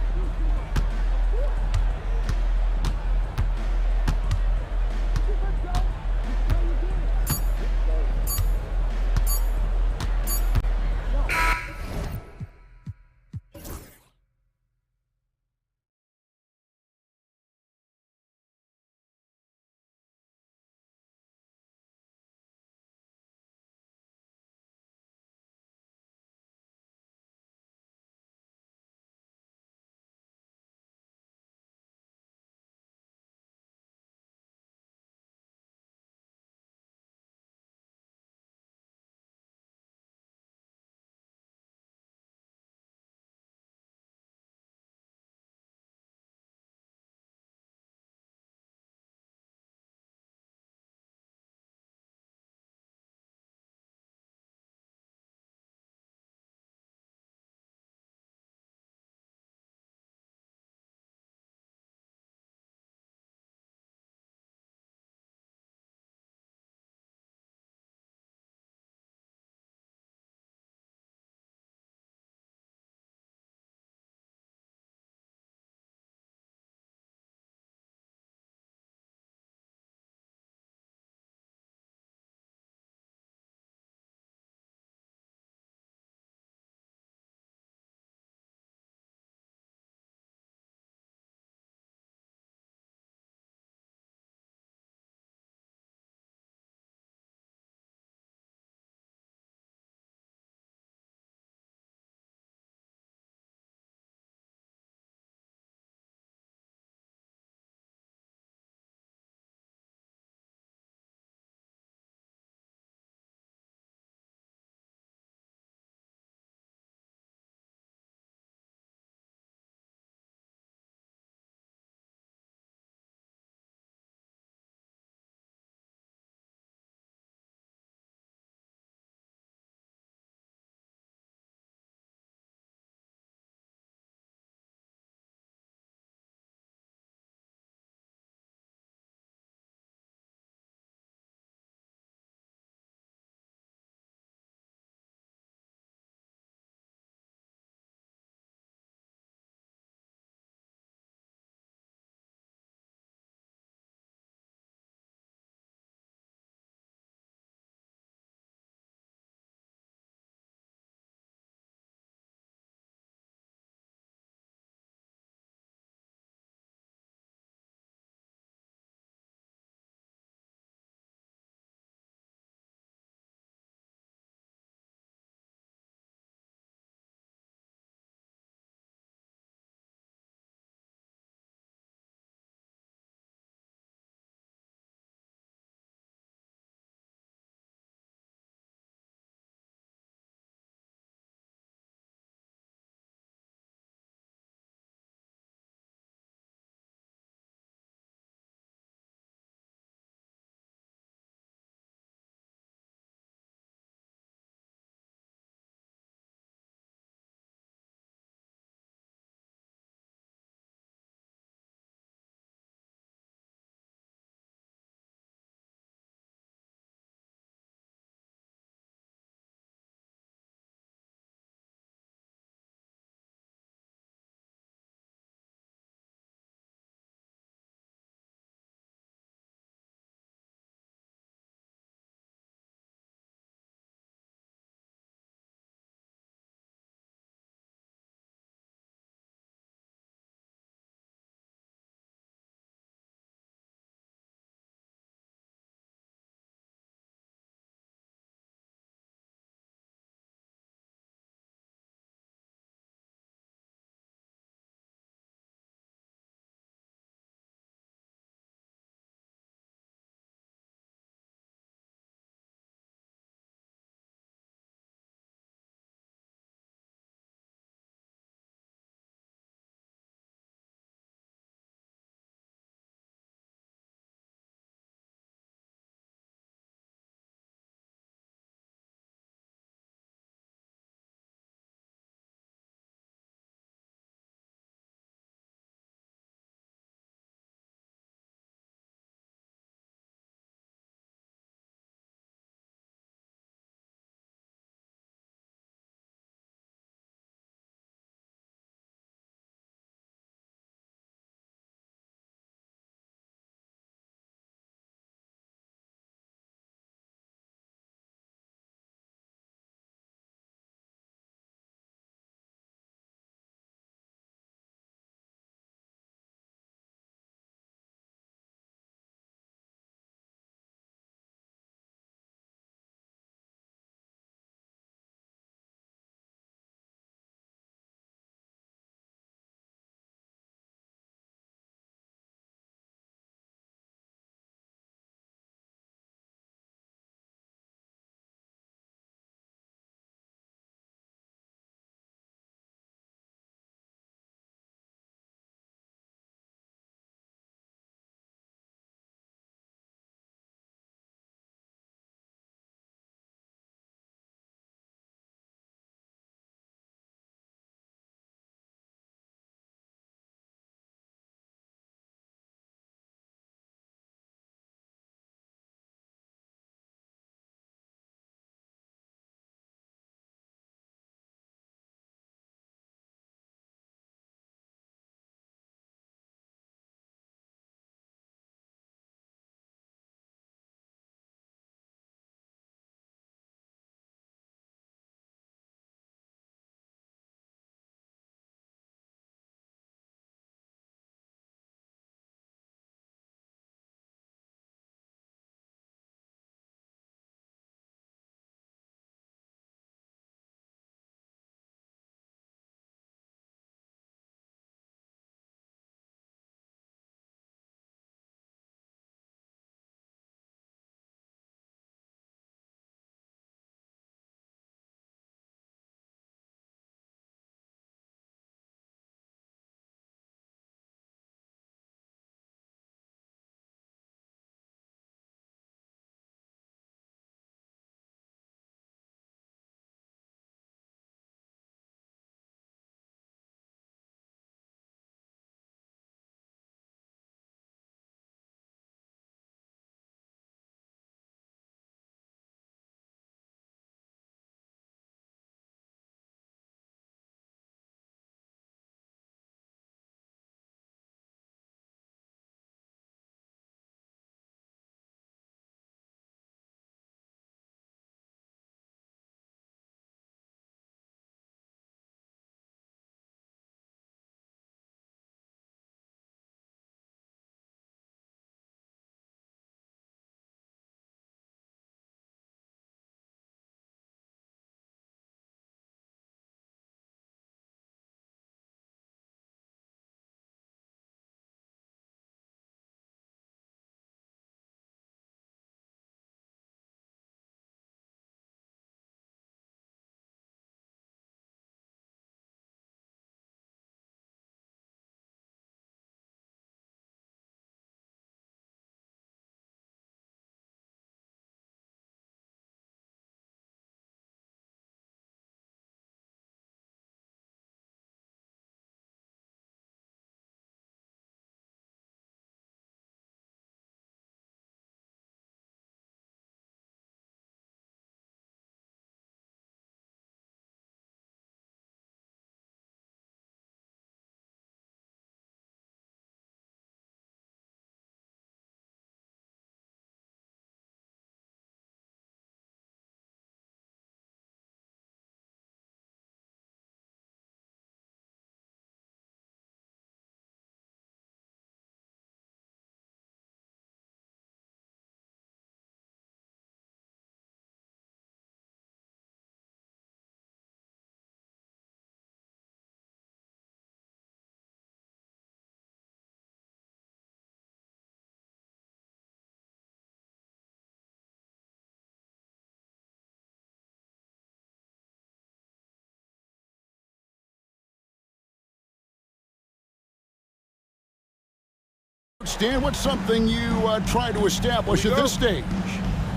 Stan, what's something you try to establish at this stage?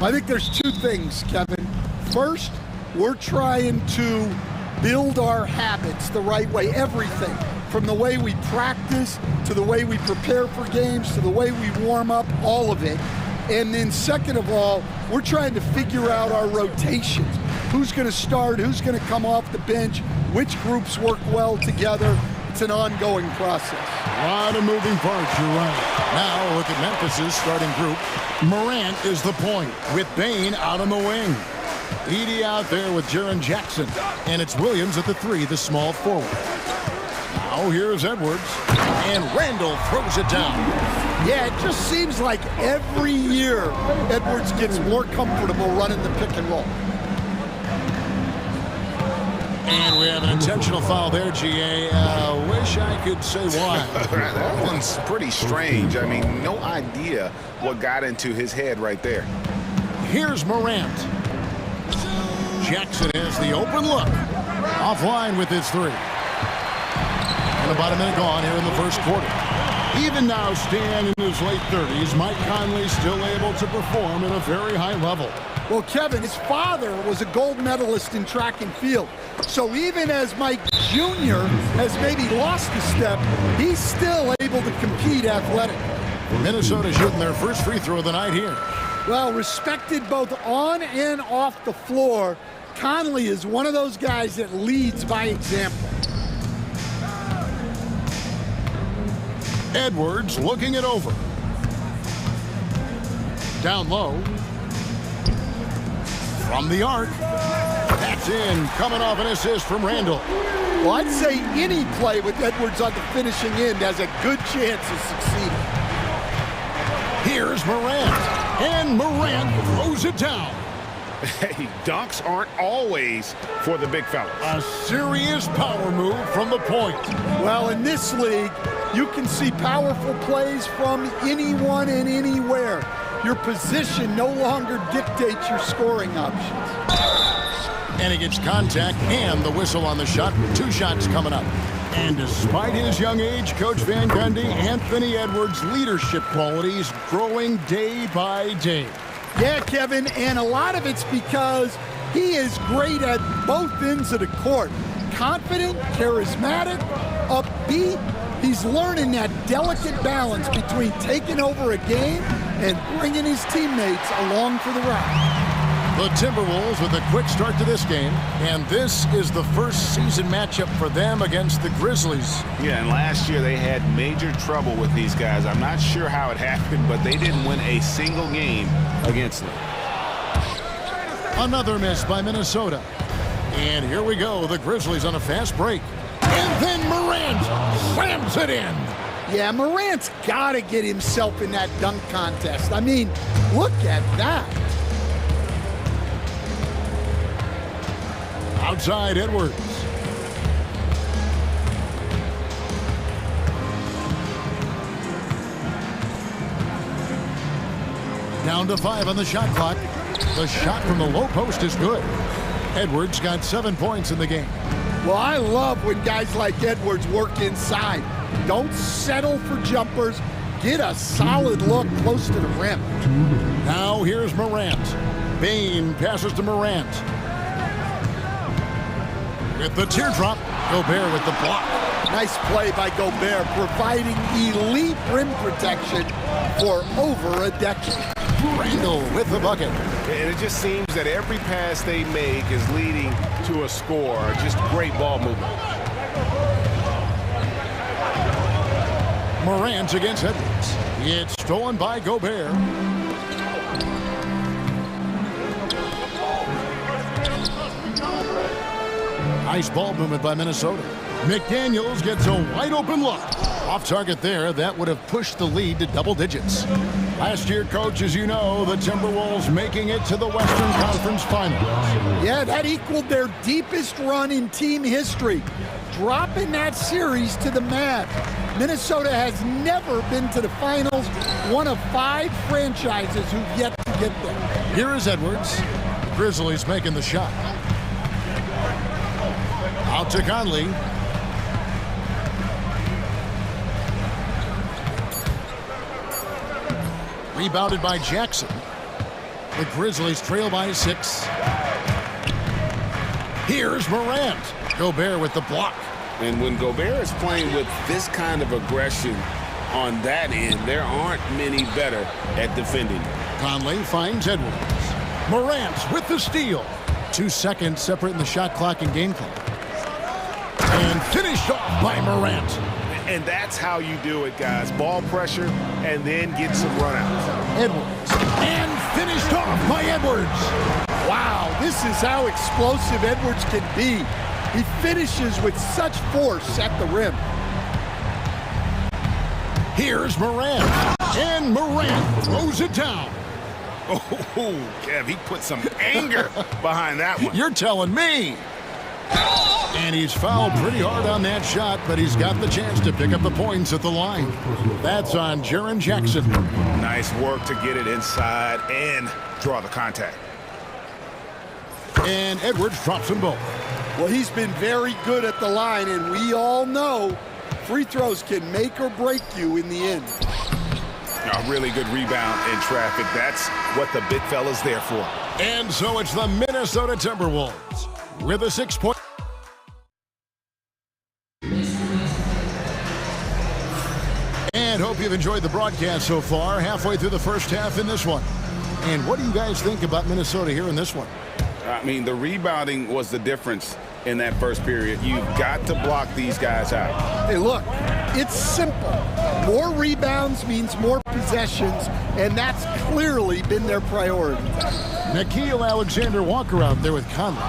I think there's two things, Kevin. First, we're trying to build our habits the right way, everything. From the way we practice, to the way we prepare for games, to the way we warm up, all of it. And then second of all, we're trying to figure out our rotations. Who's going to start, who's going to come off the bench, which groups work well together. It's an ongoing process. A lot of moving parts, you're right. Now look at Memphis's starting group. Morant is the point, with Bane out on the wing. Edey out there with Jaren Jackson. And it's Williams at the 3, the small forward. Now here's Edwards. And Randall throws it down. Yeah, it just seems like every year Edwards gets more comfortable running the pick and roll. And we have an intentional foul there, GA. Wish I could say why. That one's pretty strange. I mean, no idea what got into his head right there. Here's Morant. Jackson has the open look. Offline with his 3. And about a minute gone here in the first quarter. Even now, Stan in his late 30s, Mike Conley still able to perform at a very high level. Well, Kevin, his father was a gold medalist in track and field. So even as Mike Jr. has maybe lost a step, he's still able to compete athletically. Minnesota shooting their first free throw of the night here. Well, respected both on and off the floor, Conley is one of those guys that leads by example. Edwards looking it over. Down low. From the arc. That's in. Coming off an assist from Randall. Well, I'd say any play with Edwards on the finishing end has a good chance of succeeding. Here's Morant. And Morant throws it down. Hey, dunks aren't always for the big fellas. A serious power move from the point. Well, in this league, you can see powerful plays from anyone and anywhere. Your position no longer dictates your scoring options. And he gets contact and the whistle on the shot. 2 shots coming up. And despite his young age, Coach Van Gundy, Anthony Edwards' leadership qualities growing day by day. Yeah, Kevin, and a lot of it's because he is great at both ends of the court. Confident, charismatic, upbeat. He's learning that delicate balance between taking over a game and bringing his teammates along for the ride. The Timberwolves with a quick start to this game, and this is the first season matchup for them against the Grizzlies. Yeah, and last year they had major trouble with these guys. I'm not sure how it happened, but they didn't win a single game against them. Another miss by Minnesota. And here we go, the Grizzlies on a fast break. And then Morant slams it in. Yeah, Morant's got to get himself in that dunk contest. I mean, look at that. Outside Edwards. Down to 5 on the shot clock. The shot from the low post is good. Edwards got 7 points in the game. Well, I love when guys like Edwards work inside. Don't settle for jumpers. Get a solid look close to the rim. Now here's Morant. Bane passes to Morant. With the teardrop, Gobert with the block. Nice play by Gobert, providing elite rim protection for over a decade. Randall with the bucket. And it just seems that every pass they make is leading to a score. Just great ball movement. Morant against Edwards. It's stolen by Gobert. Nice ball movement by Minnesota. McDaniels gets a wide open look. Off target there, that would have pushed the lead to double digits. Last year, Coach, as you know, the Timberwolves making it to the Western Conference Finals. Yeah, that equaled their deepest run in team history, dropping that series to the Mavs. Minnesota has never been to the finals, one of 5 franchises who've yet to get there. Here is Edwards. The Grizzlies making the shot. Out to Conley. Rebounded by Jackson. The Grizzlies trail by 6. Here's Morant. Gobert with the block. And when Gobert is playing with this kind of aggression on that end, there aren't many better at defending. Conley finds Edwards. Morant with the steal. 2 seconds separating the shot clock and game clock. And finished off by Morant. And that's how you do it, guys. Ball pressure and then get some runouts. Edwards. And finished off by Edwards. Wow, this is how explosive Edwards can be. He finishes with such force at the rim. Here's Morant. And Morant throws it down. Oh, Kev, he put some anger behind that one. You're telling me. And he's fouled pretty hard on that shot, but he's got the chance to pick up the points at the line. That's on Jaren Jackson. Nice work to get it inside and draw the contact. And Edwards drops them both. Well, he's been very good at the line, and we all know free throws can make or break you in the end. A really good rebound in traffic. That's what the big fella's there for. And so it's the Minnesota Timberwolves with a 6-point. And hope you've enjoyed the broadcast so far, halfway through the first half in this one. And what do you guys think about Minnesota here in this one? I mean, the rebounding was the difference in that first period. You've got to block these guys out. Hey, look, it's simple. More rebounds means more possessions, and that's clearly been their priority. Nickeil Alexander-Walker out there with Conley.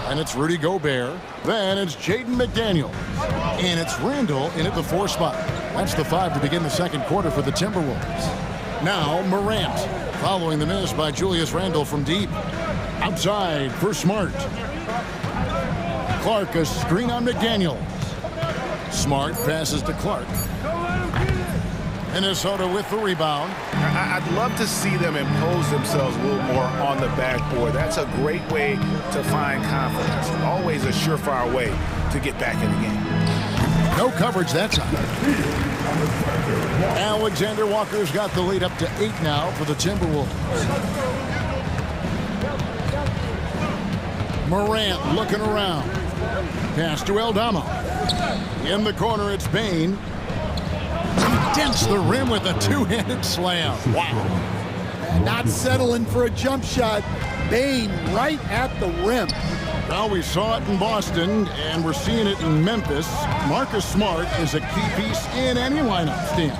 And it's Rudy Gobert. Then it's Jaden McDaniels. And it's Randall in at the 4 spot. That's the 5 to begin the second quarter for the Timberwolves. Now Morant, following the miss by Julius Randle from deep. Outside for Smart. Clark, a screen on McDaniels. Smart passes to Clark. Minnesota with the rebound. I'd love to see them impose themselves a little more on the backboard. That's a great way to find confidence. Always a surefire way to get back in the game. No coverage that time. Alexander Walker's got the lead up to 8 now for the Timberwolves. Morant looking around. Pass to Aldama. In the corner, it's Bane. He dents the rim with a 2-handed slam. Wow. Not settling for a jump shot. Bane right at the rim. Well, we saw it in Boston, and we're seeing it in Memphis. Marcus Smart is a key piece in any lineup, Stan.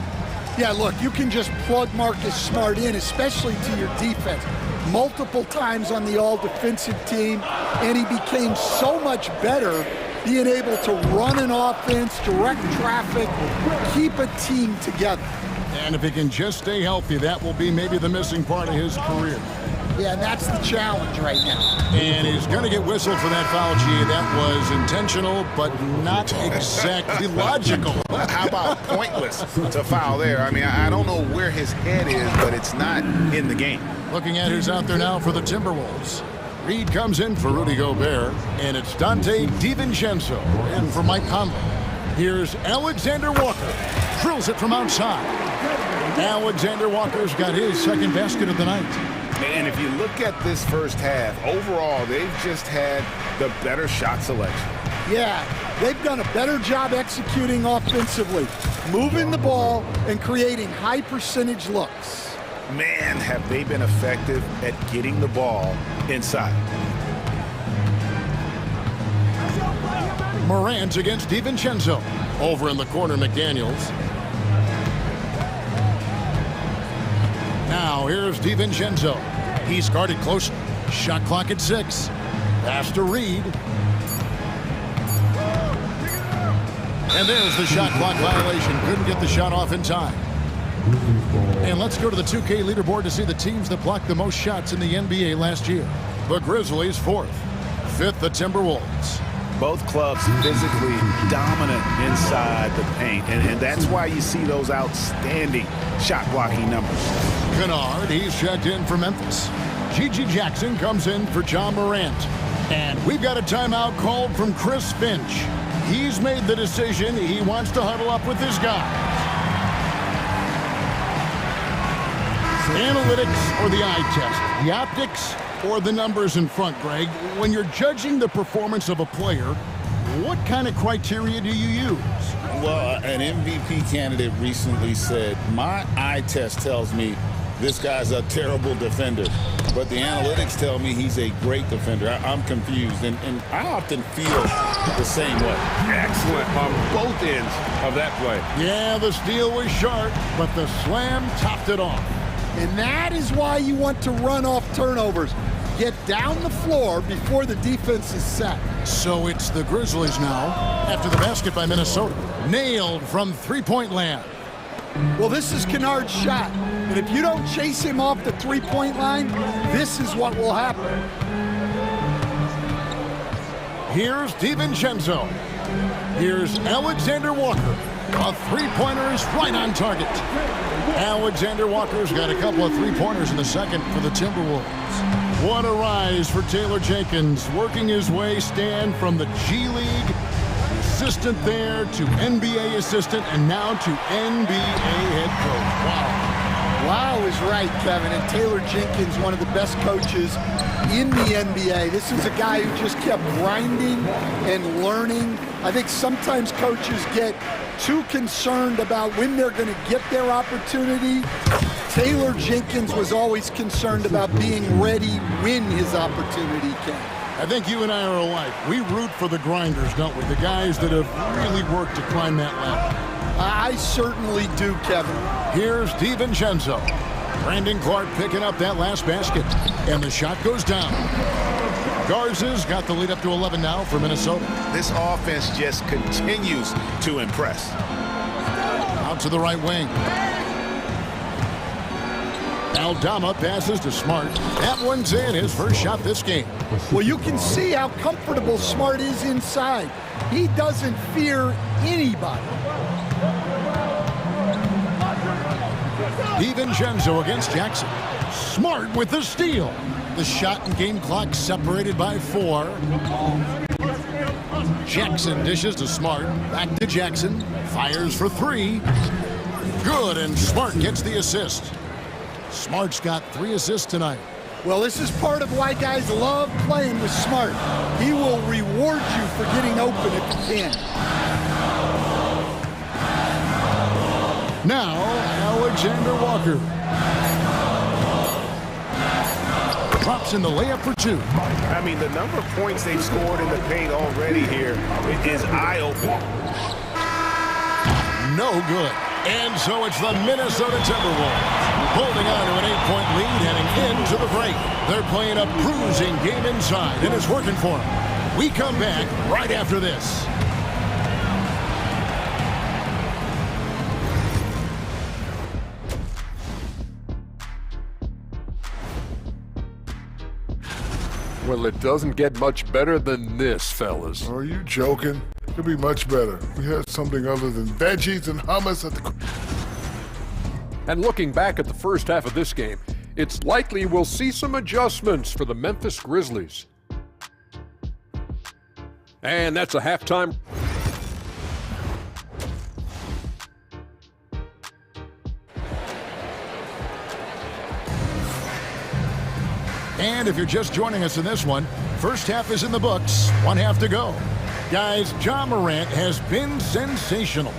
Yeah, look, you can just plug Marcus Smart in, especially to your defense. Multiple times on the all-defensive team, and he became so much better being able to run an offense, direct traffic, keep a team together. And if he can just stay healthy, that will be maybe the missing part of his career. Yeah, that's the challenge right now. And he's going to get whistled for that foul, G. That was intentional, but not exactly logical. How about pointless to foul there? I mean, I don't know where his head is, but it's not in the game. Looking at who's out there now for the Timberwolves. Reed comes in for Rudy Gobert, and it's Dante DiVincenzo in for Mike Conley. Here's Alexander Walker. Drills it from outside. Alexander Walker's got his second basket of the night. And if you look at this first half, overall, they've just had the better shot selection. Yeah, they've done a better job executing offensively, moving the ball and creating high percentage looks. Man, have they been effective at getting the ball inside. Morant against DiVincenzo. Over in the corner, McDaniels. Now here's DiVincenzo. He's guarded close. Shot clock at 6. Pass to Reed. And there's the shot clock violation. Couldn't get the shot off in time. And let's go to the 2K leaderboard to see the teams that blocked the most shots in the NBA last year. The Grizzlies 4th. 5th, the Timberwolves. Both clubs physically dominant inside the paint, and that's why you see those outstanding shot blocking numbers. Kennard, he's checked in for Memphis. Gigi Jackson comes in for John Morant. And we've got a timeout called from Chris Finch. He's made the decision. He wants to huddle up with his guys. Analytics or the eye test? The optics or the numbers in front, Greg? When you're judging the performance of a player, what kind of criteria do you use? Well, an MVP candidate recently said, my eye test tells me this guy's a terrible defender, but the analytics tell me he's a great defender. I'm confused, and I often feel the same way. Excellent on both ends of that play. Yeah, the steal was sharp, but the slam topped it off. And that is why you want to run off turnovers. Get down the floor before the defense is set. So it's the Grizzlies now after the basket by Minnesota. Nailed from three-point land. Well, this is Kennard's shot. And if you don't chase him off the three-point line, this is what will happen. Here's DiVincenzo. Here's Alexander Walker. A three-pointer is right on target. Alexander Walker's got a couple of three-pointers in the second for the Timberwolves. What a rise for Taylor Jenkins, working his way, Stan, from the G League assistant there to NBA assistant and now to NBA head coach. Wow. Wow is right, Kevin. And Taylor Jenkins, one of the best coaches in the NBA. This is a guy who just kept grinding and learning. I think sometimes coaches get too concerned about when they're going to get their opportunity. Taylor Jenkins was always concerned about being ready when his opportunity came. I think you and I are alike. We root for the grinders, don't we? The guys that have really worked to climb that ladder. I certainly do, Kevin. Here's DiVincenzo. Brandon Clark picking up that last basket. And the shot goes down. Garza's got the lead up to 11 now for Minnesota. This offense just continues to impress. Out to the right wing. Aldama passes to Smart. That one's in, his first shot this game. Well, you can see how comfortable Smart is inside. He doesn't fear anybody. DiVincenzo against Jackson. Smart with the steal. The shot and game clock separated by 4. Jackson dishes to Smart. Back to Jackson. Fires for 3. Good, and Smart gets the assist. Smart's got 3 assists tonight. Well, this is part of why guys love playing with Smart. He will reward you for getting open if you can. Now, Alexander Walker. Drops in the layup for 2. I mean, the number of points they've scored in the paint already here is eye-opening. No good. And so it's the Minnesota Timberwolves holding on to an 8-point lead heading into the break. They're playing a bruising game inside, and it's working for them. We come back right after this. Well, it doesn't get much better than this, fellas. Are you joking? It could be much better. We had something other than veggies and hummus at the... And looking back at the first half of this game, it's likely we'll see some adjustments for the Memphis Grizzlies. And that's a halftime. And if you're just joining us in this one, first half is in the books, 1 half to go. Guys, Ja Morant has been sensational.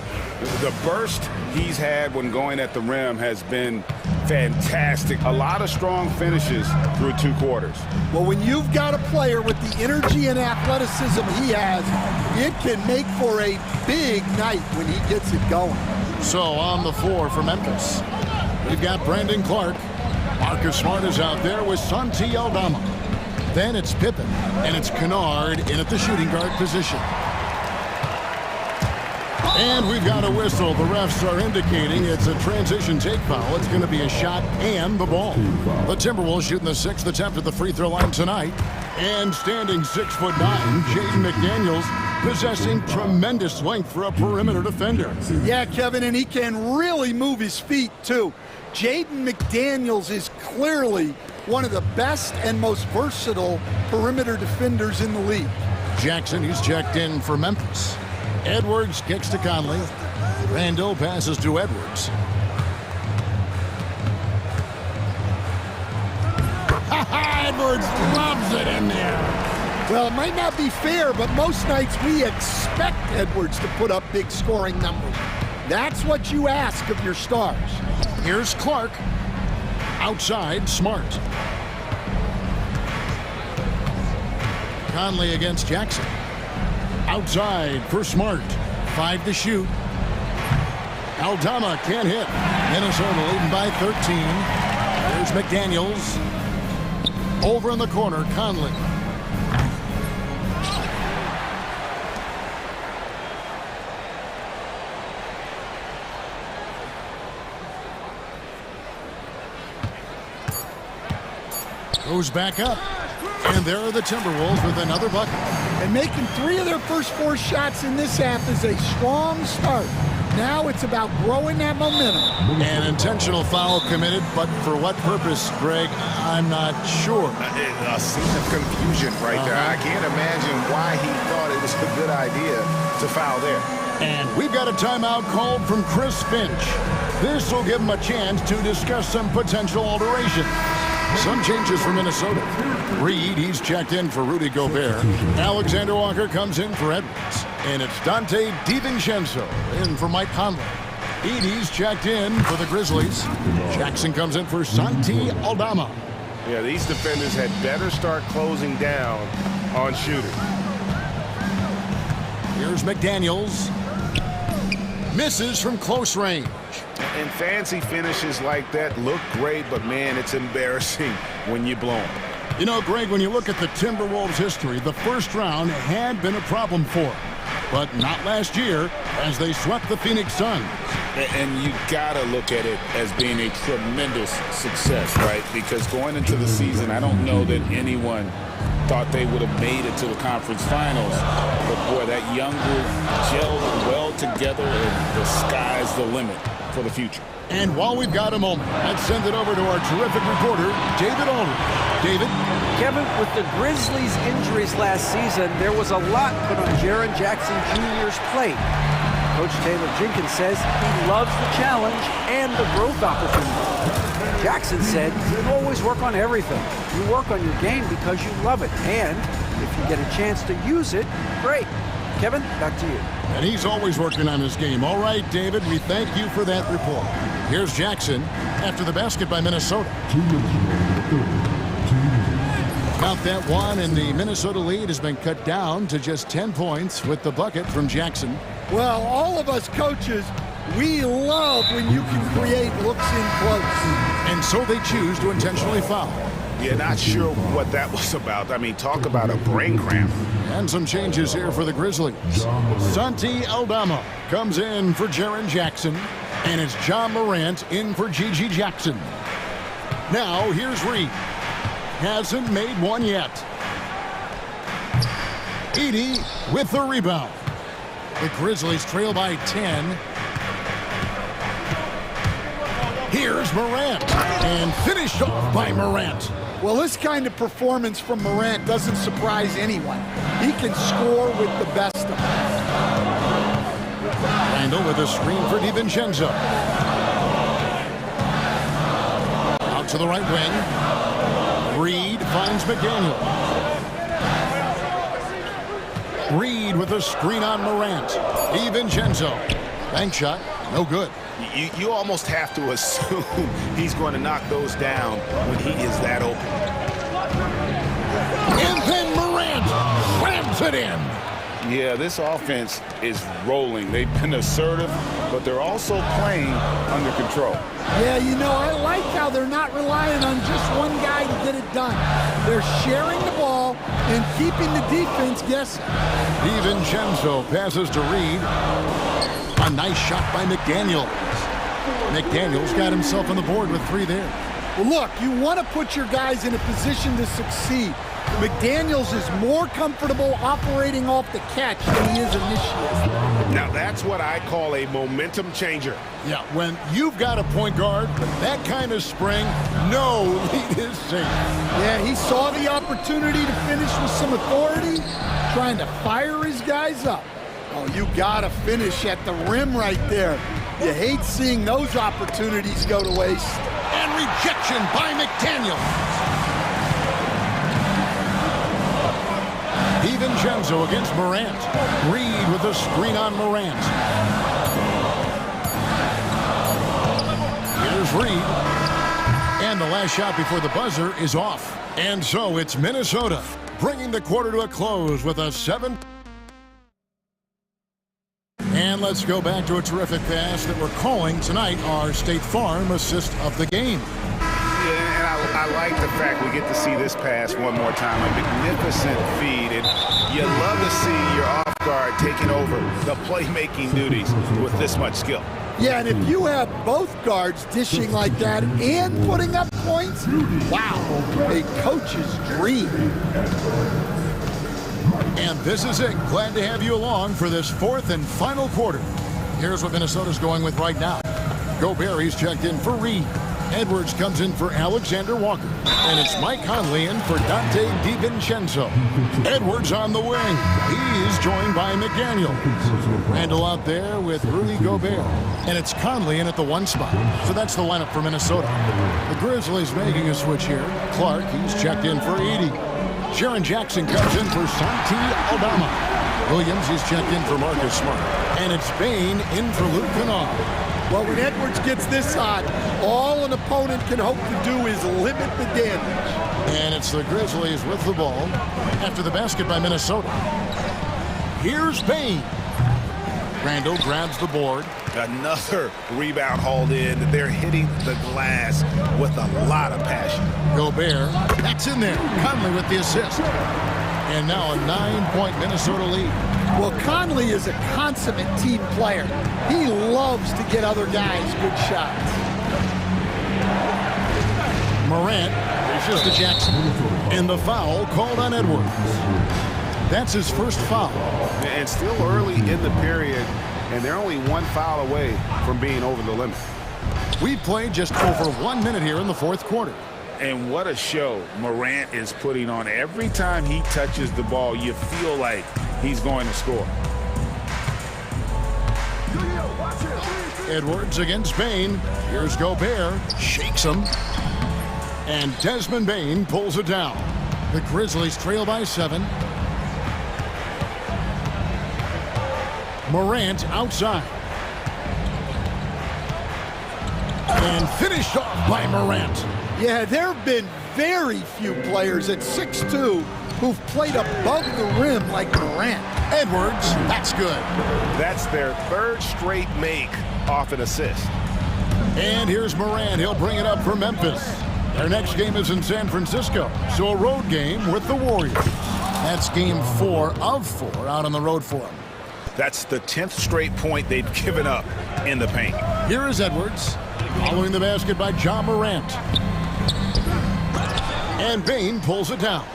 The burst he's had when going at the rim has been fantastic. A lot of strong finishes through 2 quarters. Well, when you've got a player with the energy and athleticism he has, it can make for a big night when he gets it going. So on the floor for Memphis, we've got Brandon Clark. Marcus Smart is out there with Santi Aldama. Then it's Pippen, and it's Kennard in at the shooting guard position. And we've got a whistle. The refs are indicating it's a transition take foul. It's going to be a shot and the ball. The Timberwolves shooting the 6th attempt at the free throw line tonight. And standing 6'9", Jaden McDaniels, possessing tremendous length for a perimeter defender. Yeah, Kevin, and he can really move his feet, too. Jaden McDaniels is clearly one of the best and most versatile perimeter defenders in the league. Jackson, he's checked in for Memphis. Edwards kicks to Conley. Randall passes to Edwards. Edwards loves it in there. Well, it might not be fair, but most nights we expect Edwards to put up big scoring numbers. That's what you ask of your stars. Here's Clark. Outside, Smart. Conley against Jackson. Outside for Smart. 5 to shoot. Aldama can't hit. Minnesota leading by 13. Here's McDaniels. Over in the corner, Conley. Goes back up. And there are the Timberwolves with another bucket. And making 3 of their first 4 shots in this half is a strong start. Now it's about growing that momentum. An intentional foul committed, but for what purpose, Greg? I'm not sure. A scene of confusion right there. I can't imagine why he thought it was a good idea to foul there. And we've got a timeout called from Chris Finch. This will give him a chance to discuss some potential alteration. Some changes for Minnesota. Reed, he's checked in for Rudy Gobert. Alexander Walker comes in for Edwards. And it's Dante DiVincenzo in for Mike Conley. Edey's checked in for the Grizzlies. Jackson comes in for Santi Aldama. Yeah, these defenders had better start closing down on shooters. Here's McDaniels. Misses from close range. And fancy finishes like that look great, but man, it's embarrassing when you blow them. You know, Greg, when you look at the Timberwolves' history, the first round had been a problem for them. But not last year, as they swept the Phoenix Suns. And you gotta look at it as being a tremendous success, right? Because going into the season, I don't know that anyone thought they would have made it to the conference finals. But boy, that young group gelled well together, and the sky's the limit for the future. And while we've got a moment, let's send it over to our terrific reporter, David Aldridge. David? Kevin, with the Grizzlies' injuries last season, there was a lot put on Jaren Jackson Jr.'s plate. Coach Taylor Jenkins says he loves the challenge and the growth opportunity. Jackson said you always work on everything. You work on your game because you love it. And if you get a chance to use it, great. Kevin, back to you. And he's always working on his game. All right, David, we thank you for that report. Here's Jackson after the basket by Minnesota. Count that one, and the Minnesota lead has been cut down to just 10 points with the bucket from Jackson. Well, all of us coaches, we love when you can create looks in close. And so they choose to intentionally foul. Yeah, not sure what that was about. I mean, talk about a brain cramp. And some changes here for the Grizzlies. Santi Aldama comes in for Jaren Jackson, and it's John Morant in for Gigi Jackson. Now, here's Reed. Hasn't made one yet. Edey with the rebound. The Grizzlies trail by 10. Here's Morant, and finished off by Morant. Well, this kind of performance from Morant doesn't surprise anyone. He can score with the best of them. Randall with a screen for DiVincenzo. Out to the right wing. Reed finds McDaniel. Reed with a screen on Morant. DiVincenzo. Bank shot, no good. You almost have to assume he's going to knock those down when he is that open. And then Morant slams it in. Yeah, this offense is rolling. They've been assertive, but they're also playing under control. Yeah, you know, I like how they're not relying on just one guy to get it done. They're sharing the ball and keeping the defense guessing. DiVincenzo passes to Reed. A nice shot by McDaniels. McDaniels got himself on the board with 3 there. Well, look, you want to put your guys in a position to succeed. McDaniels is more comfortable operating off the catch than he is initiating. Now, that's what I call a momentum changer. Yeah, when you've got a point guard with that kind of spring, no lead is safe. Yeah, he saw the opportunity to finish with some authority, trying to fire his guys up. Oh, you got to finish at the rim right there. You hate seeing those opportunities go to waste. And rejection by McDaniels. DiVincenzo against Morant. Reed with the screen on Morant. Here's Reed. And the last shot before the buzzer is off. And so it's Minnesota bringing the quarter to a close with a 7. And let's go back to a terrific pass that we're calling tonight our State Farm assist of the game. Yeah, and I like the fact we get to see this pass one more time. A magnificent feed, and you love to see your off guard taking over the playmaking duties with this much skill. Yeah, and if you have both guards dishing like that and putting up points, wow, a coach's dream. And this is it. Glad to have you along for this fourth and final quarter. Here's what Minnesota's going with right now. Gobert, he's checked in for Reed. Edwards comes in for Alexander Walker. And it's Mike Conley in for Dante DiVincenzo. Edwards on the wing. He's joined by McDaniel. Randall out there with Rudy Gobert. And it's Conley in at the 1 spot. So that's the lineup for Minnesota. The Grizzlies making a switch here. Clark, he's checked in for Edey. Jaren Jackson comes in for Santi Aldama. Williams, he's checked in for Marcus Smart. And it's Bane in for Luke Kennard. Well, when Edwards gets this on, all an opponent can hope to do is limit the damage. And it's the Grizzlies with the ball after the basket by Minnesota. Here's Bane. Randall grabs the board. Another rebound hauled in. They're hitting the glass with a lot of passion. Gobert, that's in there. Conley with the assist. And now a 9-point Minnesota lead. Well, Conley is a consummate team player. He loves to get other guys good shots. Morant reaches to Jackson. And the foul called on Edwards. That's his first foul. And still early in the period, and they're only 1 foul away from being over the limit. We've played just over 1 minute here in the fourth quarter. And what a show Morant is putting on. Every time he touches the ball, you feel like he's going to score. Edwards against Bane. Here's Gobert. Shakes him. And Desmond Bane pulls it down. The Grizzlies trail by 7. Morant outside. And finished off by Morant. Yeah, there have been very few players at 6'2" who've played above the rim like Morant. Edwards, that's good. That's their 3rd straight make off an assist. And here's Morant. He'll bring it up for Memphis. Their next game is in San Francisco, so a road game with the Warriors. That's game 4 of 4 out on the road for them. That's the 10th straight point they've given up in the paint. Here is Edwards, following the basket by Ja Morant. And Bane pulls it down.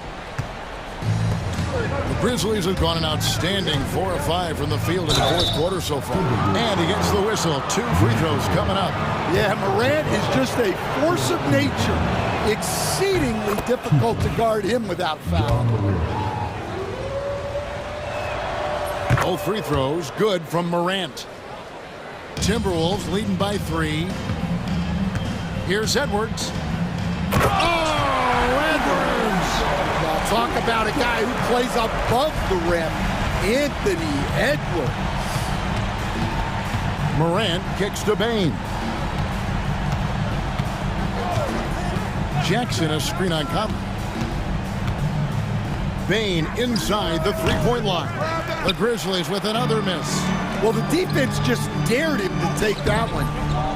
The Grizzlies have gone an outstanding 4 of 5 from the field in the fourth quarter so far. And he gets the whistle. 2 free throws coming up. Yeah, Morant is just a force of nature. Exceedingly difficult to guard him without foul. Both free throws good from Morant. Timberwolves leading by 3. Here's Edwards. Oh, Edwards! Now talk about a guy who plays above the rim. Anthony Edwards. Morant kicks to Bane. Jackson, a screen on Conley. Bane inside the three-point line. The Grizzlies with another miss. Well, the defense just dared him to take that one.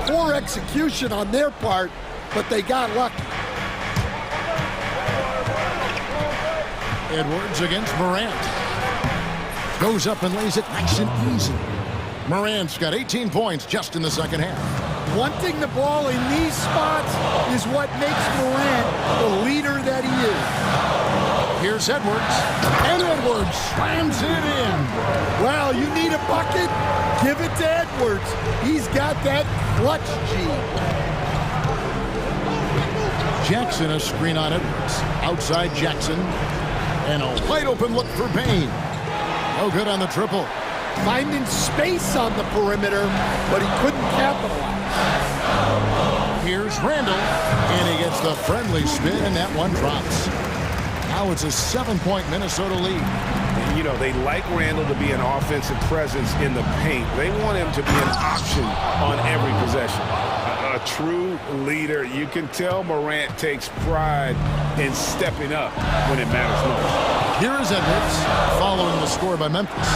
Poor execution on their part, but they got lucky. Edwards against Morant. Goes up and lays it nice and easy. Morant's got 18 points just in the second half. Wanting the ball in these spots is what makes Morant the leader that he is. Here's Edwards. And Edwards slams it in. Well, you need a bucket? Give it to Edwards. He's got that clutch gene. Jackson, a screen on Edwards. Outside Jackson. And a wide open look for Bane. No good on the triple. Finding space on the perimeter, but he couldn't capitalize. Here's Randall, and he gets the friendly spin, and that one drops. Now it's a 7-point Minnesota lead. You know, they like Randall to be an offensive presence in the paint. They want him to be an option on every possession. A true leader. You can tell Morant takes pride in stepping up when it matters most. Here is Edwards following the score by Memphis.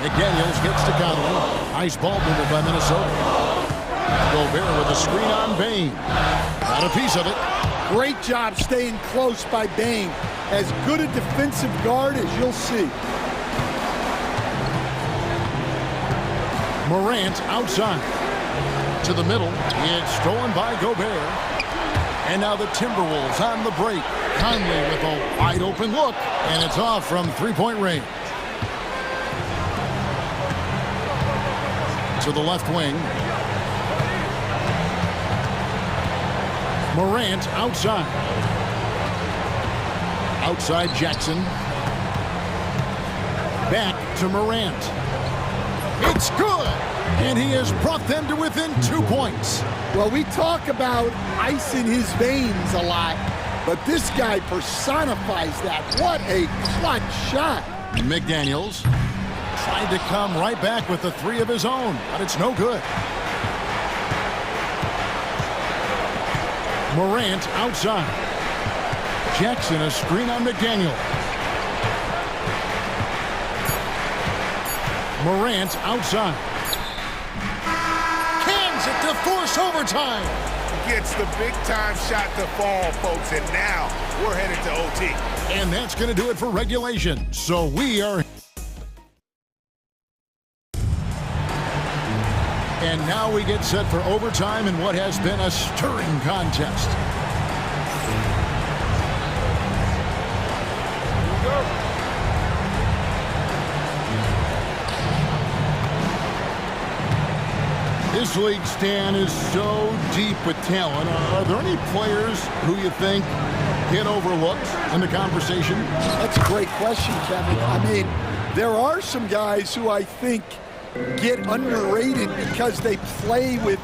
McDaniels gets to Conley. Nice ball movement by Minnesota. Gobert with a screen on Bane. Got a piece of it. Great job staying close by Bane. As good a defensive guard as you'll see. Morant outside. To the middle. It's stolen by Gobert. And now the Timberwolves on the break. Conley with a wide open look. And it's off from three-point range. To the left wing. Morant outside. Outside Jackson. Back to Morant. It's good! And he has brought them to within 2 points. Well, we talk about ice in his veins a lot, but this guy personifies that. What a clutch shot. McDaniels tried to come right back with the three of his own, but it's no good. Morant outside. Jackson a screen on McDaniel. Morant outside. Cans it to force overtime. Gets the big-time shot to fall, folks, and now we're headed to OT. And that's going to do it for regulation. So we are... And now we get set for overtime in what has been a stirring contest. This league, Stan, is so deep with talent. Are there any players who you think get overlooked in the conversation? That's a great question, Kevin. I mean, there are some guys who I think get underrated because they play with...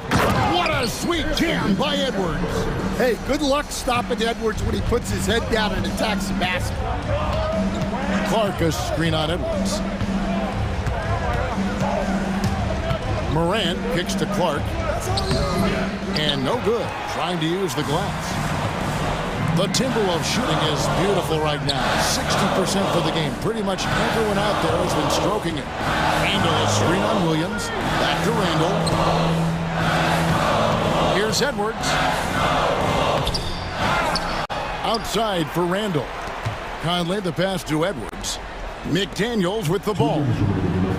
What a sweet jam by Edwards. Hey, good luck stopping Edwards when he puts his head down and attacks the basket. Clark a screen on Edwards. Morant kicks to Clark. And no good. Trying to use the glass. The Timberwolves shooting is beautiful right now. 60% for the game. Pretty much everyone out there has been stroking it. Randall a screen on Williams. Back to Randall. Here's Edwards. Outside for Randall. Conley the pass to Edwards. McDaniels with the ball.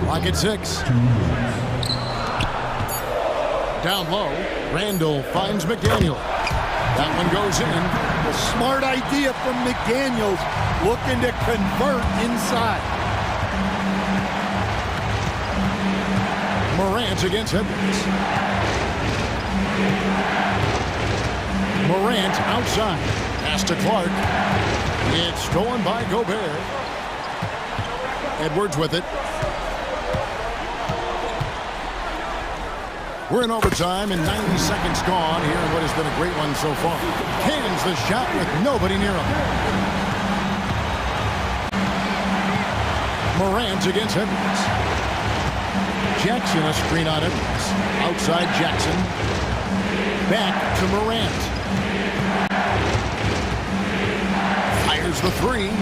Clock at 6. Down low, Randall finds McDaniel. That one goes in. A smart idea from McDaniels, looking to convert inside. Morant against Edwards. Morant outside. Pass to Clark. It's stolen by Gobert. Edwards with it. We're in overtime and 90 seconds gone here in what has been a great one so far. Cans the shot with nobody near him. Morant against Edwards. Jackson a screen on Edwards. Outside Jackson. Back to Morant. Fires the three.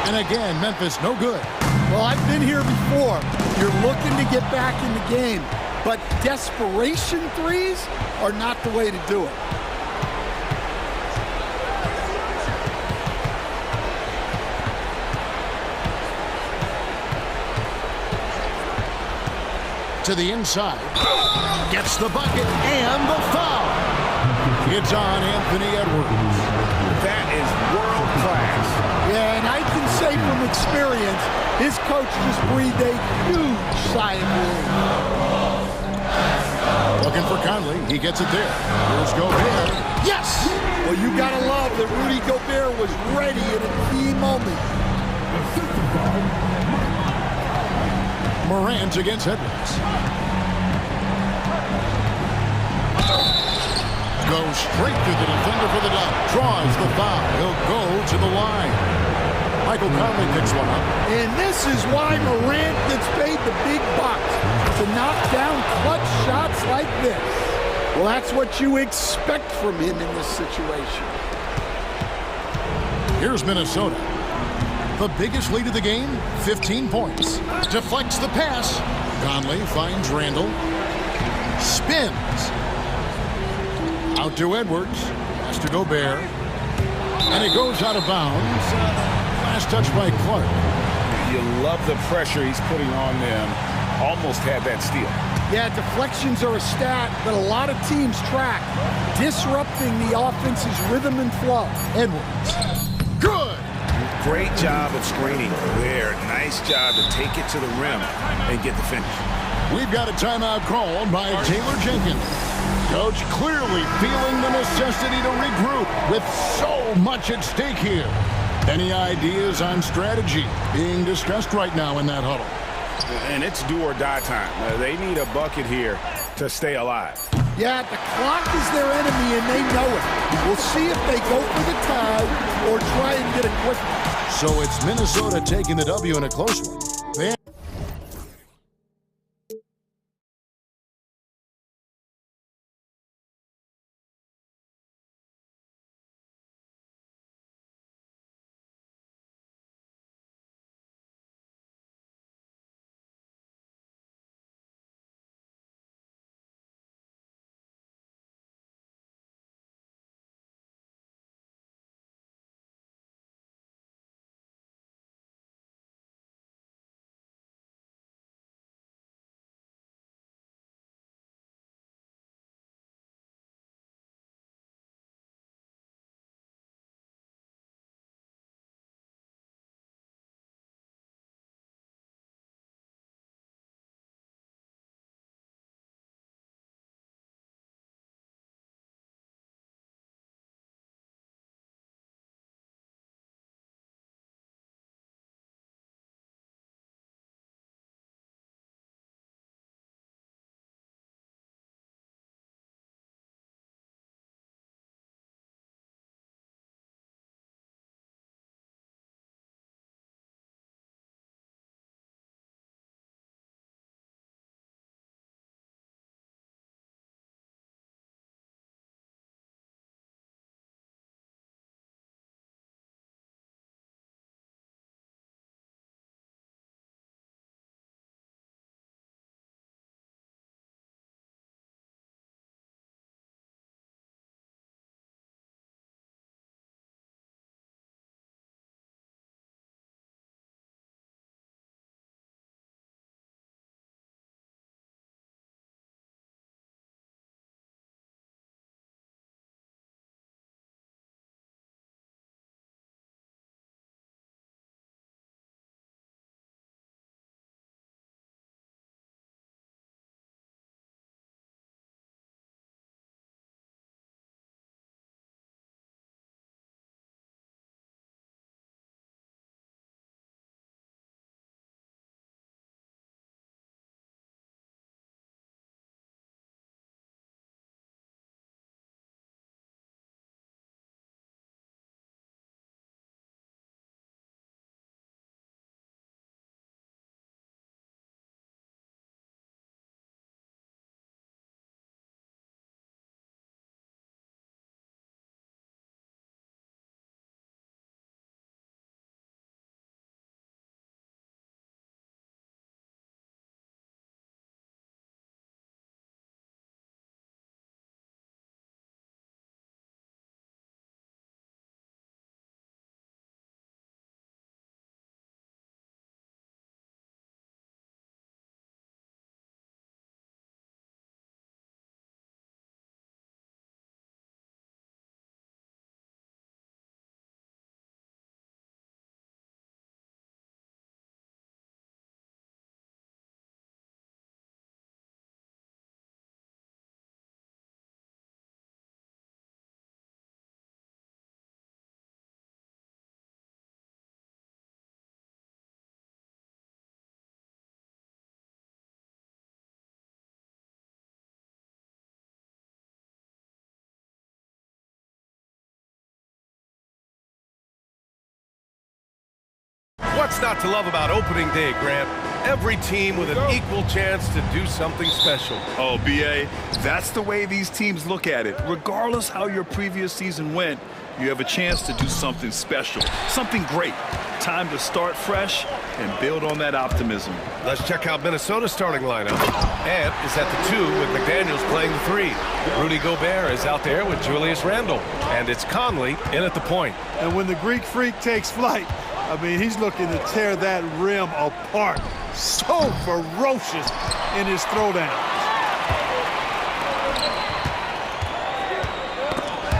And again, Memphis no good. Well, I've been here before. You're looking to get back in the game. But desperation threes are not the way to do it. To the inside. Gets the bucket and the foul. It's on Anthony Edwards. That is world class. Yeah, and I can say from experience, his coach just breathed a huge sigh of relief. Looking for Conley. He gets it there. Here's Gobert. Yes! Well, you got to love that Rudy Gobert was ready at a key moment. Morant against Edwards. Goes straight to the defender for the dunk. Draws the foul. He'll go to the line. Michael Conley picks one up. And this is why Morant gets paid the big bucks, to knock down clutch shots like this. Well, that's what you expect from him in this situation. Here's Minnesota. The biggest lead of the game, 15 points. Deflects the pass. Conley finds Randall. Spins. Out to Edwards. Pass to Gobert. And it goes out of bounds. Last touch by Clark. You love the pressure he's putting on them. Almost had that steal. Yeah, deflections are a stat that a lot of teams track, disrupting the offense's rhythm and flow. Edwards. Good. Great job of screening there. Nice job to take it to the rim and get the finish. We've got a timeout called by Taylor Jenkins. Coach clearly feeling the necessity to regroup with so much at stake here. Any ideas on strategy being discussed right now in that huddle? And it's do or die time. They need a bucket here to stay alive. Yeah, the clock is their enemy and they know it. We'll see if they go for the tie or try and get a quick. So it's Minnesota taking the W in a close one. What's not to love about opening day, Grant? Every team with an equal chance to do something special. Oh, B.A., that's the way these teams look at it. Regardless how your previous season went, you have a chance to do something special, something great. Time to start fresh and build on that optimism. Let's check out Minnesota's starting lineup. Ant is at the 2 with McDaniels playing the 3. Rudy Gobert is out there with Julius Randle. And it's Conley in at the point. And when the Greek Freak takes flight, I mean, he's looking to tear that rim apart. So ferocious in his throwdown.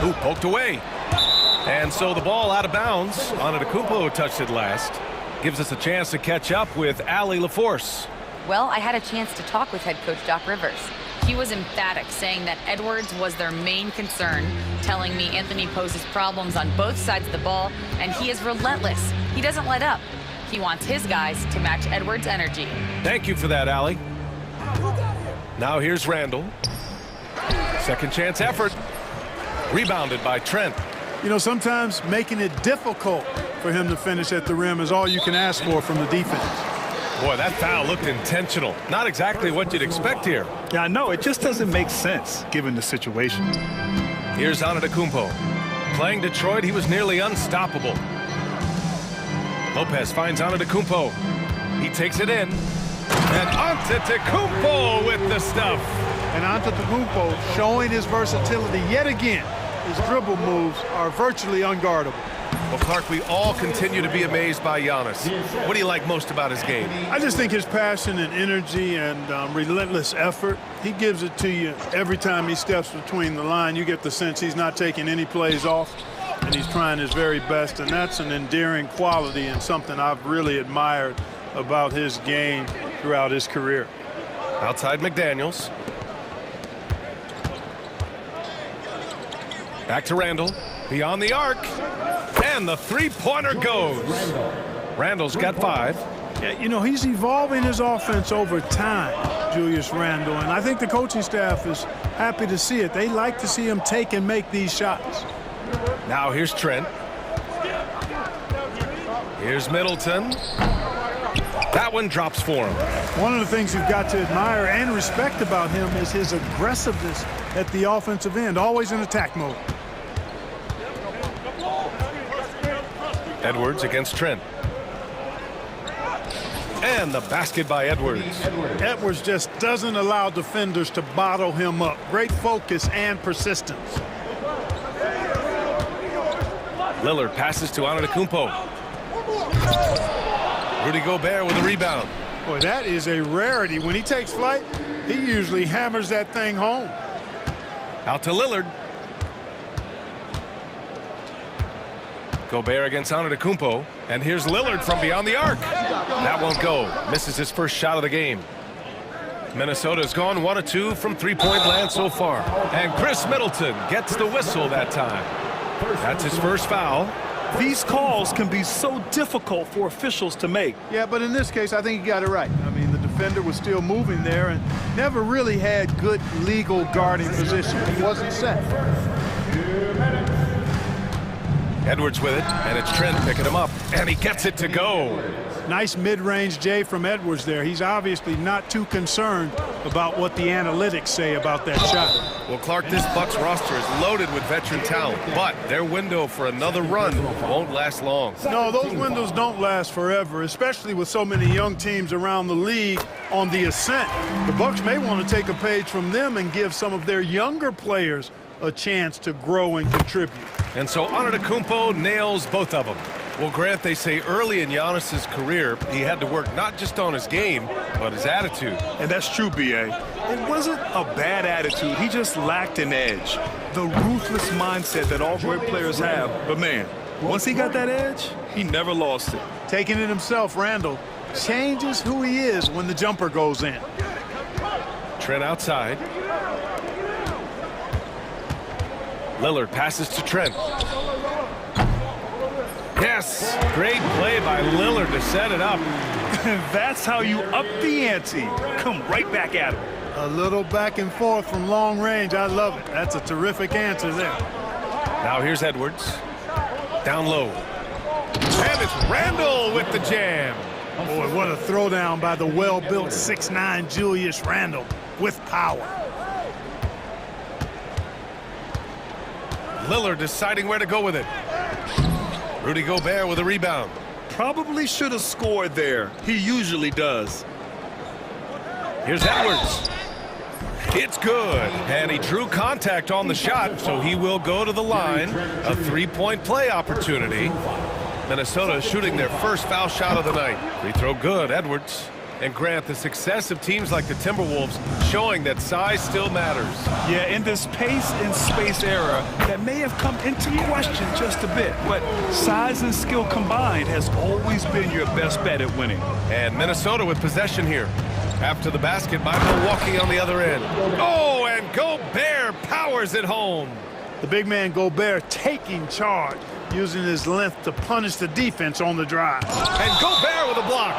Ooh, poked away. And so the ball out of bounds. Antetokounmpo touched it last. Gives us a chance to catch up with Allie LaForce. Well, I had a chance to talk with head coach Doc Rivers. He was emphatic, saying that Edwards was their main concern, telling me Anthony poses problems on both sides of the ball, and he is relentless. He doesn't let up. He wants his guys to match Edwards' energy. Thank you for that, Allie. Now here's Randle. Second chance effort. Rebounded by Trent. You know, sometimes making it difficult for him to finish at the rim is all you can ask for from the defense. Boy, that foul looked intentional. Not exactly what you'd expect here. Yeah, I know. It just doesn't make sense given the situation. Here's Antetokounmpo. Playing Detroit, he was nearly unstoppable. Lopez finds Antetokounmpo. He takes it in. And Antetokounmpo with the stuff. And Antetokounmpo showing his versatility yet again. His dribble moves are virtually unguardable. Well, Clark, we all continue to be amazed by Giannis. What do you like most about his game? I just think his passion and energy and relentless effort. He gives it to you every time he steps between the line. You get the sense he's not taking any plays off, and he's trying his very best, and that's an endearing quality and something I've really admired about his game throughout his career. Outside McDaniels. Back to Randle. Beyond the arc. And the three-pointer goes. Randle's got 5. Yeah, you know, he's evolving his offense over time, Julius Randle, and I think the coaching staff is happy to see it. They like to see him take and make these shots. Now here's Trent. Here's Middleton. That one drops for him. One of the things you've got to admire and respect about him is his aggressiveness at the offensive end, always in attack mode. Edwards against Trent. And the basket by Edwards. Edwards just doesn't allow defenders to bottle him up. Great focus and persistence. Lillard passes to Antetokounmpo. Rudy Gobert with a rebound. Boy, that is a rarity. When he takes flight, he usually hammers that thing home. Out to Lillard. Gobert against Antetokounmpo. And here's Lillard from beyond the arc. That won't go. Misses his first shot of the game. Minnesota's gone 1 of 2 from three-point land so far. And Chris Middleton gets the whistle that time. That's his first foul. These calls can be so difficult for officials to make. Yeah, but in this case, I think he got it right. I mean, the defender was still moving there and never really had good legal guarding position. He wasn't set. Edwards with it, and it's Trent picking him up, and he gets it to go. Nice mid-range J from Edwards there. He's obviously not too concerned about what the analytics say about that shot. Well, Clark, this Bucks roster is loaded with veteran talent, but their window for another run won't last long. No, those windows don't last forever, especially with so many young teams around the league on the ascent. The Bucks may want to take a page from them and give some of their younger players a chance to grow and contribute. And so Antetokounmpo nails both of them. Well, Grant, they say early in Giannis's career, he had to work not just on his game, but his attitude. And that's true, B.A. It wasn't a bad attitude. He just lacked an edge. The ruthless mindset that all great players have. But, man, once he got that edge, he never lost it. Taking it himself, Randle changes who he is when the jumper goes in. Trent outside. Lillard passes to Trent. Yes, great play by Lillard to set it up. That's how you up the ante. Come right back at him. A little back and forth from long range. I love it. That's a terrific answer there. Now here's Edwards. Down low. And it's Randle with the jam. Boy, what a throwdown by the well-built 6'9" Julius Randle with power. Lillard deciding where to go with it. Rudy Gobert with a rebound. Probably should have scored there. He usually does. Here's Edwards. It's good. And he drew contact on the shot, so he will go to the line. A three-point play opportunity. Minnesota shooting their first foul shot of the night. Free throw good, Edwards. And Grant, the success of teams like the Timberwolves showing that size still matters. Yeah, in this pace and space era, that may have come into question just a bit, but size and skill combined has always been your best bet at winning. And Minnesota with possession here. After the basket by Milwaukee on the other end. Oh, and Gobert powers it home. The big man Gobert taking charge, using his length to punish the defense on the drive. And Gobert with a block.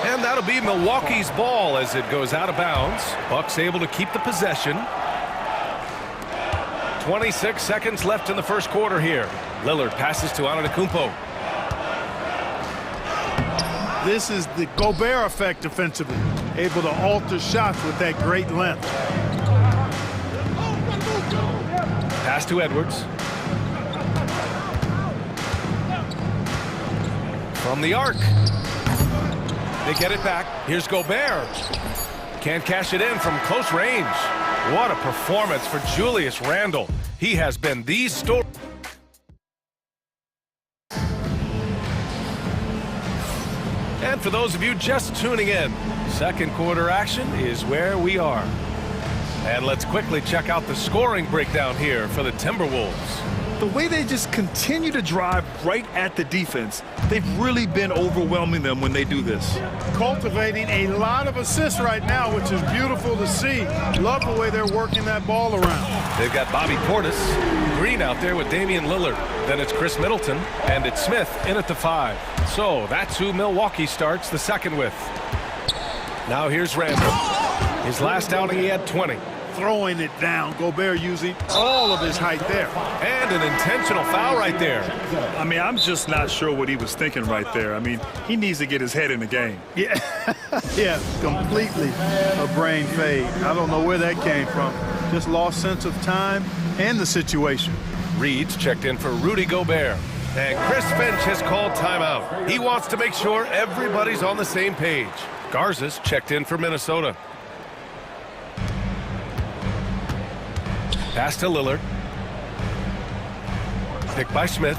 And that'll be Milwaukee's ball as it goes out of bounds. Bucks able to keep the possession. 26 seconds left in the first quarter here. Lillard passes to Antetokounmpo. This is the Gobert effect defensively. Able to alter shots with that great length. Pass to Edwards. From the arc. They get it back. Here's Gobert. Can't cash it in from close range. What a performance for Julius Randle. He has been the story. And for those of you just tuning in, second quarter action is where we are. And let's quickly check out the scoring breakdown here for the Timberwolves. The way they just continue to drive right at the defense, they've really been overwhelming them when they do this. Cultivating a lot of assists right now, which is beautiful to see. Love the way they're working that ball around. They've got Bobby Portis, Green out there with Damian Lillard. Then it's Chris Middleton, and it's Smith in at the 5. So that's who Milwaukee starts the second with. Now here's Randle. His last outing, he had 20. Throwing it down. Gobert using all of his height there. And an intentional foul right there. I mean, I'm just not sure what he was thinking right there. I mean, he needs to get his head in the game. Yeah, yeah, completely a brain fade. I don't know where that came from. Just lost sense of time and the situation. Reed's checked in for Rudy Gobert. And Chris Finch has called timeout. He wants to make sure everybody's on the same page. Garza's checked in for Minnesota. Pass to Lillard. Picked by Smith.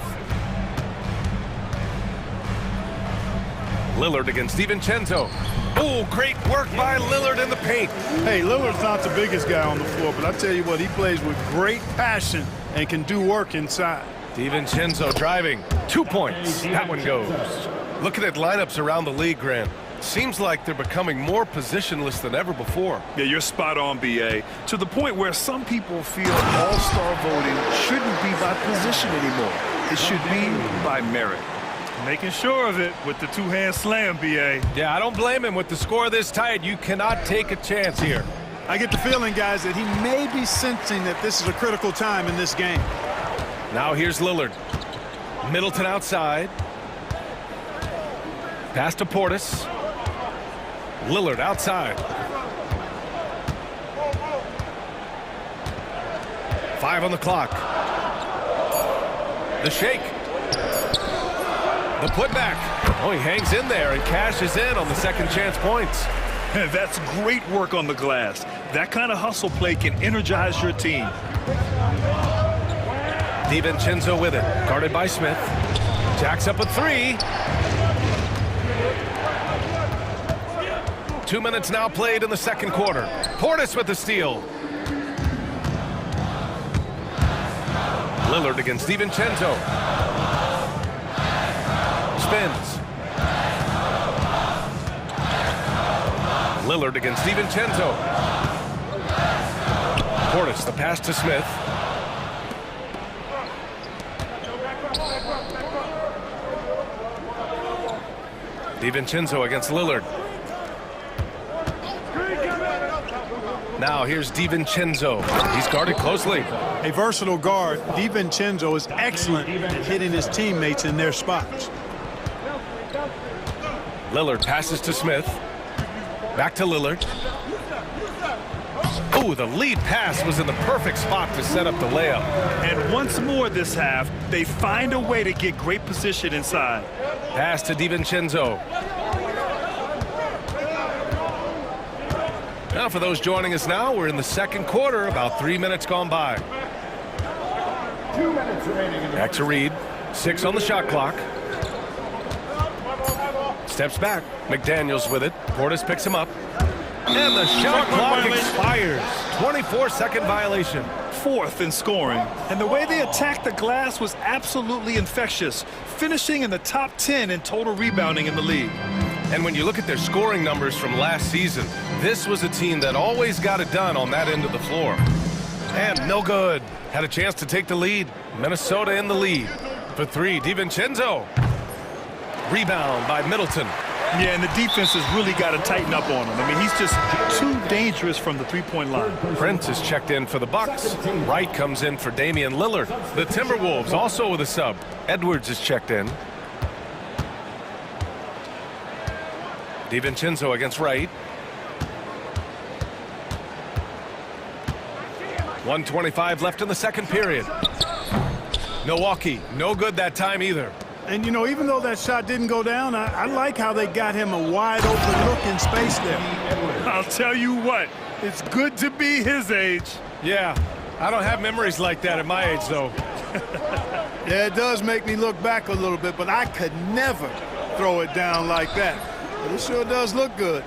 Lillard against DiVincenzo. Oh, great work by Lillard in the paint. Hey, Lillard's not the biggest guy on the floor, but I tell you what, he plays with great passion and can do work inside. DiVincenzo driving. 2 points. That one goes. Looking at lineups around the league, Grant. Seems like they're becoming more positionless than ever before. Yeah, you're spot on, B.A. To the point where some people feel all-star voting shouldn't be by position anymore. It should be by merit. Making sure of it with the two-hand slam, B.A. Yeah, I don't blame him. With the score this tight, you cannot take a chance here. I get the feeling, guys, that he may be sensing that this is a critical time in this game. Now here's Lillard. Middleton outside. Pass to Portis. Lillard outside. 5 on the clock. The shake. The putback. Oh, he hangs in there and cashes in on the second chance points. That's great work on the glass. That kind of hustle play can energize your team. DiVincenzo with it. Guarded by Smith. Jacks up a 3. 2 minutes now played in the second quarter. Portis with the steal. Lillard against DiVincenzo. Spins. Lillard against DiVincenzo. Portis, the pass to Smith. DiVincenzo against Lillard. Now here's DiVincenzo. He's guarded closely. A versatile guard, DiVincenzo is excellent at hitting his teammates in their spots. Lillard passes to Smith. Back to Lillard. Oh, the lead pass was in the perfect spot to set up the layup. And once more this half, they find a way to get great position inside. Pass to DiVincenzo. Now for those joining us now, we're in the second quarter, about 3 minutes gone by. 2 minutes remaining. Back to Reed. 6 on the shot clock. Steps back. McDaniels with it. Portis picks him up. And the shot clock expires. 24-second violation. 4th in scoring. And the way they attacked the glass was absolutely infectious, finishing in the top 10 in total rebounding in the league. And when you look at their scoring numbers from last season, this was a team that always got it done on that end of the floor. And no good. Had a chance to take the lead. Minnesota in the lead. For 3, DiVincenzo. Rebound by Middleton. Yeah, and the defense has really got to tighten up on him. I mean, he's just too dangerous from the three-point line. Prince is checked in for the Bucks. Wright comes in for Damian Lillard. The Timberwolves also with a sub. Edwards is checked in. DiVincenzo against Wright. 1:25 left in the second period. Milwaukee, no good that time either. And, you know, even though that shot didn't go down, I like how they got him a wide-open look in space there. I'll tell you what, it's good to be his age. Yeah, I don't have memories like that at my age, though. Yeah, it does make me look back a little bit, but I could never throw it down like that. But it sure does look good.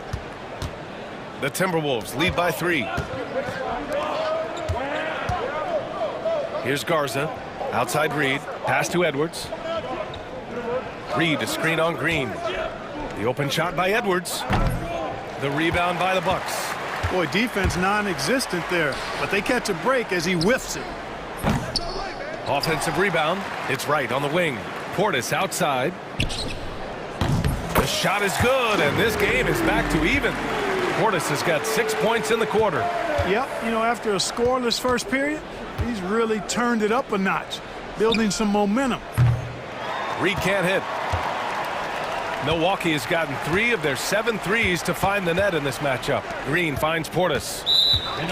The Timberwolves lead by 3. Here's Garza. Outside Reed. Pass to Edwards. Reed, a screen on Green. The open shot by Edwards. The rebound by the Bucks. Boy, defense non-existent there, but they catch a break as he whiffs it. Offensive rebound. It's Wright on the wing. Portis outside. The shot is good, and this game is back to even. Portis has got 6 points in the quarter. Yep, you know, after a scoreless first period, he's really turned it up a notch, building some momentum. Reed can't hit. Milwaukee has gotten 3 of their 7 threes to find the net in this matchup. Green finds Portis.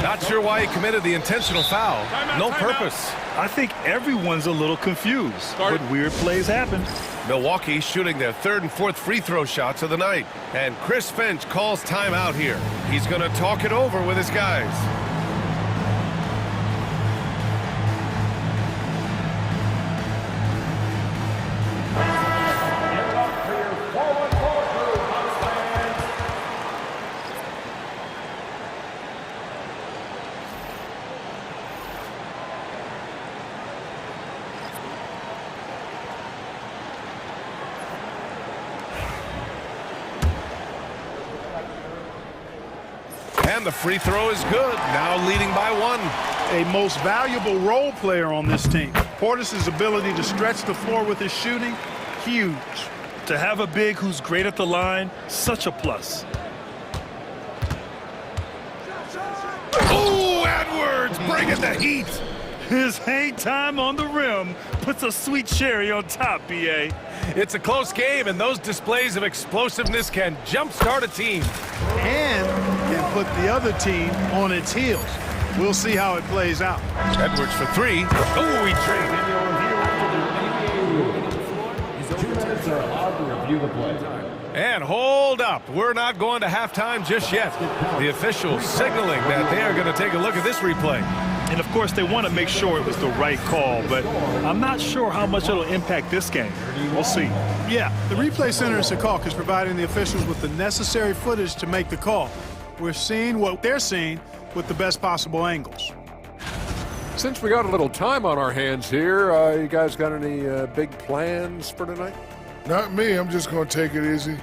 Not sure why he committed the intentional foul. No purpose. I think everyone's a little confused, but weird plays happen. Milwaukee shooting their 3rd and 4th free throw shots of the night. And Chris Finch calls timeout here. He's going to talk it over with his guys. And the free throw is good. Now leading by 1. A most valuable role player on this team. Portis' ability to stretch the floor with his shooting, huge. To have a big who's great at the line, such a plus. Oh, Edwards bringing the heat. His hang time on the rim puts a sweet cherry on top, B.A. It's a close game, and those displays of explosiveness can jumpstart a team. And can put the other team on its heels. We'll see how it plays out. Edwards for 3. Oh, he traded. And hold up. We're not going to halftime just yet. The officials signaling that they are going to take a look at this replay. And, of course, they want to make sure it was the right call, but I'm not sure how much it'll impact this game. We'll see. Yeah, the replay center is Secaucus is providing the officials with the necessary footage to make the call. We're seeing what they're seeing with the best possible angles. Since we got a little time on our hands here, you guys got any big plans for tonight? Not me. I'm just going to take it easy.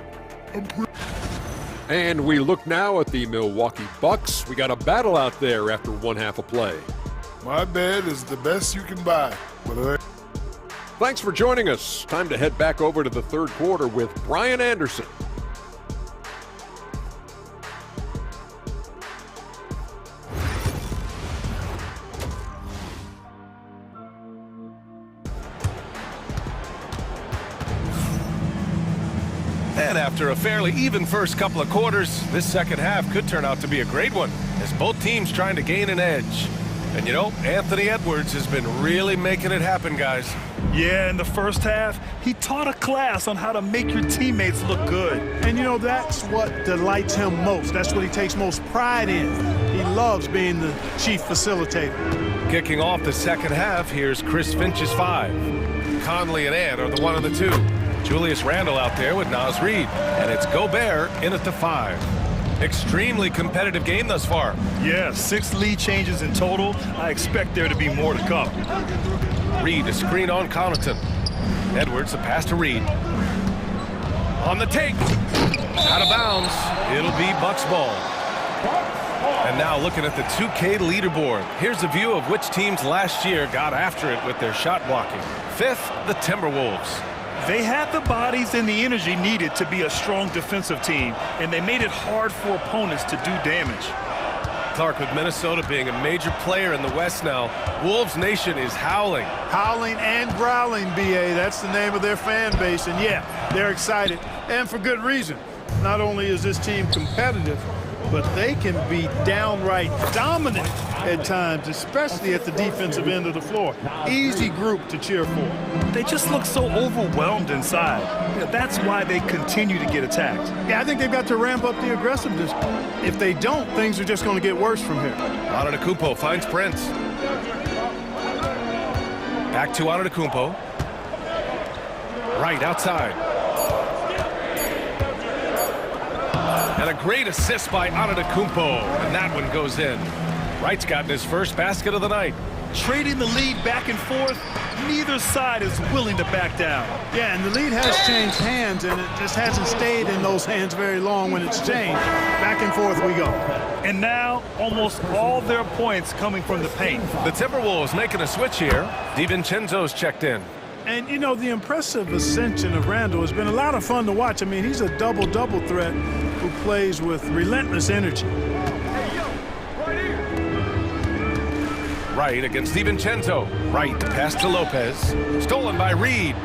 And we look now at the Milwaukee Bucks. We got a battle out there after 1/2 of play. My bed is the best you can buy. Thanks for joining us. Time to head back over to the third quarter with Brian Anderson. And after a fairly even first couple of quarters, this second half could turn out to be a great one, as both teams trying to gain an edge. And you know, Anthony Edwards has been really making it happen, guys. Yeah, in the first half, he taught a class on how to make your teammates look good. And you know, that's what delights him most. That's what he takes most pride in. He loves being the chief facilitator. Kicking off the second half, here's Chris Finch's 5. Conley and Ant are the 1 and the 2. Julius Randle out there with Naz Reid. And it's Gobert in at the 5. Extremely competitive game thus far. Yeah, 6 lead changes in total. I expect there to be more to come. Reid, a screen on Connaughton. Edwards, a pass to Reid. On the take. Out of bounds. It'll be Bucks ball. And now looking at the 2K leaderboard. Here's a view of which teams last year got after it with their shot blocking. 5th, the Timberwolves. They had the bodies and the energy needed to be a strong defensive team, and they made it hard for opponents to do damage. Clark, with Minnesota being a major player in the West now, Wolves Nation is howling. Howling and growling, BA. That's the name of their fan base. And yeah, they're excited, and for good reason. Not only is this team competitive, but they can be downright dominant at times, especially at the defensive end of the floor. Easy group to cheer for. They just look so overwhelmed inside. Yeah, that's why they continue to get attacked. Yeah, I think they've got to ramp up the aggressiveness. If they don't, things are just going to get worse from here. Antetokounmpo finds Prince. Back to Antetokounmpo. Right outside. And a great assist by Antetokounmpo, and that one goes in. Wright's gotten his first basket of the night. Trading the lead back and forth, neither side is willing to back down. Yeah, and the lead has changed hands, and it just hasn't stayed in those hands very long when it's changed. Back and forth we go. And now, almost all their points coming from the paint. The Timberwolves making a switch here. DiVincenzo's checked in. And, you know, the impressive ascension of Randle has been a lot of fun to watch. I mean, he's a double-double threat who plays with relentless energy. Wright against DiVincenzo. Wright, pass to Lopez. Stolen by Reid.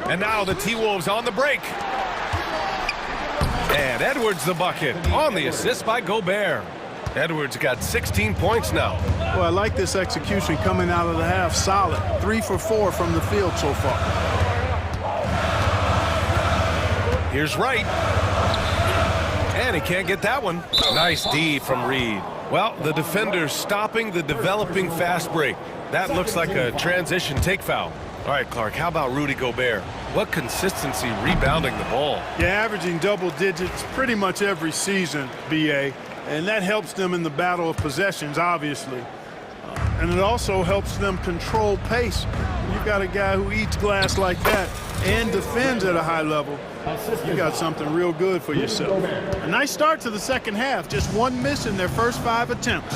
And now the T-Wolves on the break. And Edwards the bucket on the assist by Gobert. Edwards got 16 points now. Well, I like this execution coming out of the half. Solid. 3 for 4 from the field so far. Here's Wright. And he can't get that one. Nice D from Reid. Well, the defender's stopping the developing fast break. That looks like a transition take foul. All right, Clark, how about Rudy Gobert? What consistency rebounding the ball. Yeah, averaging double digits pretty much every season, BA. And that helps them in the battle of possessions, obviously. And it also helps them control pace. You've got a guy who eats glass like that and defends at a high level. You got something real good for yourself. A nice start to the second half. Just 1 miss in their first 5 attempts.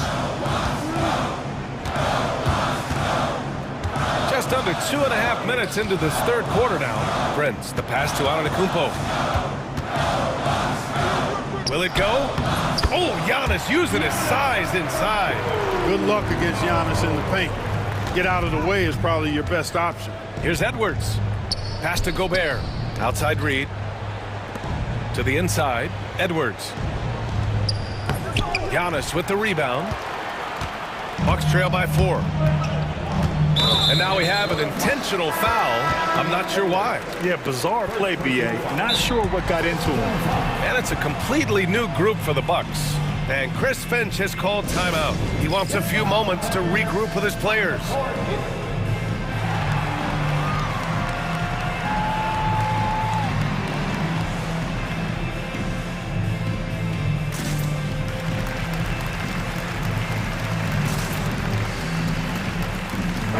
Just under 2.5 minutes into this third quarter now. Prince, the pass to Antetokounmpo. Will it go? Oh, Giannis using his size inside. Good luck against Giannis in the paint. Get out of the way is probably your best option. Here's Edwards. Pass to Gobert. Outside Reid. To the inside. Edwards. Giannis with the rebound. Bucks trail by 4. And now we have an intentional foul. I'm not sure why. Yeah, bizarre play, BA. Not sure what got into him. And it's a completely new group for the Bucks. And Chris Finch has called timeout. He wants a few moments to regroup with his players.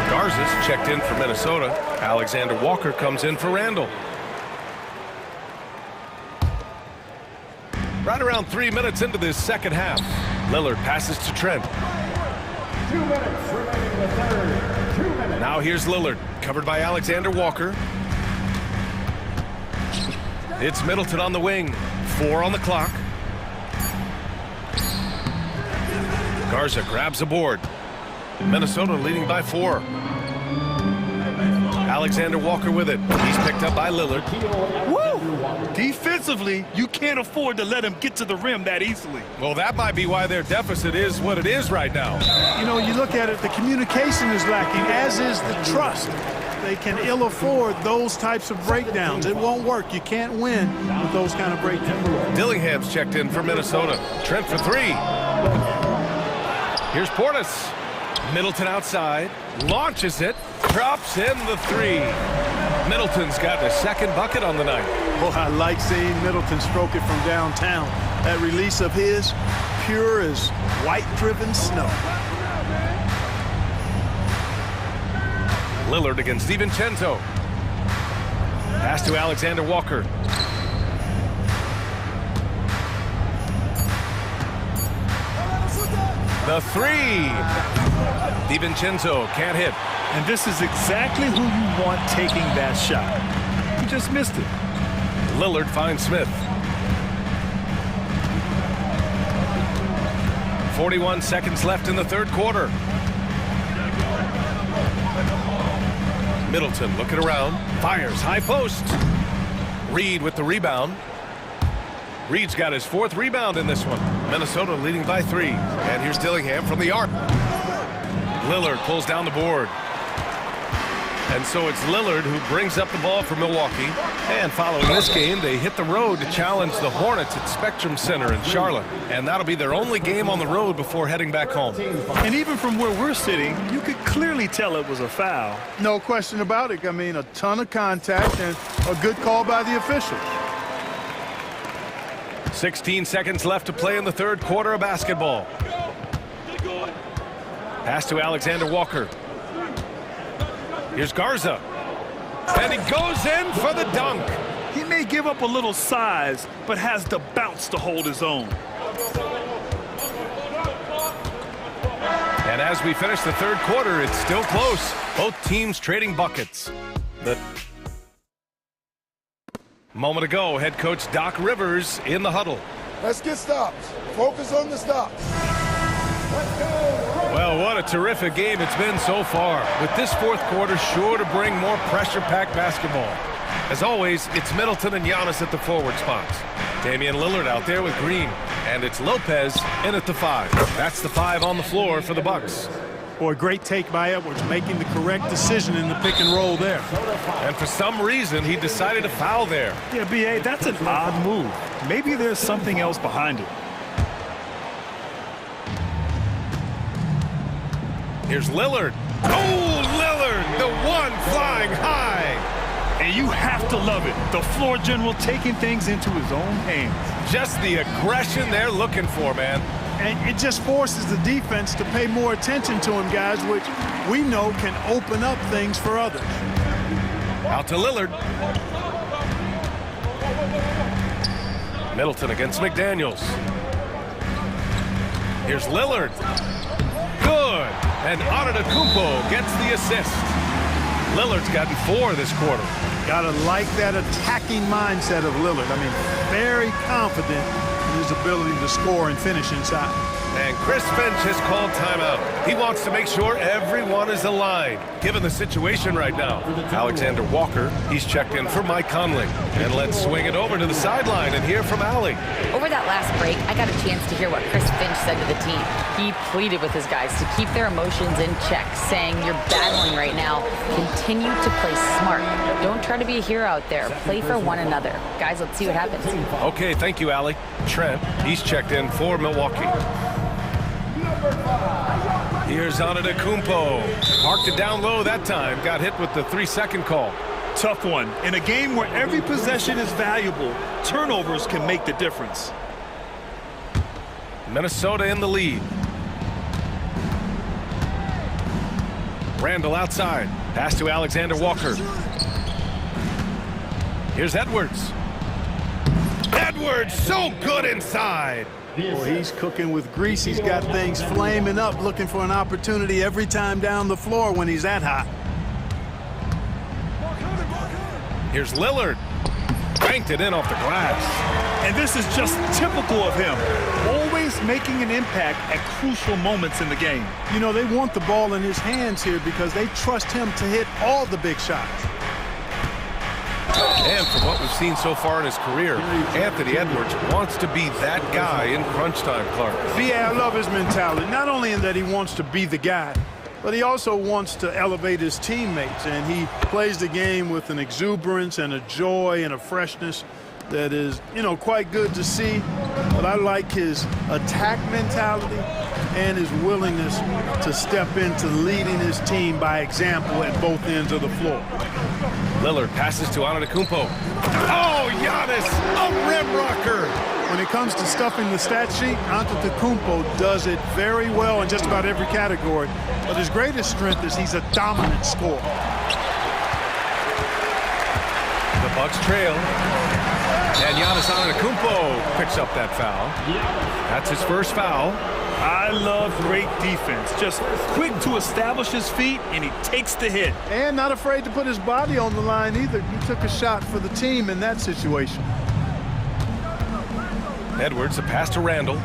Garza's checked in for Minnesota. Alexander Walker comes in for Randle. Right around 3 minutes into this second half. Lillard passes to Trent. 2 minutes remaining in the third. 2 minutes. Now here's Lillard, covered by Alexander Walker. It's Middleton on the wing. 4 on the clock. Garza grabs a board. Minnesota leading by 4. Alexander Walker with it. He's picked up by Lillard. Woo! Defensively, you can't afford to let him get to the rim that easily. Well, that might be why their deficit is what it is right now. You know, you look at it, the communication is lacking, as is the trust. They can ill afford those types of breakdowns. It won't work. You can't win with those kind of breakdowns. Dillingham's checked in for Minnesota. Trent for three. Here's Portis. Middleton outside. Launches it. Drops in the three. Middleton's got the second bucket on the night. Boy, I like seeing Middleton stroke it from downtown. That release of his, pure as white-driven snow. Lillard against DiVincenzo. Pass to Alexander Walker. The three. DiVincenzo can't hit. And this is exactly who you want taking that shot. He just missed it. Lillard finds Smith. 41 seconds left in the third quarter. Middleton looking around. Fires high post. Reed with the rebound. Reed's got his fourth rebound in this one. Minnesota leading by 3. And here's Dillingham from the arc. Lillard pulls down the board. And so it's Lillard who brings up the ball for Milwaukee. And following this game, they hit the road to challenge the Hornets at Spectrum Center in Charlotte. And that'll be their only game on the road before heading back home. And even from where we're sitting, you could clearly tell it was a foul. No question about it. I mean, a ton of contact and a good call by the officials. 16 seconds left to play in the third quarter of basketball. Pass to Alexander Walker. Here's Garza. And he goes in for the dunk. He may give up a little size, but has the bounce to hold his own. And as we finish the third quarter, it's still close. Both teams trading buckets. The moment ago, head coach Doc Rivers in the huddle. Let's get stops. Focus on the stops. Well, what a terrific game it's been so far, with this fourth quarter sure to bring more pressure-packed basketball. As always, it's Middleton and Giannis at the forward spots. Damian Lillard out there with Green, and it's Lopez in at the 5. That's the 5 on the floor for the Bucks. Boy, great take by Edwards, making the correct decision in the pick and roll there. And for some reason, he decided to foul there. Yeah, B.A., that's an odd move. Maybe there's something else behind it. Here's Lillard. Oh, Lillard, the one flying high. And you have to love it. The floor general taking things into his own hands. Just the aggression they're looking for, man. And it just forces the defense to pay more attention to him, guys, which we know can open up things for others. Out to Lillard. Middleton against McDaniels. Here's Lillard. Good. And Antetokounmpo gets the assist. Lillard's gotten 4 this quarter. Gotta like that attacking mindset of Lillard. I mean, very confident in his ability to score and finish inside. And Chris Finch has called timeout. He wants to make sure everyone is aligned, given the situation right now. Alexander Walker, he's checked in for Mike Conley. And let's swing it over to the sideline and hear from Allie. Over that last break, I got a chance to hear what Chris Finch said to the team. He pleaded with his guys to keep their emotions in check, saying, you're battling right now. Continue to play smart. Don't try to be a hero out there. Play for one another. Guys, let's see what happens. Okay, thank you, Allie. Trent, he's checked in for Milwaukee. Here's Antetokounmpo. Parked it down low that time. Got hit with the 3-second call. Tough one. In a game where every possession is valuable, turnovers can make the difference. Minnesota in the lead. Randall outside. Pass to Alexander Walker. Here's Edwards. Edwards, so good inside. Boy, he's cooking with grease. He's got things flaming up, looking for an opportunity every time down the floor when he's that hot. Here's Lillard. Banked it in off the glass. And this is just typical of him. Always making an impact at crucial moments in the game. You know, they want the ball in his hands here because they trust him to hit all the big shots. And from what we've seen so far in his career, Anthony Edwards wants to be that guy in crunch time, Clark. Yeah, I love his mentality. Not only in that he wants to be the guy, but he also wants to elevate his teammates. And he plays the game with an exuberance and a joy and a freshness that is, quite good to see. But I like his attack mentality and his willingness to step into leading his team by example at both ends of the floor. Lillard passes to Antetokounmpo. Oh, Giannis, a rim rocker. When it comes to stuffing the stat sheet, Antetokounmpo does it very well in just about every category. But his greatest strength is he's a dominant scorer. The Bucks trail. And Giannis Antetokounmpo picks up that foul. That's his first foul. I love great defense. Just quick to establish his feet, and he takes the hit. And not afraid to put his body on the line either. He took a shot for the team in that situation. Edwards, a pass to Randall.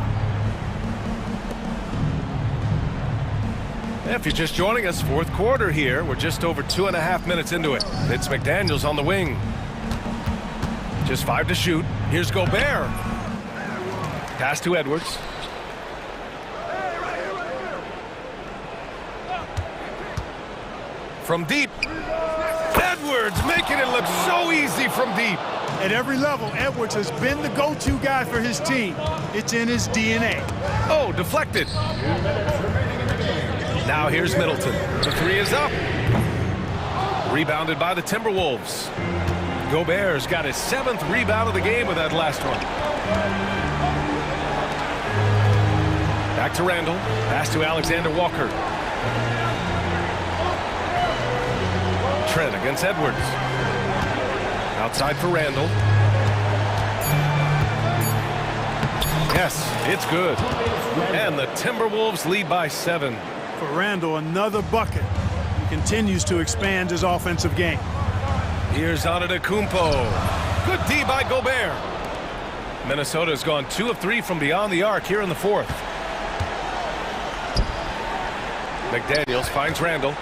If you're just joining us, fourth quarter here. We're just over 2.5 minutes into it. It's McDaniels on the wing. Just 5 to shoot. Here's Gobert. Pass to Edwards. From deep. Edwards making it look so easy from deep. At every level, Edwards has been the go-to guy for his team. It's in his DNA. Oh, deflected. Now here's Middleton. The three is up. Rebounded by the Timberwolves. Gobert's got his 7th rebound of the game with that last one. Back to Randall. Pass to Alexander Walker. Trent against Edwards. Outside for Randall. Yes, it's good. And the Timberwolves lead by 7. For Randall, another bucket. He continues to expand his offensive game. Here's Antetokounmpo. Good D by Gobert. Minnesota has gone 2 of 3 from beyond the arc here in the 4th. McDaniels finds Randall.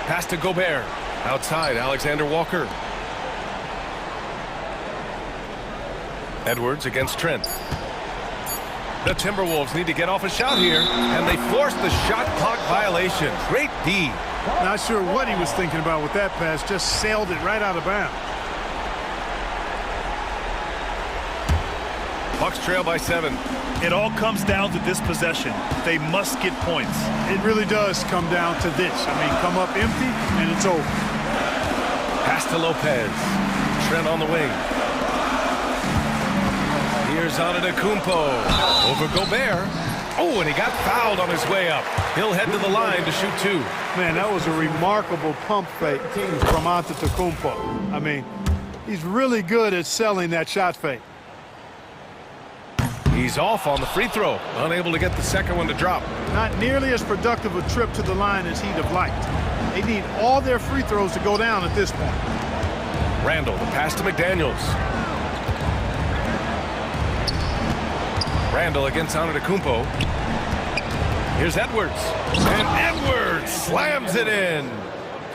Pass to Gobert. Outside, Alexander Walker. Edwards against Trent. The Timberwolves need to get off a shot here, and they force the shot clock violation. Great D. Not sure what he was thinking about with that pass. Just sailed it right out of bounds. Bucks trail by 7. It all comes down to this possession. They must get points. It really does come down to this. I mean, come up empty, and it's over. Pass to Lopez. Trent on the wing. Here's Antetokounmpo. Over Gobert. Oh, and he got fouled on his way up. He'll head to the line to shoot 2. Man, that was a remarkable pump fake from Antetokounmpo. I mean, he's really good at selling that shot fake. He's off on the free throw. Unable to get the second one to drop. Not nearly as productive a trip to the line as he'd have liked. They need all their free throws to go down at this point. Randall, the pass to McDaniels. Randall against Antetokounmpo. Here's Edwards. And Edwards slams it in.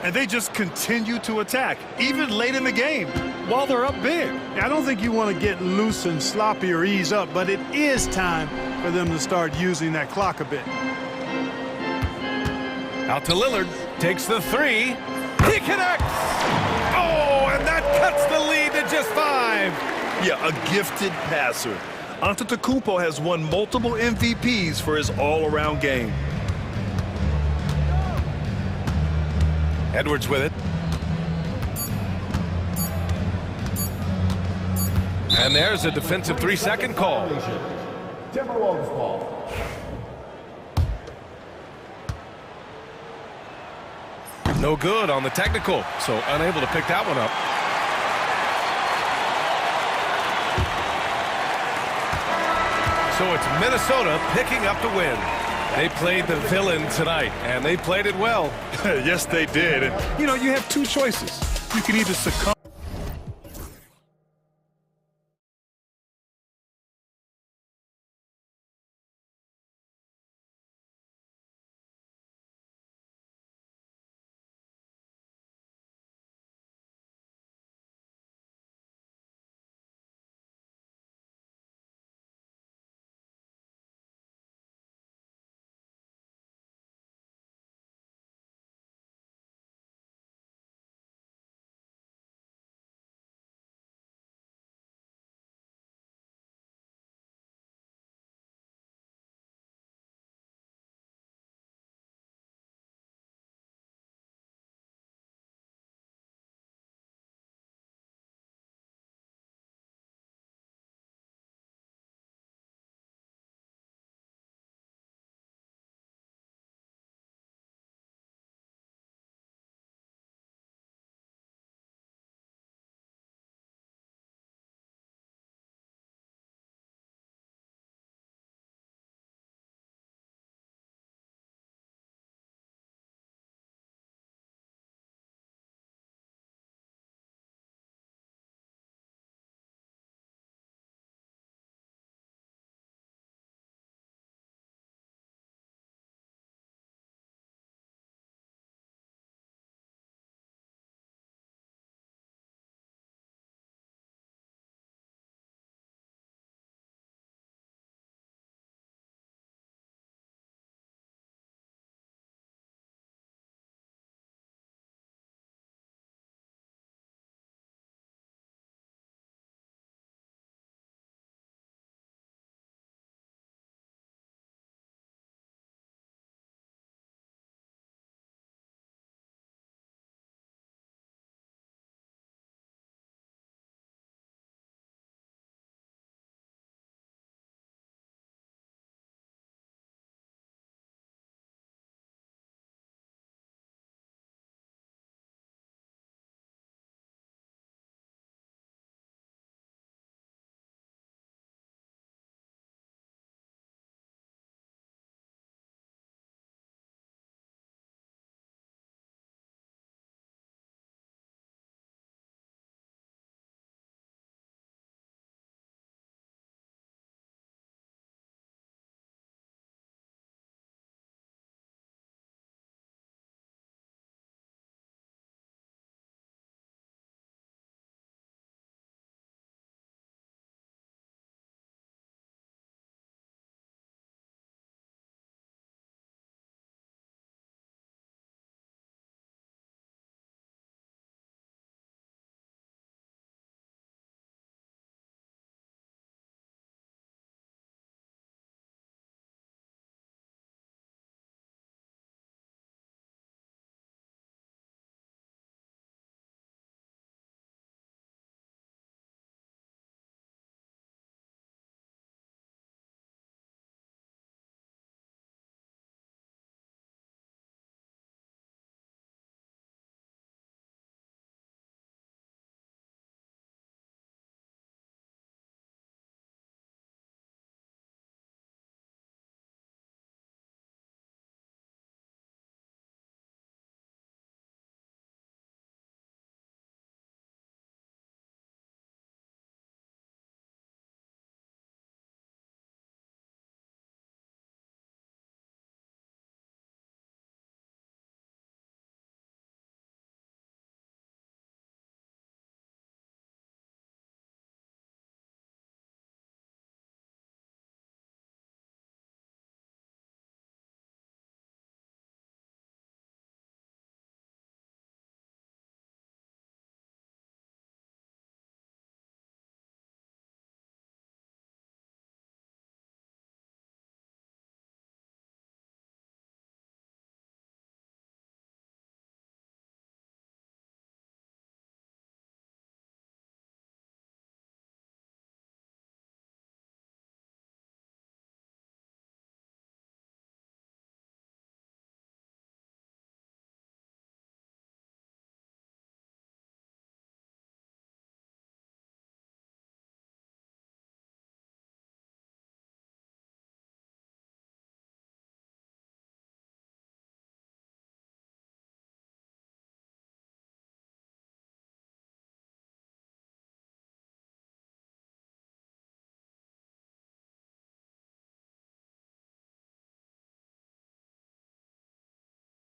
And they just continue to attack, even late in the game, while they're up big. I don't think you want to get loose and sloppy or ease up, but it is time for them to start using that clock a bit. Out to Lillard. Takes the 3. He connects. Oh, and that cuts the lead to just 5. Yeah, a gifted passer. Antetokounmpo has won multiple MVPs for his all-around game. Edwards with it. And there's a defensive 3-second call. Timberwolves ball. No good on the technical, so unable to pick that one up. So it's Minnesota picking up the win. They played the villain tonight, and they played it well. Yes, they did. And, you have 2 choices. You can either succumb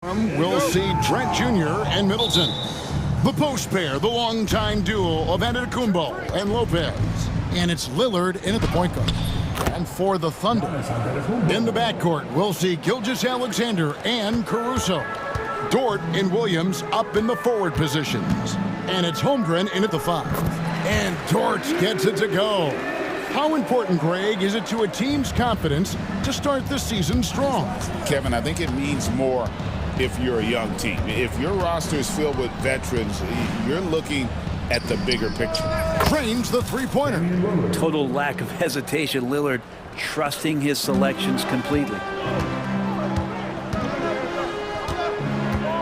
We'll see Trent Jr. and Middleton. The post pair, the longtime duo of Antetokounmpo and Lopez. And it's Lillard in at the point guard. And for the Thunder, in the backcourt, we'll see Gilgeous-Alexander and Caruso. Dort and Williams up in the forward positions. And it's Holmgren in at the 5. And Dort gets it to go. How important, Greg, is it to a team's confidence to start the season strong? Kevin, I think it means more if you're a young team. If your roster is filled with veterans, you're looking at the bigger picture. Drains the three-pointer. Total lack of hesitation. Lillard trusting his selections completely.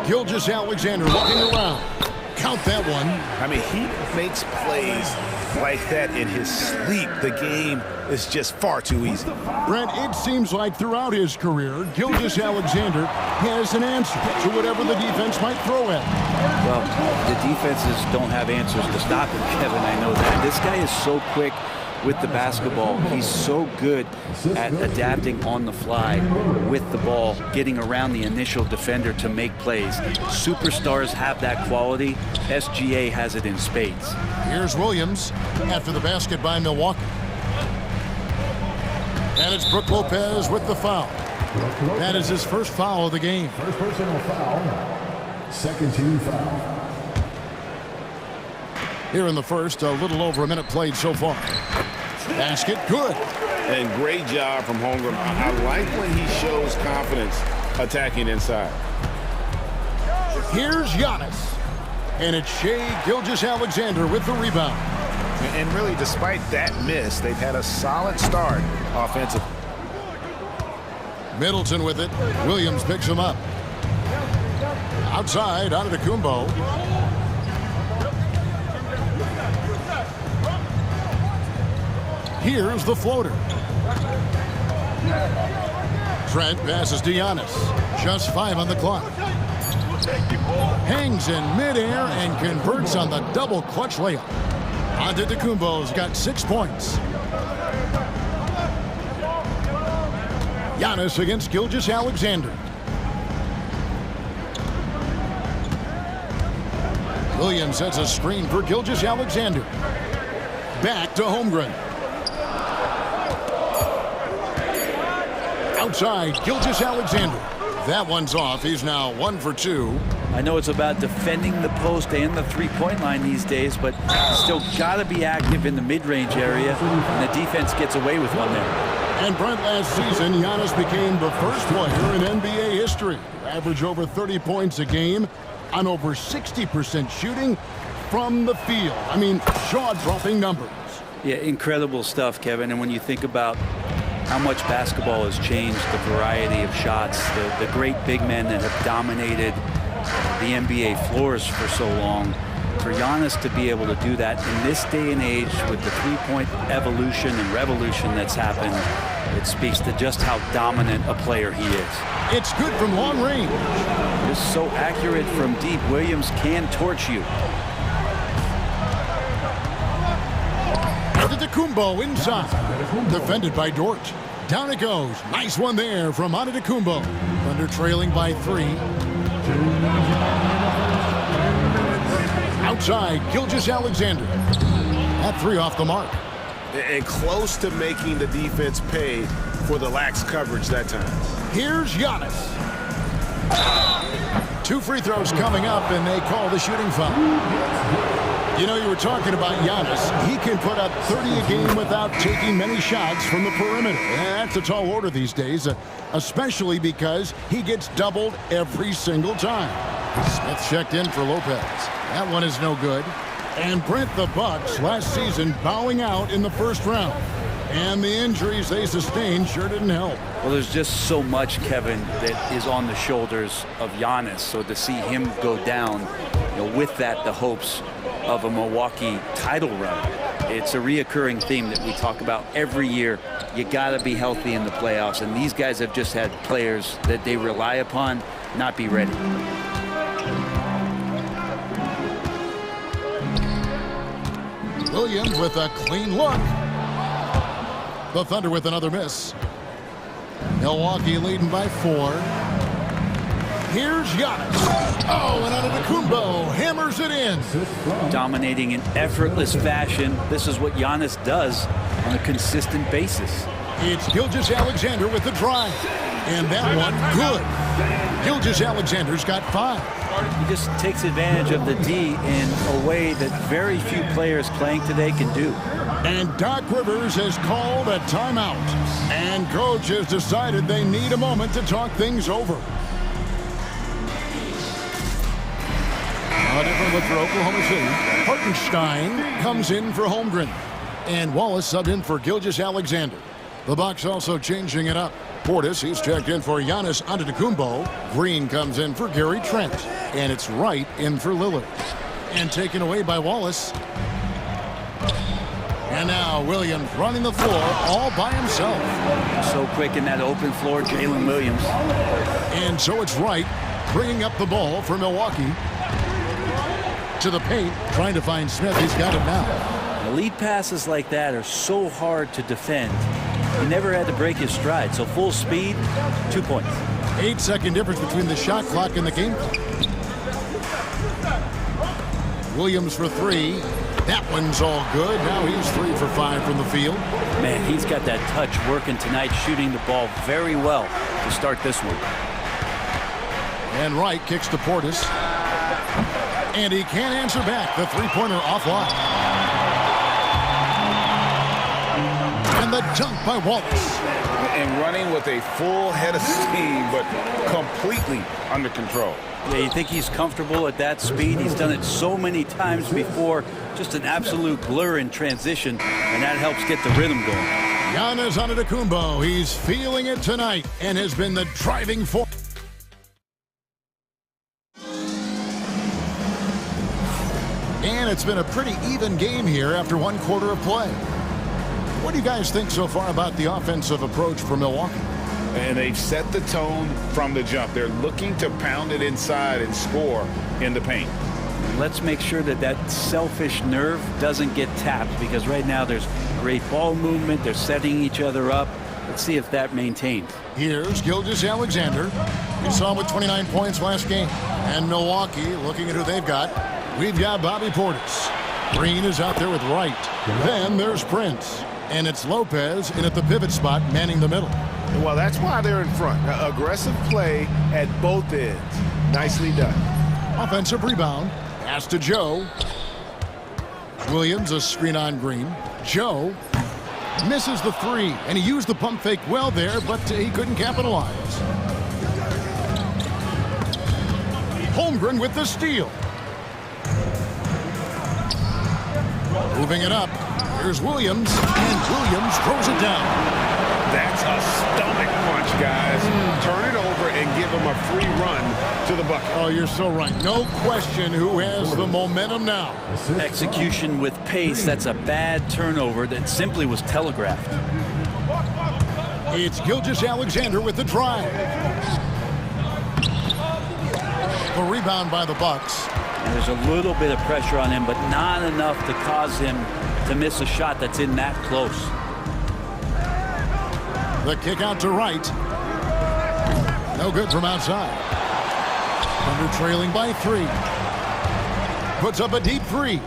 Gilgeous-Alexander looking around. Count that one. I mean, he makes plays like that in his sleep. The game is just far too easy. Brent, it seems like throughout his career, Gilgeous-Alexander has an answer to whatever the defense might throw at him. Well, the defenses don't have answers to stop him, Kevin. I know that. This guy is so quick with the basketball. He's so good at adapting on the fly with the ball, getting around the initial defender to make plays. Superstars have that quality. SGA has it in spades. Here's Williams after the basket by Milwaukee. And it's Brook Lopez with the foul. That is his first foul of the game. First personal foul. Second team foul. Here in the first, a little over a minute played so far. Basket, good. And great job from Holmgren. I like when he shows confidence attacking inside. Here's Giannis. And it's Shai Gilgeous-Alexander with the rebound. And really, despite that miss, they've had a solid start offensively. Middleton with it. Williams picks him up. Outside, Antetokounmpo. Here's the floater. Trent passes to Giannis. Just 5 on the clock. Hangs in midair and converts on the double clutch layup. Antetokounmpo's got 6 points. Giannis against Gilgeous-Alexander. Williams sets a screen for Gilgeous-Alexander. Back to Holmgren. Outside, Gilgeous-Alexander. That one's off. He's now 1 for 2. I know it's about defending the post and the three-point line these days, but still got to be active in the mid-range area, and the defense gets away with one there. And Brent, last season, Giannis became the first player in NBA history to average over 30 points a game on over 60% shooting from the field. I mean, jaw-dropping numbers. Yeah, incredible stuff, Kevin. And when you think about how much basketball has changed, the variety of shots, the great big men that have dominated the NBA floors for so long, for Giannis to be able to do that in this day and age with the three-point evolution and revolution that's happened, it speaks to just how dominant a player he is. It's good from long range. Just so accurate from deep. Williams can torch you. Antetokounmpo inside. Defended by Dort. Down it goes. Nice one there from Antetokounmpo. Thunder trailing by 3. Outside, Gilgeous-Alexander. That 3 off the mark. And close to making the defense pay for the lax coverage that time. Here's Giannis. 2 free throws coming up, and they call the shooting foul. You know, you were talking about Giannis. He can put up 30 a game without taking many shots from the perimeter. And that's a tall order these days, especially because he gets doubled every single time. Smith checked in for Lopez. That one is no good. And Brent, the Bucks last season bowing out in the first round. And the injuries they sustained sure didn't help. Well, there's just so much, Kevin, that is on the shoulders of Giannis. So to see him go down, you know, with that, the hopes of a Milwaukee title run. It's a reoccurring theme that we talk about every year. You got to be healthy in the playoffs, and these guys have just had players that they rely upon not be ready. Williams with a clean look. The Thunder with another miss. Milwaukee leading by 4. Here's Giannis. Oh, and Antetokounmpo hammers it in. Dominating in effortless fashion. This is what Giannis does on a consistent basis. It's Gilgeous-Alexander with the drive. And that one, good. Gilgeous-Alexander's got 5. He just takes advantage of the D in a way that very few players playing today can do. And Doc Rivers has called a timeout. And coach has decided they need a moment to talk things over. A different look for Oklahoma City. Hartenstein comes in for Holmgren. And Wallace subbed in for Gilgeous-Alexander. The Bucks also changing it up. Portis, he's checked in for Giannis Antetokounmpo. Green comes in for Gary Trent. And it's Wright in for Lillard. And taken away by Wallace. And now Williams running the floor all by himself. So quick in that open floor, Jalen Williams. And so it's Wright bringing up the ball for Milwaukee. To the paint, trying to find Smith. He's got it now. Lead passes like that are so hard to defend. He never had to break his stride, so full speed, 2 points. 8-second difference between the shot clock and the game clock. Williams for 3. That one's all good. Now he's 3 for 5 from the field. Man, he's got that touch working tonight, shooting the ball very well to start this one. And Wright kicks to Portis. And he can't answer back. The three-pointer offline. And the dunk by Wallace. And running with a full head of steam, but completely under control. Yeah, you think he's comfortable at that speed? He's done it so many times before. Just an absolute blur in transition, and that helps get the rhythm going. Giannis Antetokounmpo, he's feeling it tonight and has been the driving force. And it's been a pretty even game here after 1 quarter of play. What do you guys think so far about the offensive approach for Milwaukee? And they've set the tone from the jump. They're looking to pound it inside and score in the paint. Let's make sure that that selfish nerve doesn't get tapped, because right now there's great ball movement. They're setting each other up. Let's see if that maintains. Here's Gilgeous-Alexander. We saw him with 29 points last game. And Milwaukee, looking at who they've got, we've got Bobby Portis. Green is out there with Wright. Then there's Prince. And it's Lopez in at the pivot spot, manning the middle. Well, that's why they're in front. Aggressive play at both ends. Nicely done. Offensive rebound. Pass to Joe. Williams, a screen on Green. Joe misses the 3, and he used the pump fake well there, but he couldn't capitalize. Holmgren with the steal. Moving it up. Here's Williams, and Williams throws it down. That's a stomach punch, guys. Turn it over and give him a free run to the bucket. Oh, you're so right. No question who has the momentum now. Execution with pace. That's a bad turnover that simply was telegraphed. It's Gilgeous-Alexander with the drive. The rebound by the Bucks. And there's a little bit of pressure on him, but not enough to cause him to miss a shot that's in that close. The kick out to Wright. No good from outside. Under trailing by 3. Puts up a deep 3.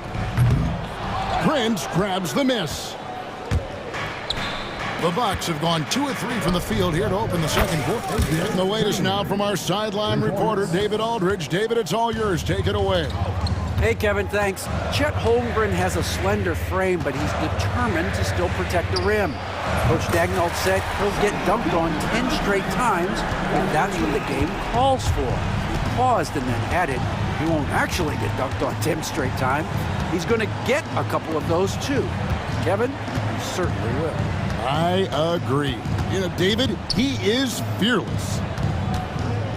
Prince grabs the miss. The Bucks have gone 2 of 3 from the field here to open the second quarter. Getting the latest now from our sideline reporter, David Aldridge. David, it's all yours. Take it away. Hey, Kevin, thanks. Chet Holmgren has a slender frame, but he's determined to still protect the rim. Coach Dagnall said he'll get dunked on 10 straight times if that's what the game calls for. He paused and then added, he won't actually get dunked on 10 straight times. He's going to get a couple of those, too. Kevin, he certainly will. I agree. You know, David, he is fearless.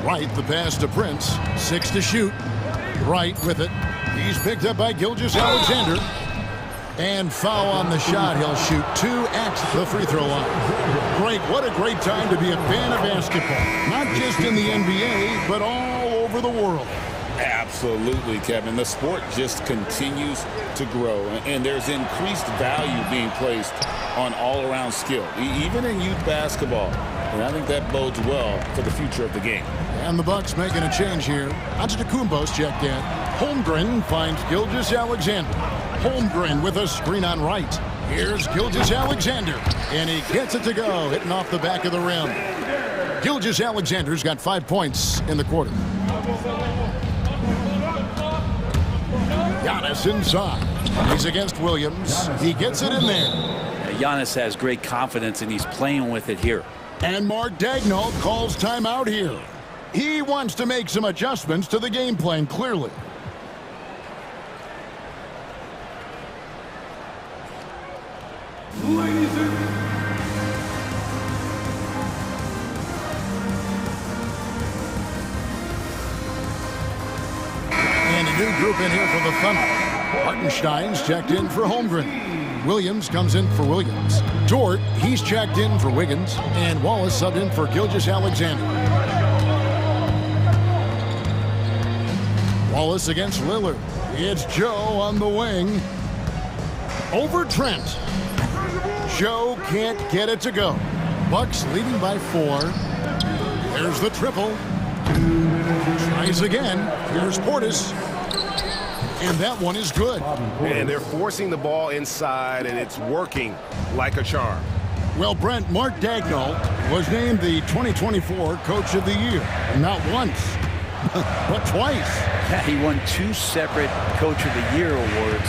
Wright, the pass to Prince. 6 to shoot. Wright with it. He's picked up by Gilgeous-Alexander. And foul on the shot. He'll shoot 2 at the free throw line. Great. What a great time to be a fan of basketball. Not just in the NBA, but all over the world. Absolutely, Kevin. The sport just continues to grow, and there's increased value being placed on all-around skill. Even in youth basketball, And I think that bodes well for the future of the game. And the Bucks making a change here. Antetokounmpo's checked in. Holmgren finds Gilgeous-Alexander. Holmgren with a screen on right. Here's Gilgeous-Alexander, and he gets it to go, hitting off the back of the rim. Gilgeous-Alexander's got 5 points in the quarter. Giannis inside. He's against Williams. He gets it in there. Giannis has great confidence, and he's playing with it here. And Mark Daigneault calls timeout here. He wants to make some adjustments to the game plan, clearly. And a new group in here for the Thunder. Hartenstein's checked in for Holmgren. Williams comes in for Williams. Dort, he's checked in for Wiggins. And Wallace subbed in for Gilgeous-Alexander. Wallace against Lillard. It's Joe on the wing. Over Trent. Joe can't get it to go. Bucks leading by 4. There's the triple. Tries again. Here's Portis. And that one is good. And they're forcing the ball inside, and it's working like a charm. Well, Brent, Mark Daigneault was named the 2024 Coach of the Year. And not once, but twice. Yeah, he won 2 separate Coach of the Year awards.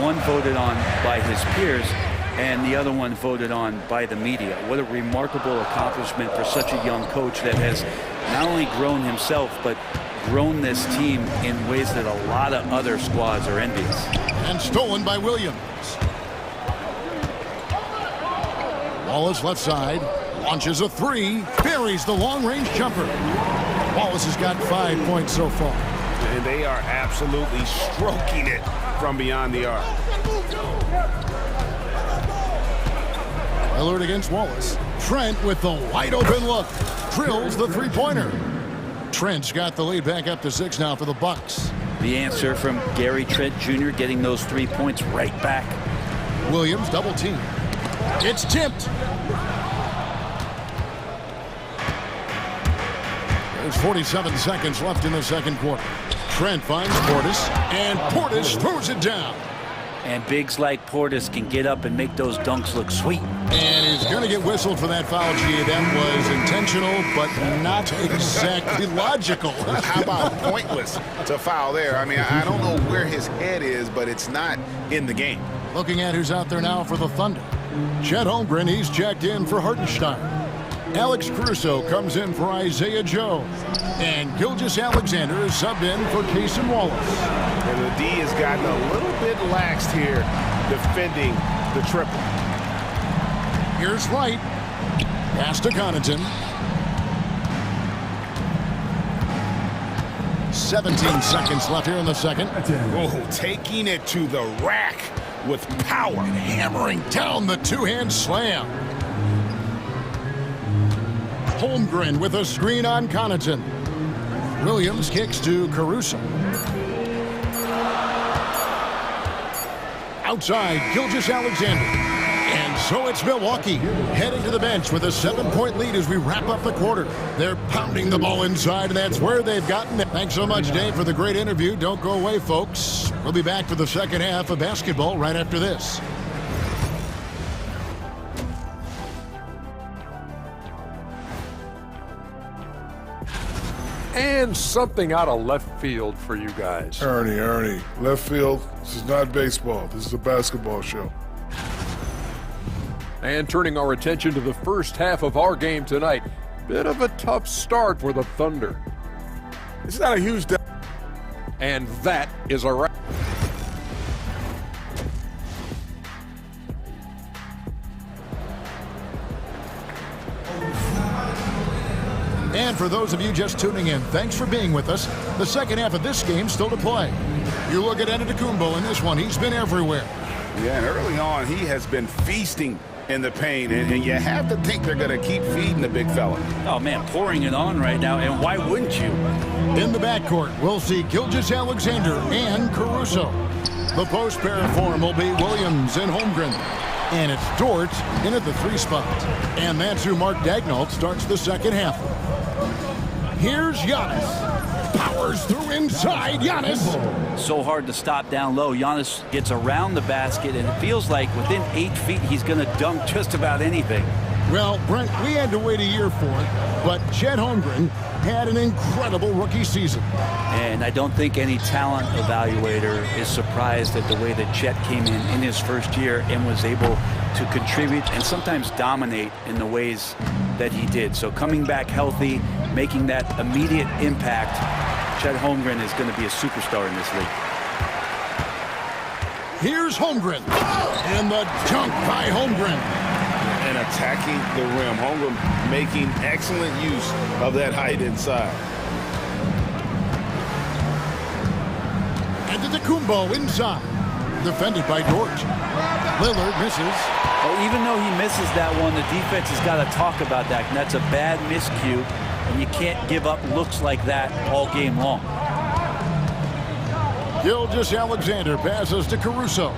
One voted on by his peers, and the other one voted on by the media. What a remarkable accomplishment for such a young coach that has not only grown himself, but grown this team in ways that a lot of other squads are envious. And stolen by Williams. Wallace left side, launches a 3, buries the long-range jumper. Wallace has got 5 points so far. And they are absolutely stroking it from beyond the arc. Lillard against Wallace. Trent with the wide-open look. Drills the three-pointer. Trent's got the lead back up to 6 now for the Bucks. The answer from Gary Trent Jr. getting those 3 points right back. Williams double team. It's tipped. There's 47 seconds left in the second quarter. Trent finds Portis, and Portis throws it down. And bigs like Portis can get up and make those dunks look sweet. And he's going to get whistled for that foul, G. That was intentional, but not exactly logical. How about pointless to foul there? I mean, I don't know where his head is, but it's not in the game. Looking at who's out there now for the Thunder. Chet Holmgren, he's checked in for Hartenstein. Alex Caruso comes in for Isaiah Joe. And Gilgeous-Alexander is subbed in for Cason Wallace. And the D has gotten a little bit laxed here defending the triple. Here's Wright. Pass to Connaughton. 17 seconds left here in the second. Oh, taking it to the rack with power. Hammering down the two-hand slam. Holmgren with a screen on Connaughton. Williams kicks to Caruso. Outside, Gilgeous-Alexander. And so it's Milwaukee heading to the bench with a 7-point lead as we wrap up the quarter. They're pounding the ball inside, and that's where they've gotten it. Thanks so much, Dave, for the great interview. Don't go away, folks. We'll be back for the second half of basketball right after this. And something out of left field for you guys. Ernie, left field, this is not baseball. This is a basketball show. And turning our attention to the first half of our game tonight. Bit of a tough start for the Thunder. It's not a huge... And that is a wrap. And for those of you just tuning in, thanks for being with us. The second half of this game still to play. You look at Antetokounmpo in this one. He's been everywhere. Yeah, and early on, he has been feasting in the paint, and you have to think they're going to keep feeding the big fella. Oh, man, pouring it on right now, and why wouldn't you? In the backcourt, we'll see Gilgeous-Alexander and Caruso. The post pair form will be Williams and Holmgren. And it's Dort in at the 3 spot. And that's who Mark Daigneault starts the second half. Here's Giannis. Powers through inside. Giannis. So hard to stop down low. Giannis gets around the basket, and it feels like within 8 feet he's going to dunk just about anything. Well, Brent, we had to wait a year for it, but Chet Holmgren had an incredible rookie season. And I don't think any talent evaluator is surprised at the way that Chet came in his first year and was able to contribute and sometimes dominate in the ways that he did. So coming back healthy, making that immediate impact, Chet Holmgren is going to be a superstar in this league. Here's Holmgren, and the dunk by Holmgren. And attacking the rim. Holmgren making excellent use of that height inside. And Antetokounmpo inside. Defended by Dort. Lillard misses. Well, even though he misses that one, the defense has got to talk about that. And that's a bad miscue. And you can't give up looks like that all game long. Gilgeous-Alexander passes to Caruso.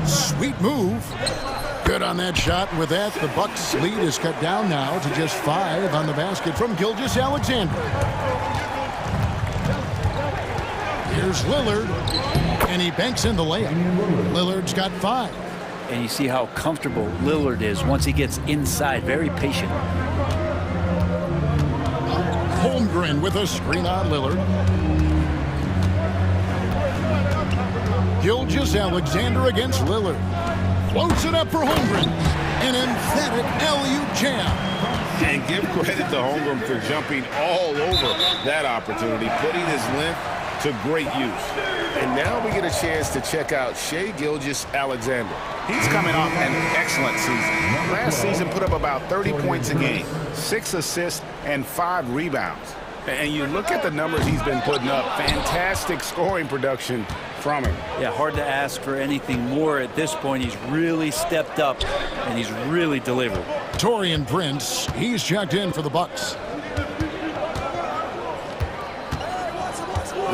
Sweet move. Good on that shot. With that, the Bucks' lead is cut down now to just 5 on the basket from Gilgeous-Alexander. Here's Lillard, and he banks in the layup. Lillard's got 5. And you see how comfortable Lillard is once he gets inside. Very patient. Holmgren with a screen on Lillard. Gilgeous-Alexander against Lillard. Floats it up for Holmgren. An emphatic alley-oop jam. And give credit to Holmgren for jumping all over that opportunity, putting his length to great use. And now we get a chance to check out Shai Gilgeous-Alexander. He's coming off an excellent season. Last season put up about 30 points a game, 6 assists, and 5 rebounds. And you look at the numbers he's been putting up, fantastic scoring production from him. Yeah, hard to ask for anything more at this point. He's really stepped up, and he's really delivered. Taurean Prince, he's checked in for the Bucks.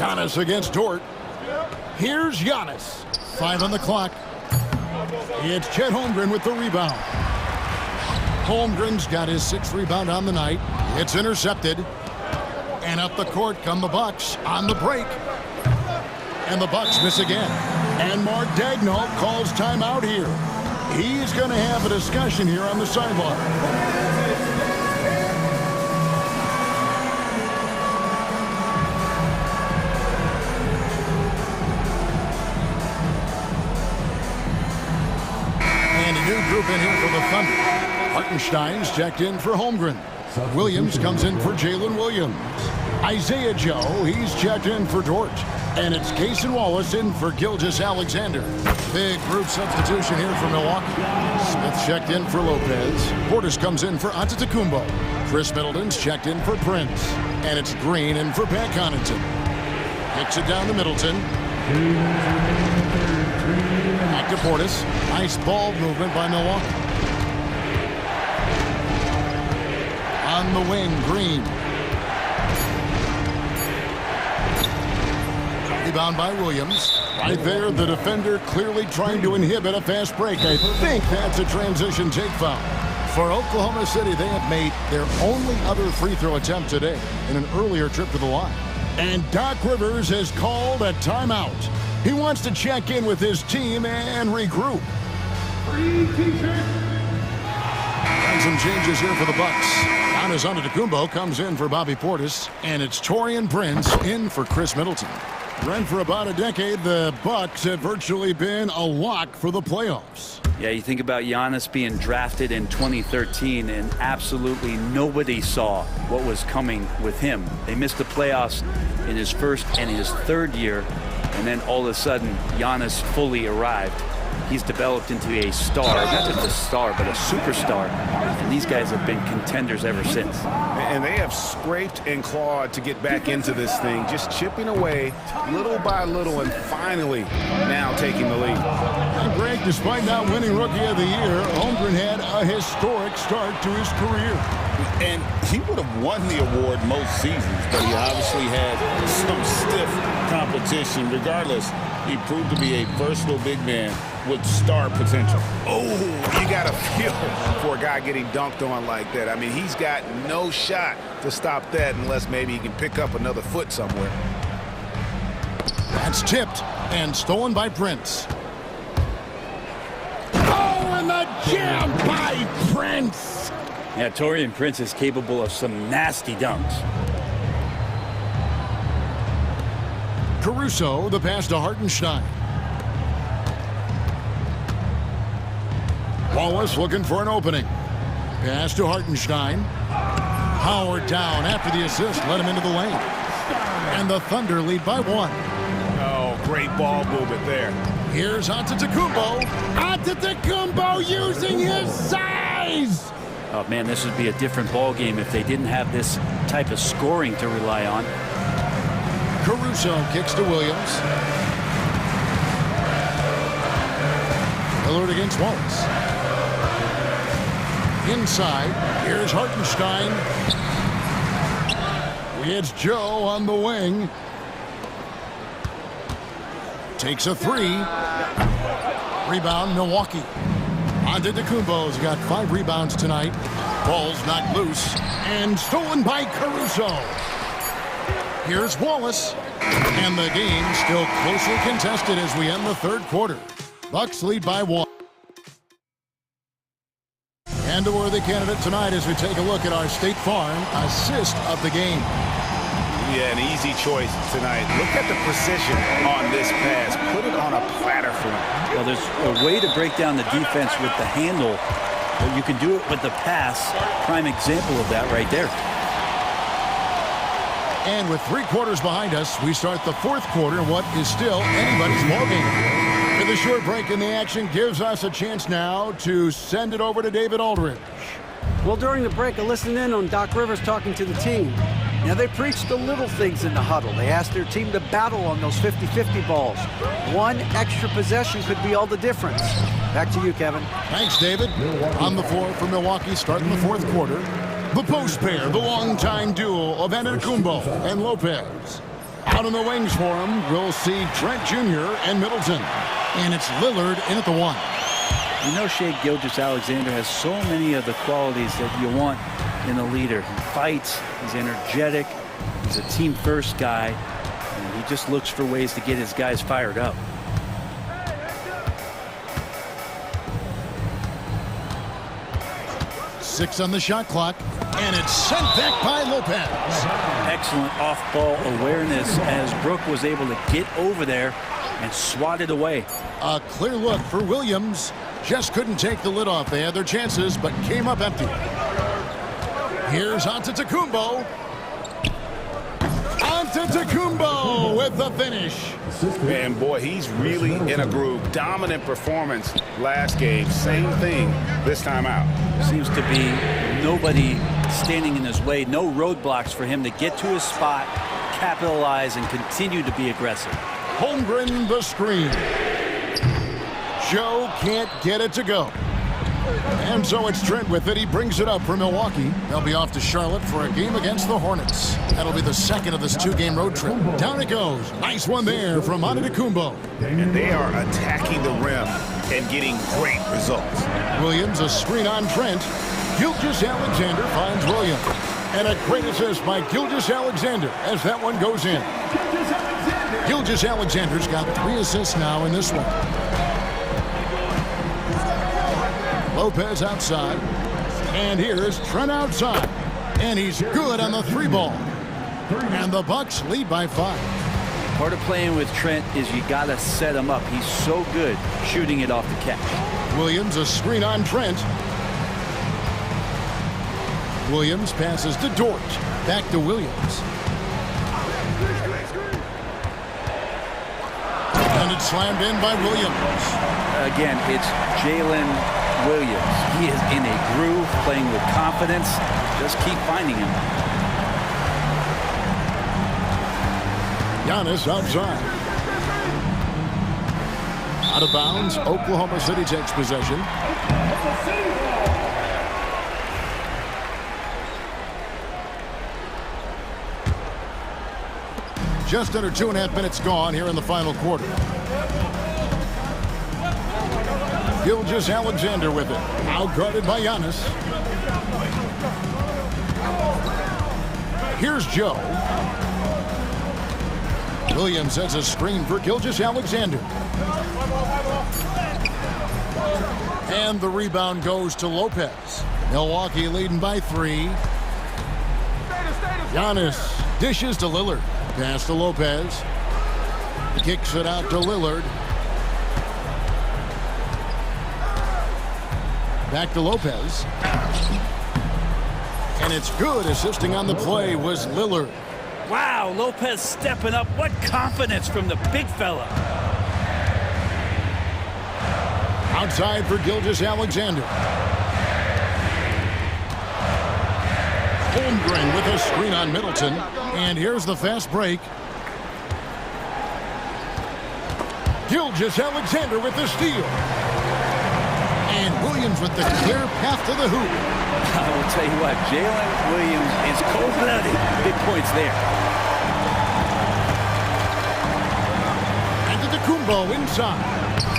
Giannis against Dort. Here's Giannis. 5 on the clock. It's Chet Holmgren with the rebound. Holmgren's got his 6th rebound on the night. It's intercepted. And up the court come the Bucks on the break. And the Bucks miss again. And Mark Daigneault calls timeout here. He's going to have a discussion here on the sideline. And a new group in here for the Thunder. Hartenstein's checked in for Holmgren. Williams comes in for Jalen Williams. Isaiah Joe, he's checked in for Dort. And it's Cason Wallace in for Gilgeous-Alexander. Big group substitution here for Milwaukee. Smith checked in for Lopez. Portis comes in for Antetokounmpo. Chris Middleton's checked in for Prince. And it's Green in for Pat Connaughton. Kicks it down to Middleton. Back to Portis. Nice ball movement by Milwaukee. On the wing, Green. Rebound by Williams. Right there, the defender clearly trying to inhibit a fast break. I think that's a transition take foul. For Oklahoma City, they have made their only other free throw attempt today in an earlier trip to the line. And Doc Rivers has called a timeout. He wants to check in with his team and regroup. And some changes here for the Bucks. Giannis Antetokounmpo comes in for Bobby Portis, and it's Taurean Prince in for Chris Middleton. Brent, for about a decade, the Bucks have virtually been a lock for the playoffs. Yeah, you think about Giannis being drafted in 2013, and absolutely nobody saw what was coming with him. They missed the playoffs in his first and his 3rd year, and then all of a sudden, Giannis fully arrived. He's developed into a star, not just a star, but a superstar. And these guys have been contenders ever since. And they have scraped and clawed to get back into this thing, just chipping away little by little and finally now taking the lead. And Greg, despite not winning Rookie of the Year, Holmgren had a historic start to his career. And he would have won the award most seasons, but he obviously had some stiff competition. Regardless, he proved to be a versatile big man with star potential. Oh, you got to feel for a guy getting dunked on like that. I mean, he's got no shot to stop that unless maybe he can pick up another foot somewhere. That's tipped and stolen by Prince. Oh, and the jam by Prince. Yeah, Taurean Prince is capable of some nasty dunks. Caruso, the pass to Hartenstein. Wallace looking for an opening. Pass to Hartenstein. Howard down after the assist, let him into the lane. And the Thunder lead by 1. Oh, great ball movement there. Here's Antetokounmpo. Antetokounmpo using his size. Oh, man, this would be a different ball game if they didn't have this type of scoring to rely on. Caruso kicks to Williams. Lillard against Wallace. Inside, here's Hartenstein. It's Joe on the wing. Takes a 3. Rebound, Milwaukee. Antetokounmpo's got 5 rebounds tonight. Ball's knocked loose and stolen by Caruso. Here's Wallace. And the game still closely contested as we end the third quarter. Bucks lead by 1. And a worthy candidate tonight as we take a look at our State Farm assist of the game. Yeah, an easy choice tonight. Look at the precision on this pass. Put it on a platter for him. Well, there's a way to break down the defense with the handle, but you can do it with the pass. Prime example of that right there. And with 3 quarters behind us, we start the fourth quarter in what is still anybody's ballgame. With a short break in the action gives us a chance now to send it over to David Aldridge. Well, during the break, I listened in on Doc Rivers talking to the team. Now, they preached the little things in the huddle. They asked their team to battle on those 50-50 balls. 1 extra possession could be all the difference. Back to you, Kevin. Thanks, David. On the floor for Milwaukee starting the fourth quarter. The post pair, the longtime duo of Antetokounmpo and Lopez. Out on the wings for him, we'll see Trent Jr. and Middleton. And it's Lillard in at the 1. You know, Shai Gilgeous-Alexander has so many of the qualities that you want in a leader. He fights, he's energetic, he's a team-first guy, and he just looks for ways to get his guys fired up. Six on the shot clock, and it's sent back by Lopez. Excellent off-ball awareness as Brook was able to get over there and swat it away. A clear look for Williams. Just couldn't take the lid off. They had their chances, but came up empty. Here's Antetokounmpo. Antetokounmpo with the finish. And boy, he's really in a groove. Dominant performance last game. Same thing this time out. Seems to be nobody standing in his way. No roadblocks for him to get to his spot, capitalize, and continue to be aggressive. Holmgren the screen. Joe can't get it to go. And so it's Trent with it. He brings it up for Milwaukee. They'll be off to Charlotte for a game against the Hornets. That'll be the second of this 2-game road trip. Down it goes. Nice one there from Antetokounmpo. And they are attacking the rim and getting great results. Williams, a screen on Trent. Gilgeous-Alexander finds Williams. And a great assist by Gilgeous-Alexander as that one goes in. Gilgeous-Alexander's got 3 assists now in this one. Lopez outside. And here's Trent outside. And he's good on the 3 ball. And the Bucks lead by 5. Part of playing with Trent is you got to set him up. He's so good shooting it off the catch. Williams, a screen on Trent. Williams passes to Dort. Back to Williams. And it's slammed in by Williams. Again, it's Jalen Williams. He is in a groove, playing with confidence. Just keep finding him. Giannis outside. Out of bounds. Oklahoma City takes possession. Just under 2.5 minutes gone here in the final quarter. Gilgeous-Alexander with it. Outguarded by Giannis. Here's Joe. Williams has a screen for Gilgeous-Alexander. And the rebound goes to Lopez. Milwaukee leading by 3. Giannis dishes to Lillard. Pass to Lopez. Kicks it out to Lillard. Back to Lopez. And it's good. Assisting on the play was Lillard. Wow, Lopez stepping up. What confidence from the big fella. Outside for Gilgeous-Alexander. Holmgren with a screen on Middleton. And here's the fast break. Gilgeous-Alexander with the steal. And Williams with the clear path to the hoop. I will tell you what, Jalen Williams is cold-blooded. Big points there. Antetokounmpo inside.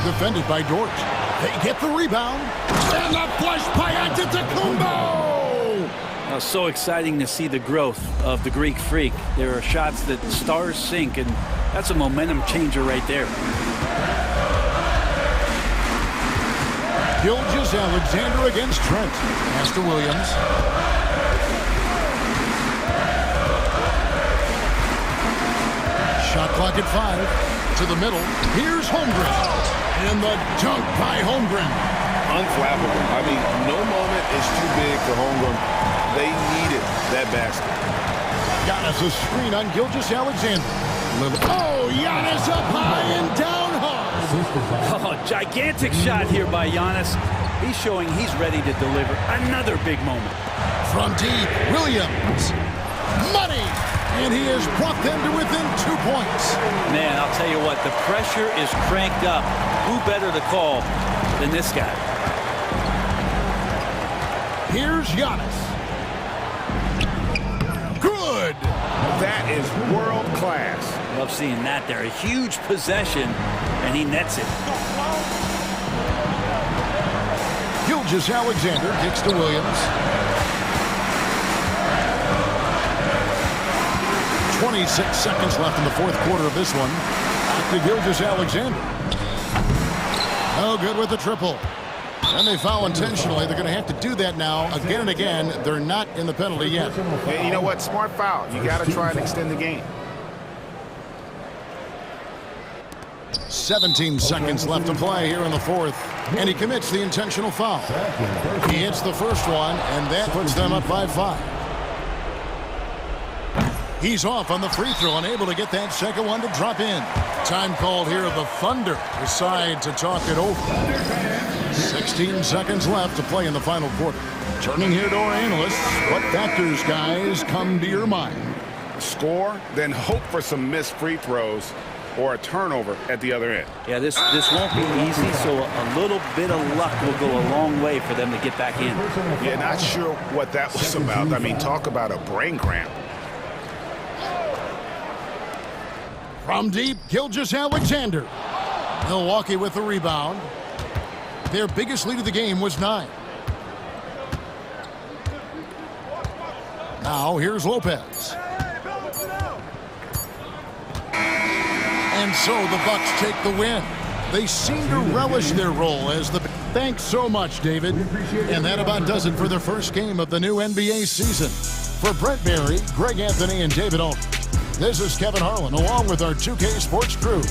Defended by Dort. They get the rebound. And the flush by Antetokounmpo! So exciting to see the growth of the Greek Freak. There are shots that stars sink, and that's a momentum changer right there. Gilgeous-Alexander against Trent. Pass to Williams. Shot clock at 5. To the middle. Here's Holmgren. And the dunk by Holmgren. Unflappable. I mean, no moment is too big for Holmgren. They needed that basket. Giannis a screen on Gilgeous-Alexander. Oh, Giannis up high and down hard. Oh, gigantic shot here by Giannis. He's showing he's ready to deliver another big moment. From deep, Williams. Money! And he has brought them to within 2 points. Man, I'll tell you what, the pressure is cranked up. Who better to call than this guy? Here's Giannis. Good! That is world class. Love seeing that there. A huge possession, and he nets it. Gilgeous-Alexander kicks to Williams. 26 seconds left in the fourth quarter of this one. Back to Gilgeous-Alexander. No good with the triple. And they foul intentionally. They're going to have to do that now again and again. They're not in the penalty yet. Hey, you know what? Smart foul. You got to try and extend the game. 17 seconds left to play here in the fourth. And he commits the intentional foul. He hits the first one, and that puts them up by 5. He's off on the free throw, unable to get that second one to drop in. Time called here. The Thunder decide to talk it over. 16 seconds left to play in the final quarter. Turning here to our analysts, what factors, guys, come to your mind? Score, then hope for some missed free throws or a turnover at the other end. Yeah, this won't be easy, so a little bit of luck will go a long way for them to get back in. Yeah, not sure what that was about. I mean, talk about a brain cramp. From deep, Gilgeous-Alexander. Milwaukee with the rebound. Their biggest lead of the game was 9. Now here's Lopez. And so the Bucks take the win. They seem to relish their role as the... Thanks so much, David. And that about does it for the first game of the new NBA season. For Brent Berry, Greg Anthony, and David Aldridge, this is Kevin Harlan along with our 2K Sports crew.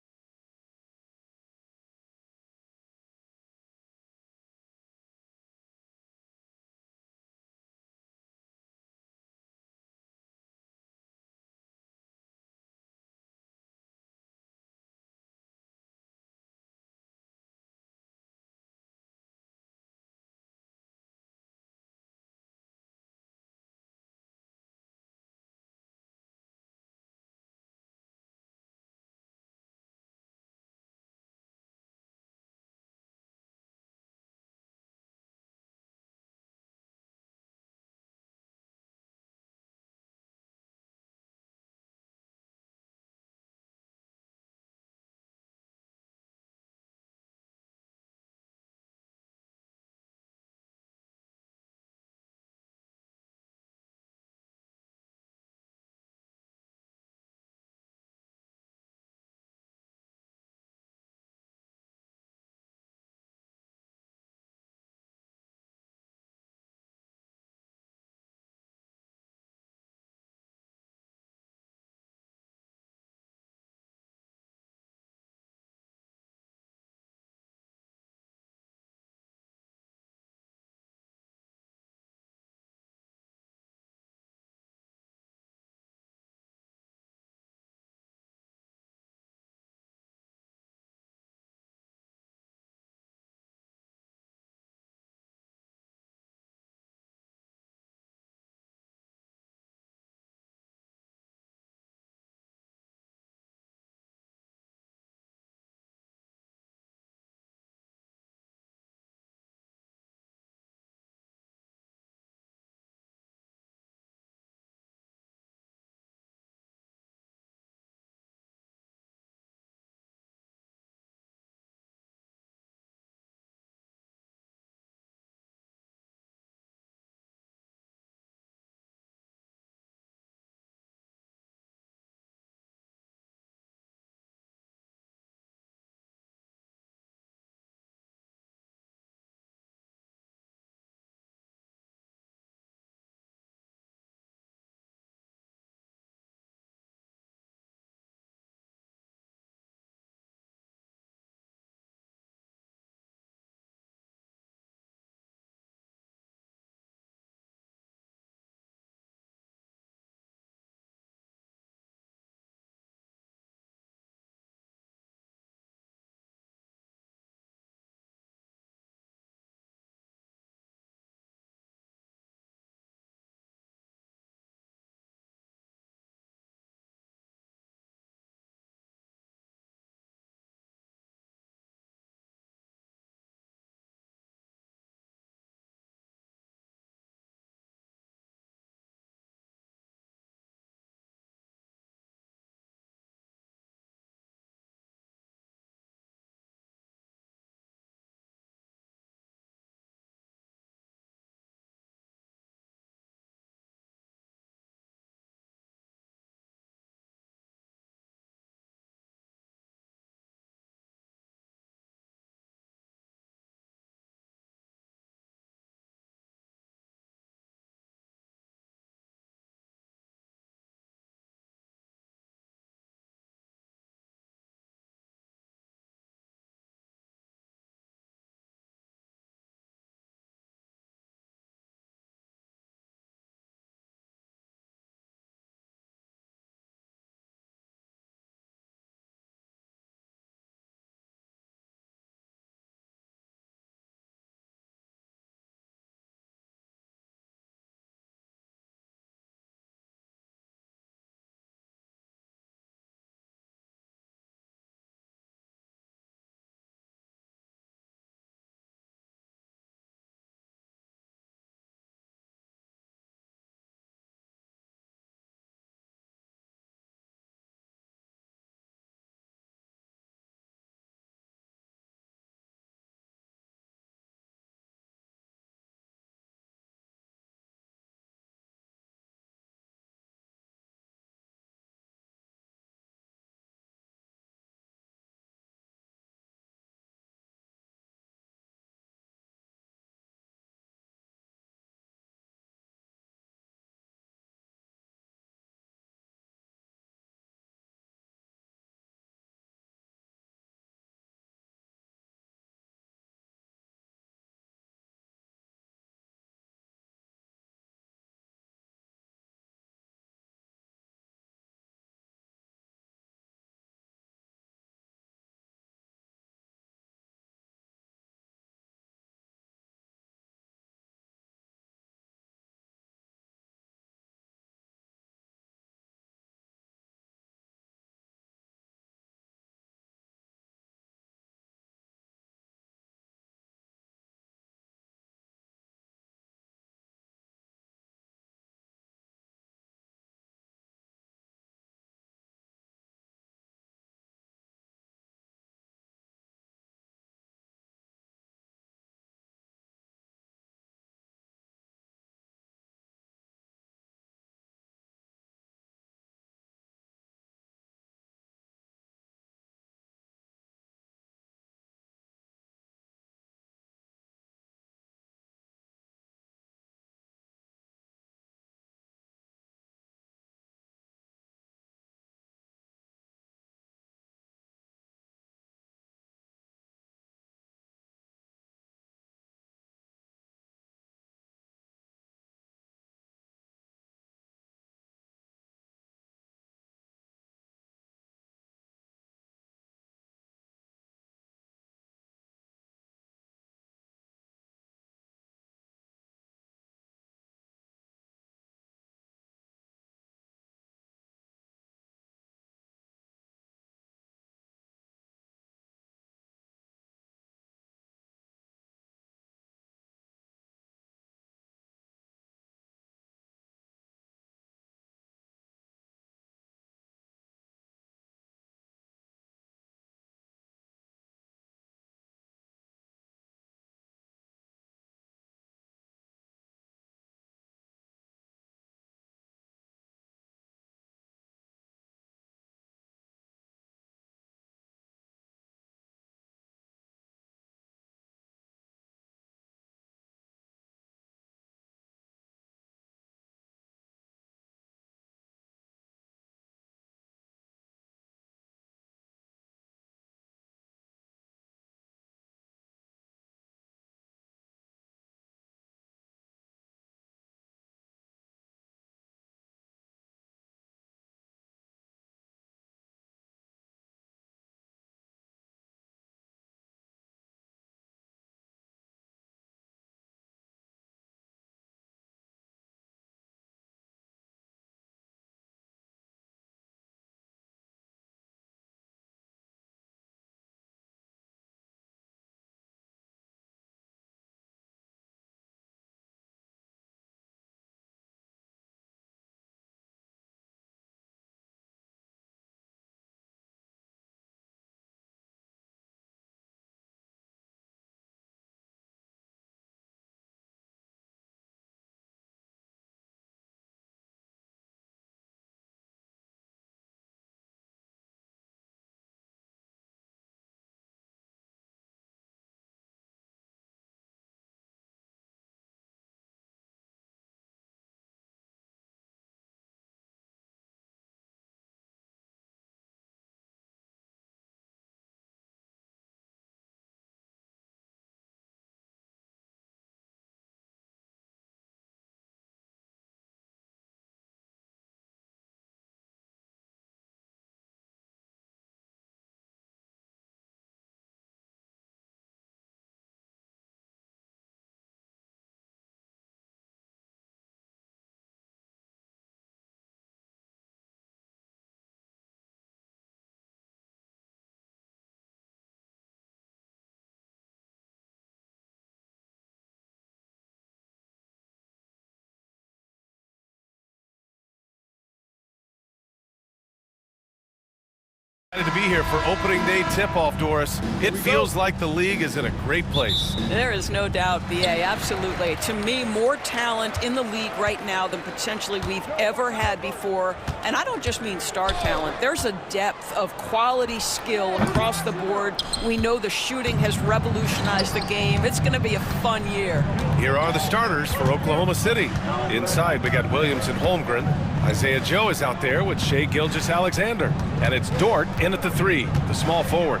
Excited to be here for opening day tip-off, Doris. It feels like the league is in a great place. There is no doubt, BA, absolutely. To me, more talent in the league right now than potentially we've ever had before. And I don't just mean star talent. There's a depth of quality skill across the board. We know the shooting has revolutionized the game. It's going to be a fun year. Here are the starters for Oklahoma City. Inside, we got Williams and Holmgren. Isaiah Joe is out there with Shai Gilgeous-Alexander. And it's Dort in at the 3, the small forward.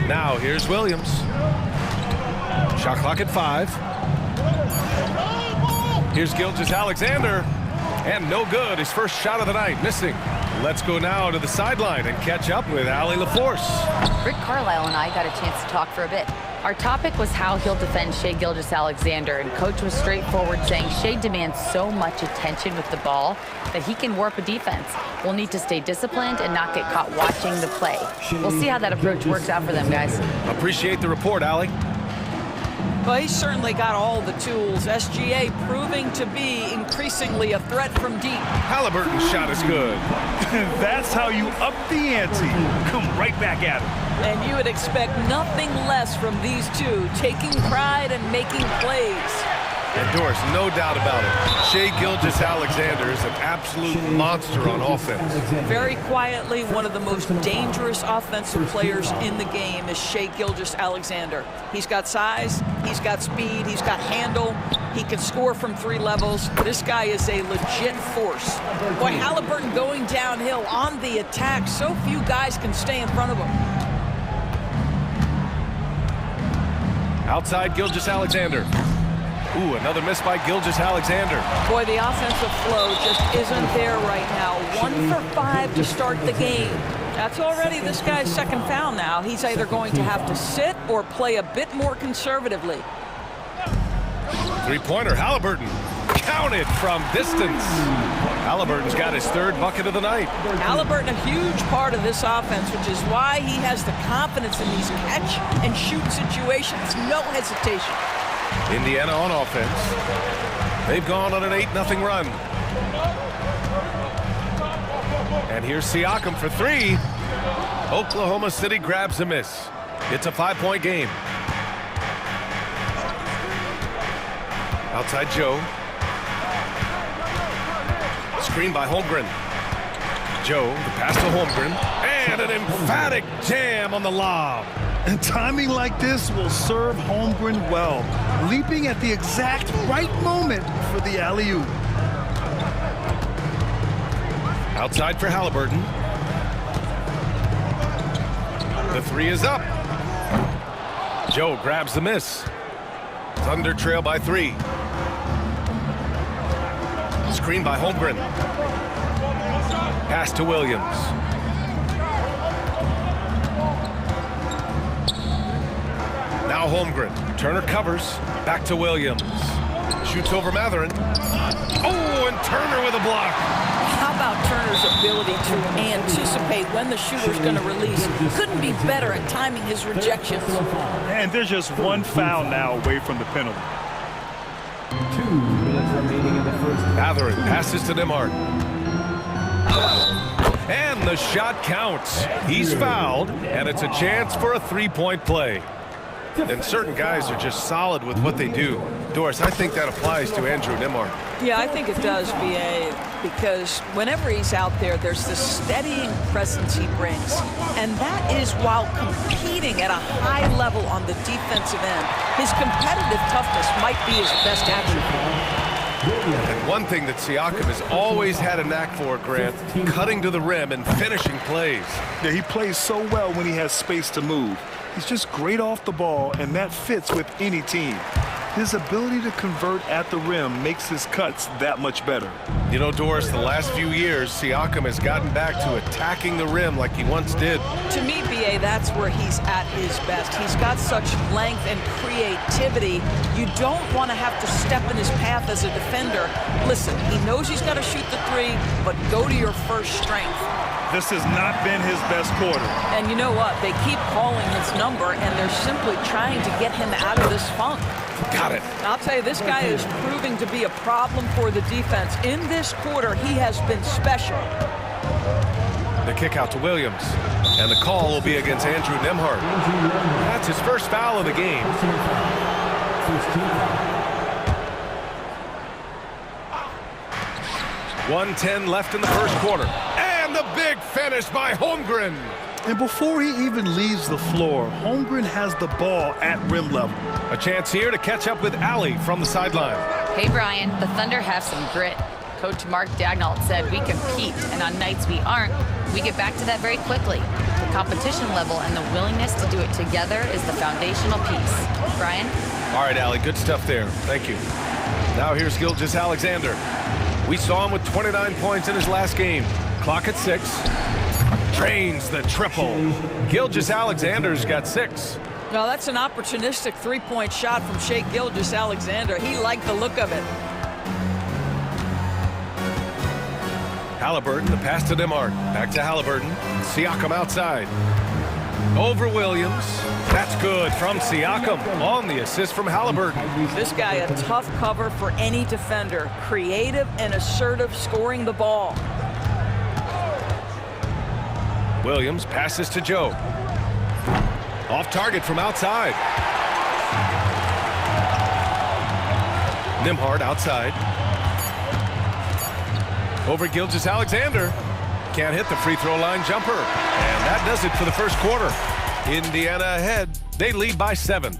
Now here's Williams. Shot clock at 5. Here's Gilgeous-Alexander. And no good. His first shot of the night, missing. Let's go now to the sideline and catch up with Allie LaForce. Rick Carlisle and I got a chance to talk for a bit. Our topic was how he'll defend Shai Gilgeous-Alexander, and Coach was straightforward, saying Shai demands so much attention with the ball that he can warp a defense. We'll need to stay disciplined and not get caught watching the play. We'll see how that approach works out for them, guys. Appreciate the report, Allie. Well, he's certainly got all the tools. SGA proving to be increasingly a threat from deep. Halliburton's shot is good. That's how you up the ante. Come right back at him. And you would expect nothing less from these two, taking pride and making plays. And Doris, no doubt about it, Shai Gilgeous-Alexander is an absolute monster on offense. Very quietly, one of the most dangerous offensive players in the game is Shai Gilgeous-Alexander. He's got size, he's got speed, he's got handle, he can score from 3 levels. This guy is a legit force. Boy, Halliburton going downhill on the attack. So few guys can stay in front of him. Outside Gilgeous-Alexander. Ooh, another miss by Gilgeous-Alexander. Boy, the offensive flow just isn't there right now. 1 for 5 to start the game. That's already this guy's second foul now. He's either going to have to sit or play a bit more conservatively. Three-pointer, Halliburton. Counted from distance. Halliburton's got his 3rd bucket of the night. Halliburton, a huge part of this offense, which is why he has the confidence in these catch-and-shoot situations. No hesitation. Indiana on offense. They've gone on an 8-0 run. And here's Siakam for 3. Oklahoma City grabs a miss. It's a 5-point game. Outside Joe. Screen by Holmgren. Joe, the pass to Holmgren. And an emphatic jam on the lob. And timing like this will serve Holmgren well, leaping at the exact right moment for the alley-oop. Outside for Halliburton. The 3 is up. Joe grabs the miss. Thunder trail by 3. Screen by Holmgren. Pass to Williams. Now Holmgren. Turner covers. Back to Williams. Shoots over Matherin. Oh, and Turner with a block. How about Turner's ability to anticipate when the shooter's going to release? Couldn't be better at timing his rejections. And there's just 1 foul now away from the penalty. 2 minutes remaining in the first. Matherin passes to Nembhard. And the shot counts. He's fouled, and it's a chance for a 3-point play. And certain guys are just solid with what they do. Doris, I think that applies to Andrew Nembhard. Yeah, I think it does, BA, because whenever he's out there, there's this steadying presence he brings. And that is while competing at a high level on the defensive end. His competitive toughness might be his best attribute. And one thing that Siakam has always had a knack for, Grant, cutting to the rim and finishing plays. Yeah, he plays so well when he has space to move. He's just great off the ball, and that fits with any team. His ability to convert at the rim makes his cuts that much better. You know, Doris, the last few years, Siakam has gotten back to attacking the rim like he once did. To me, BA, that's where he's at his best. He's got such length and creativity. You don't want to have to step in his path as a defender. Listen, he knows he's got to shoot the 3, but go to your first strength. This has not been his best quarter. And you know what? They keep calling his number, and they're simply trying to get him out of this funk. Got it. I'll tell you, this guy is proving to be a problem for the defense. In this quarter, he has been special. The kick out to Williams. And the call will be against Andrew Nembhard. That's his first foul of the game. 1:10 left in the first quarter. And the big finish by Holmgren. And before he even leaves the floor, Holmgren has the ball at rim level. A chance here to catch up with Allie from the sideline. Hey, Brian, the Thunder have some grit. Coach Mark Daignault said we compete, and on nights we aren't, we get back to that very quickly. The competition level and the willingness to do it together is the foundational piece. Brian? All right, Allie, good stuff there. Thank you. Now here's Gilgeous-Alexander. We saw him with 29 points in his last game. Clock at 6. Drains the triple. Gilgeous-Alexander's got 6. Well, that's an opportunistic three-point shot from Shai Gilgeous-Alexander. He liked the look of it. Halliburton, the pass to Nembhard. Back to Halliburton. Siakam outside. Over Williams. That's good from Siakam on the assist from Halliburton. This guy a tough cover for any defender. Creative and assertive scoring the ball. Williams passes to Joe. Off target from outside. Nembhard outside. Over Gilgeous-Alexander. Can't hit the free throw line jumper. And that does it for the first quarter. Indiana ahead. They lead by 7.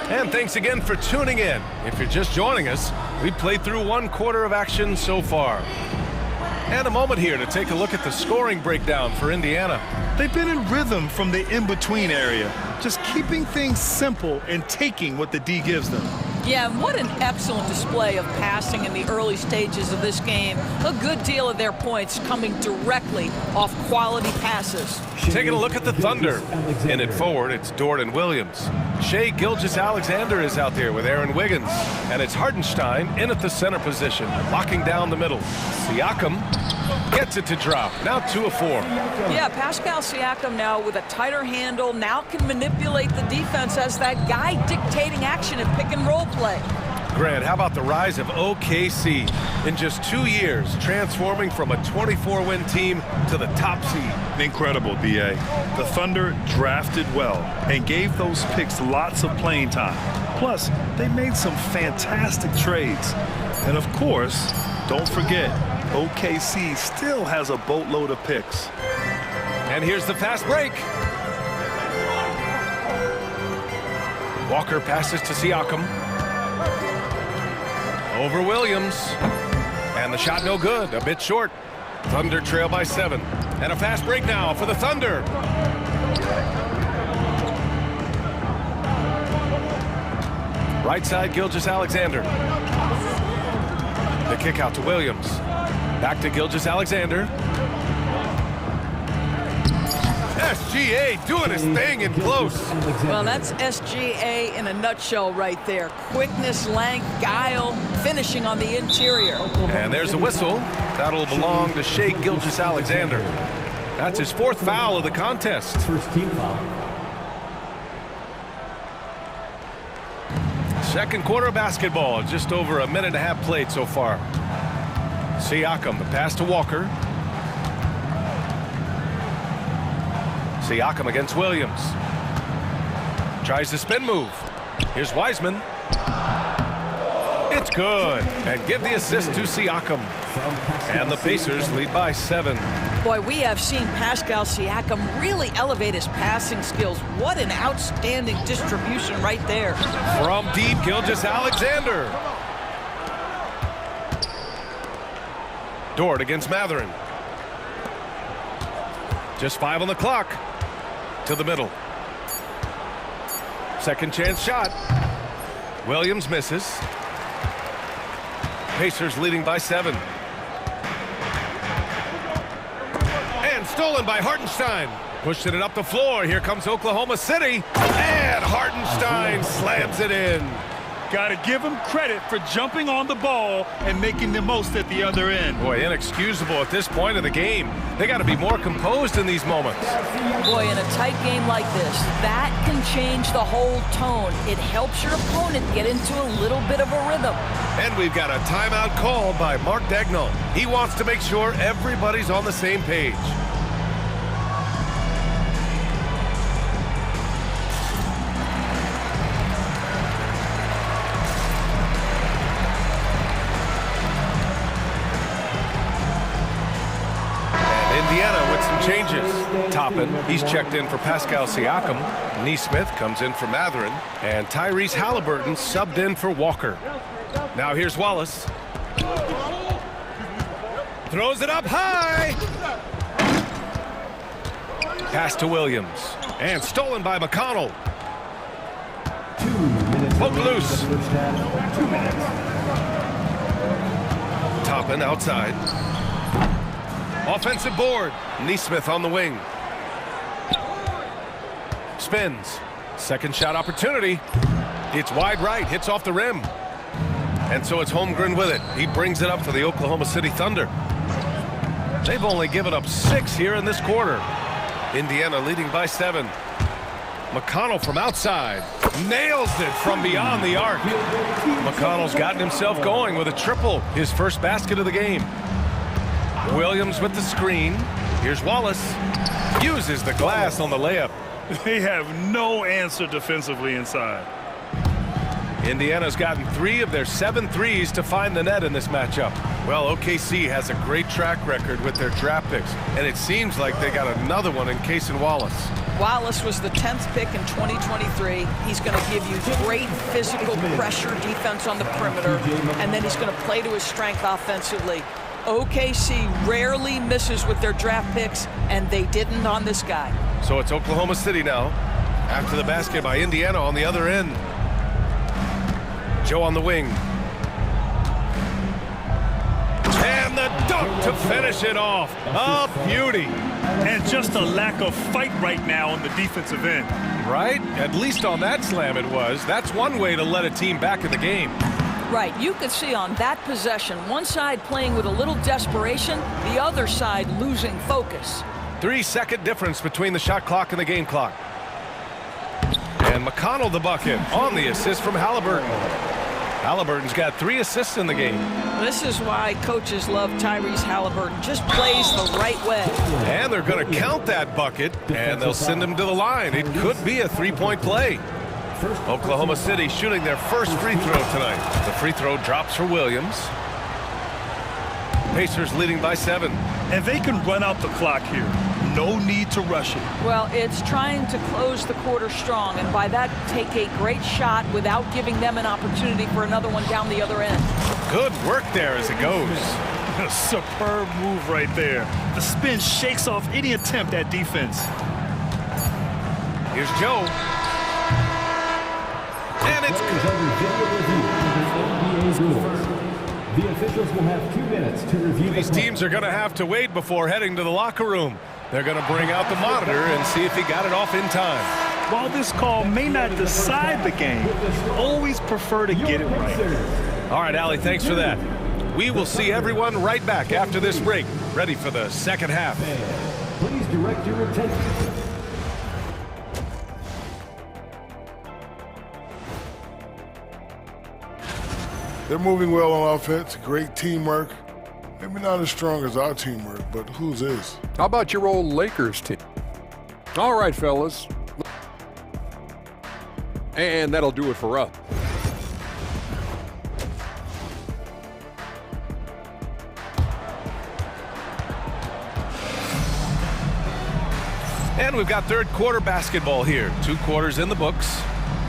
And thanks again for tuning in. If you're just joining us, we played through 1 quarter of action so far. And a moment here to take a look at the scoring breakdown for Indiana. They've been in rhythm from the in-between area, just keeping things simple and taking what the D gives them. Yeah, and what an excellent display of passing in the early stages of this game. A good deal of their points coming directly off quality passes. Taking a look at the Thunder. In it forward, it's Dort and Williams. Shai Gilgeous-Alexander is out there with Aaron Wiggins. And it's Hartenstein in at the center position, locking down the middle. Siakam gets it to drop. Now 2 of 4. Yeah, Pascal Siakam now with a tighter handle, now can manipulate the defense as that guy dictating action in pick and roll play. Grant, how about the rise of OKC? In just 2 years, transforming from a 24-win team to the top seed. Incredible, B.A. The Thunder drafted well and gave those picks lots of playing time. Plus, they made some fantastic trades. And of course, don't forget, OKC still has a boatload of picks. And here's the fast break. Walker passes to Siakam. Over Williams. And the shot no good, a bit short. Thunder trail by 7. And a fast break now for the Thunder. Right side, Gilgeous-Alexander. The kick out to Williams. Back to Gilgeous-Alexander. SGA doing his thing in close. Well, that's SGA in a nutshell right there. Quickness, length, guile, finishing on the interior. And there's a whistle. That'll belong to Shai Gilgeous-Alexander. That's his 4th foul of the contest. First team foul. Second quarter of basketball. Just over a minute and a half played so far. Siakam, the pass to Walker. Siakam against Williams. Tries the spin move. Here's Wiseman. It's good. And give the assist to Siakam. And the Pacers lead by 7. Boy, we have seen Pascal Siakam really elevate his passing skills. What an outstanding distribution right there. From deep, Gilgeous-Alexander. Dort against Mathurin. Just 5 on the clock. To the middle. Second chance shot. Williams misses. Pacers leading by 7. And stolen by Hartenstein. Pushing it up the floor. Here comes Oklahoma City. And Hartenstein slams it in. Got to give him credit for jumping on the ball and making the most at the other end. Boy, inexcusable at this point of the game. They got to be more composed in these moments. Boy, in a tight game like this, that can change the whole tone. It helps your opponent get into a little bit of a rhythm. And we've got a timeout called by Mark Dagnall. He wants to make sure everybody's on the same page. Indiana with some changes. Toppin, he's checked in for Pascal Siakam. Neesmith comes in for Mathurin. And Tyrese Halliburton subbed in for Walker. Now here's Wallace. Throws it up high. Pass to Williams. And stolen by McConnell. Poke loose. Toppin outside. Offensive board. Neesmith on the wing. Spins. Second shot opportunity. It's wide right. Hits off the rim. And so it's Holmgren with it. He brings it up for the Oklahoma City Thunder. They've only given up 6 here in this quarter. Indiana leading by 7. McConnell from outside. Nails it from beyond the arc. McConnell's gotten himself going with a triple. His first basket of the game. Williams with the screen. Here's Wallace. Uses the glass on the layup. They have no answer defensively inside. Indiana's gotten 3 of their 7 threes to find the net in this matchup. Well, OKC has a great track record with their draft picks, and it seems like they got another one in Cason Wallace. Wallace was the 10th pick in 2023. He's going to give you great physical pressure defense on the perimeter, and then he's going to play to his strength offensively. OKC rarely misses with their draft picks, and they didn't on this guy. So it's Oklahoma City now. After the basket by Indiana on the other end. Joe on the wing. And the dunk to finish it off. A beauty. And just a lack of fight right now on the defensive end. Right? At least on that slam it was. That's one way to let a team back in the game. Right, you could see on that possession, one side playing with a little desperation, the other side losing focus. 3-second difference between the shot clock and the game clock. And McConnell the bucket on the assist from Halliburton. Halliburton's got 3 assists in the game. This is why coaches love Tyrese Halliburton. Just plays the right way. And they're going to count that bucket, and they'll send him to the line. It could be a 3-point play. Oklahoma City shooting their first free throw tonight. The free throw drops for Williams. Pacers leading by 7. And they can run out the clock here. No need to rush it. Well, it's trying to close the quarter strong, and by that, take a great shot without giving them an opportunity for another one down the other end. Good work there as it goes. A superb move right there. The spin shakes off any attempt at defense. Here's Joe. And it's the officials will have 2 minutes to review. These teams are going to have to wait before heading to the locker room. They're going to bring out the monitor and see if he got it off in time. While this call may not decide the game, always prefer to get it right. All right, Allie, thanks for that. We will see everyone right back after this break, ready for the second half. Please direct your attention. They're moving well on offense. Great teamwork. Maybe not as strong as our teamwork, but whose is? How about your old Lakers team? All right, fellas. And that'll do it for us. And we've got third quarter basketball here. 2 quarters in the books.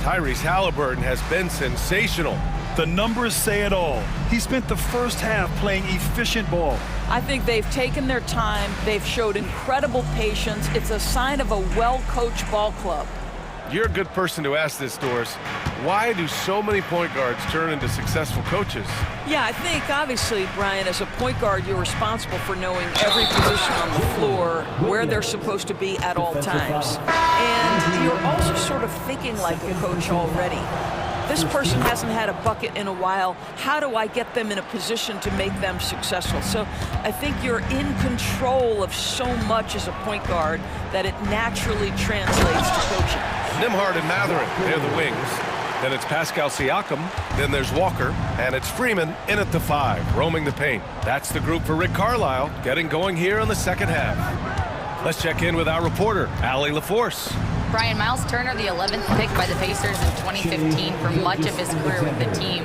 Tyrese Halliburton has been sensational. The numbers say it all. He spent the first half playing efficient ball. I think they've taken their time. They've showed incredible patience. It's a sign of a well-coached ball club. You're a good person to ask this, Doris. Why do so many point guards turn into successful coaches? Yeah, I think, obviously, Brian, as a point guard, you're responsible for knowing every position on the floor, where they're supposed to be at all times. And you're also sort of thinking like a coach already. This person hasn't had a bucket in a while. How do I get them in a position to make them successful? So I think you're in control of so much as a point guard that it naturally translates to coaching. Nembhard and Matherin, they're the wings. Then it's Pascal Siakam. Then there's Walker. And it's Freeman in at the 5, roaming the paint. That's the group for Rick Carlisle, getting going here in the second half. Let's check in with our reporter, Allie LaForce. Brian, Miles Turner, the 11th pick by the Pacers in 2015 for much of his career with the team.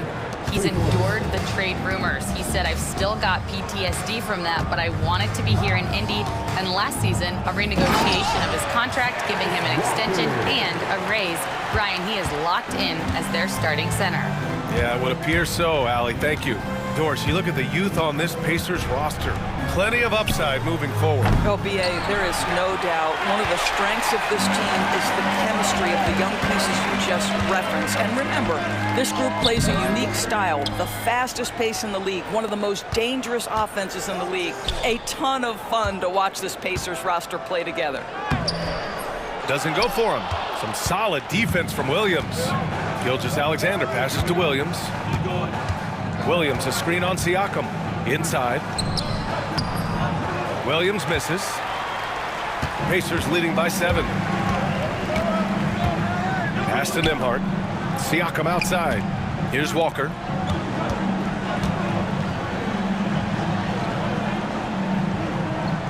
He's endured the trade rumors. He said, I've still got PTSD from that, but I wanted to be here in Indy. And last season, a renegotiation of his contract, giving him an extension and a raise. Brian, he is locked in as their starting center. Yeah, it would appear so, Allie. Thank you. Doris, you look at the youth on this Pacers roster. Plenty of upside moving forward. Well, B.A., there is no doubt one of the strengths of this team is the chemistry of the young pieces you just referenced. And remember, this group plays a unique style, the fastest pace in the league, one of the most dangerous offenses in the league. A ton of fun to watch this Pacers roster play together. Doesn't go for him. Some solid defense from Williams. Gilgeous-Alexander passes to Williams. Williams, a screen on Siakam. Inside. Williams misses. Pacers leading by 7. Pass to Nembhard. Siakam outside. Here's Walker.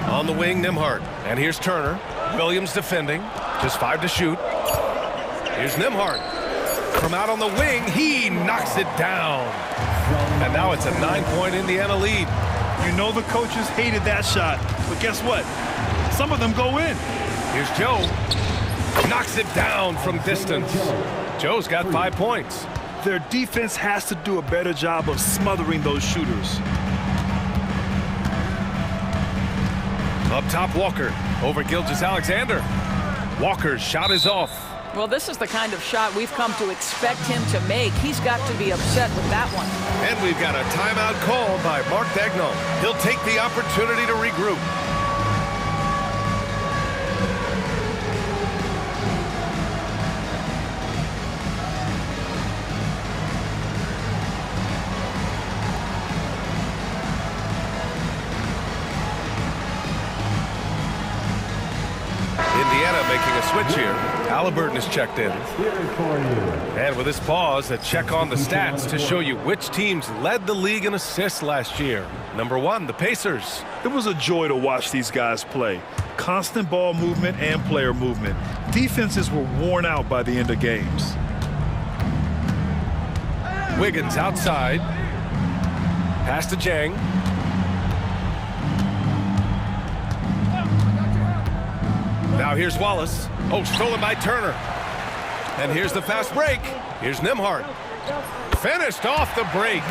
On the wing, Nembhard. And here's Turner. Williams defending. Just 5 to shoot. Here's Nembhard. From out on the wing, he knocks it down. And now it's a 9-point Indiana lead. You know the coaches hated that shot, but guess what? Some of them go in. Here's Joe. Knocks it down from distance. Joe's got 5 points. Their defense has to do a better job of smothering those shooters. Up top, Walker. Over Gilgeous-Alexander. Walker's shot is off. Well, this is the kind of shot we've come to expect him to make. He's got to be upset with that one. And we've got a timeout called by Mark Daigneault. He'll take the opportunity to regroup. Indiana making a switch here. Halliburton is checked in. And with this pause, a check on the stats to show you which teams led the league in assists last year. Number 1, the Pacers. It was a joy to watch these guys play. Constant ball movement and player movement. Defenses were worn out by the end of games. Wiggins outside. Pass to Jang. Now here's Wallace. Oh, stolen by Turner. And here's the fast break. Here's Nembhard. Finished off the break.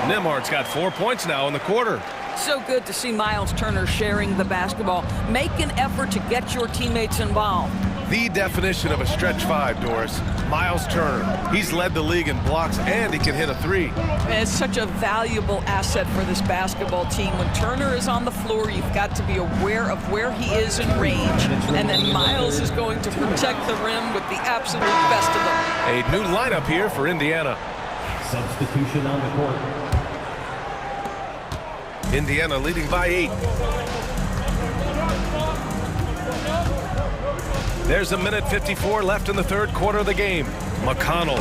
Nembhard's got 4 points now in the quarter. So good to see Miles Turner sharing the basketball. Make an effort to get your teammates involved. The definition of a stretch 5, Doris. Miles Turner. He's led the league in blocks, and he can hit a 3. It's such a valuable asset for this basketball team. When Turner is on the floor, you've got to be aware of where he is in range. And then Miles is going to protect the rim with the absolute best of them. A new lineup here for Indiana. Substitution on the court. Indiana leading by 8. There's a minute 54 left in the third quarter of the game. McConnell.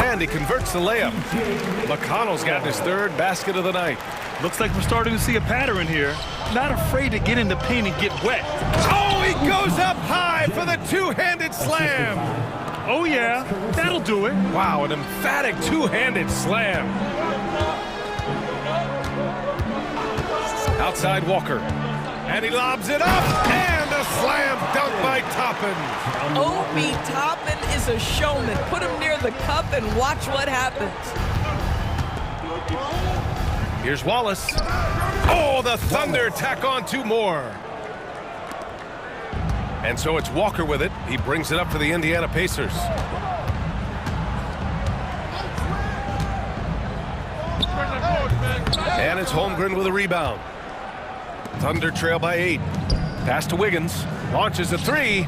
And he converts the layup. McConnell's got his 3rd basket of the night. Looks like we're starting to see a pattern here. Not afraid to get in the paint and get wet. Oh, he goes up high for the 2-handed slam. Oh, yeah. That'll do it. Wow, an emphatic 2-handed slam. Outside Walker. And he lobs it up. And a slam dunk by Toppin. Obi Toppin is a showman. Put him near the cup and watch what happens. Here's Wallace. Oh, the Thunder tack on 2 more. And so it's Walker with it. He brings it up for the Indiana Pacers. And it's Holmgren with a rebound. Thunder trail by 8. Pass to Wiggins. Launches a 3.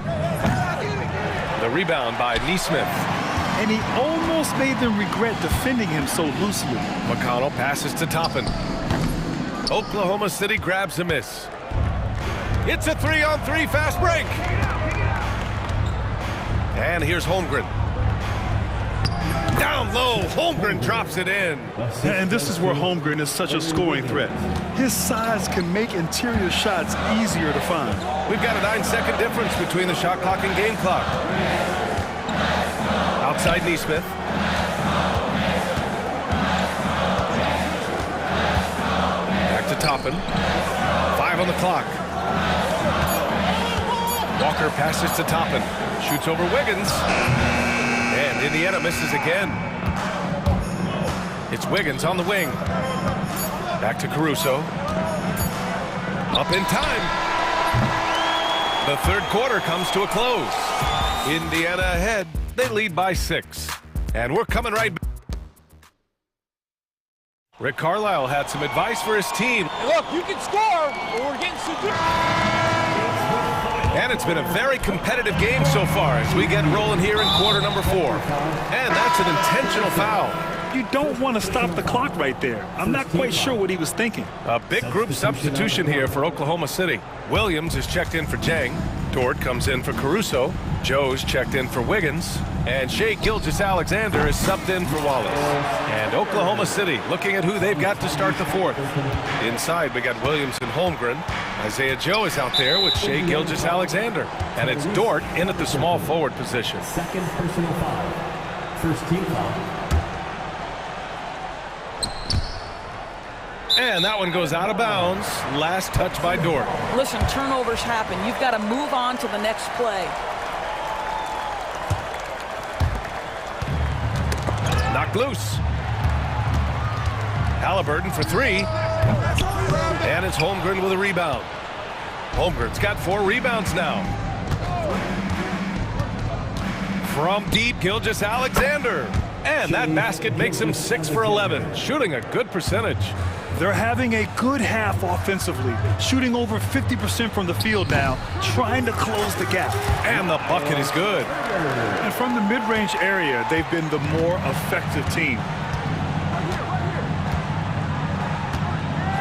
The rebound by Nesmith. and he almost made them regret defending him so loosely. McConnell passes to Toppin. Oklahoma City grabs a miss. It's a 3-on-3 fast break. And here's Holmgren. Down low, Holmgren drops it in. And this is where Holmgren is such a scoring threat. His size can make interior shots easier to find. We've got a 9-second difference between the shot clock and game clock. Outside Neesmith. Back to Toppin. 5 on the clock. Walker passes to Toppin. Shoots over Wiggins. And Indiana misses again. It's Wiggins on the wing. Back to Caruso. Up in time. The third quarter comes to a close. Indiana ahead. They lead by 6. And we're coming right back. Rick Carlisle had some advice for his team. Look, you can score, or we're getting so good. And it's been a very competitive game so far as we get rolling here in quarter number 4. And that's an intentional foul. You don't want to stop the clock right there. I'm not quite sure what he was thinking. A big group substitution here for Oklahoma City. Williams is checked in for Jang. Dort comes in for Caruso. Joe's checked in for Wiggins. And Shai Gilgeous-Alexander is subbed in for Wallace. And Oklahoma City looking at who they've got to start the fourth. Inside, we got Williams and Holmgren. Isaiah Joe is out there with Shai Gilgeous-Alexander. And it's Dort in at the small forward position. Second personal foul. First team foul. And that one goes out of bounds. Last touch by Dort. Listen, turnovers happen. You've got to move on to the next play. Knocked loose. Halliburton for 3. And it's Holmgren with a rebound. Holmgren's got 4 rebounds now. From deep, Gilgeous-Alexander. And that basket makes him 6 for 11, shooting a good percentage. They're having a good half offensively, shooting over 50% from the field now, trying to close the gap. And the bucket is good. And from the mid-range area, they've been the more effective team.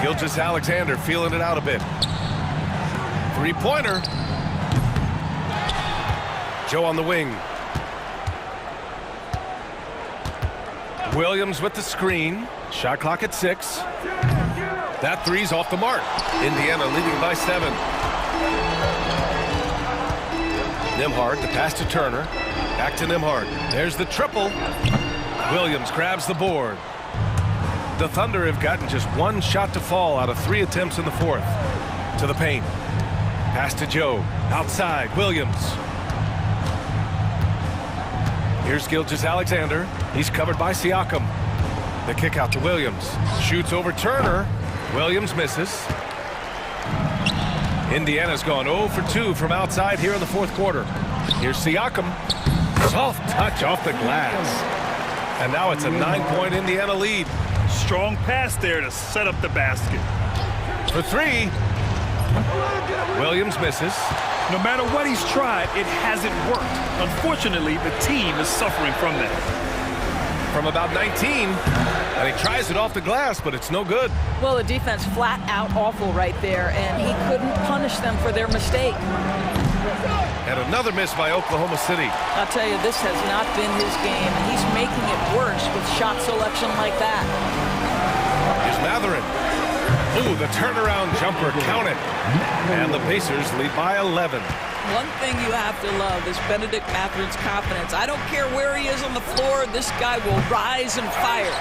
Gilgeous-Alexander feeling it out a bit. 3-pointer. Joe on the wing. Williams with the screen. Shot clock at 6. That 3's off the mark. Indiana leading by 7. Nembhard, the pass to Turner. Back to Nembhard. There's the triple. Williams grabs the board. The Thunder have gotten just 1 shot to fall out of 3 attempts in the fourth. To the paint. Pass to Joe. Outside, Williams. Here's Gilgeous-Alexander. He's covered by Siakam. The kick out to Williams. Shoots over Turner. Williams misses. Indiana's gone 0 for 2 from outside here in the fourth quarter. Here's Siakam. Soft touch off the glass. And now it's a 9-point Indiana lead. Strong pass there to set up the basket. For 3. Williams misses. No matter what he's tried, it hasn't worked. Unfortunately, the team is suffering from that. From about 19, and he tries it off the glass, but it's no good. Well, the defense flat out awful right there, and he couldn't punish them for their mistake. And another miss by Oklahoma City. I'll tell you, this has not been his game, and he's making it worse with shot selection like that. Here's Matherin. Ooh, the turnaround jumper, count it. And the Pacers lead by 11. One thing you have to love is Benedict Matherin's confidence. I don't care where he is on the floor, this guy will rise and fire.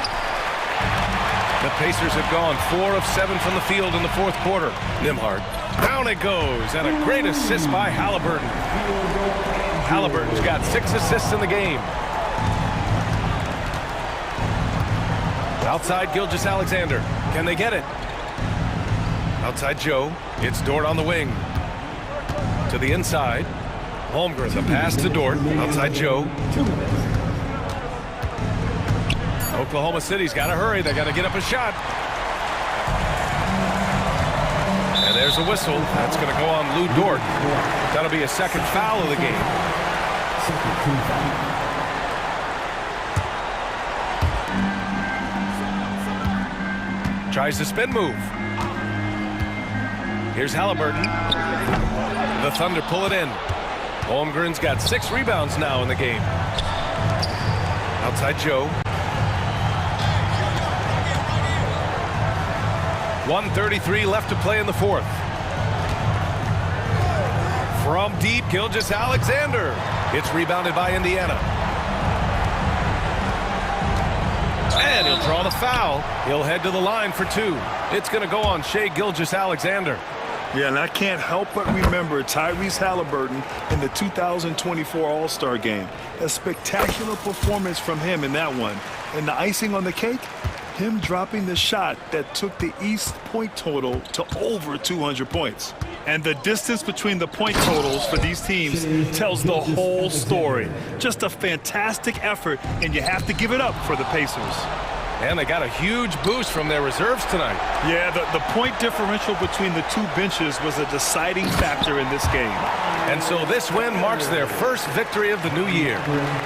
The Pacers have gone 4 of 7 from the field in the fourth quarter. Nembhard, down it goes, and a great assist by Halliburton. Halliburton's got 6 assists in the game. Outside Gilgeous-Alexander. Can they get it? Outside Joe. It's Dort on the wing. To the inside. Holmgren, the pass to Dort. Outside Joe. Oklahoma City's got to hurry. They got to get up a shot. And there's a whistle. That's going to go on Lou Dort. That'll be a second foul of the game. Tries the spin move. Here's Halliburton. The Thunder pull it in. Holmgren's got 6 rebounds now in the game. Outside Joe. 1:33 left to play in the fourth. From deep, Gilgeous-Alexander. It's rebounded by Indiana. And he'll draw the foul. He'll head to the line for 2. It's going to go on Shai Gilgeous-Alexander. Yeah, and I can't help but remember Tyrese Halliburton in the 2024 All-Star Game. A spectacular performance from him in that one. And the icing on the cake, him dropping the shot that took the East point total to over 200 points. And the distance between the point totals for these teams tells the whole story. Just a fantastic effort, and you have to give it up for the Pacers. And they got a huge boost from their reserves tonight. Yeah, the point differential between the two benches was a deciding factor in this game. And so this win marks their first victory of the new year.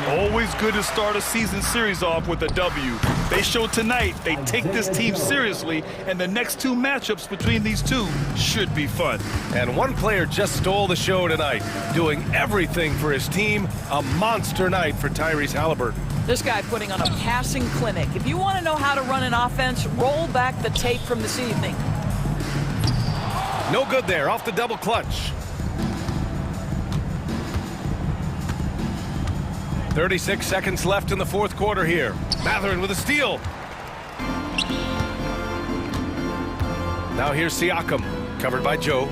Always good to start a season series off with a W. They showed tonight they take this team seriously, and the next 2 matchups between these two should be fun. And one player just stole the show tonight, doing everything for his team. A monster night for Tyrese Halliburton. This guy putting on a passing clinic. If you want to know how to run an offense, roll back the tape from this evening. No good there, off the double clutch. 36 seconds left in the fourth quarter here. Mathurin with a steal. Now here's Siakam, covered by Joe.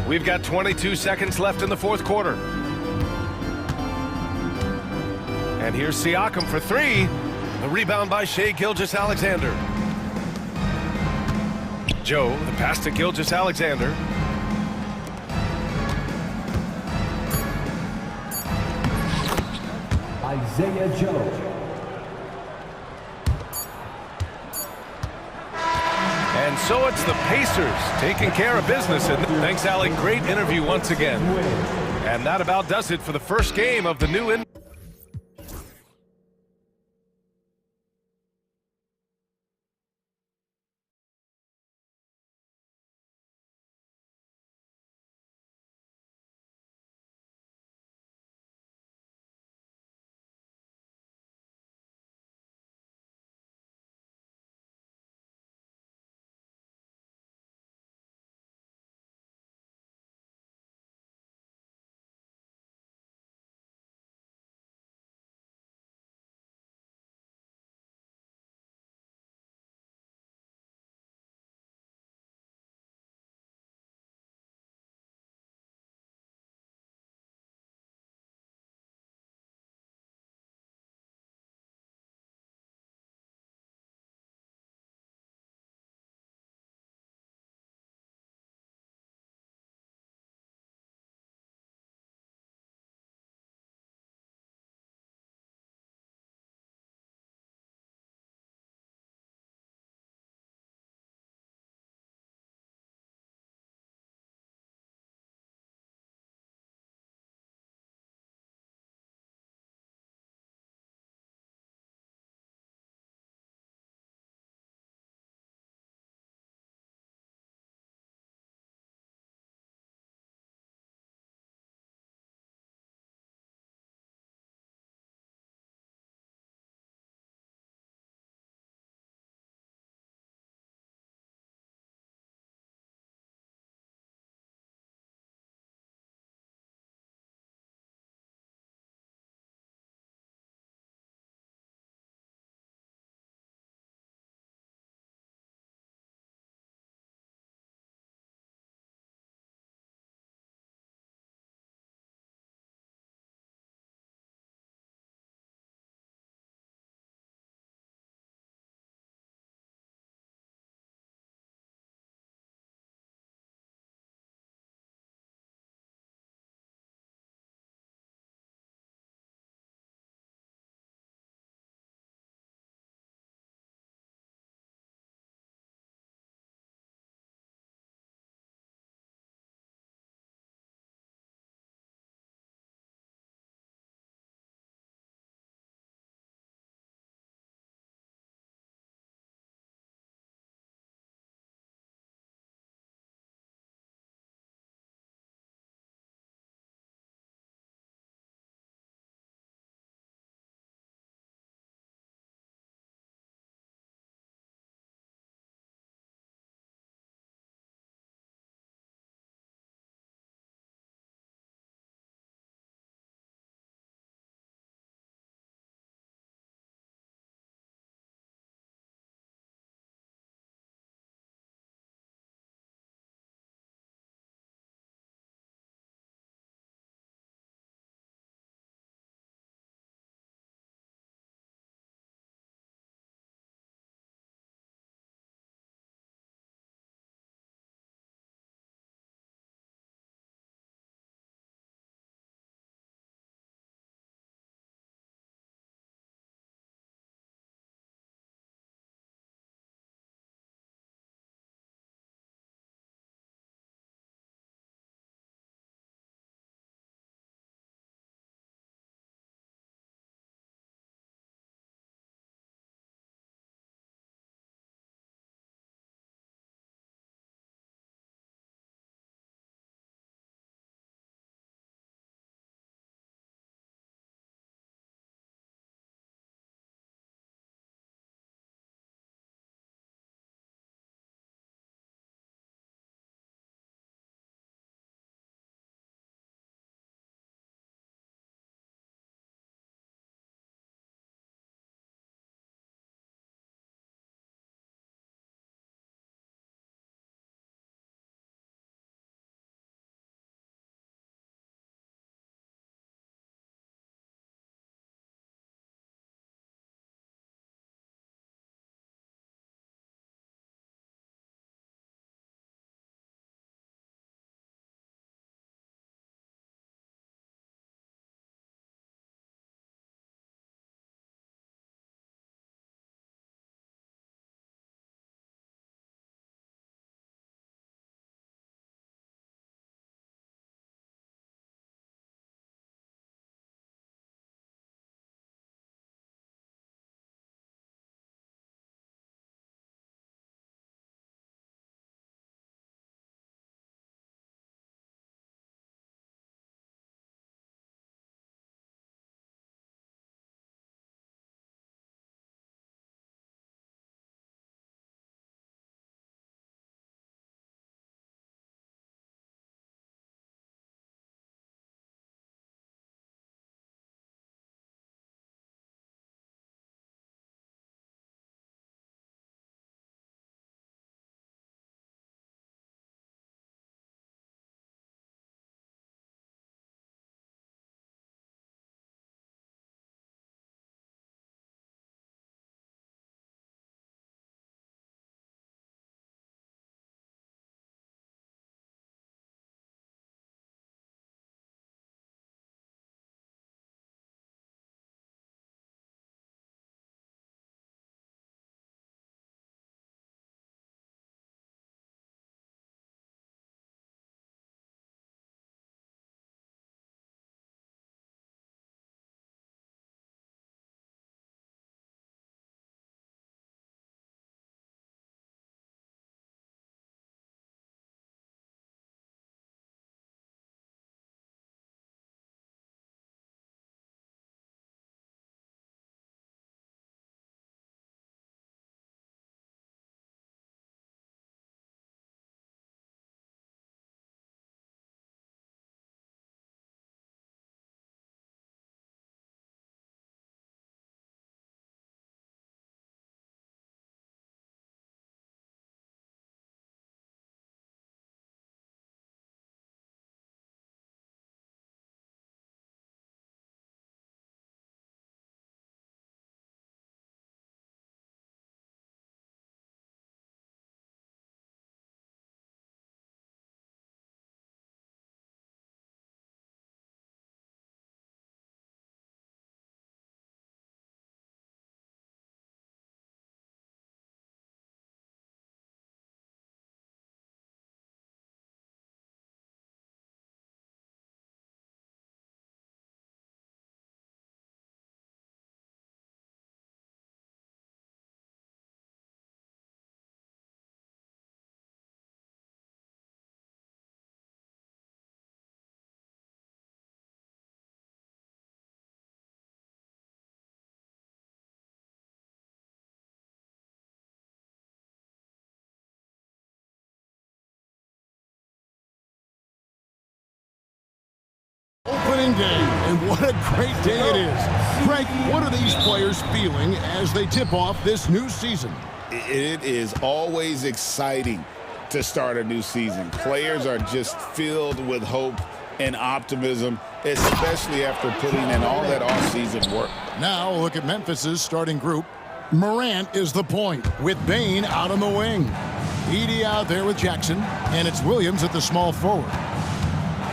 We've got 22 seconds left in the fourth quarter. And here's Siakam for 3. The rebound by Shai Gilgeous-Alexander. Joe, the pass to Gilgeous-Alexander. Isaiah Joe. And so it's the Pacers taking care of business. And thanks, Allie. Great interview once again. And that about does it for the first game of the new opening day, and what a great day it is. Greg, what are these players feeling as they tip off this new season? It is always exciting to start a new season. Players are just filled with hope and optimism, especially after putting in all that off-season work. Now look at Memphis's starting group. Morant is the point, with Bain out on the wing. Edey out there with Jackson, and it's Williams at the small forward.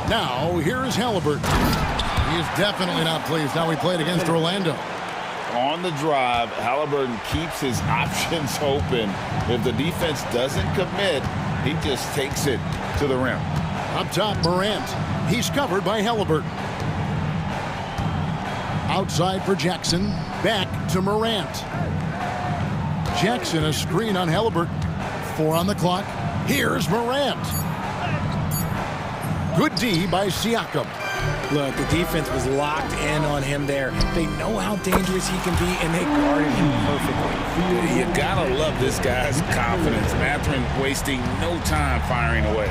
Now, here is Halliburton. He is definitely not pleased how he played against Orlando. On the drive, Halliburton keeps his options open. If the defense doesn't commit, he just takes it to the rim. Up top, Morant. He's covered by Halliburton. Outside for Jackson. Back to Morant. Jackson, a screen on Halliburton. 4 on the clock. Here's Morant. Good D by Siakam. Look, the defense was locked in on him there. They know how dangerous he can be, and they guarded him perfectly. You gotta love this guy's confidence. Mathurin wasting no time firing away.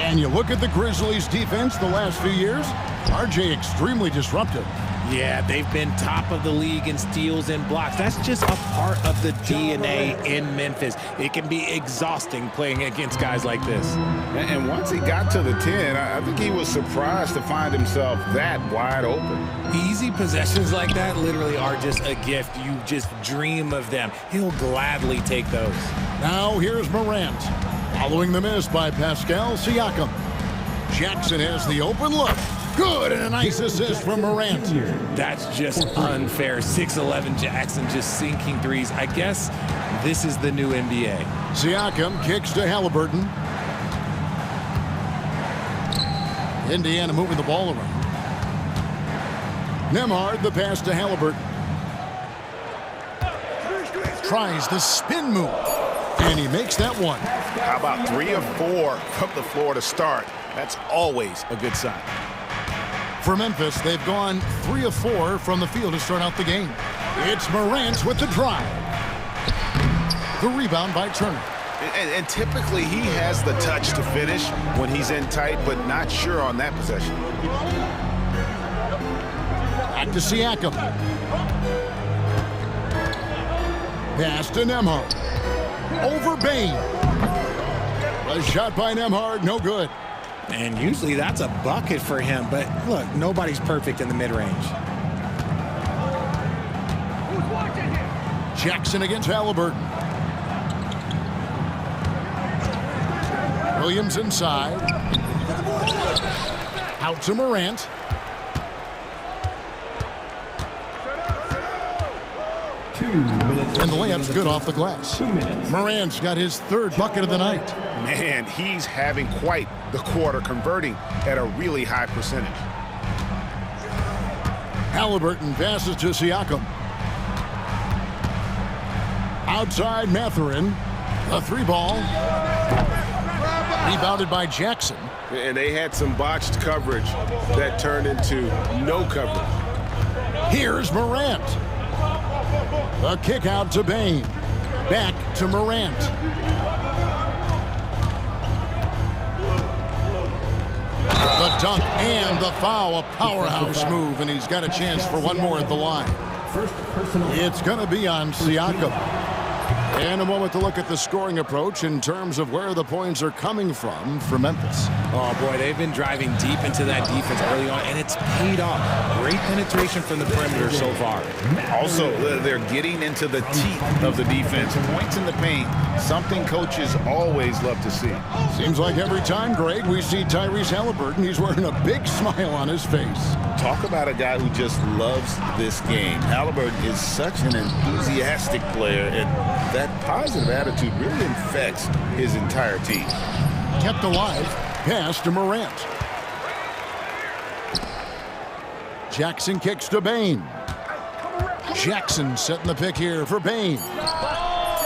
And you look at the Grizzlies' defense the last few years, RJ extremely disruptive. Yeah, they've been top of the league in steals and blocks. That's just a part of the DNA in Memphis. It can be exhausting playing against guys like this. And once he got to the 10, I think he was surprised to find himself that wide open. Easy possessions like that literally are just a gift. You just dream of them. He'll gladly take those. Now here's Morant. Following the miss by Pascal Siakam. Jackson has the open look. Good, and a nice assist from Morant. That's just unfair. 6'11" Jackson just sinking threes. I guess this is the new NBA. Siakam kicks to Halliburton. Indiana moving the ball around. Nembhard, the pass to Halliburton. Tries the spin move, and he makes that one. How about 3 of 4 from the floor to start? That's always a good sign. For Memphis, they've gone 3 of 4 from the field to start out the game. It's Morant with the drive. The rebound by Turner. And typically he has the touch to finish when he's in tight, but not sure on that possession. Back to Siakam. Pass to Nembhard. Over Bain. A shot by Nembhard, no good. And usually that's a bucket for him, but look, nobody's perfect in the mid-range. Jackson against Halliburton. Williams inside. Out to Morant. And the layup's good off the glass. Morant's got his 3rd bucket of the night. Man, he's having quite the quarter, converting at a really high percentage. Halliburton passes to Siakam. Outside Mathurin. A 3-ball. Rebounded by Jackson. And they had some botched coverage that turned into no coverage. Here's Morant. A kick out to Bain. Back to Morant. The dunk and the foul, a powerhouse move, and he's got a chance for one more at the line. It's going to be on Siakam. And a moment to look at the scoring approach in terms of where the points are coming from for Memphis. Oh, boy, they've been driving deep into that defense early on, and it's paid off. Great penetration from the perimeter so far. Also, they're getting into the teeth of the defense. Points in the paint, something coaches always love to see. Seems like every time, Greg, we see Tyrese Halliburton, he's wearing a big smile on his face. Talk about a guy who just loves this game. Halliburton is such an enthusiastic player, and that positive attitude really infects his entire team. Kept alive, pass to Morant. Jackson kicks to Bain. Jackson setting the pick here for Bain.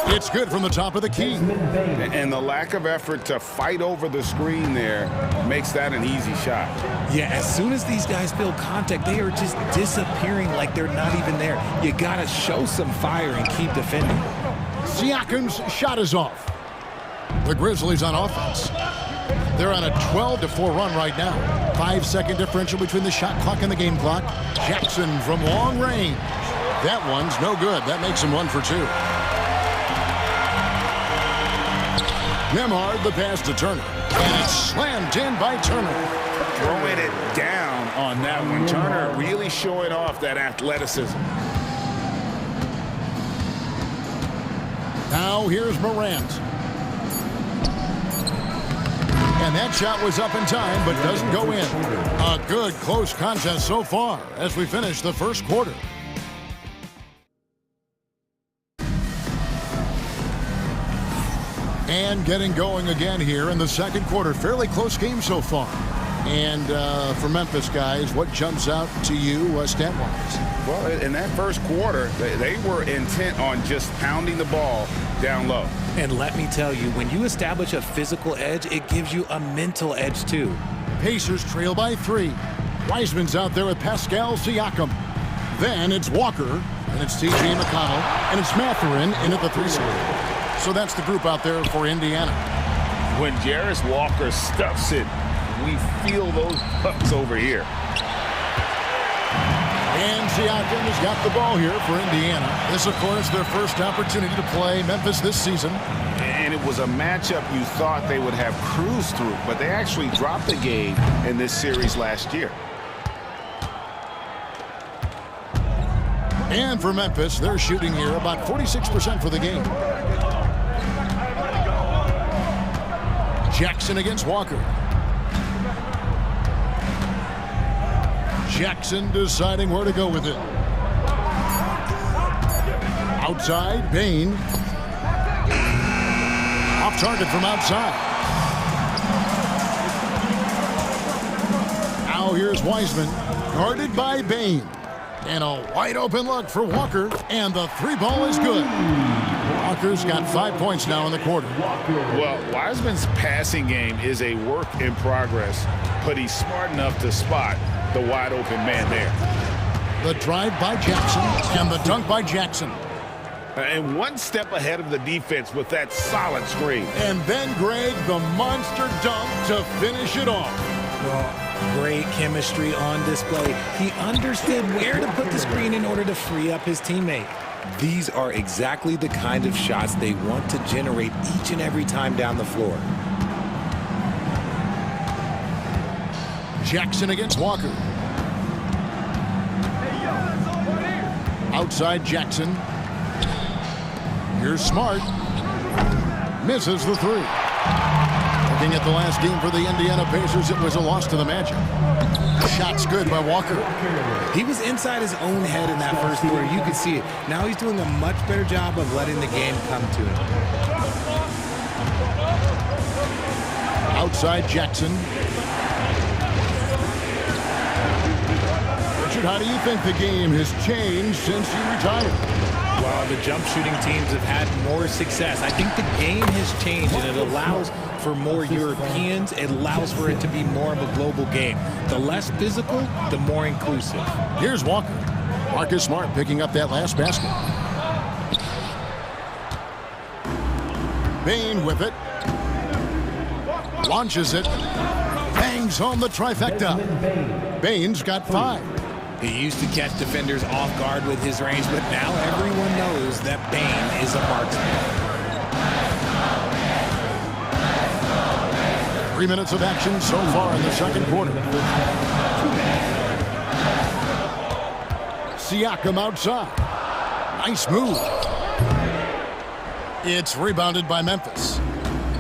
It's good from the top of the key. And the lack of effort to fight over the screen there makes that an easy shot. Yeah, as soon as these guys feel contact, they are just disappearing like they're not even there. You got to show some fire and keep defending. Siakam's shot is off. The Grizzlies on offense. They're on a 12-4 run right now. 5-second differential between the shot clock and the game clock. Jackson from long range. That one's no good. That makes him 1 for 2. Nemhard the pass to Turner. And it's slammed in by Turner. Throwing it down on that one. Turner really showing off that athleticism. Now here's Morant. And that shot was up in time, but doesn't go in. A good close contest so far as we finish the first quarter. And getting going again here in the second quarter. Fairly close game so far. And for Memphis, guys, what jumps out to you stat-wise? Well, in that first quarter, they were intent on just pounding the ball down low. And let me tell you, when you establish a physical edge, it gives you a mental edge, too. Pacers trail by 3. Wiseman's out there with Pascal Siakam. Then it's Walker, and it's T.J. McConnell, and it's Mathurin in at the 3 spot. So that's the group out there for Indiana. When Jarris Walker stuffs it, we feel those pucks over here. And Siakam has got the ball here for Indiana. This, of course, their first opportunity to play Memphis this season. And it was a matchup you thought they would have cruised through, but they actually dropped the game in this series last year. And for Memphis, they're shooting here about 46% for the game. Jackson against Walker. Jackson deciding where to go with it. Outside, Bain. Off target from outside. Now here's Wiseman, guarded by Bain. And a wide open look for Walker, and the 3 ball is good. Walker's got 5 points now in the quarter. Well, Wiseman's passing game is a work in progress, but he's smart enough to spot the wide open man there. The drive by Jackson and the dunk by Jackson. And one step ahead of the defense with that solid screen. And then Greg, the monster dunk to finish it off. Well, great chemistry on display. He understood where to put the screen in order to free up his teammate. These are exactly the kind of shots they want to generate each and every time down the floor. Jackson against Walker. Outside Jackson. Here's Smart. Misses the 3. Looking at the last game for the Indiana Pacers, it was a loss to the Magic. Shot's good by Walker. He was inside his own head in that first quarter. You could see it. Now he's doing a much better job of letting the game come to him. Outside Jackson. Richard, how do you think the game has changed since you retired? Well, the jump shooting teams have had more success. I think the game has changed, and it allows for more Europeans. It allows for it to be more of a global game. The less physical, the more inclusive. Here's Walker. Marcus Smart picking up that last basket. Bain with it. Launches it. Bangs home the trifecta. Bain's got 5. He used to catch defenders off guard with his range, but now everyone knows that Bain is a marksman. 3 minutes of action so far in the second quarter. Siakam outside. Nice move. It's rebounded by Memphis.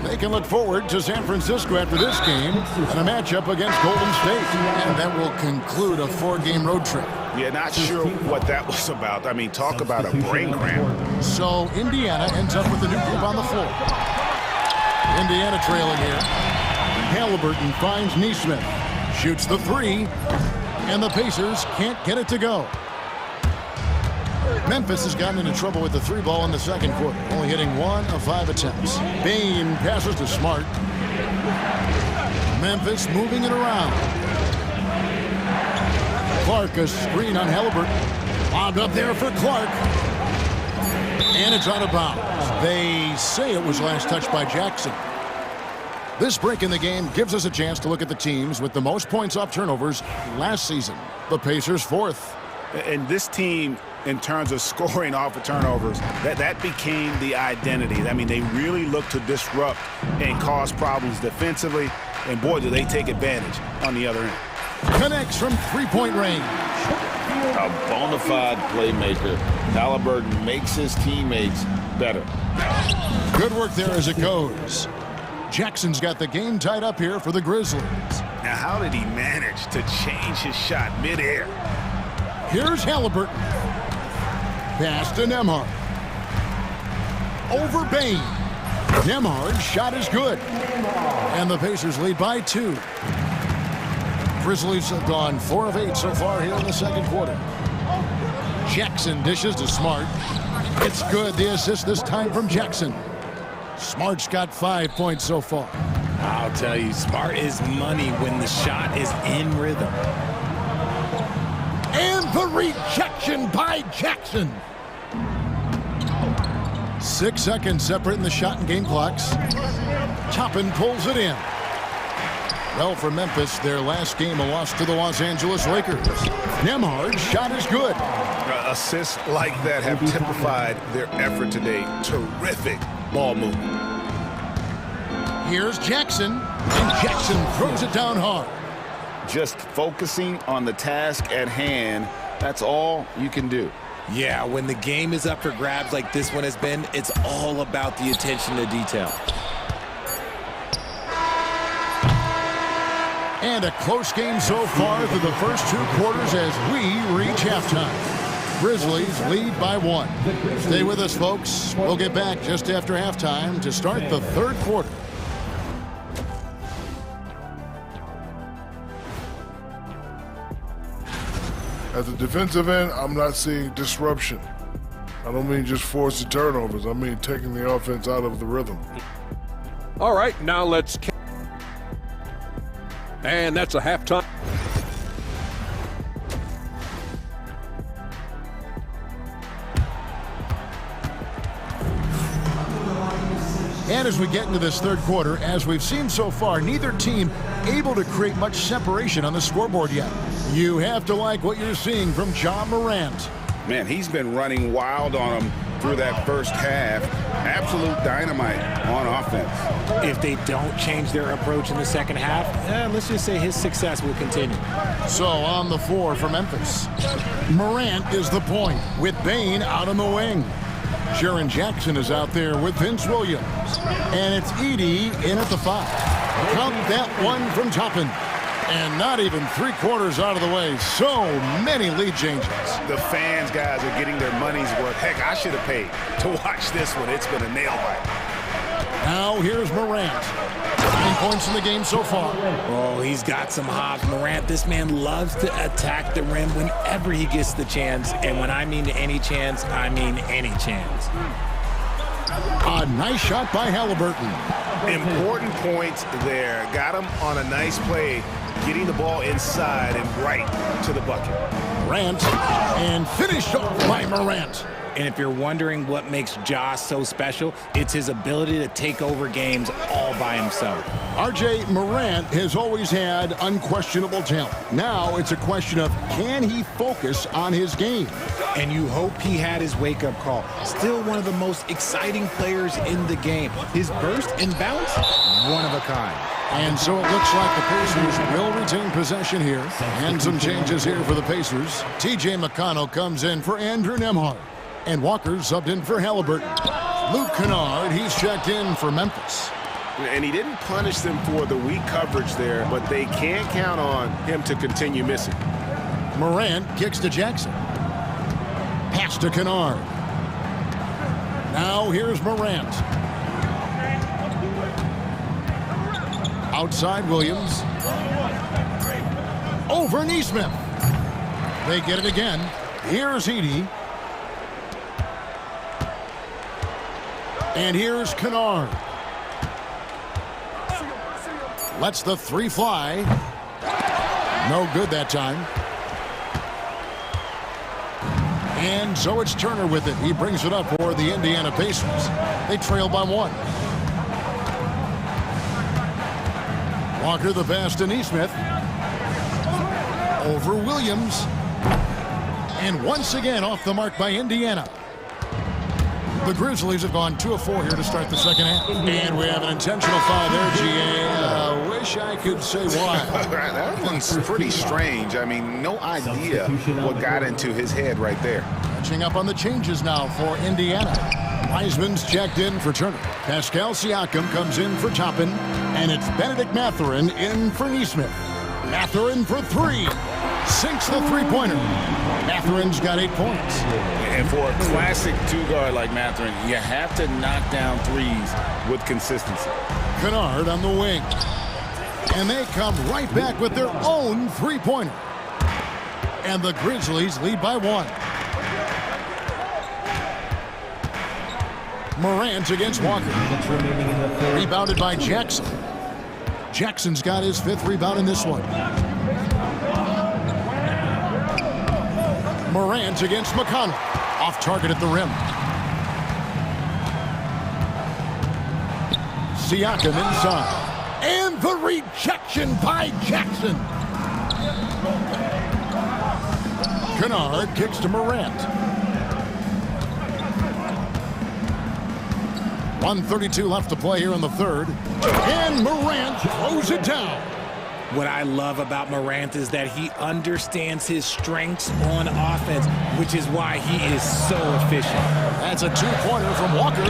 They can look forward to San Francisco after this game and a matchup against Golden State. And that will conclude a 4-game road trip. Yeah, not sure what that was about. I mean, talk about a brain cramp. So Indiana ends up with a new group on the floor. Indiana trailing here. Halliburton finds Neesmith. Shoots the 3. And the Pacers can't get it to go. Memphis has gotten into trouble with the 3 ball in the second quarter, only hitting 1 of 5 attempts. Bain passes to Smart. Memphis moving it around. Clark, a screen on Halliburton. Lobbed up there for Clark. And it's out of bounds. They say it was last touched by Jackson. This break in the game gives us a chance to look at the teams with the most points off turnovers last season. The Pacers 4th. And this team, in terms of scoring off of turnovers, that became the identity. I mean, they really look to disrupt and cause problems defensively. And boy, do they take advantage on the other end. Connects from three-point range. A bona fide playmaker. Halliburton makes his teammates better. Good work there as it goes. Jackson's got the game tied up here for the Grizzlies. Now, how did he manage to change his shot midair? Here's Halliburton. Pass to Nembhard. Over Bain. Nembhard's shot is good. And the Pacers lead by 2. Grizzlies have gone 4 of 8 so far here in the second quarter. Jackson dishes to Smart. It's good. The assist this time from Jackson. Smart's got 5 points so far. I'll tell you, Smart is money when the shot is in rhythm. And the rejection by Jackson. 6 seconds separating the shot and game clocks. Toppin pulls it in. Well, for Memphis, their last game a loss to the Los Angeles Lakers. Nembhard's shot is good. Assists like that have typified their effort today. Terrific ball movement. Here's Jackson, and Jackson throws it down hard. Just focusing on the task at hand, that's all you can do. Yeah, when the game is up for grabs like this one has been, it's all about the attention to detail. And a close game so far through the first 2 quarters as we reach halftime. Grizzlies lead by 1. Stay with us, folks. We'll get back just after halftime to start the third quarter. At the defensive end, I'm not seeing disruption. I don't mean just forcing turnovers. I mean taking the offense out of the rhythm. All right, now let's... And that's a halftime. And as we get into this third quarter, as we've seen so far, neither team able to create much separation on the scoreboard yet. You have to like what you're seeing from Ja Morant. Man, he's been running wild on him through that first half. Absolute dynamite on offense. If they don't change their approach in the second half, let's just say his success will continue. So on the floor for Memphis, Morant is the point with Bain out on the wing. Jaren Jackson is out there with Vince Williams. And it's Edey in at the 5. Count that one from Toppin. And not even 3 quarters out of the way. So many lead changes. The fans, guys, are getting their money's worth. Heck, I should have paid to watch this one. It's been a nail bite. Now here's Morant. 9 points in the game so far. Oh, he's got some hops. Morant, this man loves to attack the rim whenever he gets the chance. And when I mean any chance, I mean any chance. A nice shot by Halliburton. Important points there. Got him on a nice play, getting the ball inside and right to the bucket. Morant, and finished off by Morant. And if you're wondering what makes Ja so special, it's his ability to take over games all by himself. RJ, Morant has always had unquestionable talent. Now it's a question of, can he focus on his game? And you hope he had his wake-up call. Still one of the most exciting players in the game. His burst and bounce, one of a kind. And so it looks like the Pacers will retain possession here. And some changes here for the Pacers. T.J. McConnell comes in for Andrew Nembhard. And Walker subbed in for Halliburton. Luke Kennard, he's checked in for Memphis. And he didn't punish them for the weak coverage there, but they can't count on him to continue missing. Morant kicks to Jackson. Pass to Kennard. Now here's Morant. Outside Williams. Over Nesmith. They get it again. Here's Edey. And here's Kennard. Lets the 3 fly. No good that time. And so it's Turner with it. He brings it up for the Indiana Pacers. They trail by 1. Walker the pass to Neesmith. Over Williams. And once again off the mark by Indiana. The Grizzlies have gone 2 of 4 here to start the second half. And we have an intentional foul there, GA. Wish I could say why. That one's pretty strange. I mean, no idea what got into his head right there. Catching up on the changes now for Indiana. Wiseman's checked in for Turner. Pascal Siakam comes in for Toppin. And it's Benedict Mathurin in for Neesmith. Mathurin for 3. Sinks the three-pointer. Mathurin's got 8 points. And for a classic two-guard like Mathurin, you have to knock down threes with consistency. Kennard on the wing. And they come right back with their own three-pointer. And the Grizzlies lead by 1. Morant against Walker. Rebounded by Jackson. Jackson's got his 5th rebound in this one. Morant against McConnell. Off target at the rim. Siakam inside. And the rejection by Jackson. Kennard kicks to Morant. 1:32 left to play here in the third. And Morant throws it down. What I love about Morant is that he understands his strengths on offense, which is why he is so efficient. That's a 2-pointer from Walker.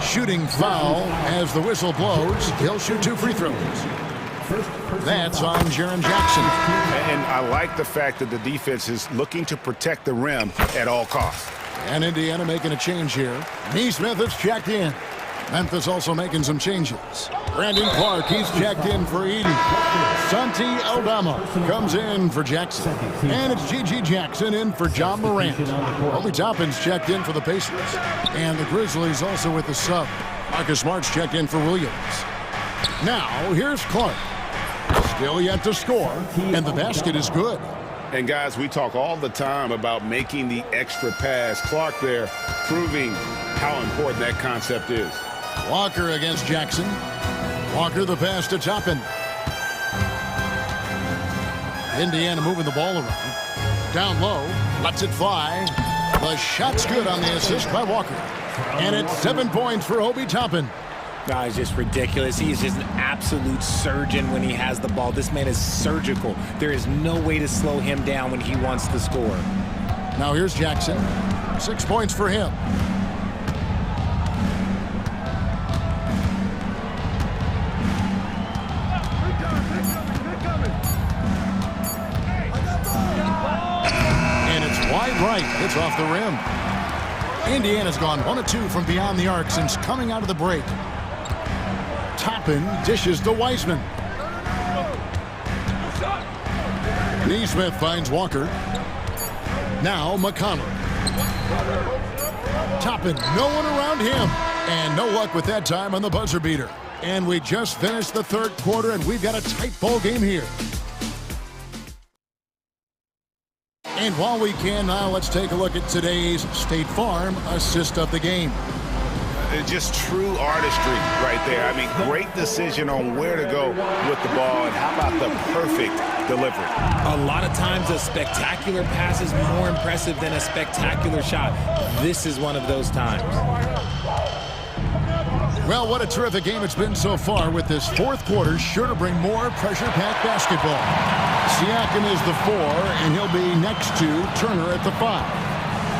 Shooting foul as the whistle blows. He'll shoot 2 free throws. That's on Jaren Jackson. And I like the fact that the defense is looking to protect the rim at all costs. And Indiana making a change here. Neesmith is checked in. Memphis also making some changes. Brandon Clark, he's checked in for Edey. Santi Aldama comes in for Jackson. And it's G.G. Jackson in for John Morant. Obi Toppin's checked in for the Pacers. And the Grizzlies also with the sub. Marcus Smart's checked in for Williams. Now, here's Clark. Still yet to score, and the basket is good. And guys, we talk all the time about making the extra pass. Clark there proving how important that concept is. Walker against Jackson. Walker the pass to Toppin. Indiana moving the ball around. Down low, lets it fly. The shot's good on the assist by Walker. And it's 7 points for Obi Toppin. No, it's just ridiculous. He is just an absolute surgeon when he has the ball. This man is surgical. There is no way to slow him down when he wants to score. Now here's Jackson. 6 points for him. And it's wide right. It's off the rim. Indiana's gone 1 of 2 from beyond the arc since coming out of the break. Toppin dishes to Wiseman. Neesmith finds Walker. Now McConnell. Toppin, no one around him. And no luck with that time on the buzzer beater. And we just finished the third quarter, and we've got a tight ball game here. And while we can now, let's take a look at today's State Farm assist of the game. Just true artistry right there. I mean, great decision on where to go with the ball, and how about the perfect delivery? A lot of times a spectacular pass is more impressive than a spectacular shot. This is one of those times. Well, what a terrific game it's been so far, with this fourth quarter sure to bring more pressure-packed basketball. Siakam is the 4, and he'll be next to Turner at the 5.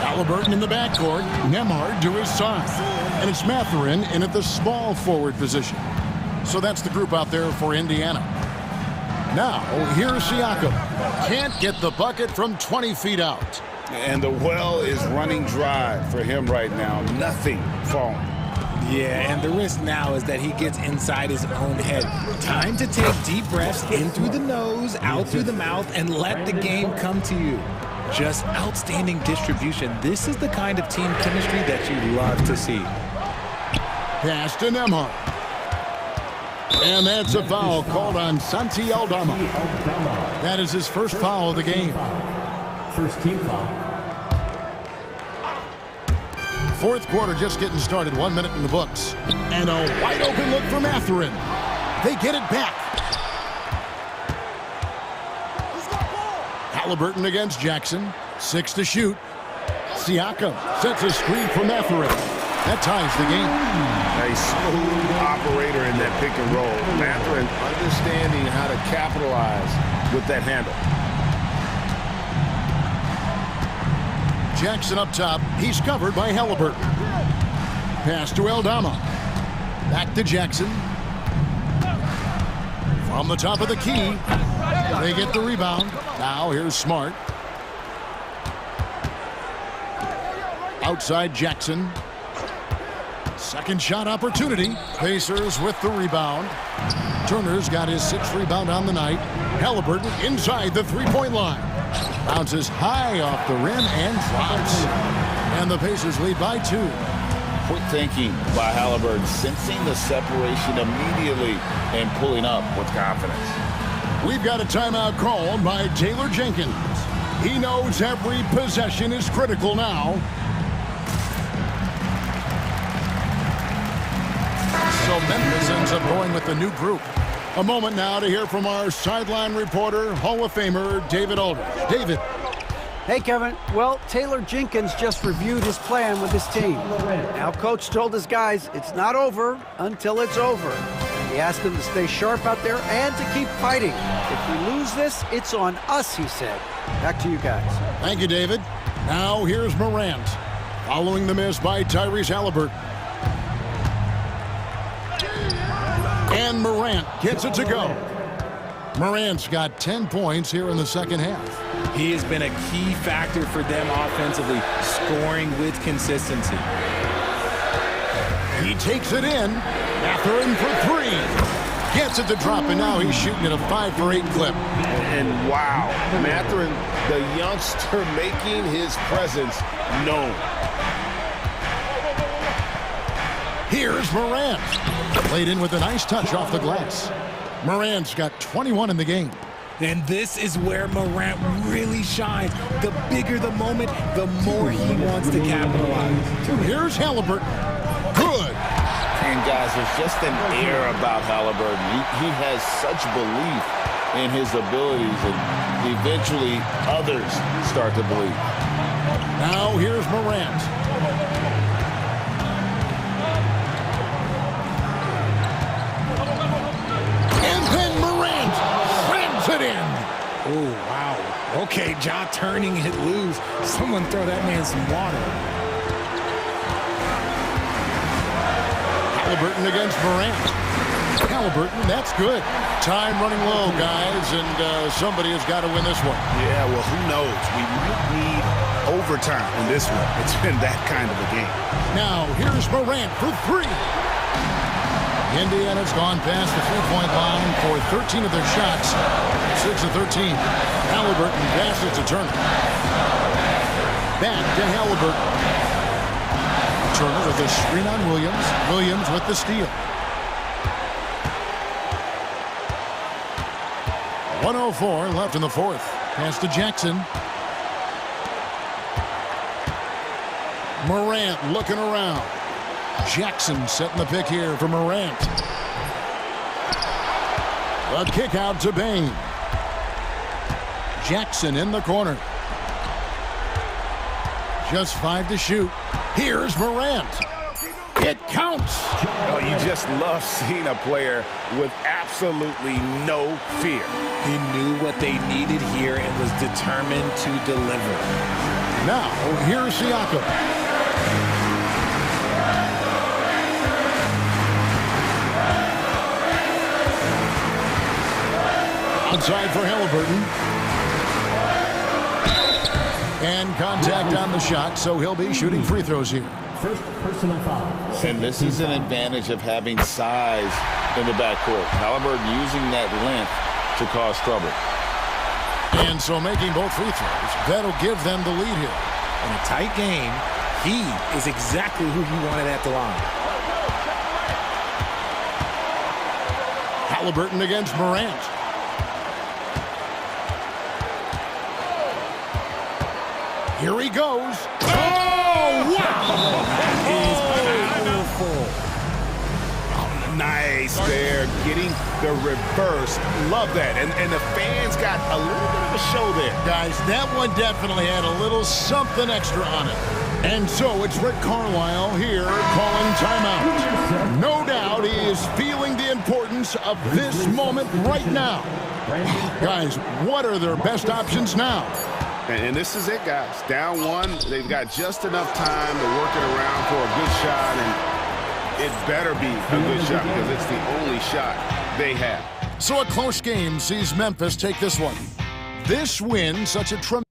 Halliburton in the backcourt, Nembhard to his side. And it's Mathurin in at the small forward position. So that's the group out there for Indiana. Now, here's Siakam. Can't get the bucket from 20 feet out. And the well is running dry for him right now. Nothing falling. Yeah, and the risk now is that he gets inside his own head. Time to take deep breaths in through the nose, out through the mouth, and let the game come to you. Just outstanding distribution. This is the kind of team chemistry that you love to see. Pass to Nembhard. And that's a foul called on Santi Aldama. That is his first foul of the game. First team foul. Fourth quarter just getting started. 1 minute in the books. And a wide open look for Mathurin. They get it back. Halliburton against Jackson. 6 to shoot. Siakam sets a screen for Mathurin. That ties the game. A smooth operator in that pick and roll. Mathurin understanding how to capitalize with that handle. Jackson up top. He's covered by Halliburton. Pass to Eldama. Back to Jackson. From the top of the key. They get the rebound. Now here's Smart. Outside Jackson. Second shot opportunity. Pacers with the rebound. Turner's got his 6th rebound on the night. Halliburton inside the three-point line. Bounces high off the rim and drops. And the Pacers lead by 2. Quick thinking by Halliburton, sensing the separation immediately and pulling up with confidence. We've got a timeout called by Taylor Jenkins. He knows every possession is critical now. So Memphis ends up going with the new group. A moment now to hear from our sideline reporter, Hall of Famer David Aldridge. David. Hey, Kevin. Well, Taylor Jenkins just reviewed his plan with his team. Now, Coach told his guys it's not over until it's over. He asked them to stay sharp out there and to keep fighting. If we lose this, it's on us, he said. Back to you guys. Thank you, David. Now here's Morant. Following the miss by Tyrese Halliburton. And Morant gets it to go. Morant's got 10 points here in the second half. He has been a key factor for them offensively, scoring with consistency. He takes it in. Mathurin for 3. Gets it to drop, and now he's shooting at a 5 for 8 clip. And wow, Mathurin, the youngster, making his presence known. Here's Morant. Played in with a nice touch off the glass. Morant's got 21 in the game. And this is where Morant really shines. The bigger the moment, the more he wants to capitalize. Here's Halliburton. Good. And guys, there's just an air about Halliburton. He has such belief in his abilities, and eventually others start to believe. Now here's Morant. And then Morant slams it in. Oh, wow. Okay, Ja turning it loose. Someone throw that man some water. Halliburton against Morant. Halliburton, that's good. Time running low, guys, and somebody has got to win this one. Yeah, well, who knows? We might need overtime in this one. It's been that kind of a game. Now, here's Morant for 3. Indiana's gone past the three-point line for 13 of their shots. 6 of 13. Halliburton passes to Turner. Back to Halliburton. Turner with the screen on Williams. Williams with the steal. 1:04 left in the fourth. Pass to Jackson. Morant looking around. Jackson setting the pick here for Morant. A kick out to Bain. Jackson in the corner. Just 5 to shoot. Here's Morant. It counts. Oh, you just love seeing a player with absolutely no fear. He knew what they needed here and was determined to deliver. Now, here's Siakam. Outside for Halliburton. And contact on the shot, so he'll be shooting free throws here. First personal foul. And this is an advantage of having size in the backcourt. Halliburton using that length to cause trouble. And so making both free throws, that'll give them the lead here. In a tight game, he is exactly who you wanted at the line. Halliburton against Morant. Here he goes. Oh! Oh, wow! Nice there, getting the reverse. Love that. And the fans got a little bit of a show there. Guys, that one definitely had a little something extra on it. And so it's Rick Carlisle here calling timeout. No doubt he is feeling the importance of this moment right now. Guys, what are their best options now? And this is it, guys. Down one, they've got just enough time to work it around for a good shot, and it better be a good shot because it's the only shot they have. So a close game sees Memphis take this one. This win, such a tremendous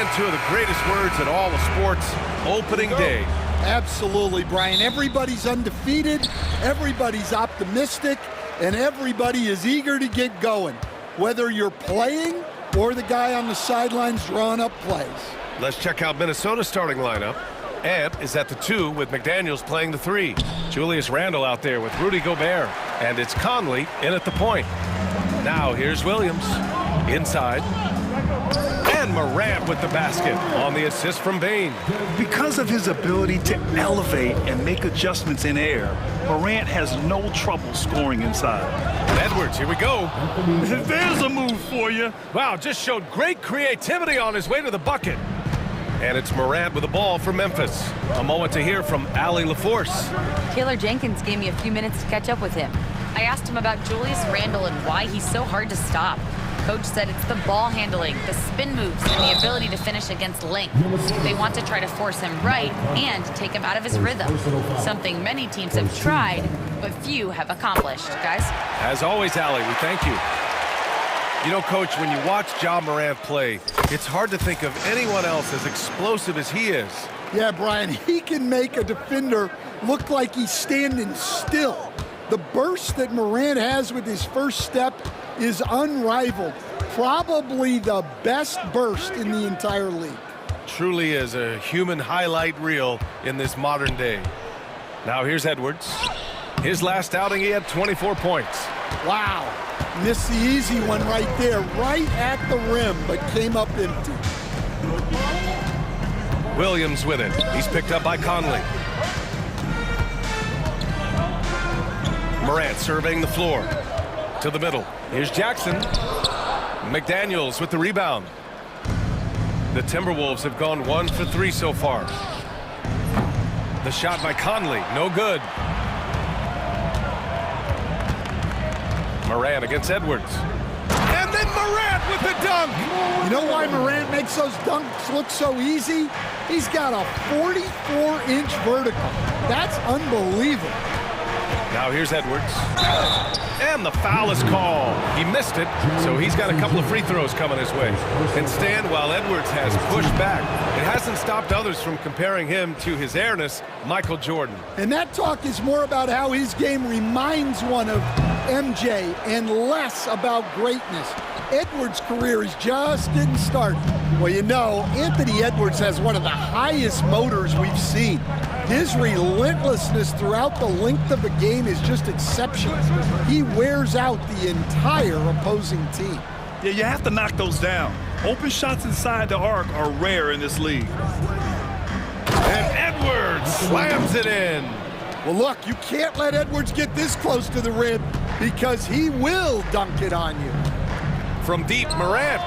And two of the greatest words in all of sports, opening day. Absolutely, Brian. Everybody's undefeated, everybody's optimistic, and everybody is eager to get going, whether you're playing or the guy on the sidelines drawing up plays. Let's check out Minnesota's starting lineup. Ant is at the 2 with McDaniels playing the 3. Julius Randle out there with Rudy Gobert. And it's Conley in at the point. Now here's Williams inside. And Morant with the basket on the assist from Bane. Because of his ability to elevate and make adjustments in air, Morant has no trouble scoring inside. Edwards, here we go. There's a move for you. Wow, just showed great creativity on his way to the bucket. And it's Morant with the ball for Memphis. A moment to hear from Allie LaForce. Taylor Jenkins gave me a few minutes to catch up with him. I asked him about Julius Randle and why he's so hard to stop. Coach said it's the ball handling, the spin moves, and the ability to finish against length. They want to try to force him right and take him out of his rhythm. Something many teams have tried, but few have accomplished. Guys? As always, Allie, we thank you. You know, Coach, when you watch Ja Morant play, it's hard to think of anyone else as explosive as he is. Yeah, Brian, he can make a defender look like he's standing still. The burst that Morant has with his first step is unrivaled. Probably the best burst in the entire league. Truly is a human highlight reel in this modern day. Now here's Edwards. His last outing, he had 24 points. Wow. Missed the easy one right there, right at the rim, but came up empty. Williams with it. He's picked up by Conley. Morant surveying the floor. To the middle. Here's Jackson. McDaniels with the rebound. The Timberwolves have gone 1 for 3 so far. The shot by Conley, no good. Morant against Edwards. And then Morant with the dunk. You know why Morant makes those dunks look so easy? He's got a 44-inch vertical. That's unbelievable. Now here's Edwards. And the foul is called. He missed it, so he's got a couple of free throws coming his way. And Stan, while Edwards has pushed back, it hasn't stopped others from comparing him to his airness, Michael Jordan. And that talk is more about how his game reminds one of MJ and less about greatness. Edwards' career is just getting started. Well, you know, Anthony Edwards has one of the highest motors we've seen. His relentlessness throughout the length of the game is just exceptional. He wears out the entire opposing team. Yeah, you have to knock those down. Open shots inside the arc are rare in this league. And Edwards slams it in. Well, look, you can't let Edwards get this close to the rim because he will dunk it on you. From deep, Morant.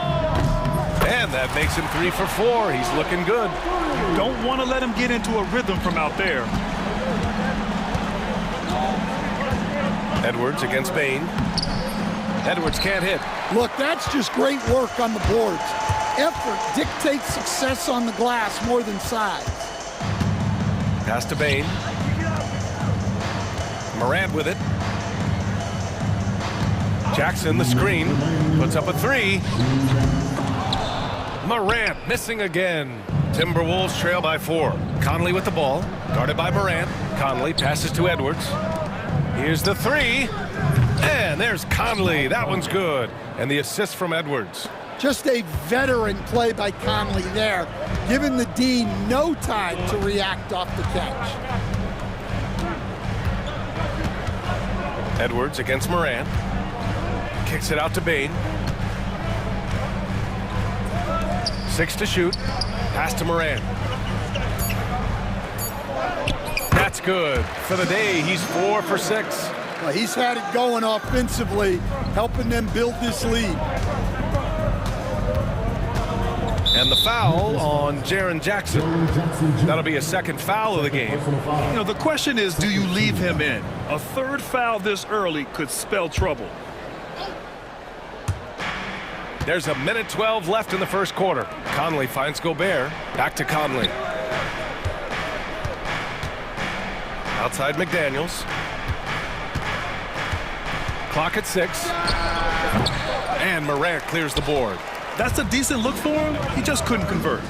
And that makes him 3 for 4. He's looking good. Don't want to let him get into a rhythm from out there. Edwards against Bane. Edwards can't hit. Look, that's just great work on the boards. Effort dictates success on the glass more than size. Pass to Bane. Morant with it. Jackson, the screen, puts up a 3. Morant missing again. Timberwolves trail by 4. Conley with the ball, guarded by Morant. Conley passes to Edwards. Here's the 3. And there's Conley. That one's good. And the assist from Edwards. Just a veteran play by Conley there, giving the D no time to react off the catch. Edwards against Morant. Kicks it out to Bane. 6 to shoot. Pass to Morant. That's good. For the day, he's 4 for 6. Well, he's had it going offensively, helping them build this lead. And the foul on Jaren Jackson. That'll be a second foul of the game. You know, the question is, do you leave him in? A third foul this early could spell trouble. There's 1:12 left in the first quarter. Conley finds Gobert. Back to Conley. Outside McDaniels. Clock at 6. And Morant clears the board. That's a decent look for him. He just couldn't convert.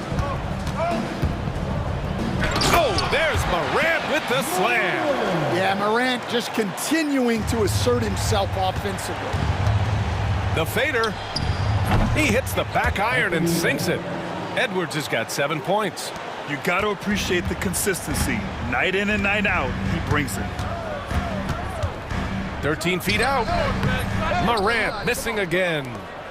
Oh, there's Morant with the slam. Yeah, Morant just continuing to assert himself offensively. The fader. He hits the back iron and sinks it. Edwards has got 7 points. You got to appreciate the consistency. Night in and night out, he brings it. 13 feet out. Morant missing again.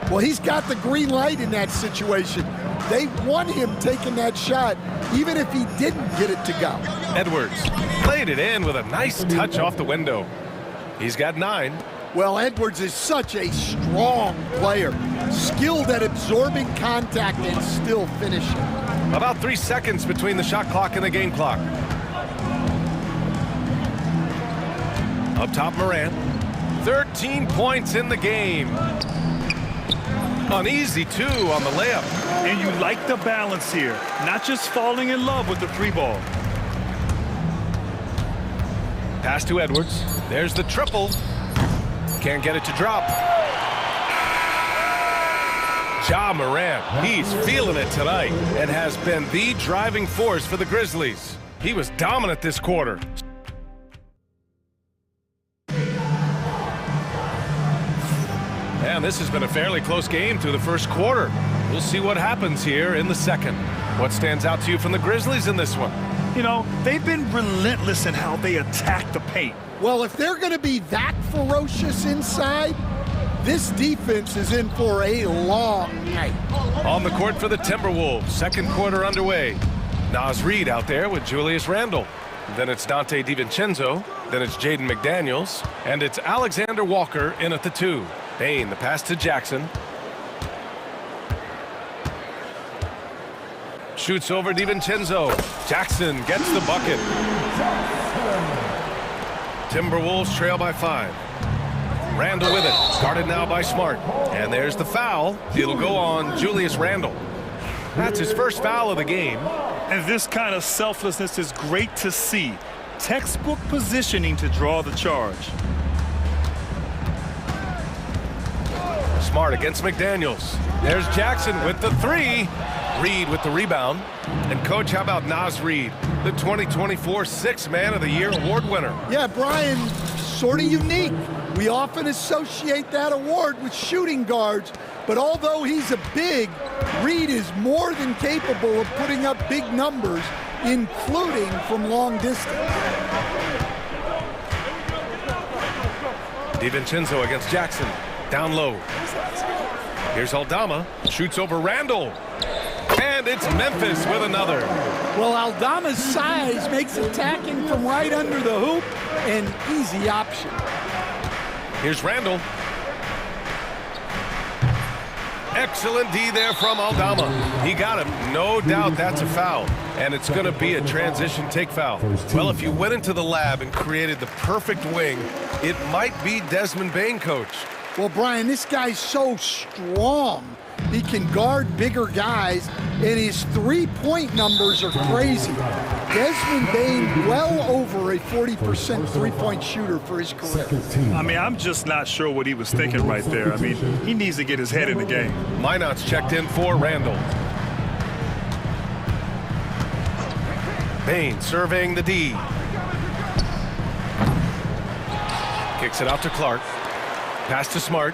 Well, he's got the green light in that situation. They want him taking that shot, even if he didn't get it to go. Edwards played it in with a nice touch off the window. He's got 9. Well, Edwards is such a strong player, skilled at absorbing contact and still finishing. About 3 seconds between the shot clock and the game clock. Up top, Morant. 13 points in the game. An easy 2 on the layup. And you like the balance here, not just falling in love with the 3 ball. Pass to Edwards. There's the triple. Can't get it to drop. Ja Morant, he's feeling it tonight and has been the driving force for the Grizzlies. He was dominant this quarter. And this has been a fairly close game through the first quarter. We'll see what happens here in the second. What stands out to you from the Grizzlies in this one? You know, they've been relentless in how they attack the paint. Well, if they're going to be that ferocious inside, this defense is in for a long night. On the court for the Timberwolves, second quarter underway. Naz Reid out there with Julius Randle. Then it's Dante DiVincenzo. Then it's Jaden McDaniels. And it's Alexander Walker in at the 2. Bane, the pass to Jackson. Shoots over DiVincenzo. Jackson gets the bucket. Timberwolves trail by 5. Randle with it. Guarded now by Smart. And there's the foul. It'll go on Julius Randle. That's his first foul of the game. And this kind of selflessness is great to see. Textbook positioning to draw the charge. Smart against McDaniels. There's Jackson with the 3. Reid with the rebound. And coach, how about Naz Reid, the 2024 Sixth Man of the Year award winner? Yeah, Brian, sort of unique. We often associate that award with shooting guards, but although he's a big, Reid is more than capable of putting up big numbers, including from long distance. DiVincenzo against Jackson. Down low. Here's Aldama. Shoots over Randle. And it's Memphis with another. Well, Aldama's size makes attacking from right under the hoop an easy option. Here's Randle. Excellent D there from Aldama. He got him. No doubt that's a foul. And it's going to be a transition take foul. Well, if you went into the lab and created the perfect wing, it might be Desmond Bane, coach. Well, Brian, this guy's so strong. He can guard bigger guys, and his three-point numbers are crazy. Desmond Bane well over a 40% three-point shooter for his career. I mean, I'm just not sure what he was thinking right there. I mean, he needs to get his head in the game. Minot's checked in for Randle. Bane surveying the D. Kicks it out to Clark. Pass to Smart.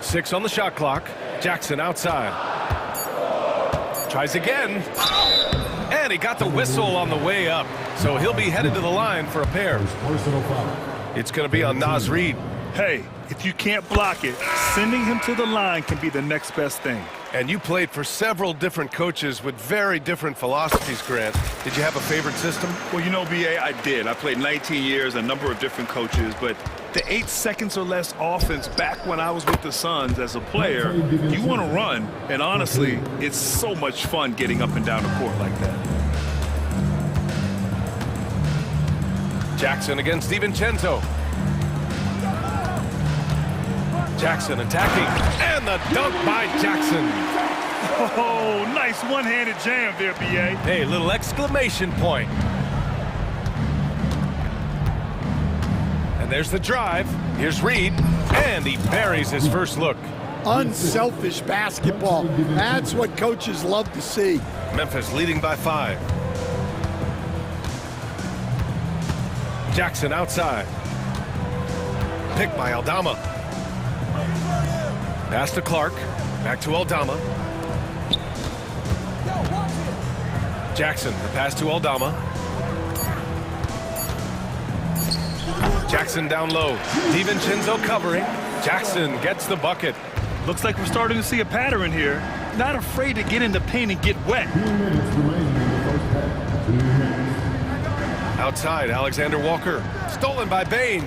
6 on the shot clock. Jackson outside. Tries again. And he got the whistle on the way up. So he'll be headed to the line for a pair. It's going to be on Naz Reid. Hey, if you can't block it, sending him to the line can be the next best thing. And you played for several different coaches with very different philosophies, Grant. Did you have a favorite system? Well, you know, B.A., I did. I played 19 years, a number of different coaches, but the 8 seconds or less offense back when I was with the Suns as a player, you want to run, and honestly, it's so much fun getting up and down the court like that. Jackson against DiVincenzo. Jackson attacking, and the dunk by Jackson. Oh, nice one-handed jam there, B.A. Hey, little exclamation point. And there's the drive. Here's Reed, and he buries his first look. Unselfish basketball. That's what coaches love to see. Memphis leading by 5. Jackson outside. Picked by Aldama. Pass to Clark. Back to Aldama. Jackson, the pass to Aldama. Jackson down low. DiVincenzo covering. Jackson gets the bucket. Looks like we're starting to see a pattern here. Not afraid to get in the paint and get wet. Outside, Alexander Walker. Stolen by Bain.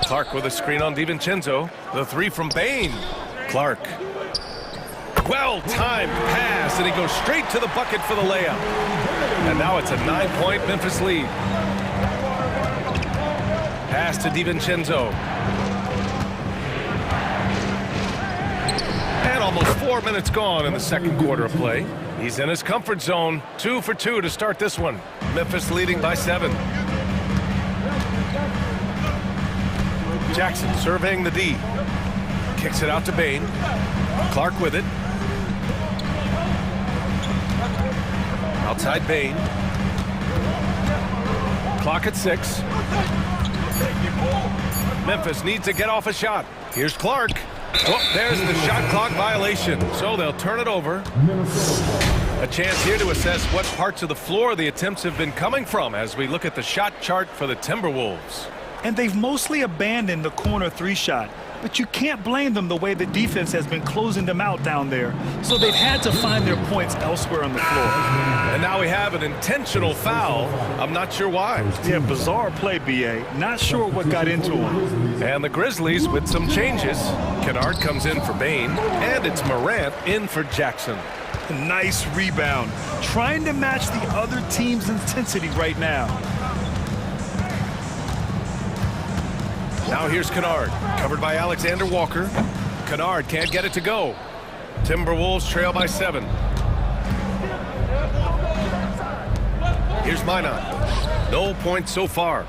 Clark with a screen on DiVincenzo. The 3 from Bain. Clark. Well-timed pass, and he goes straight to the bucket for the layup. And now it's a 9-point Memphis lead. Pass to DiVincenzo. And almost 4 minutes gone in the second quarter of play. He's in his comfort zone. 2 for 2 to start this one. Memphis leading by 7. Jackson surveying the D. Kicks it out to Bain. Clark with it. Outside Bain. Clock at 6. Memphis needs to get off a shot. Here's Clark. Oh, there's the shot clock violation. So they'll turn it over. A chance here to assess what parts of the floor the attempts have been coming from as we look at the shot chart for the Timberwolves. And they've mostly abandoned the corner 3 shot. But you can't blame them the way the defense has been closing them out down there. So they've had to find their points elsewhere on the floor. And now we have an intentional foul. I'm not sure why. Yeah, bizarre play, B.A. Not sure what got into him. And the Grizzlies with some changes. Kennard comes in for Bain, and it's Morant in for Jackson. Nice rebound. Trying to match the other team's intensity right now. Now here's Kennard, covered by Alexander Walker. Kennard can't get it to go. Timberwolves trail by 7. Here's Minot. No points so far.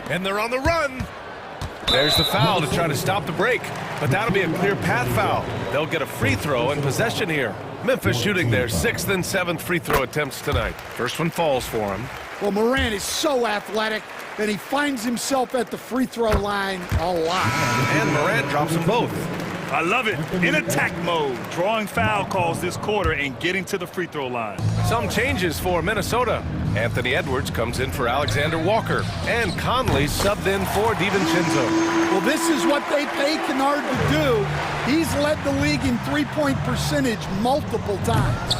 And they're on the run. There's the foul to try to stop the break. But that'll be a clear path foul. They'll get a free throw and possession here. Memphis shooting their 6th and 7th free throw attempts tonight. First one falls for him. Well, Morant is so athletic, and he finds himself at the free throw line a lot. And Morant drops them both. I love it. In attack mode, drawing foul calls this quarter and getting to the free throw line. Some changes for Minnesota. Anthony Edwards comes in for Alexander Walker. And Conley subbed in for DiVincenzo. Well, this is what they pay Kennard to do. He's led the league in three-point percentage multiple times.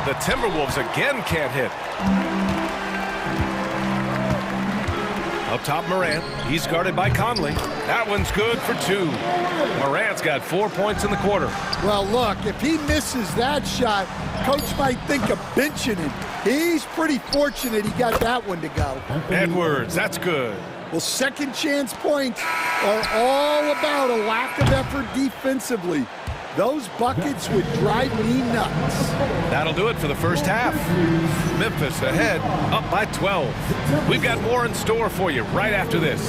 The Timberwolves again can't hit. Up top, Morant. He's guarded by Conley. That one's good for 2. Morant's got 4 points in the quarter. Well, look, if he misses that shot, coach might think of benching him. He's pretty fortunate he got that one to go. Edwards, that's good. Well, second chance points are all about a lack of effort defensively. Those buckets would drive me nuts. That'll do it for the first half. Memphis ahead, up by 12. We've got more in store for you right after this.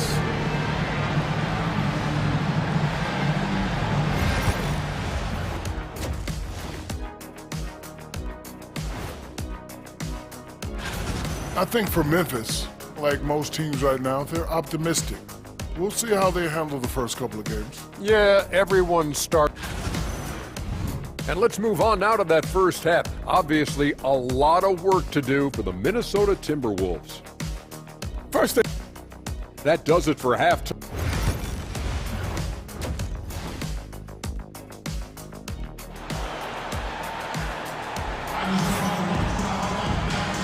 I think for Memphis, like most teams right now, they're optimistic. We'll see how they handle the first couple of games. Yeah, everyone start. And let's move on now to that first half. Obviously, a lot of work to do for the Minnesota Timberwolves. First thing, that does it for halftime.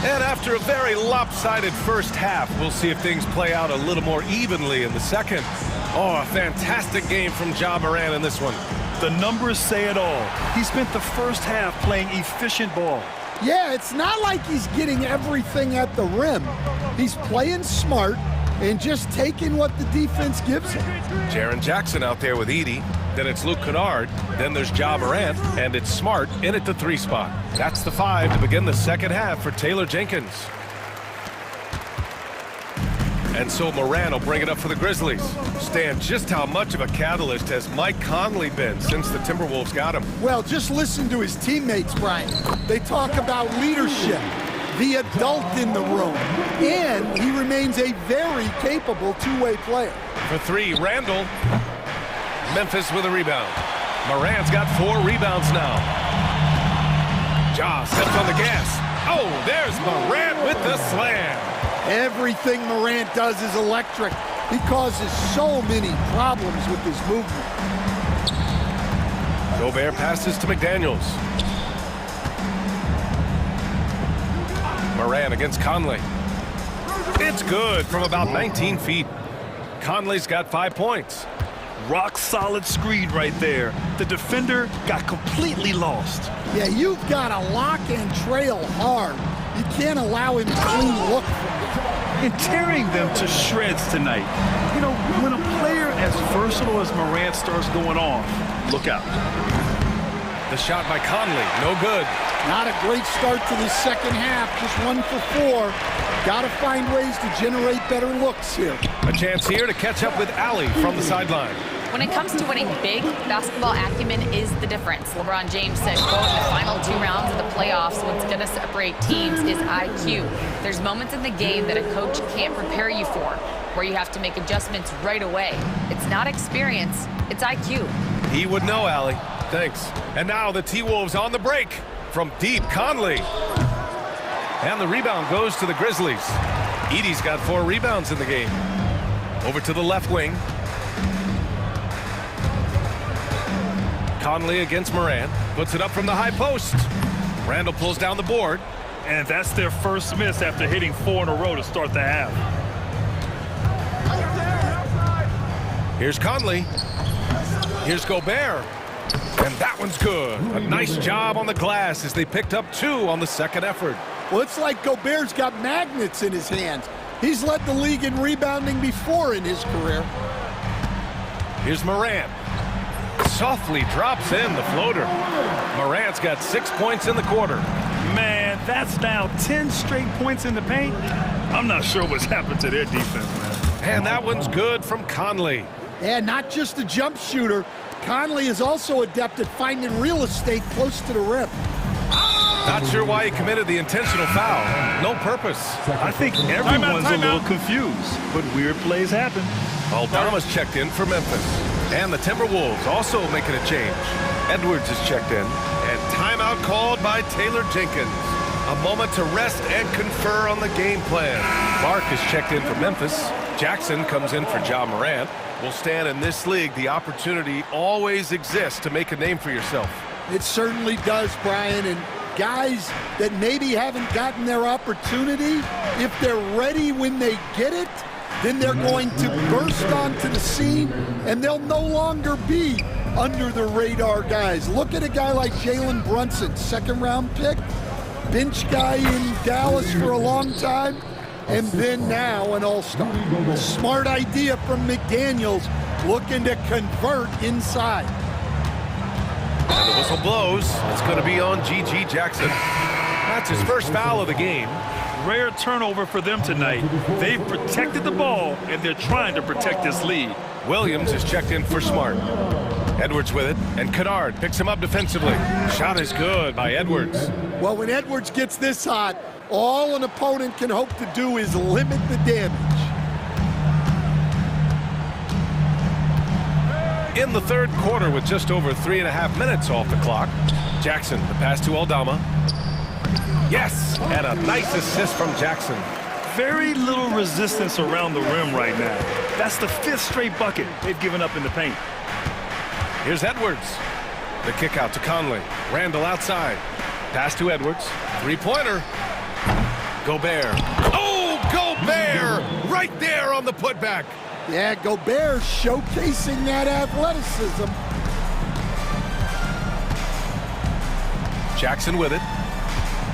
And after a very lopsided first half, we'll see if things play out a little more evenly in the second. Oh, a fantastic game from Ja Morant in this one. The numbers say it all. He spent the first half playing efficient ball. Yeah, it's not like he's getting everything at the rim. He's playing smart and just taking what the defense gives him. Jaren Jackson out there with Edey. Then it's Luke Kennard. Then there's Ja Morant. And it's Smart in at the 3 spot. That's the 5 to begin the second half for Taylor Jenkins. And so Moran will bring it up for the Grizzlies. Stan, just how much of a catalyst has Mike Conley been since the Timberwolves got him? Well, just listen to his teammates, Brian. They talk about leadership, the adult in the room, and he remains a very capable two-way player. For 3, Randall. Memphis with a rebound. Morant's got 4 rebounds now. Ja steps on the gas. Oh, there's Morant with the slam. Everything Morant does is electric. He causes so many problems with his movement. Gobert passes to McDaniels. Morant against Conley. It's good from about 19 feet. Conley's got 5 points. Rock solid screen right there. The defender got completely lost. Yeah, you've got to lock and trail hard. You can't allow him to clean look from there. And tearing them to shreds tonight. You know, when a player as versatile as Morant starts going off, look out. The shot by Conley, no good. Not a great start to the second half, just 1 for 4. Got to find ways to generate better looks here. A chance here to catch up with Allie from the sideline. When it comes to winning big, basketball acumen is the difference. LeBron James said, quote, in the final 2 rounds of the playoffs, what's going to separate teams is IQ. There's moments in the game that a coach can't prepare you for, where you have to make adjustments right away. It's not experience, it's IQ. He would know, Allie. Thanks. And now the T-Wolves on the break from deep. Conley. And the rebound goes to the Grizzlies. Edey's got 4 rebounds in the game. Over to the left wing. Conley against Morant. Puts it up from the high post. Randall pulls down the board. And that's their first miss after hitting 4 in a row to start the half. Here's Conley. Here's Gobert. And that one's good. A nice job on the glass as they picked up 2 on the second effort. Well, it's like Gobert's got magnets in his hands. He's led the league in rebounding before in his career. Here's Morant. Softly drops in the floater. Morant's got 6 points in the quarter. Man, that's now 10 straight points in the paint. I'm not sure what's happened to their defense, man. And that one's good from Conley. Yeah, not just a jump shooter. Conley is also adept at finding real estate close to the rim. Not sure why he committed the intentional foul. No purpose. I think everyone's a little confused, but weird plays happen. Aldama's checked in for Memphis. And the Timberwolves also making a change. Edwards is checked in. And timeout called by Taylor Jenkins. A moment to rest and confer on the game plan. Mark is checked in for Memphis. Jackson comes in for Ja Morant. Will stand in this league. The opportunity always exists to make a name for yourself. It certainly does, Brian. And guys that maybe haven't gotten their opportunity, if they're ready when they get it, then they're going to burst onto the scene, and they'll no longer be under the radar guys. Look at a guy like Jalen Brunson, 2nd-round pick, bench guy in Dallas for a long time, and then now an all-star. Smart idea from McDaniels, looking to convert inside. And the whistle blows. It's going to be on G.G. Jackson. That's his first foul of the game. Rare turnover for them tonight. They've protected the ball, and they're trying to protect this lead. Williams is checked in for Smart. Edwards with it, and Kennard picks him up defensively. Shot is good by Edwards. Well, when Edwards gets this hot, all an opponent can hope to do is limit the damage. In the third quarter with just over 3.5 minutes off the clock, Jackson, the pass to Aldama. Yes, and a nice assist from Jackson. Very little resistance around the rim right now. That's the 5th straight bucket they've given up in the paint. Here's Edwards. The kick out to Conley. Randall outside. Pass to Edwards. 3-pointer. Gobert. Oh, Gobert! Right there on the putback. Yeah, Gobert showcasing that athleticism. Jackson with it.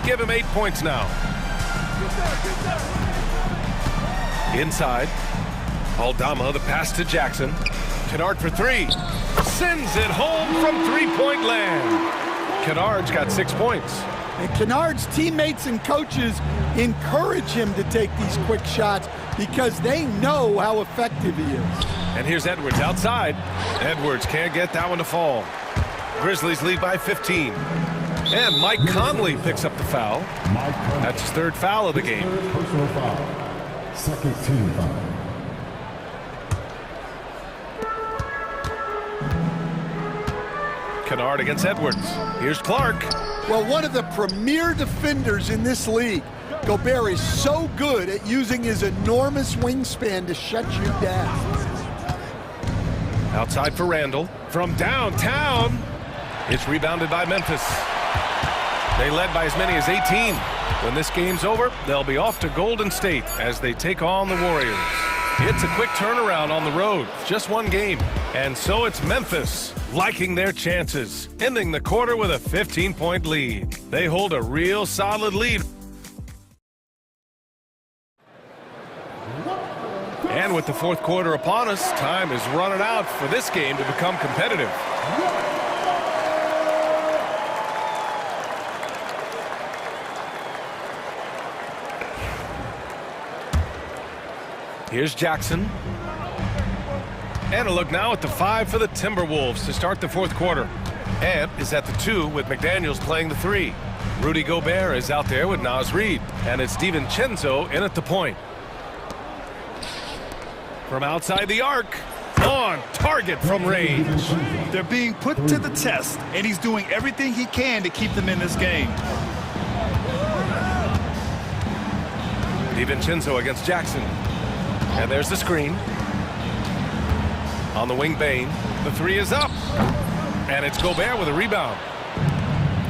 Give him 8 points now. Inside. Aldama, the pass to Jackson. Kennard for 3. sends it home from three-point land. Kennard's got 6 points. And Kennard's teammates and coaches encourage him to take these quick shots because they know how effective he is. And here's Edwards outside. Edwards can't get that one to fall. Grizzlies lead by 15. And Mike Conley picks up the foul. That's his 3rd foul of the game. Personal foul. Second team foul. Kennard against Edwards. Here's Clark. Well, one of the premier defenders in this league. Gobert is so good at using his enormous wingspan to shut you down. Outside for Randall. From downtown. It's rebounded by Memphis. They led by as many as 18. When this game's over, they'll be off to Golden State as they take on the Warriors. It's a quick turnaround on the road. Just one game. And so it's Memphis liking their chances, ending the quarter with a 15-point lead. They hold a real solid lead. And with the 4th quarter upon us, time is running out for this game to become competitive. Here's Jackson. And a look now at the 5 for the Timberwolves to start the 4th quarter. Ant is at the 2 with McDaniels playing the 3. Rudy Gobert is out there with Naz Reid. And it's DiVincenzo in at the point. From outside the arc, on target from range. They're being put to the test, and he's doing everything he can to keep them in this game. DiVincenzo against Jackson. And there's the screen. On the wing, Bane. The 3 is up. And it's Gobert with a rebound.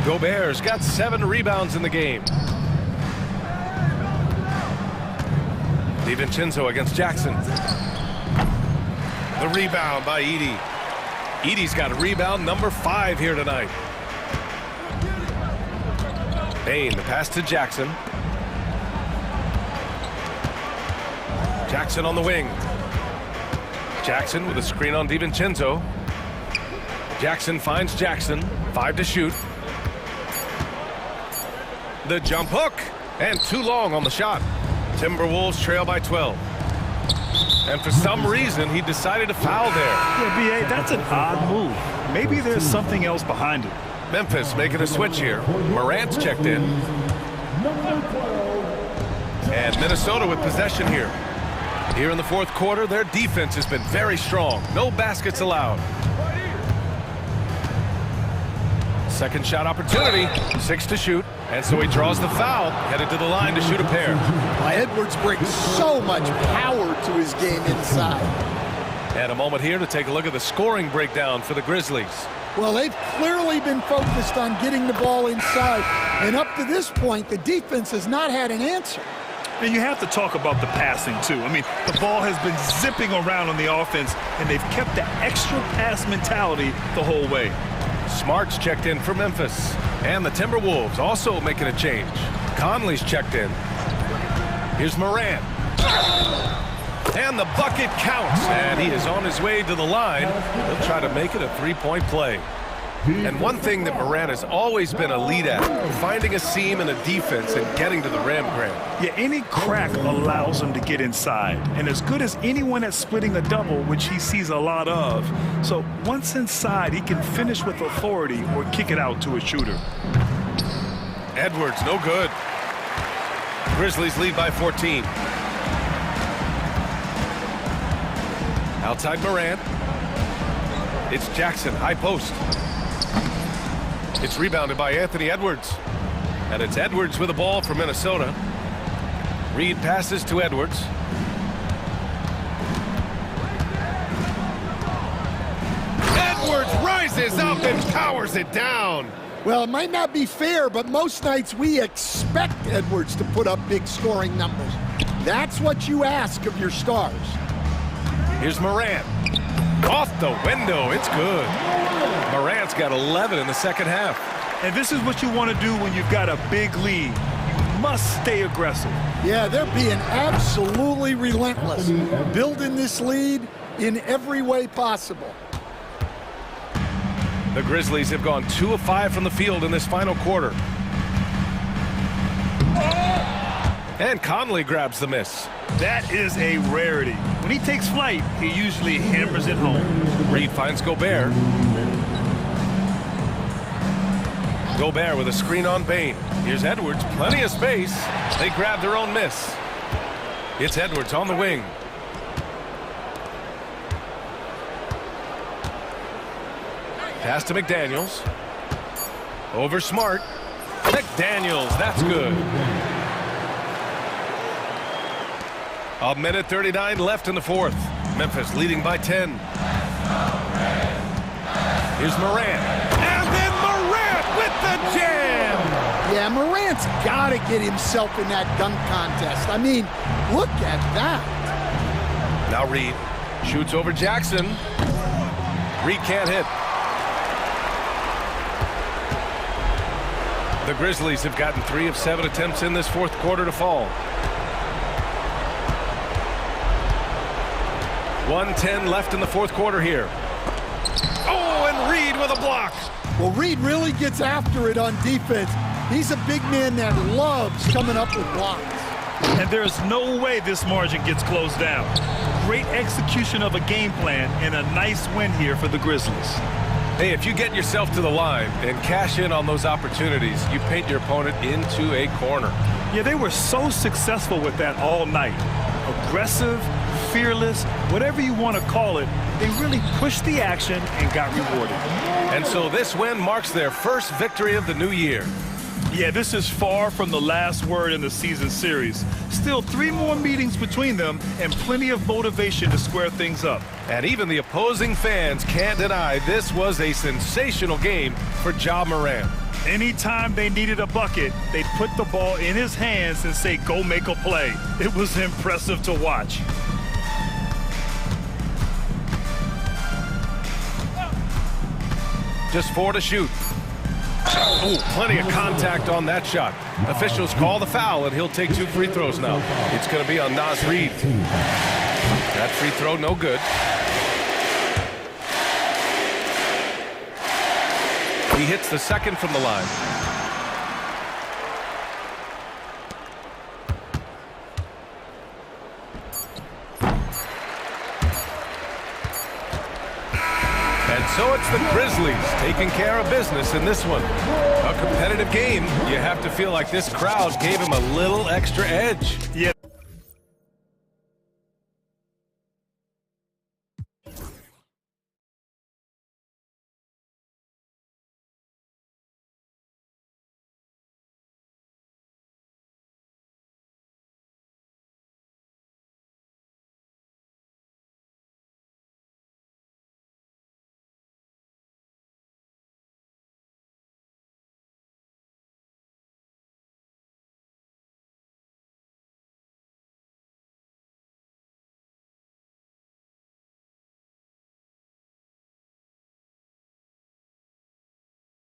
Gobert's got 7 rebounds in the game. DiVincenzo against Jackson. The rebound by Edey. Edey's got a rebound number 5 here tonight. Bane, the pass to Jackson. Jackson on the wing. Jackson with a screen on DiVincenzo. Jackson finds Jackson. 5 to shoot. The jump hook. And too long on the shot. Timberwolves trail by 12. And for some reason, he decided to foul there. Yeah, B.A., that's an odd move. Maybe there's something else behind it. Memphis making a switch here. Morant's checked in. And Minnesota with possession here. Here in the 4th quarter, their defense has been very strong. No baskets allowed. Second shot opportunity. 6 to shoot. And so he draws the foul, headed to the line to shoot a pair. Edwards brings so much power to his game inside. And a moment here to take a look at the scoring breakdown for the Grizzlies. Well, they've clearly been focused on getting the ball inside. And up to this point, the defense has not had an answer. And you have to talk about the passing, too. I mean, the ball has been zipping around on the offense, and they've kept the extra pass mentality the whole way. Smart's checked in for Memphis. And the Timberwolves also making a change. Conley's checked in. Here's Morant. And the bucket counts. And he is on his way to the line. He'll try to make it a 3-point play. And one thing that Morant has always been elite at, finding a seam in a defense and getting to the rim, Grant. Yeah, any crack allows him to get inside. And as good as anyone at splitting a double, which he sees a lot of. So once inside, he can finish with authority or kick it out to a shooter. Edwards, no good. Grizzlies lead by 14. Outside Morant. It's Jackson, high post. It's rebounded by Anthony Edwards. And it's Edwards with the ball for Minnesota. Reid passes to Edwards. Edwards rises up and powers it down. Well, it might not be fair, but most nights we expect Edwards to put up big scoring numbers. That's what you ask of your stars. Here's Morant. Off the window, it's good. Morant's got 11 in the second half. And this is what you want to do when you've got a big lead. You must stay aggressive. Yeah, they're being absolutely relentless, building this lead in every way possible. The Grizzlies have gone 2 of 5 from the field in this final quarter. And Conley grabs the miss. That is a rarity. When he takes flight, he usually hammers it home. Reed finds Gobert. Gobert with a screen on Bain. Here's Edwards, plenty of space. They grab their own miss. It's Edwards on the wing. Pass to McDaniels. Over Smart. McDaniels, that's good. 1:39 left in the fourth. Memphis leading by 10. Here's Morant. And then Morant with the jam! Yeah, Morant's got to get himself in that dunk contest. I mean, look at that. Now Reed shoots over Jackson. Reed can't hit. The Grizzlies have gotten 3 of 7 attempts in this fourth quarter to fall. 1:10 left in the fourth quarter here. Oh, and Reed with a block. Well, Reed really gets after it on defense. He's a big man that loves coming up with blocks. And there's no way this margin gets closed down. Great execution of a game plan and a nice win here for the Grizzlies. Hey, if you get yourself to the line and cash in on those opportunities, you paint your opponent into a corner. Yeah, they were so successful with that all night. Aggressive, fearless, whatever you want to call it, they really pushed the action and got rewarded. And so this win marks their first victory of the new year. Yeah, this is far from the last word in the season series. Still 3 more meetings between them and plenty of motivation to square things up. And even the opposing fans can't deny this was a sensational game for Ja Morant. Anytime they needed a bucket, they'd put the ball in his hands and say, go make a play. It was impressive to watch. Just 4 to shoot. Oh, plenty of contact on that shot. Officials call the foul, and he'll take 2 free throws now. It's going to be on Naz Reid. That free throw, no good. He hits the second from the line. So it's the Grizzlies taking care of business in this one. A competitive game. You have to feel like this crowd gave him a little extra edge. Yeah.